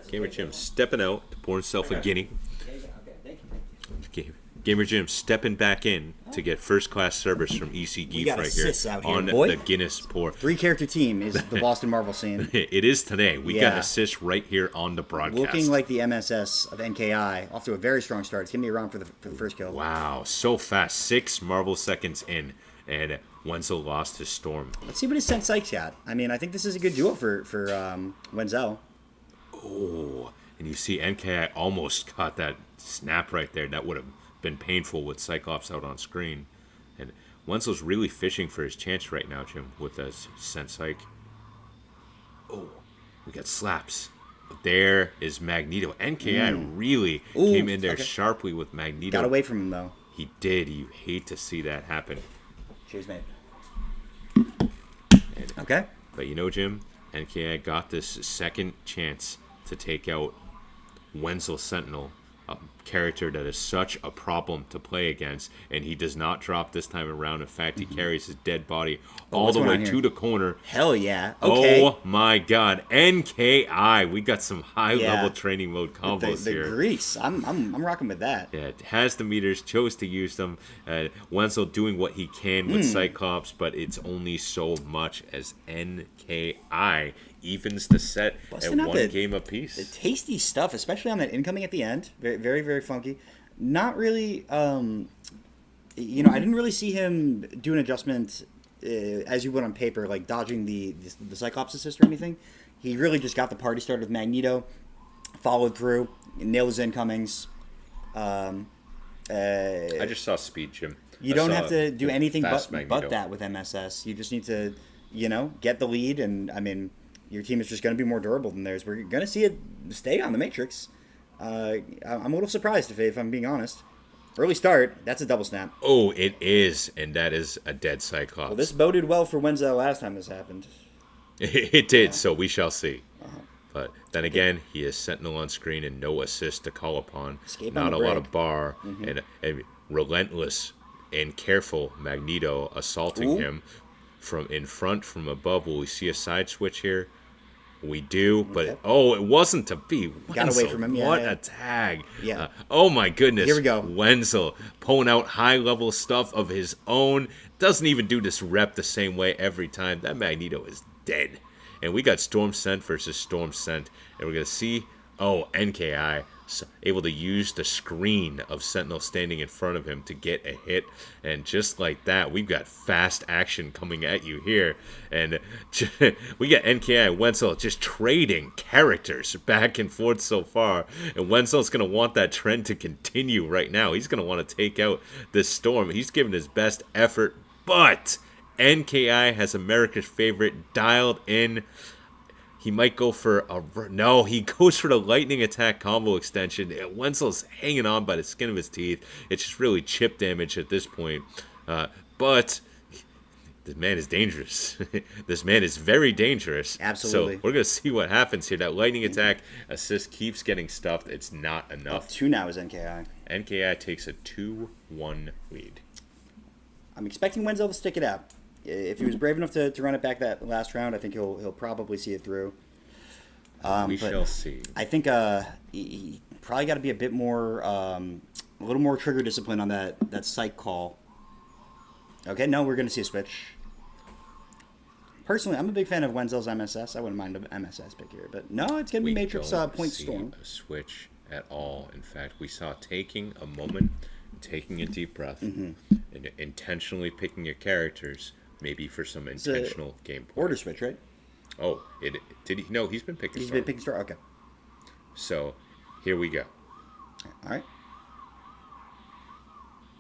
Gamer Jim stepping out to pour himself a guinea. Okay, thank you. Gamer Jim stepping back in to get first class service from EC Geef got right here assists out here, on boy. the Guinness pour. 3-character team is the Boston Marvel scene. It is today. We got Yeah. assists right here on the broadcast. Looking like the MSS of NKI. Off to a very strong start. It's going to be around for the first kill. Wow, so fast. 6 Marvel seconds in, and Wenzel lost his Storm. Let's see what his Sent Sykes got. I mean, I think this is a good duo for Wenzel. Oh, and you see NKI almost caught that snap right there. That would have been painful with Cyclops out on screen. And Wenzel's really fishing for his chance right now, Jim, with his Sent Psych. Oh, we got slaps. But there is Magneto. NKI really came in there sharply with Magneto. Got away from him, though. He did. You hate to see that happen. Cheers, mate. Okay. But you know, Jim, NKI got this second chance to take out Wenzel Sentinel, a character that is such a problem to play against, and he does not drop this time around. In fact, he carries his dead body all what's the going way on to here? the corner. Hell yeah. Okay. Oh my God, NKI! We got some high-level training mode combos the here. grease. I'm rocking with that. Yeah, it has the meters, chose to use them. Wenzel doing what he can with Cyclops, but it's only so much as NKI evens the set Busting at out 1 the- game The apiece. tasty stuff, especially on that incoming at the end. Very, very, very funky. Not really. I didn't really see him do an adjustment as you would on paper, like dodging the Cyclops assist or anything. He really just got the party started with Magneto, followed through, nailed his incomings. I just saw speed, Jim. You I don't saw have to do anything fast but Magneto. that with MSS. You just need to, get the lead, and I mean, your team is just going to be more durable than theirs. We're going to see it stay on the Matrix. I'm a little surprised if I'm being honest. Early start, that's a double snap. Oh, it is, and that is a dead Cyclops. Well, this boded well for Wenzel last time this happened. It did, so we shall see. But then again, he is Sentinel on screen and no assist to call upon. Escape Not on a the lot break. of bar, and a relentless and careful Magneto assaulting him from in front, from above. Will we see a side switch here? We do, but it wasn't to be. Got away Wenzel, from him, yeah, what yeah. a tag! Yeah. Oh my goodness! Here we go. Wenzel pulling out high level stuff of his own. Doesn't even do this rep the same way every time. That Magneto is dead. And we got Storm Sent versus Storm Sent, and we're gonna see. Oh, NKI able to use the screen of Sentinel standing in front of him to get a hit, and just like that, we've got fast action coming at you here, and we got NKI Wenzel just trading characters back and forth so far, and Wenzel's gonna want that trend to continue right now. He's gonna want to take out this Storm. He's giving his best effort, but NKI has America's favorite dialed in. He might go for he goes for the lightning attack combo extension. Wenzel's hanging on by the skin of his teeth. It's just really chip damage at this point. But this man is dangerous. This man is very dangerous. Absolutely. So we're going to see what happens here. That lightning attack assist keeps getting stuffed. It's not enough. 2 now is NKI. NKI takes a 2-1 lead. I'm expecting Wenzel to stick it out. if he was brave enough to run it back that last round, I think he'll probably see it through. We but shall see. I think he probably got to be a bit more, a little more trigger discipline on that psych call. Okay, no, we're going to see a switch. Personally, I'm a big fan of Wenzel's MSS. I wouldn't mind an MSS pick here, but no, it's going to be Matrix don't Point see Storm. a switch at all. In fact, we saw taking a moment, taking a deep breath, and intentionally picking your characters, maybe for some intentional gameplay. Order switch, right? Oh, did he? No, he's been picking. He's Storm. been picking Storm. Okay. So, here we go. All right.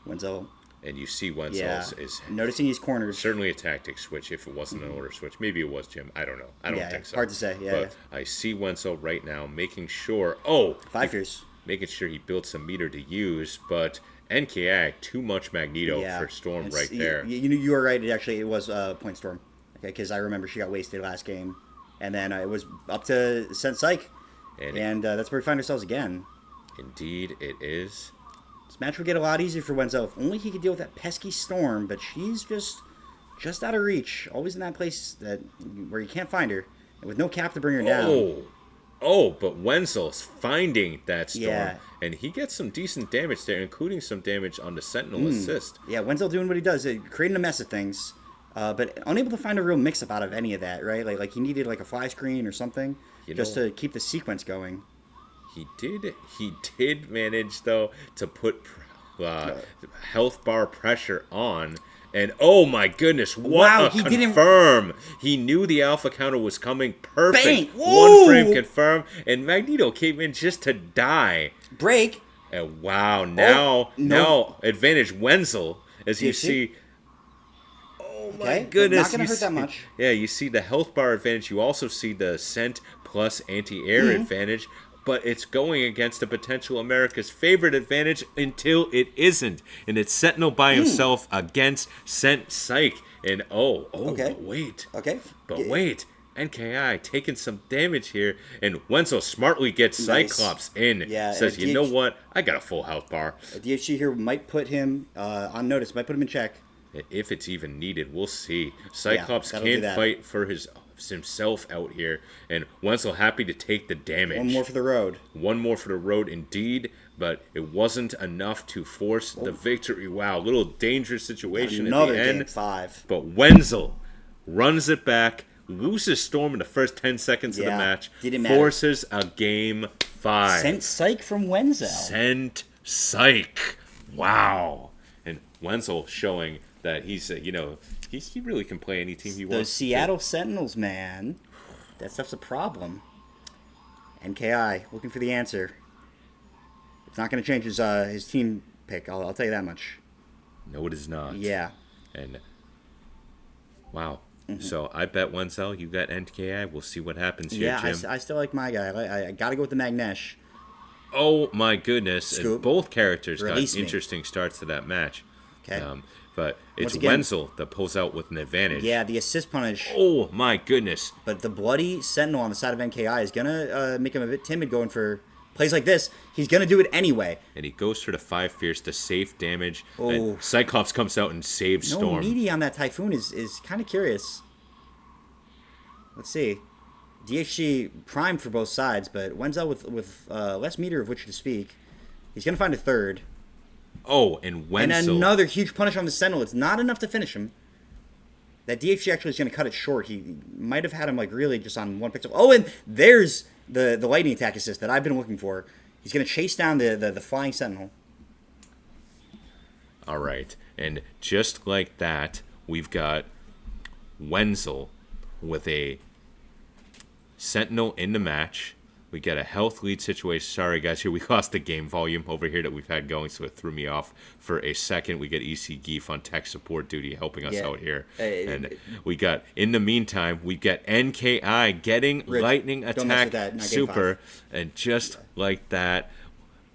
Wenzel. And you see Wenzel Yeah. is Noticing his corners. certainly a tactic switch. If it wasn't an order switch, maybe it was, Jim. I don't know. I don't Yeah, think so. hard to say. Yeah, but I see Wenzel right now making sure. Oh, 5 years. making sure he built some meter to use, but NKI too much Magneto Yeah. for Storm It's- right there. You were right. It was Point Storm. Okay, because I remember she got wasted last game, and then it was up to Sent Psych, and that's where we find ourselves again. Indeed, it is. This match would get a lot easier for Wenzel if only he could deal with that pesky Storm, but she's just out of reach, always in that place where you can't find her, and with no cap to bring her down. But Wenzel's finding that Storm, Yeah. and he gets some decent damage there, including some damage on the Sentinel assist. Yeah, Wenzel doing what he does, creating a mess of things, but unable to find a real mix-up out of any of that, right? Like he needed like a fly screen or something just to keep the sequence going. He did manage though to put health bar pressure on, and oh my goodness, what Wow, a he didn't- confirm! He knew the alpha counter was coming. Perfect. Bang! One Whoa! frame confirm, and Magneto came in just to die. Break. And wow, now advantage Wenzel as you see? see. Oh my Okay, goodness! not gonna you hurt that see- much. Yeah, you see the health bar advantage. You also see the scent plus anti-air Mm-hmm. advantage. But it's going against a potential America's favorite advantage until it isn't. And it's Sentinel by himself against Sent Psych. And Okay. but wait. Okay. But wait. NKI taking some damage here. And Wenzel smartly gets Nice. Cyclops in. Yeah, Says, you know what? I got a full health bar. DHC here might put him on notice, might put him in check. If it's even needed, we'll see. Cyclops that'll do can't that. fight for himself out here. And Wenzel happy to take the damage. One more for the road. One more for the road, indeed, but it wasn't enough to force the victory. Wow, little dangerous situation Another at the game end. 5. But Wenzel runs it back, loses Storm in the first 10 seconds of the Yeah, match, didn't matter. forces a game 5. Sent Psych from Wenzel. Sent Psych. Wow. And Wenzel showing that he's, he really can play any team he Those wants. Seattle Sentinels, man. That stuff's a problem. NKI looking for the answer. It's not going to change his team pick. I'll tell you that much. No, it is not. Yeah. And wow. Mm-hmm. So I bet Wenzel, you got NKI. We'll see what happens here, Yeah, Jim. I still like my guy. I got to go with the Magnesh. Oh my goodness! Scoop. And both characters Release got me. interesting starts to that match. Okay. But it's Once again- Wenzel that pulls out with an advantage. Yeah, the assist punish. Oh my goodness! But the bloody Sentinel on the side of NKI is going to make him a bit timid going for plays like this. He's going to do it anyway. And he goes for the 5 fierce to save damage. Oh. And Cyclops comes out and saves No Storm. meaty on that Typhoon is kind of curious. Let's see. DHC primed for both sides, but Wenzel with less meter of which to speak. He's going to find a third. Oh, and Wenzel. And another huge punish on the Sentinel. It's not enough to finish him. That DHC actually is going to cut it short. He might have had him like really just on one pixel. Oh, and there's the lightning attack assist that I've been looking for. He's going to chase down the flying Sentinel. All right. And just like that, we've got Wenzel with a Sentinel in the match. We get a health lead situation. Sorry, guys, here we lost the game volume over here that we've had going, so it threw me off for a second. We get EC Geef on tech support duty helping us out here. And we got, in the meantime, we get NKI getting Rich, lightning don't mess with attack that, not game super. And just like that,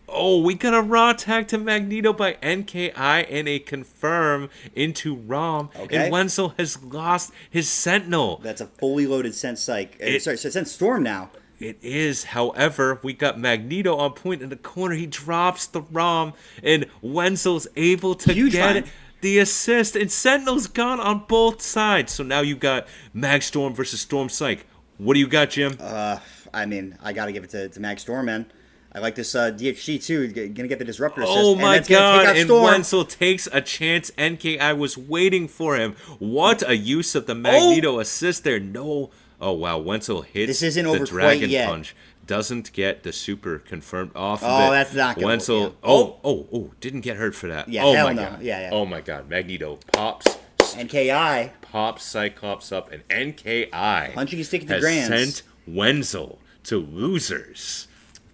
oh, we got a raw tag to Magneto by NKI and a confirm into ROM. Okay. And Wenzel has lost his Sentinel. That's a fully loaded Sent Psych. Sorry, Sent Storm now. It is, however, we got Magneto on point in the corner. He drops the ROM, and Wenzel's able to Huge get find. it. the assist, and Sentinel's gone on both sides. So now you got Magstorm versus Storm Psych. What do you got, Jim? I mean, I got to give it to Mag Storm, man. I like this DHC too. Gonna get the disruptor assist. Oh and my that's gonna god, take out and Storm. Wenzel takes a chance. NKI was waiting for him. What a use of the Magneto assist there. No. Oh wow, Wenzel hits This isn't the over quite Dragon yet. Punch. Doesn't get the super confirmed off of Oh, it. that's not gonna work, Wenzel. yeah. Oh, didn't get hurt for that. Yeah, oh hell my no. god. Yeah. Oh my god, Magneto pops NKI Cyclops up, and NKI punching his ticket to has Grands. sent Wenzel to losers.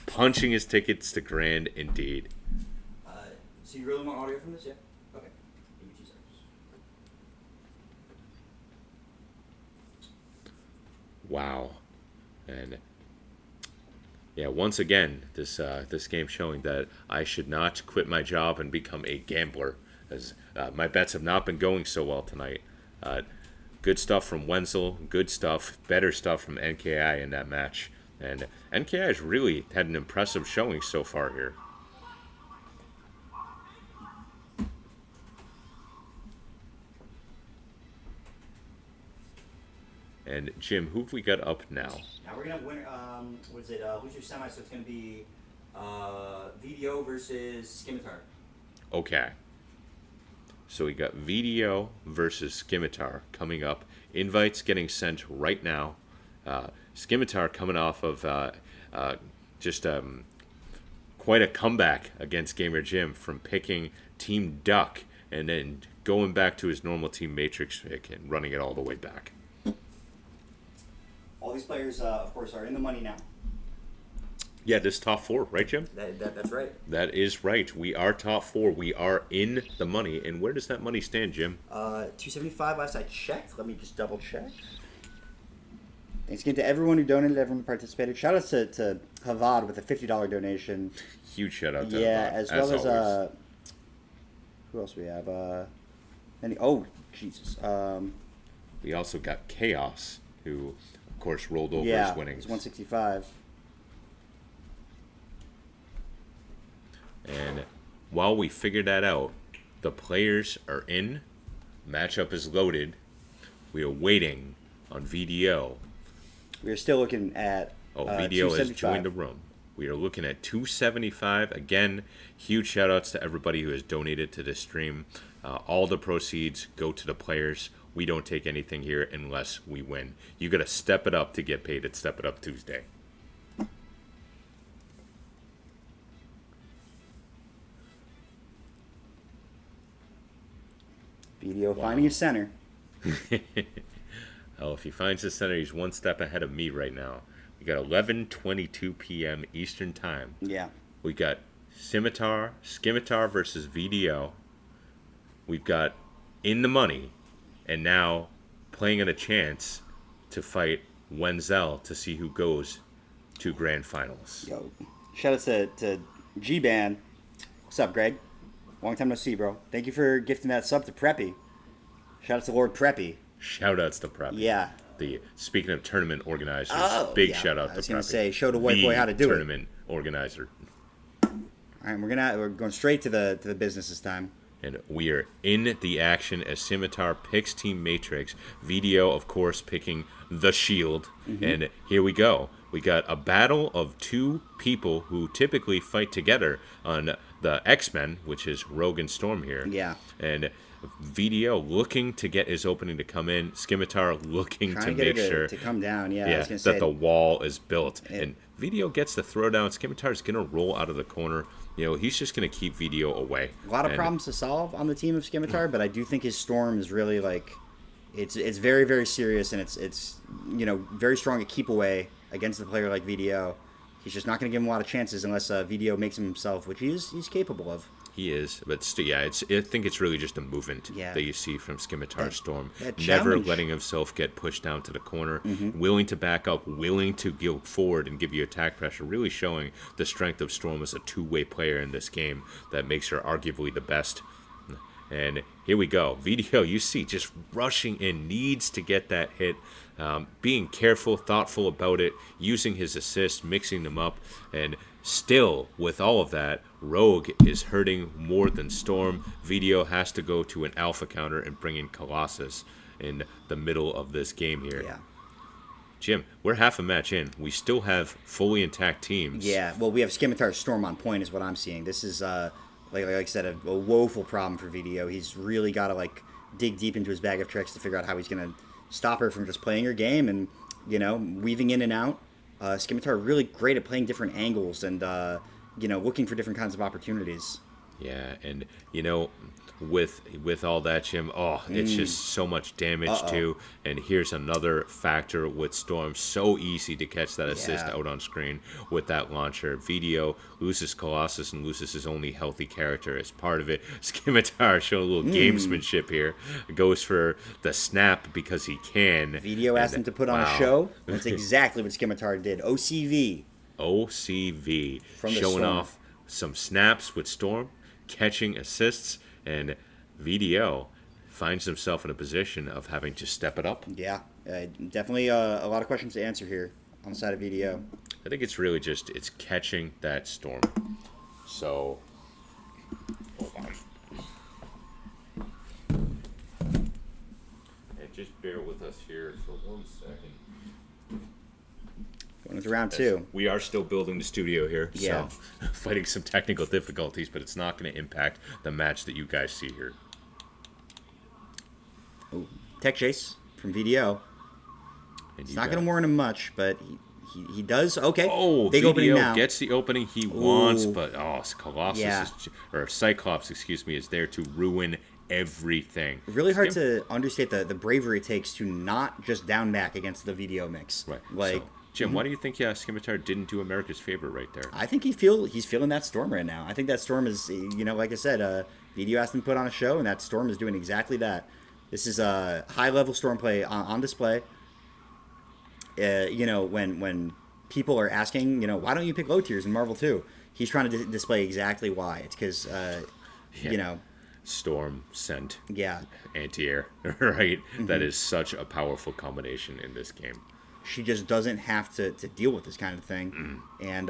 Punching his tickets to Grand, indeed. So you really want audio from this? Yeah. Okay. Give me 2 seconds. Wow, and yeah, once again, this game showing that I should not quit my job and become a gambler, as my bets have not been going so well tonight. Good stuff from Wenzel, good stuff, better stuff from NKI in that match, and NKI has really had an impressive showing so far here. And Jim, who have we got up now? Now we're gonna win. What is it? Who's your semi? So it's gonna be VDO versus Scimitar. Okay. So we got VDO versus Scimitar coming up. Invites getting sent right now. Scimitar coming off of just quite a comeback against Gamer Jim from picking Team Duck and then going back to his normal Team Matrix pick and running it all the way back. All these players, of course, are in the money now. Yeah, this top 4, right, Jim? That's right. That is right. We are top 4. We are in the money. And where does that money stand, Jim? 275 last I checked. Let me just double check. Thanks again to everyone who donated, everyone who participated. Shout out to Havad with a $50 donation. Huge shout out to Yeah, him, as well as always. who else we have? Jesus. We also got Chaos, who, of course, rolled over Yeah, his winnings. it's 165. And while we figure that out, the players are in. Matchup is loaded. We are waiting on VDO. We are still looking at. VDO has 275. joined the room. We are looking at 275. Again, huge shout outs to everybody who has donated to this stream. All the proceeds go to the players. We don't take anything here unless we win. You got to step it up to get paid at Step It Up Tuesday. VDO finding his center. Oh, if he finds the center, he's one step ahead of me right now. We got 11:22 p.m. Eastern Time. Yeah. We got Scimitar versus VDO. We've got In the Money, and now playing at a chance to fight Wenzel to see who goes to grand finals. Yo, shout out to G-Ban. What's up, Greg? Long time no see, bro. Thank you for gifting that sub to Preppy. Shout out to Lord Preppy. Shout outs to Preppy. Yeah. Speaking of tournament organizers, Oh, big yeah. shout out I to was gonna Preppy. say, show the white boy how to do it. Tournament organizer. All right, we're going straight to the business this time. And we are in the action as Scimitar picks Team Matrix. VDO, of course, picking the Shield. Mm-hmm. And here we go. We got a battle of two people who typically fight together on the X-Men, which is Rogue and Storm here. Yeah. And VDO looking to get his opening to come in. Scimitar looking Trying to to get make it sure to come down. Yeah, I was gonna say. that the wall is built. And VDO gets the throwdown. Scimitar's going to roll out of the corner. You know, he's just going to keep VDO away. A lot of And problems to solve on the team of Scimitar, but I do think his Storm is really like, it's very, very serious, and it's very strong at keep away against a player like VDO. He's just not going to give him a lot of chances unless VDO makes him himself, which he's capable of. He is, but still, yeah, I think it's really just a movement Yeah. that you see from Scimitar Storm. that Never challenge. letting himself get pushed down to the corner, Mm-hmm. willing to back up, willing to go forward and give you attack pressure, really showing the strength of Storm as a two-way player in this game that makes her arguably the best. And here we go. VDO, you see, just rushing in, needs to get that hit, being careful, thoughtful about it, using his assists, mixing them up, and still, with all of that, Rogue is hurting more than Storm. Video has to go to an alpha counter and bring in Colossus in the middle of this game here. Yeah. Jim, we're half a match in. We still have fully intact teams. Yeah, well, we have Scimitar Storm on point is what I'm seeing. This is, like I said, a woeful problem for VDO. He's really got to, like, dig deep into his bag of tricks to figure out how he's going to stop her from just playing her game and, you know, weaving in and out. Scimitar really great at playing different angles and, you know, looking for different kinds of opportunities. Yeah, and, you know, with all that, Jim, it's just so much damage too. And here's another factor with Storm. So easy to catch that assist out on screen with that launcher. VDO loses Colossus and loses his only healthy character as part of it. Scimitar showing a little gamesmanship here. Goes for the snap because he can. VDO asked him to put on a show. That's exactly what Scimitar did. OCV. From the showing Storm. off some snaps with Storm, catching assists, and VDO finds himself in a position of having to step it up. Yeah, definitely a lot of questions to answer here on the side of VDO. I think it's really just it's catching that Storm. So, hold on. And just bear with us here for 1 second. Going into round two. We are still building the studio here, Yeah. so fighting some technical difficulties, but it's not going to impact the match that you guys see here. Ooh, Tech Chase from VDO. And It's you not got- going to warn him much, but he does. Okay. Oh, big VDO opening now. gets the opening he wants, Ooh. but Colossus Yeah. or Cyclops, excuse me, is there to ruin everything. Really hard to understate the bravery it takes to not just down back against the VDO mix. Right. Like, So, Jim, why do you think Scimitar didn't do America's favor right there? I think he's feeling that Storm right now. I think that Storm is, you know, like I said, VDO asked him to put on a show, and that Storm is doing exactly that. This is a high-level Storm play on display. You know, when people are asking, you know, why don't you pick low tiers in Marvel 2? He's trying to display exactly why. It's because, you know, Storm sent yeah, anti-air, right? That is such a powerful combination in this game. she just doesn't have to deal with this kind of thing. And,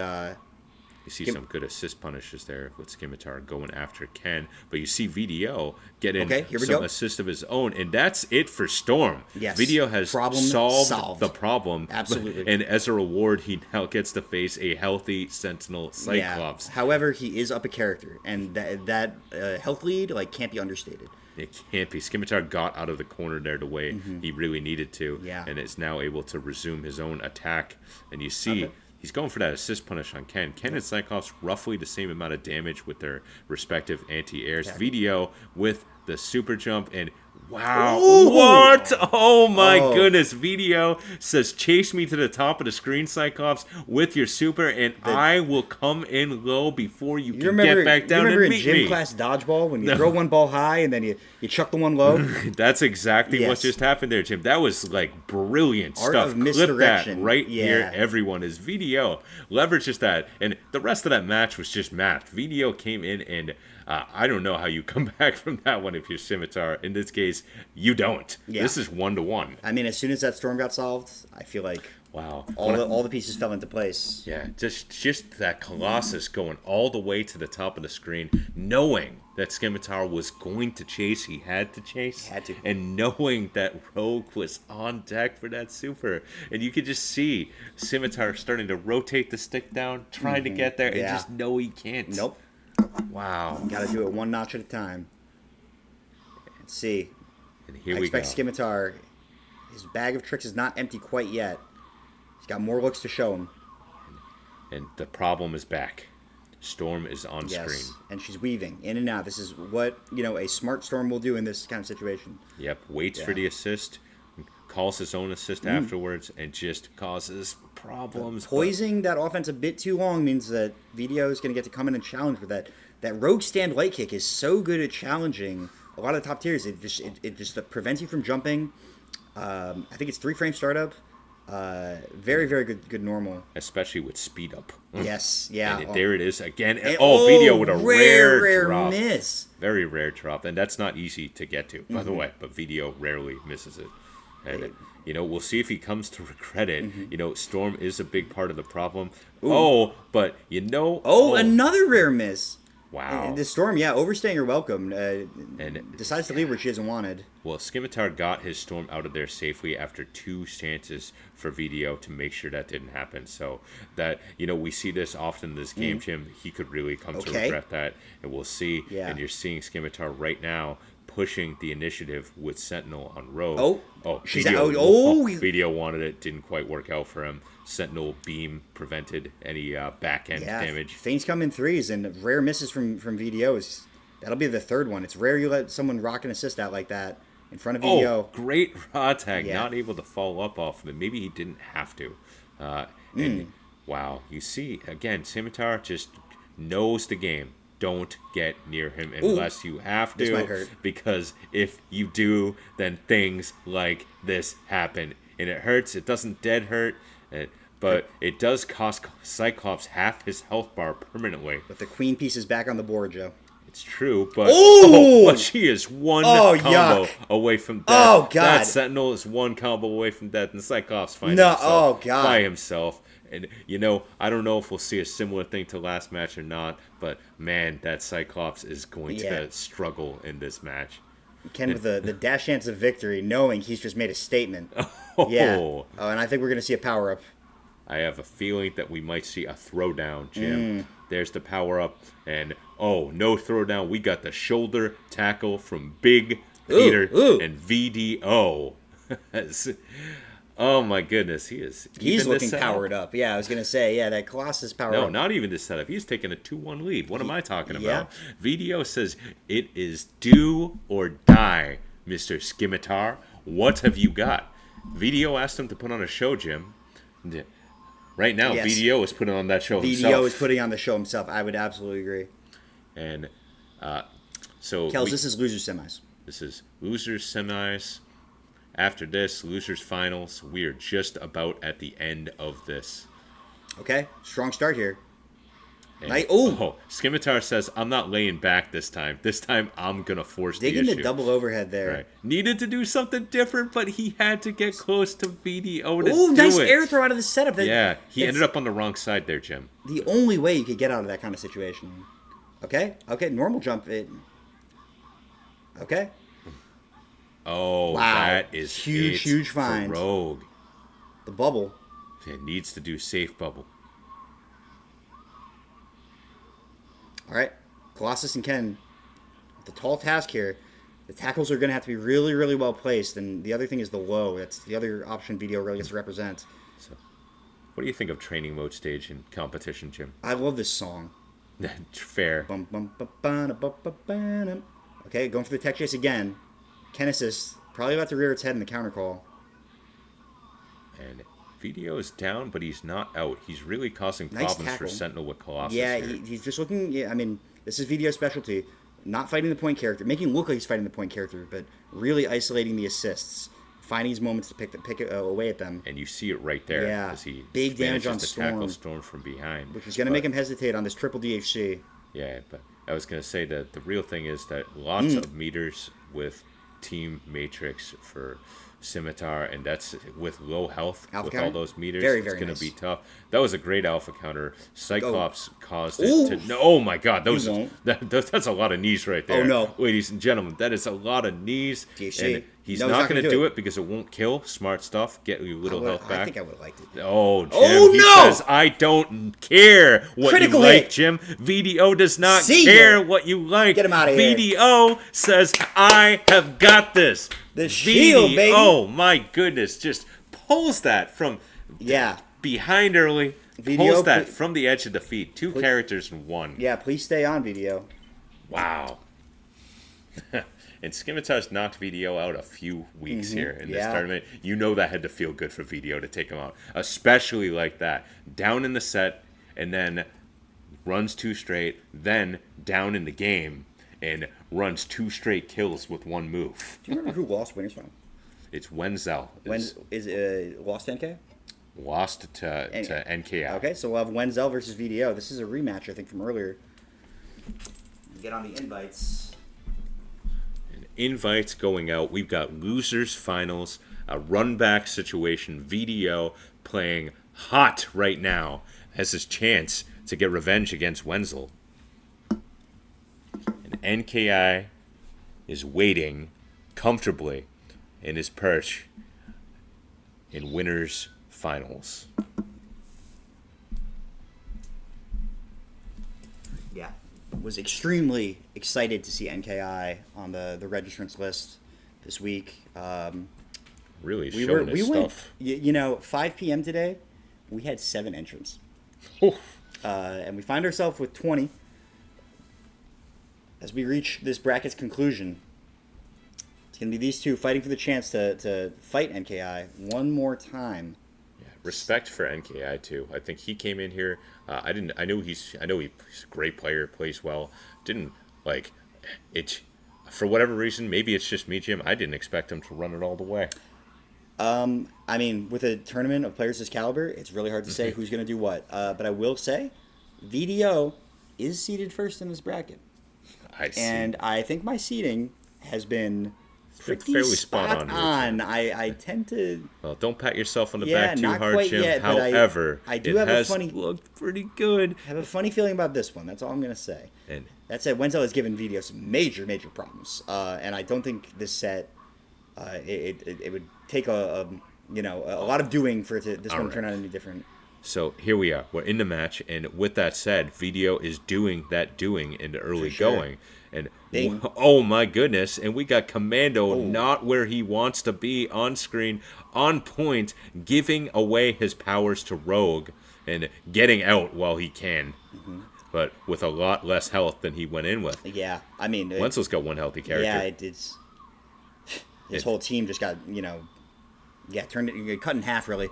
You see some good assist punishes there with Scimitar going after Ken, but you see VDO getting Okay, here we some go. assist of his own, and that's it for Storm. Yes. VDO has Problem solved the problem. Absolutely. And as a reward, he now gets to face a healthy Sentinel Cyclops. yeah. However, he is up a character, and that health lead, like, can't be understated. It can't be. Scimitar got out of the corner there the way he really needed to, Yeah. and is now able to resume his own attack. And you see, he's going for that assist punish on Ken. Ken and Cyclops roughly the same amount of damage with their respective anti-airs. VDO with the super jump, and wow, what? Oh my goodness! VDO says, "Chase me to the top of the screen, Cyclops, with your super, and I will come in low before you can get back down you remember and in meet gym me." class dodgeball when you throw one ball high and then you chuck the one low? That's exactly what Yes. just happened there, Jim. That was like brilliant Art stuff. of Clip that misdirection. right here, Yeah. everyone. Is VDO leverages that, and the rest of that match was just math. VDO came in, and I don't know how you come back from that one if you're Scimitar. In this case, you don't. Yeah. This is 1-1. I mean, as soon as that Storm got solved, I feel like Wow. all the pieces fell into place. Yeah, just that Colossus going all the way to the top of the screen, knowing that Scimitar was going to chase, he had to chase, Had to. and knowing that Rogue was on deck for that super, and you could just see Scimitar starting to rotate the stick down, trying to get there, and Yeah. just know he can't. Nope. Wow. Got to do it one notch at a time. Let's see. And here I we go. expect Scimitar. His bag of tricks is not empty quite yet. He's got more looks to show him. And the problem is back. Storm is on Yes. screen. And she's weaving in and out. This is what, you know, a smart Storm will do in this kind of situation. Yep, waits for Yeah. the assist, calls his own assist afterwards, and just causes problems. Poising that offense a bit too long means that VDO is going to get to come in and challenge with that. That rogue stand light kick is so good at challenging a lot of the top tiers. It just prevents you from jumping. I think it's 3-frame startup. Very, very good normal. Especially with speed up. Yes, yeah. And there it is again. And- VDO with a rare drop. miss. Very rare drop. And that's not easy to get to, by the way. But VDO rarely misses it. And, we'll see if he comes to regret it. Storm is a big part of the problem. Ooh. Oh, but another rare miss. Wow. And the Storm, overstaying her welcome. And decides to leave where she isn't wanted. Well, Scimitar got his Storm out of there safely after 2 chances for VDO to make sure that didn't happen. So that, we see this often in this game, Jim. He could really come to regret that, and we'll see. Yeah. And you're seeing Scimitar right now pushing the initiative with Sentinel on Rogue. She's VDO, out. VDO wanted it, didn't quite work out for him. Sentinel beam prevented any back end damage. Things come in threes, and rare misses from VDO that'll be the third one. It's rare you let someone rock an assist out like that in front of VDO. Oh, great raw tag, not able to follow up off of it. Maybe he didn't have to. And wow, you see, again, Scimitar just knows the game. Don't get near him unless you have to. This might hurt. Because if you do, then things like this happen. And it hurts. It doesn't dead hurt. But it does cost Cyclops half his health bar permanently. But the queen piece is back on the board, Joe. It's true, but but she is one combo away from death. Oh, God. That Sentinel is one combo away from death, and Cyclops finds himself by himself. And, I don't know if we'll see a similar thing to last match or not, but, man, that Cyclops is going to struggle in this match. Ken with the dash chance of victory, knowing he's just made a statement. Oh, and I think we're going to see a power-up. I have a feeling that we might see a throwdown, Jim. There's the power-up, and, no throwdown. We got the shoulder tackle from Big Peter and VDO. Oh my goodness, he's looking powered up. Yeah, I was gonna say, that Colossus power up. No, not even this setup. He's taking a 2-1 lead. What am I talking about? VDO says it is do or die, Mr. Scimitar. What have you got? VDO asked him to put on a show, Jim. Right now, VDO is putting on that show himself. VDO is putting on the show himself. I would absolutely agree. And so Kels, this is losers semis. This is losers semis. After this, losers finals. We are just about at the end of this. Okay, strong start here. Scimitar says, I'm not laying back this time. This time, I'm going to force the issue. Digging the double overhead there. Right. Needed to do something different, but he had to get close to VDO to do nice it. air throw out of the setup. He ended up on the wrong side there, Jim. The only way you could get out of that kind of situation. Okay, normal jump. Okay. Oh, wow. That is huge find. Rogue. The bubble. It needs to do safe bubble. All right, Colossus and Ken, the tall task here. The tackles are going to have to be really, really well placed, and the other thing is the low. That's the other option VDO really gets to represent. So, what do you think of training mode stage in competition, Jim? I love this song. Fair. Okay, going for the tech chase again. Genesis probably about to rear its head in the counter call. And VDO is down, but he's not out. He's really causing problems for Sentinel with Colossus. Yeah, here. he's just looking. Yeah, I mean, this is VDO's specialty. Not fighting the point character, making it look like he's fighting the point character, but really isolating the assists, finding his moments to pick away at them. And you see it right there. Yeah, as he big damage on to Storm. Tackle Storm from behind, which is going to make him hesitate on this triple DHC. Yeah, but I was going to say that the real thing is that lots of meters with Team Matrix for Scimitar, and that's with low health, alpha with counter? all those meters. Very, it's very going nice. to be tough. That was a great alpha counter. Cyclops caused it to. No, oh my God, that's a lot of knees right there. Oh no, ladies and gentlemen, that is a lot of knees. DHC. And he's not going to do it because it won't kill. Smart stuff. Get your little health back. I think I would have liked it. Oh, Jim. He says, I don't care what Critical you like, hit. Jim. VDO does not care what you like. Get him out of here. VDO says, I have got this. The shield, baby. Oh, my goodness. Just pulls that from behind early. Pulls that from the edge of the feet. Two characters in one. Yeah, please stay on, VDO. Wow. And Scimitar's knocked VDO out a few weeks here in this tournament. You know that had to feel good for VDO to take him out. Especially like that. Down in the set, and then runs 2 straight, then down in the game, and runs 2 straight kills with 1 move. Do you remember who lost Winners Final? It's Wenzel. Lost NK? Lost to NKI. Okay, so we'll have Wenzel versus VDO. This is a rematch, I think, from earlier. Get on the invites. Invites going out. We've got losers finals. a run back situation. VDO playing hot right now has his chance to get revenge against Wenzel. And NKI is waiting comfortably in his perch in winners finals. Yeah, was extremely excited to see NKI on the registrants list this week. Really We showing his went, stuff. 5 p.m. today. We had 7 entrants, Oof. and we find ourselves with 20. As we reach this bracket's conclusion, it's going to be these two fighting for the chance to fight NKI one more time. Respect for NKI too. I think he came in here. I know he's a great player, plays well. Didn't like it for whatever reason. Maybe it's just me, Jim. I didn't expect him to run it all the way. I mean, with a tournament of players this caliber, it's really hard to say who's going to do what. But I will say, VDO is seated first in this bracket. I see. And I think my seating has been pretty fairly spot spot on on. I tend to... Well, don't pat yourself on the Yeah, back too not hard, quite Jim. yet, but However, I do it have a has funny- looked pretty good. have a funny feeling about this one. That's all I'm going to say. And That said, Wenzel has given VDO some major problems. And I don't think this set, it would take a lot of doing for it to, this one Alright. turn out any different. so here we are. We're in the match, and with that said, VDO is doing in the early For sure. going. And Bing. oh my goodness, and we got Commando not where he wants to be on screen, on point, giving away his powers to Rogue and getting out while he can, but with a lot less health than he went in with. Yeah, I mean... Wenzel's got one healthy character. Yeah, it's... His whole team just got, cut in half, really.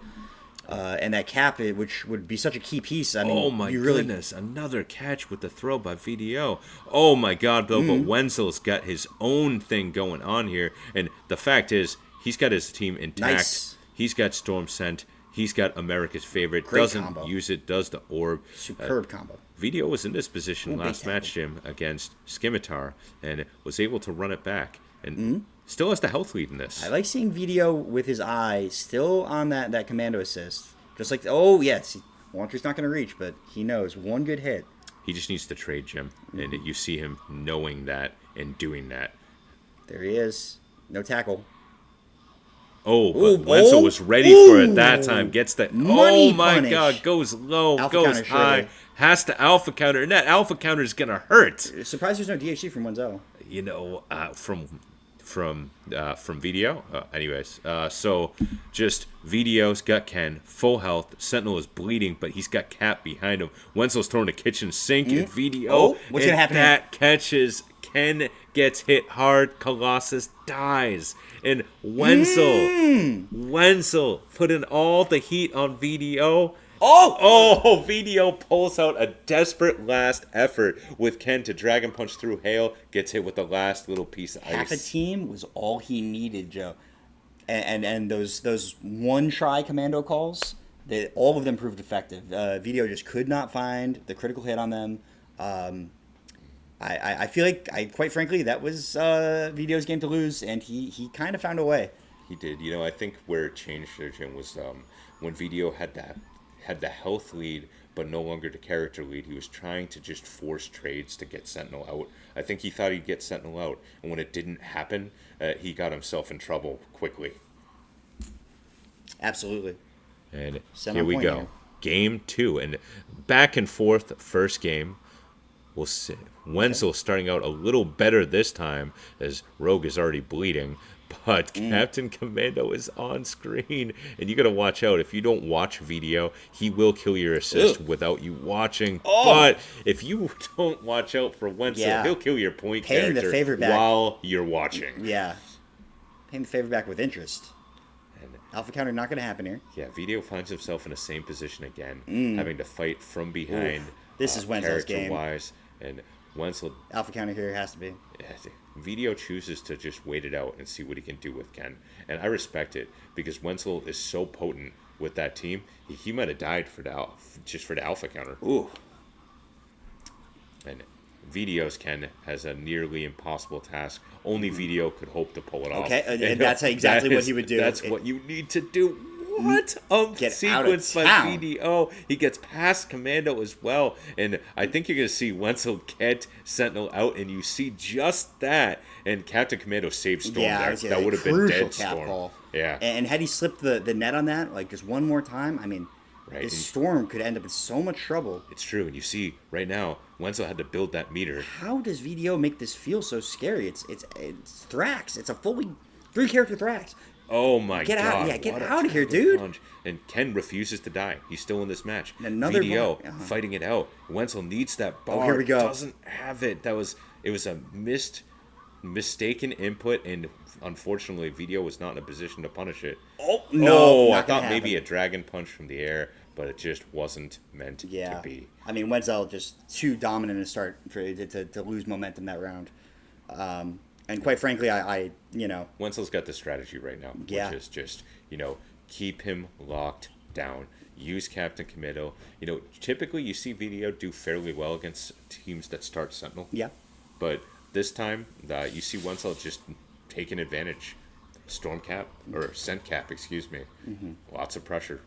And that cap, which would be such a key piece. I mean, Oh my you really, goodness, another catch with the throw by VDO. Oh my god, Bill, but Wenzel's got his own thing going on here. And the fact is, he's got his team intact. Nice. He's got Storm Scent. He's got America's Favorite. Great Doesn't combo. use it, does the orb. Superb combo. VDO was in this position Ooh, big last match, tackle. Jim, against Scimitar, and was able to run it back. And still has the health lead in this. I like seeing VDO with his eye still on that commando assist. Just like, oh, yes, launcher's not going to reach, but he knows. One good hit. He just needs to trade, Jim. And you see him knowing that and doing that. There he is. No tackle. Oh, but Ooh, Wenzel was ready for it that time. Gets the Money oh my punish. god, goes low, Alpha goes counter, high, surely. has to alpha counter, and that alpha counter is gonna hurt. Surprised there's no DHC from Wenzel. You know, from VDO. Anyways, so just VDO's got Ken full health. Sentinel is bleeding, but he's got Cap behind him. Wenzel's throwing a kitchen sink, and VDO. Oh, what's gonna and happen here? That catches. Ken gets hit hard. Colossus dies. And Wenzel putting all the heat on VDO. Oh, VDO pulls out a desperate last effort with Ken to Dragon Punch through Hail. Gets hit with the last little piece of Half a ice. team was all he needed, Joe. And those one try commando calls, all of them proved effective. VDO just could not find the critical hit on them. I feel like, quite frankly, that was VDO's game to lose, and he kind of found a way. He did. You know, I think where it changed there, Jim, was when VDO had the health lead, but no longer the character lead. He was trying to just force trades to get Sentinel out. I think he thought he'd get Sentinel out, and when it didn't happen, he got himself in trouble quickly. Absolutely. And Set here on we point go. here. Game 2. And back and forth, first game. We'll see. Wenzel starting out a little better this time, as Rogue is already bleeding. But Captain Commando is on screen. And you got to watch out. If you don't watch VDO, he will kill your assist without you watching. But if you don't watch out for Wenzel, Yeah. he'll kill your point Paying the character favor back. while you're watching. Yeah. Paying the favor back with interest. Alpha counter not going to happen here. Yeah, VDO finds himself in the same position again, having to fight from behind. This is Wenzel's game. character-wise, and Wenzel, Alpha counter here has to be. VDO chooses to just wait it out and see what he can do with Ken, and I respect it because Wenzel is so potent with that team. He might have died for just for the alpha counter. Ooh. And Video's Ken has a nearly impossible task. Only Video could hope to pull it off. Okay, and that's exactly what he would do. That's what you need to do. What a Get sequence out of by town. VDO. He gets past Commando as well. And I think you're going to see Wenzel get Sentinel out, and you see just that. And Captain Commando saved Storm Yeah, I there. would say That a would have been crucial dead cap Storm. call. Yeah. And had he slipped the net on that, like just one more time, I mean, Right, this and- Storm could end up in so much trouble. It's true. And you see right now, Wenzel had to build that meter. How does VDO make this feel so scary? It's Thrax. It's a fully 3-character Thrax. Oh my Get god. out- yeah, get what a out of here, terrible dude. punch. And Ken refuses to die. He's still in this match. Another VDO block, uh-huh. fighting it out. Wenzel needs that bar. here we go. Doesn't have it. It was a mistaken input, and unfortunately VDO was not in a position to punish it. Oh, no. I not gonna thought maybe a happen. dragon punch from the air, but it just wasn't meant to be. I mean, Wenzel just too dominant to start to lose momentum that round. And quite frankly, I Wenzel's got the strategy right now, Yeah. which is just, keep him locked down. Use Captain Commando. Typically you see VDO do fairly well against teams that start Sentinel. yeah. But this time, you see Wenzel just taking advantage. Storm Cap, or Scent Cap, excuse me. Mm-hmm. Lots of pressure.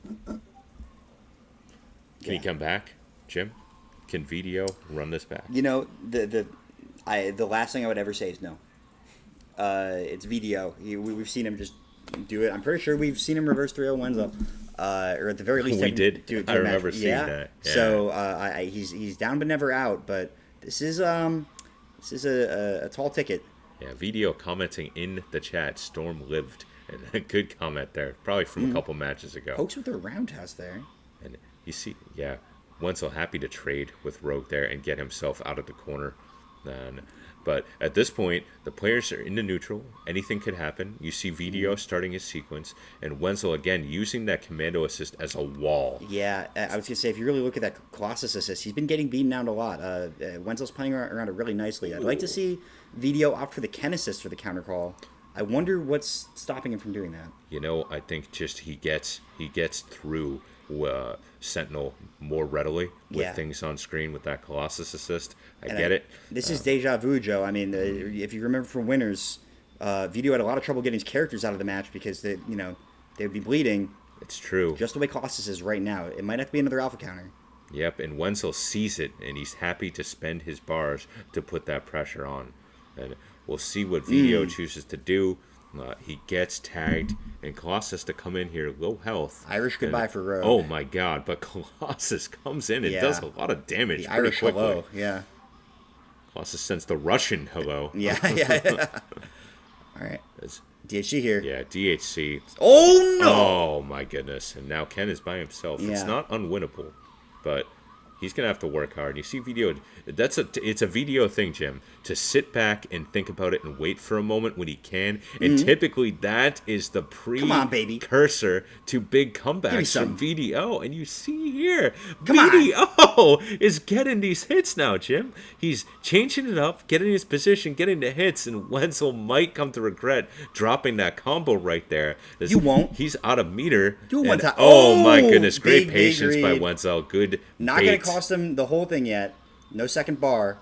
Can he Yeah. come back, Jim? Can VDO run this back? The last thing I would ever say is no. It's VDO. We've seen him just do it. I'm pretty sure we've seen him reverse 3-0 Wenzel. Or at the very least, We have him did. Do I a remember match. seeing Yeah. that. Yeah. So he's down but never out. But this is a tall ticket. Yeah, VDO commenting in the chat, Storm lived. And a good comment there, probably from Mm-hmm. a couple matches ago. Pokes with their roundhouse there. And you see, yeah, Wenzel happy to trade with Rogue there and get himself out of the corner. But at this point, the players are in the neutral. Anything could happen. You see VDO starting his sequence, and Wenzel again using that commando assist as a wall. Yeah, I was gonna say if you really look at that Colossus assist, he's been getting beaten down a lot. Wenzel's playing around it really nicely. I'd like to see VDO opt for the Ken assist for the counter call. I wonder what's stopping him from doing that. I think just he gets through Sentinel more readily with Yeah. things on screen with that Colossus assist. I And get it. This is deja vu, Joe. I mean, if you remember from Winners, VDO had a lot of trouble getting his characters out of the match because they'd be bleeding It's true. just the way Colossus is right now. It might have to be another alpha counter. Yep, and Wenzel sees it, and he's happy to spend his bars to put that pressure on. And we'll see what VDO chooses to do. He gets tagged, and Colossus to come in here, low health. Irish goodbye And- for Rogue. Oh my god, but Colossus comes in and Yeah. does a lot of damage The pretty Irish quickly. hello, yeah. Colossus sends the Russian hello. Yeah, yeah. All right. It's- DHC here. yeah, DHC. Oh, no! Oh my goodness. And now Ken is by himself. It's Yeah. not unwinnable, but he's going to have to work hard. You see VDO, it's a VDO thing, Jim, to sit back and think about it and wait for a moment when he can. And typically that is the Come on, baby. precursor to big Give me comebacks some. from VDO. And you see here, Come on. VDO is getting these hits now, Jim. He's changing it up, getting his position, getting the hits, and Wenzel might come to regret dropping that combo right there. You won't. He's out of meter. Do it one and- time. Oh my Oh, goodness, great big patience by read. Wenzel. Good Not bait. going to cost him the whole thing yet. No second bar.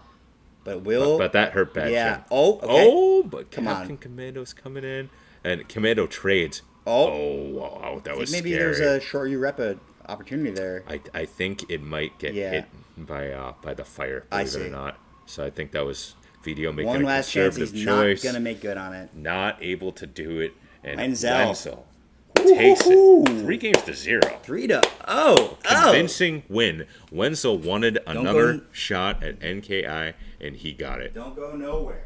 But will. But that hurt bad. Yeah. Jim. Oh, okay. Oh, but Come on. Captain Commando's coming in, and Commando trades. Oh. Wow, that I was think maybe scary. there's a short Urepa opportunity there. I think it might get Yeah. hit by the fire, I believe it see. or not. So I think that was VDO making One a last chance. conservative He's choice. not going to make good on it. Not able to do it, and Wenzel. takes Woo-hoo-hoo. it 3-0. 3-0. Oh. Convincing win. Wenzel wanted another go- shot at NKI, and he got it. Don't go nowhere.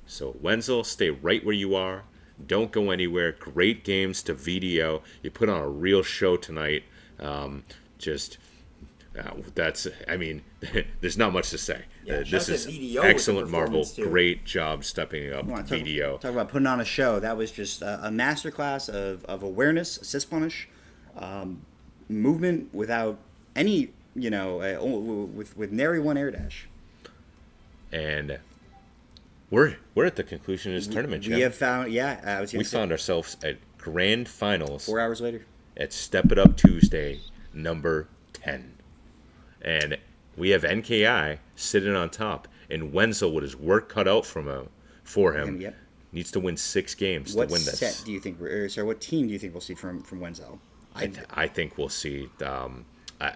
So Wenzel, stay right where you are. Don't go anywhere. Great games to VDO. You put on a real show tonight. I mean, there's not much to say. Yeah, This shout out is to VDO with the excellent Marvel. performance, too. Great job stepping up Come on, VDO. Talk about putting on a show. That was just a masterclass of awareness, assist punish, movement without any, with nary one air dash. And we're at the conclusion of this tournament, Jim. We have found, I was We going to say, found ourselves at grand finals 4 hours later. at Step It Up Tuesday, number 10. And we have NKI sitting on top, and Wenzel with his work cut out for him Yep. needs to win 6 games What to win this. set do you think? What team do you think we'll see from Wenzel? I think we'll see,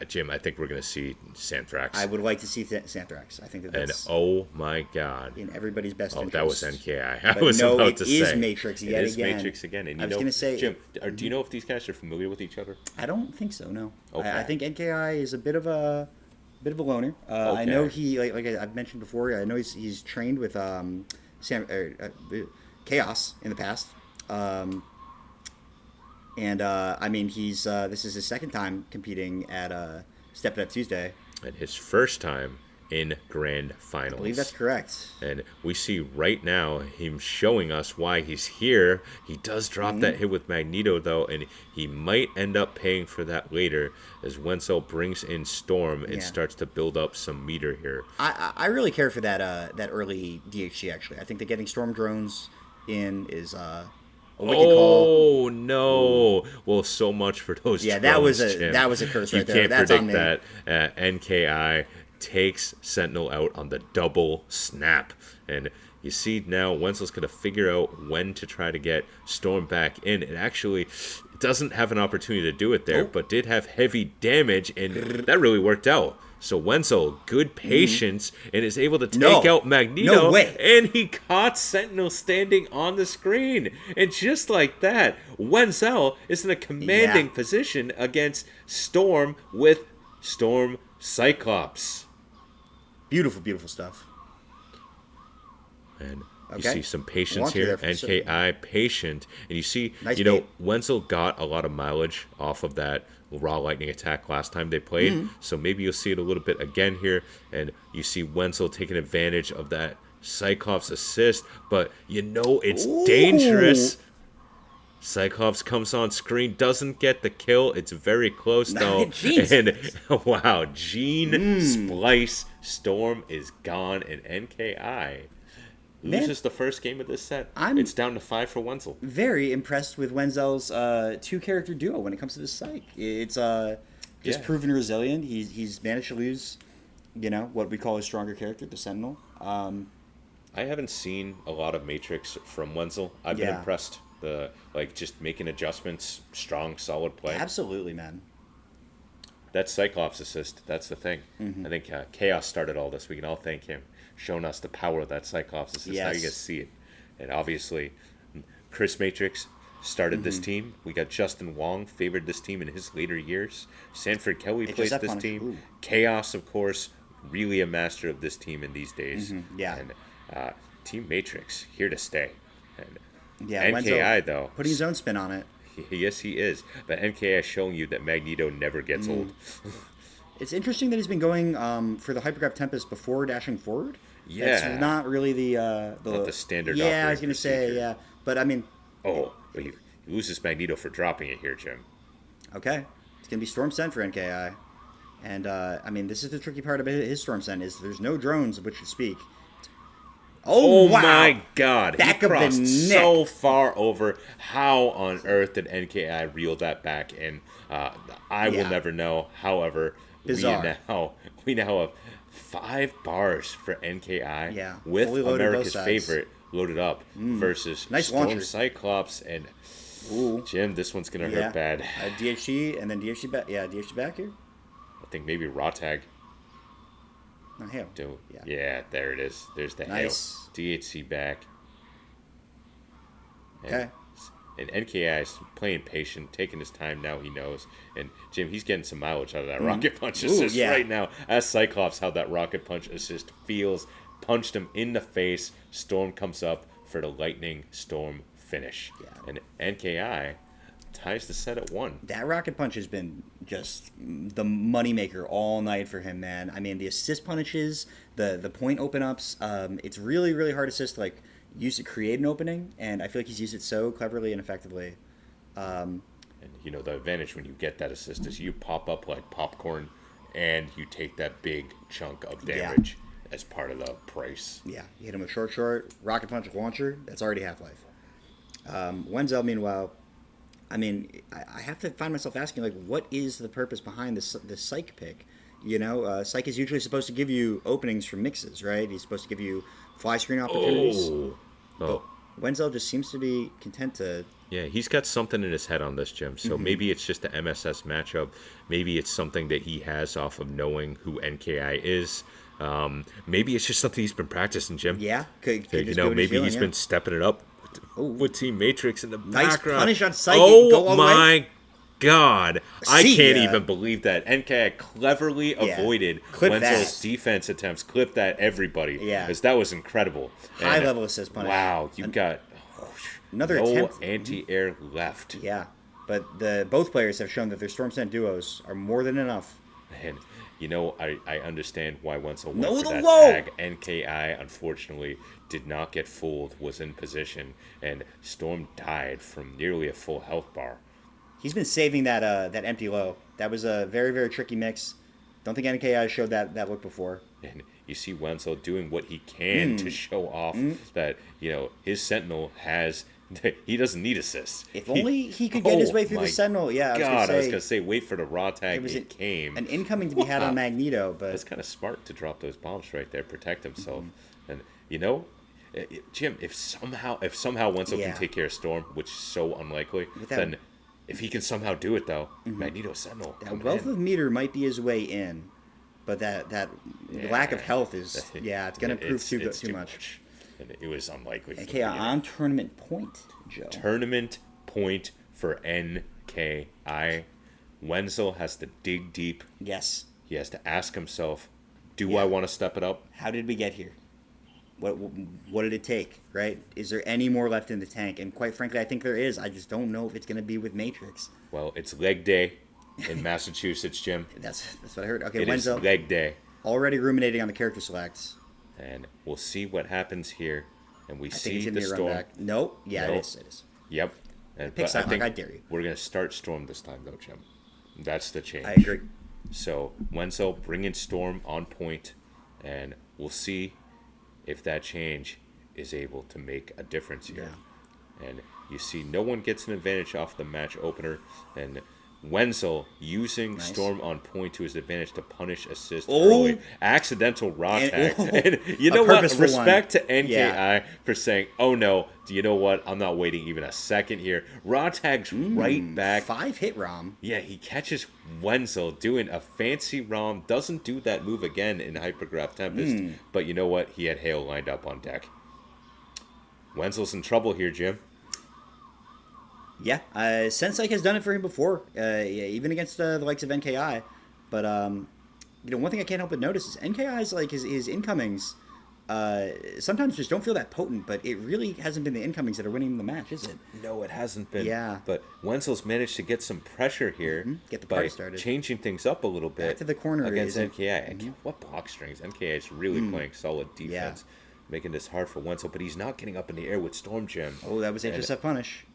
Jim. I think we're going to see Santhrax. I would like to see Santhrax. I think and that's oh my God. in everybody's best Oh, interest. that was NKI. I But was no, about it to is say Matrix yet It is again. Matrix again. And I was gonna say- Jim, do you know if these guys are familiar with each other? I don't think so. No. Okay. I think NKI is a bit of a loner. I know Okay. he like I've mentioned before. I know he's trained with Chaos in the past. And I mean he's this is his second time competing at Step It Up Tuesday. And his first time in grand finals. I believe that's correct. And we see right now him showing us why he's here. He does drop that hit with Magneto, though, and he might end up paying for that later as Wenzel brings in Storm and Yeah. starts to build up some meter here. I really care for that early DHC actually. I think that getting Storm drones in is a wicked call. Oh no! Well, so much for those. Yeah, that was drones, a Jim. that was a curse You right there. can't That's on predict me. that. NKI takes Sentinel out on the double snap, and you see now Wenzel's gonna figure out when to try to get Storm back in. It actually doesn't have an opportunity to do it there, but did have heavy damage, and that really worked out. So Wenzel, good patience, and is able to take No. out Magneto. No way. And he caught Sentinel standing on the screen. And just like that, Wenzel is in a commanding Yeah. position against Storm with Storm Cyclops. Beautiful, beautiful stuff. And you Okay. see some patience Launcher here. there for NKI patient. And you see, Nice you know, bait. Wenzel got a lot of mileage off of that Raw Lightning attack last time they played. Mm-hmm. So maybe you'll see it a little bit again here. And you see Wenzel taking advantage of that Cyclops assist. But you know it's dangerous. Cyclops comes on screen, doesn't get the kill. It's very close though. Jeez. And wow, Gene Splice Storm is gone, and NKI loses the first game of this set. It's down to 5 for Wenzel. Very impressed with Wenzel's two-character duo when it comes to the psych. It's just Yeah. proven resilient. He's managed to lose, you know, what we call a stronger character, the Sentinel. I haven't seen a lot of Matrix from Wenzel. I've been Yeah. impressed. Just making adjustments, strong, solid play. Absolutely, man. That Cyclops assist, that's the thing. I think Chaos started all this. We can all thank him, showing us the power of that Cyclops assist. Now you Yes. guys see it. And obviously, Chris Matrix started this team. We got Justin Wong favored this team in his later years. Sanford Kelly It plays does that this punish- team. ooh. Chaos, of course, really a master of this team in these days. Yeah. And Team Matrix, here to stay. And Yeah, NKI, Wenzel though, putting his own spin on it. yes, he is. But NKI is showing you that Magneto never gets old. It's interesting that he's been going for the Hypergraph Tempest before dashing forward. Yeah. That's not really the Not the standard Yeah, I was operating gonna say procedure. yeah, but I mean, Oh, but he loses Magneto for dropping it here, Jim. okay, it's gonna be Storm Sent for NKI, and I mean this is the tricky part about his Storm Sent is there's no drones of which to speak. Oh wow. my God! Back he of the crossed neck. so far over. How on earth did NKI reel that back in? I will Yeah. never know. However, Bizarre. we now have 5 bars for NKI. Yeah, with fully loaded both America's sides. favorite loaded up versus Nice Storm launcher. Cyclops and Ooh. Jim. This one's gonna Yeah. hurt bad. DHC and then DHC back. Yeah, DHC back here. I think maybe raw tag. Not him. Yeah, there it is. There's the Nice. hail. DHC back. And, Okay. And NKI is playing patient, taking his time now, he knows. And Jim, he's getting some mileage out of that rocket punch assist yeah. right now. As Cyclops, how that rocket punch assist feels. Punched him in the face. Storm comes up for the lightning storm finish. Yeah. And NKI ties the set at 1. That rocket punch has been just the moneymaker all night for him, man. I mean, the assist punishes, the point open ups. It's really, really hard assist to like use to create an opening, and I feel like he's used it so cleverly and effectively. And you know the advantage when you get that assist is you pop up like popcorn, and you take that big chunk of damage as part of the price. Yeah, you hit him with short, rocket punch, launcher. That's already half life. Wenzel, meanwhile, I mean, I have to find myself asking like, what is the purpose behind this psych pick? You know, Psych is usually supposed to give you openings for mixes, right? He's supposed to give you fly screen opportunities. Oh. Wenzel just seems to be content to. Yeah, he's got something in his head on this, Jim. So maybe it's just the MSS matchup. Maybe it's something that he has off of knowing who NKI is. Maybe it's just something he's been practicing, Jim. Yeah, could You just know, be what he's maybe feeling, he's yeah. been stepping it up with Team Matrix in the Nice background. punish on Psychic. Go Oh all the way. my God! I See can't ya. even believe that NKI cleverly avoided Clip Wenzel's that. defense attempts. Clip that, everybody. Yeah. because that was incredible. High And, level assist punish. Wow, you got Another no attempt. anti-air left. Yeah, but both players have shown that their Storm Sent duos are more than enough. And you know, I understand why Wenzel went No, for the that low! tag. NKI unfortunately did not get fooled, was in position, and Storm died from nearly a full health bar. He's been saving that empty low. That was a very, very tricky mix. Don't think NKI showed that look before. And you see Wenzel doing what he can to show off that, you know, his Sentinel has. He doesn't need assists. If only he could get his way through my the Sentinel. Yeah, God, I was gonna say wait for the raw tag. it was came. an incoming to be had on Wow. Magneto, but That's kind of smart to drop those bombs right there, protect himself, Mm-hmm. and you know, Jim, if somehow Wenzel Yeah. can take care of Storm, which is so unlikely, With that- then if he can somehow do it though, Magneto Sentinel. that coming wealth in. of meter might be his way in. But that lack of health is it's gonna prove It's too much. And it was unlikely. from the NKI beginning. on tournament point, Joe. Tournament point for NKI. Wenzel has to dig deep. Yes. He has to ask himself, do Yeah. I want to step it up? How did we get here? What did it take? Right? Is there any more left in the tank? And quite frankly, I think there is. I just don't know if it's gonna be with Matrix. Well, it's leg day in Massachusetts, Jim. That's what I heard. Okay, It is Wenzel leg day. already ruminating on the character selects. And we'll see what happens here. And we I think see it's gonna the be a run Storm. back. Nope. Yeah, Nope. it is. It is. Yep. And, Pick but I Psylocke, think I dare you. we're going to start Storm this time, though, Jim. That's the change. I agree. So Wenzel bringing Storm on point, and we'll see if that change is able to make a difference here. And you see, no one gets an advantage off the match opener, and Wenzel using Storm on point to his advantage to punish assist early. Accidental raw tag. And you A know what? purposeful Respect one. to NKI for saying, oh no, do you know what? I'm not waiting even a second here. Raw tags right back. 5-hit ROM. Yeah, he catches Wenzel doing a fancy ROM. Doesn't do that move again in Hypergraph Tempest. But you know what? He had Hale lined up on deck. Wenzel's in trouble here, Jim. Yeah, Sensei has done it for him before, even against the likes of NKI. But one thing I can't help but notice is NKI's his incomings. Sometimes just don't feel that potent, but it really hasn't been the incomings that are winning the match, is it? No, it hasn't been. Yeah. But Wenzel's managed to get some pressure here Get the by party started. changing things up a little bit to the corner against isn't- NKI. And what block strings? NKI is really playing solid defense, making this hard for Wenzel. But he's not getting up in the air with Storm Jim. Oh, that was HSF punish.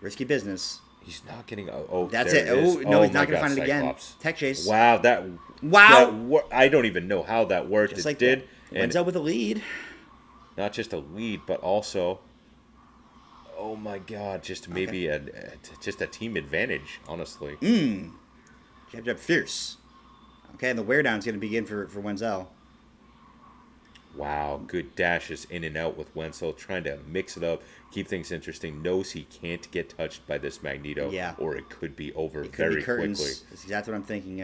Risky business. He's not getting. Oh, That's there it. is. Oh, no, he's my not going to God, find it again. Cyclops. Tech chase. Wow, that I don't even know how that worked. Just It like did, that. and Wenzel with a lead. not just a lead, but also, oh my God, just maybe just a team advantage. Honestly, Jab fierce. Okay, and the wear down's going to begin for Wenzel. wow, good dashes in and out with Wenzel, trying to mix it up, keep things interesting. Knows he can't get touched by this Magneto, Yeah. or it could be over It could very be curtains. quickly. That's exactly what I'm thinking.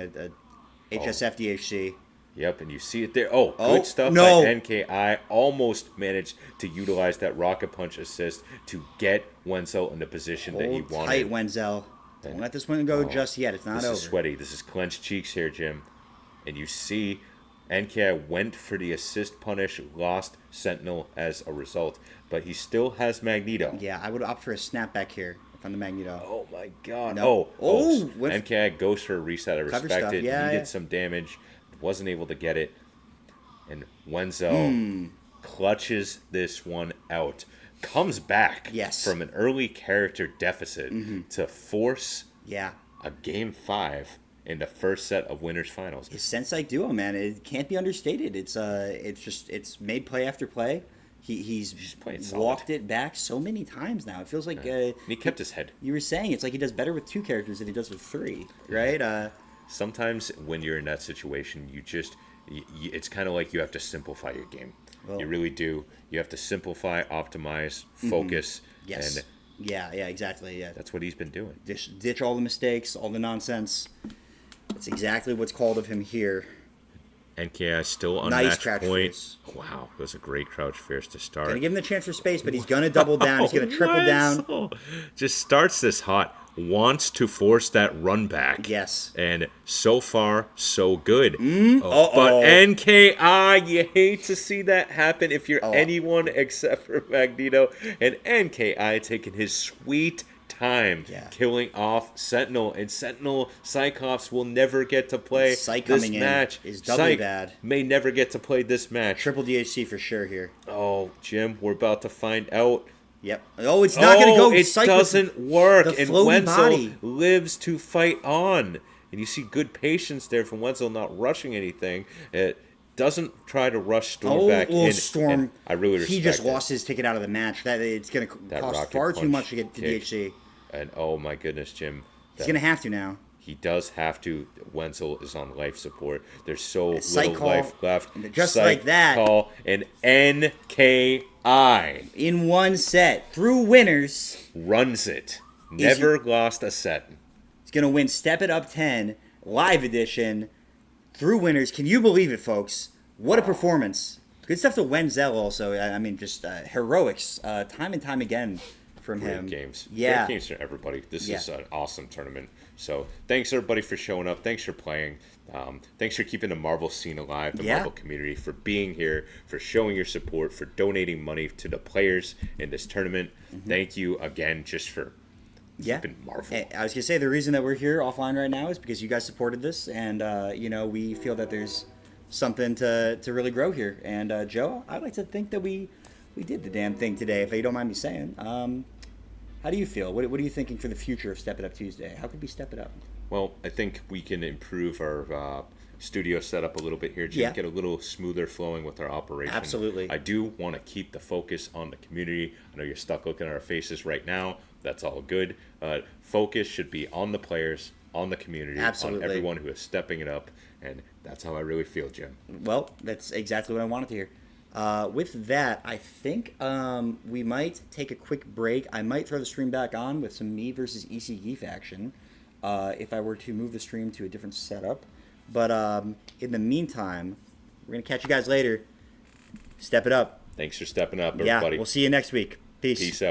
HSF DHC. Yep, and you see it there. Oh, Oh, good stuff no. by NKI. Almost managed to utilize that rocket punch assist to get Wenzel in the position that he Hold wanted. tight, Wenzel. Don't let this one go just yet. It's not This over. is sweaty. This is clenched cheeks here, Jim. And you see NKI went for the assist punish, lost Sentinel as a result. But he still has Magneto. Yeah, I would opt for a snapback here if I'm the Magneto. Oh my God. No. Oh, With- NKI goes for a reset. I Clever respect stuff. it. Yeah, Needed yeah. some damage. Wasn't able to get it. And Wenzel clutches this one out. Comes back Yes. from an early character deficit to force Yeah. a game 5 in the first set of winners finals. His Sensei duo, man, it can't be understated. It's made play after play. He's playing solid. walked it back so many times now. It feels like And he kept his head. you were saying it's like he does better with 2 characters than he does with 3, right? sometimes when you're in that situation, it's kind of like you have to simplify your game. Well- You really do. You have to simplify, optimize, focus, Yes. and Yeah, exactly. Yeah. that's what he's been doing. Ditch all the mistakes, all the nonsense. That's exactly what's called of him here. NKI still on Nice match crouch point. fierce. Wow, it was a great crouch fierce to start. Gonna give him the chance for space, but he's gonna double down. He's gonna triple down. Wenzel just starts this hot. Wants to force that run back. Yes. And so far, so good. Uh-oh. But NKI, you hate to see that happen if you're Oh. anyone except for Magneto. And NKI taking his sweet time Yeah. killing off Sentinel. And Sentinel Cyclops will never get to play Psych this coming in match. is doubly Psych bad. may never get to play this match. Triple DHC for sure here. Oh, Jim, we're about to find out. Yep. Oh, it's not gonna go. It Psych with doesn't work, the and floaty Wenzel body. lives to fight on. And you see good patience there from Wenzel, not rushing anything. It doesn't try to rush Storm back in. Storm. and I really respect He just it. lost his ticket out of the match. That it's gonna That cost rocket far too punch much to get to kick. DHC. And oh my goodness, Jim, He's gonna have to now. he does have to. Wenzel is on life support. There's so Psych little call, life left. and just Psych like that. call and NKI In one set, through winners, runs it. Never lost a set. he's gonna win Step It Up 10 live edition through winners. Can you believe it, folks? What a performance! Good stuff to Wenzel also. I mean, just heroics, time and time again from Great him. games. Yeah. Great games for everybody. This Yeah. is an awesome tournament. So thanks everybody for showing up. Thanks for playing. Thanks for keeping the Marvel scene alive, the Yeah. Marvel community, for being here, for showing your support, for donating money to the players in this tournament. Thank you again just for Yeah. keeping Marvel. And I was gonna say the reason that we're here offline right now is because you guys supported this, and we feel that there's something to really grow here. And Joe, I'd like to think that we did the damn thing today, if you don't mind me saying. How do you feel? What are you thinking for the future of Step It Up Tuesday? How could we step it up? Well, I think we can improve our studio setup a little bit here, Jim. Yeah. Get a little smoother flowing with our operation. Absolutely. I do want to keep the focus on the community. I know you're stuck looking at our faces right now. That's all good. Focus should be on the players, on the community, Absolutely. on everyone who is stepping it up. And that's how I really feel, Jim. Well, that's exactly what I wanted to hear. With that, I think we might take a quick break. I might throw the stream back on with some me versus EC Geef action if I were to move the stream to a different setup. But in the meantime, we're going to catch you guys later. Step it up. Thanks for stepping up, Yeah, everybody. we'll see you next week. Peace. Peace out.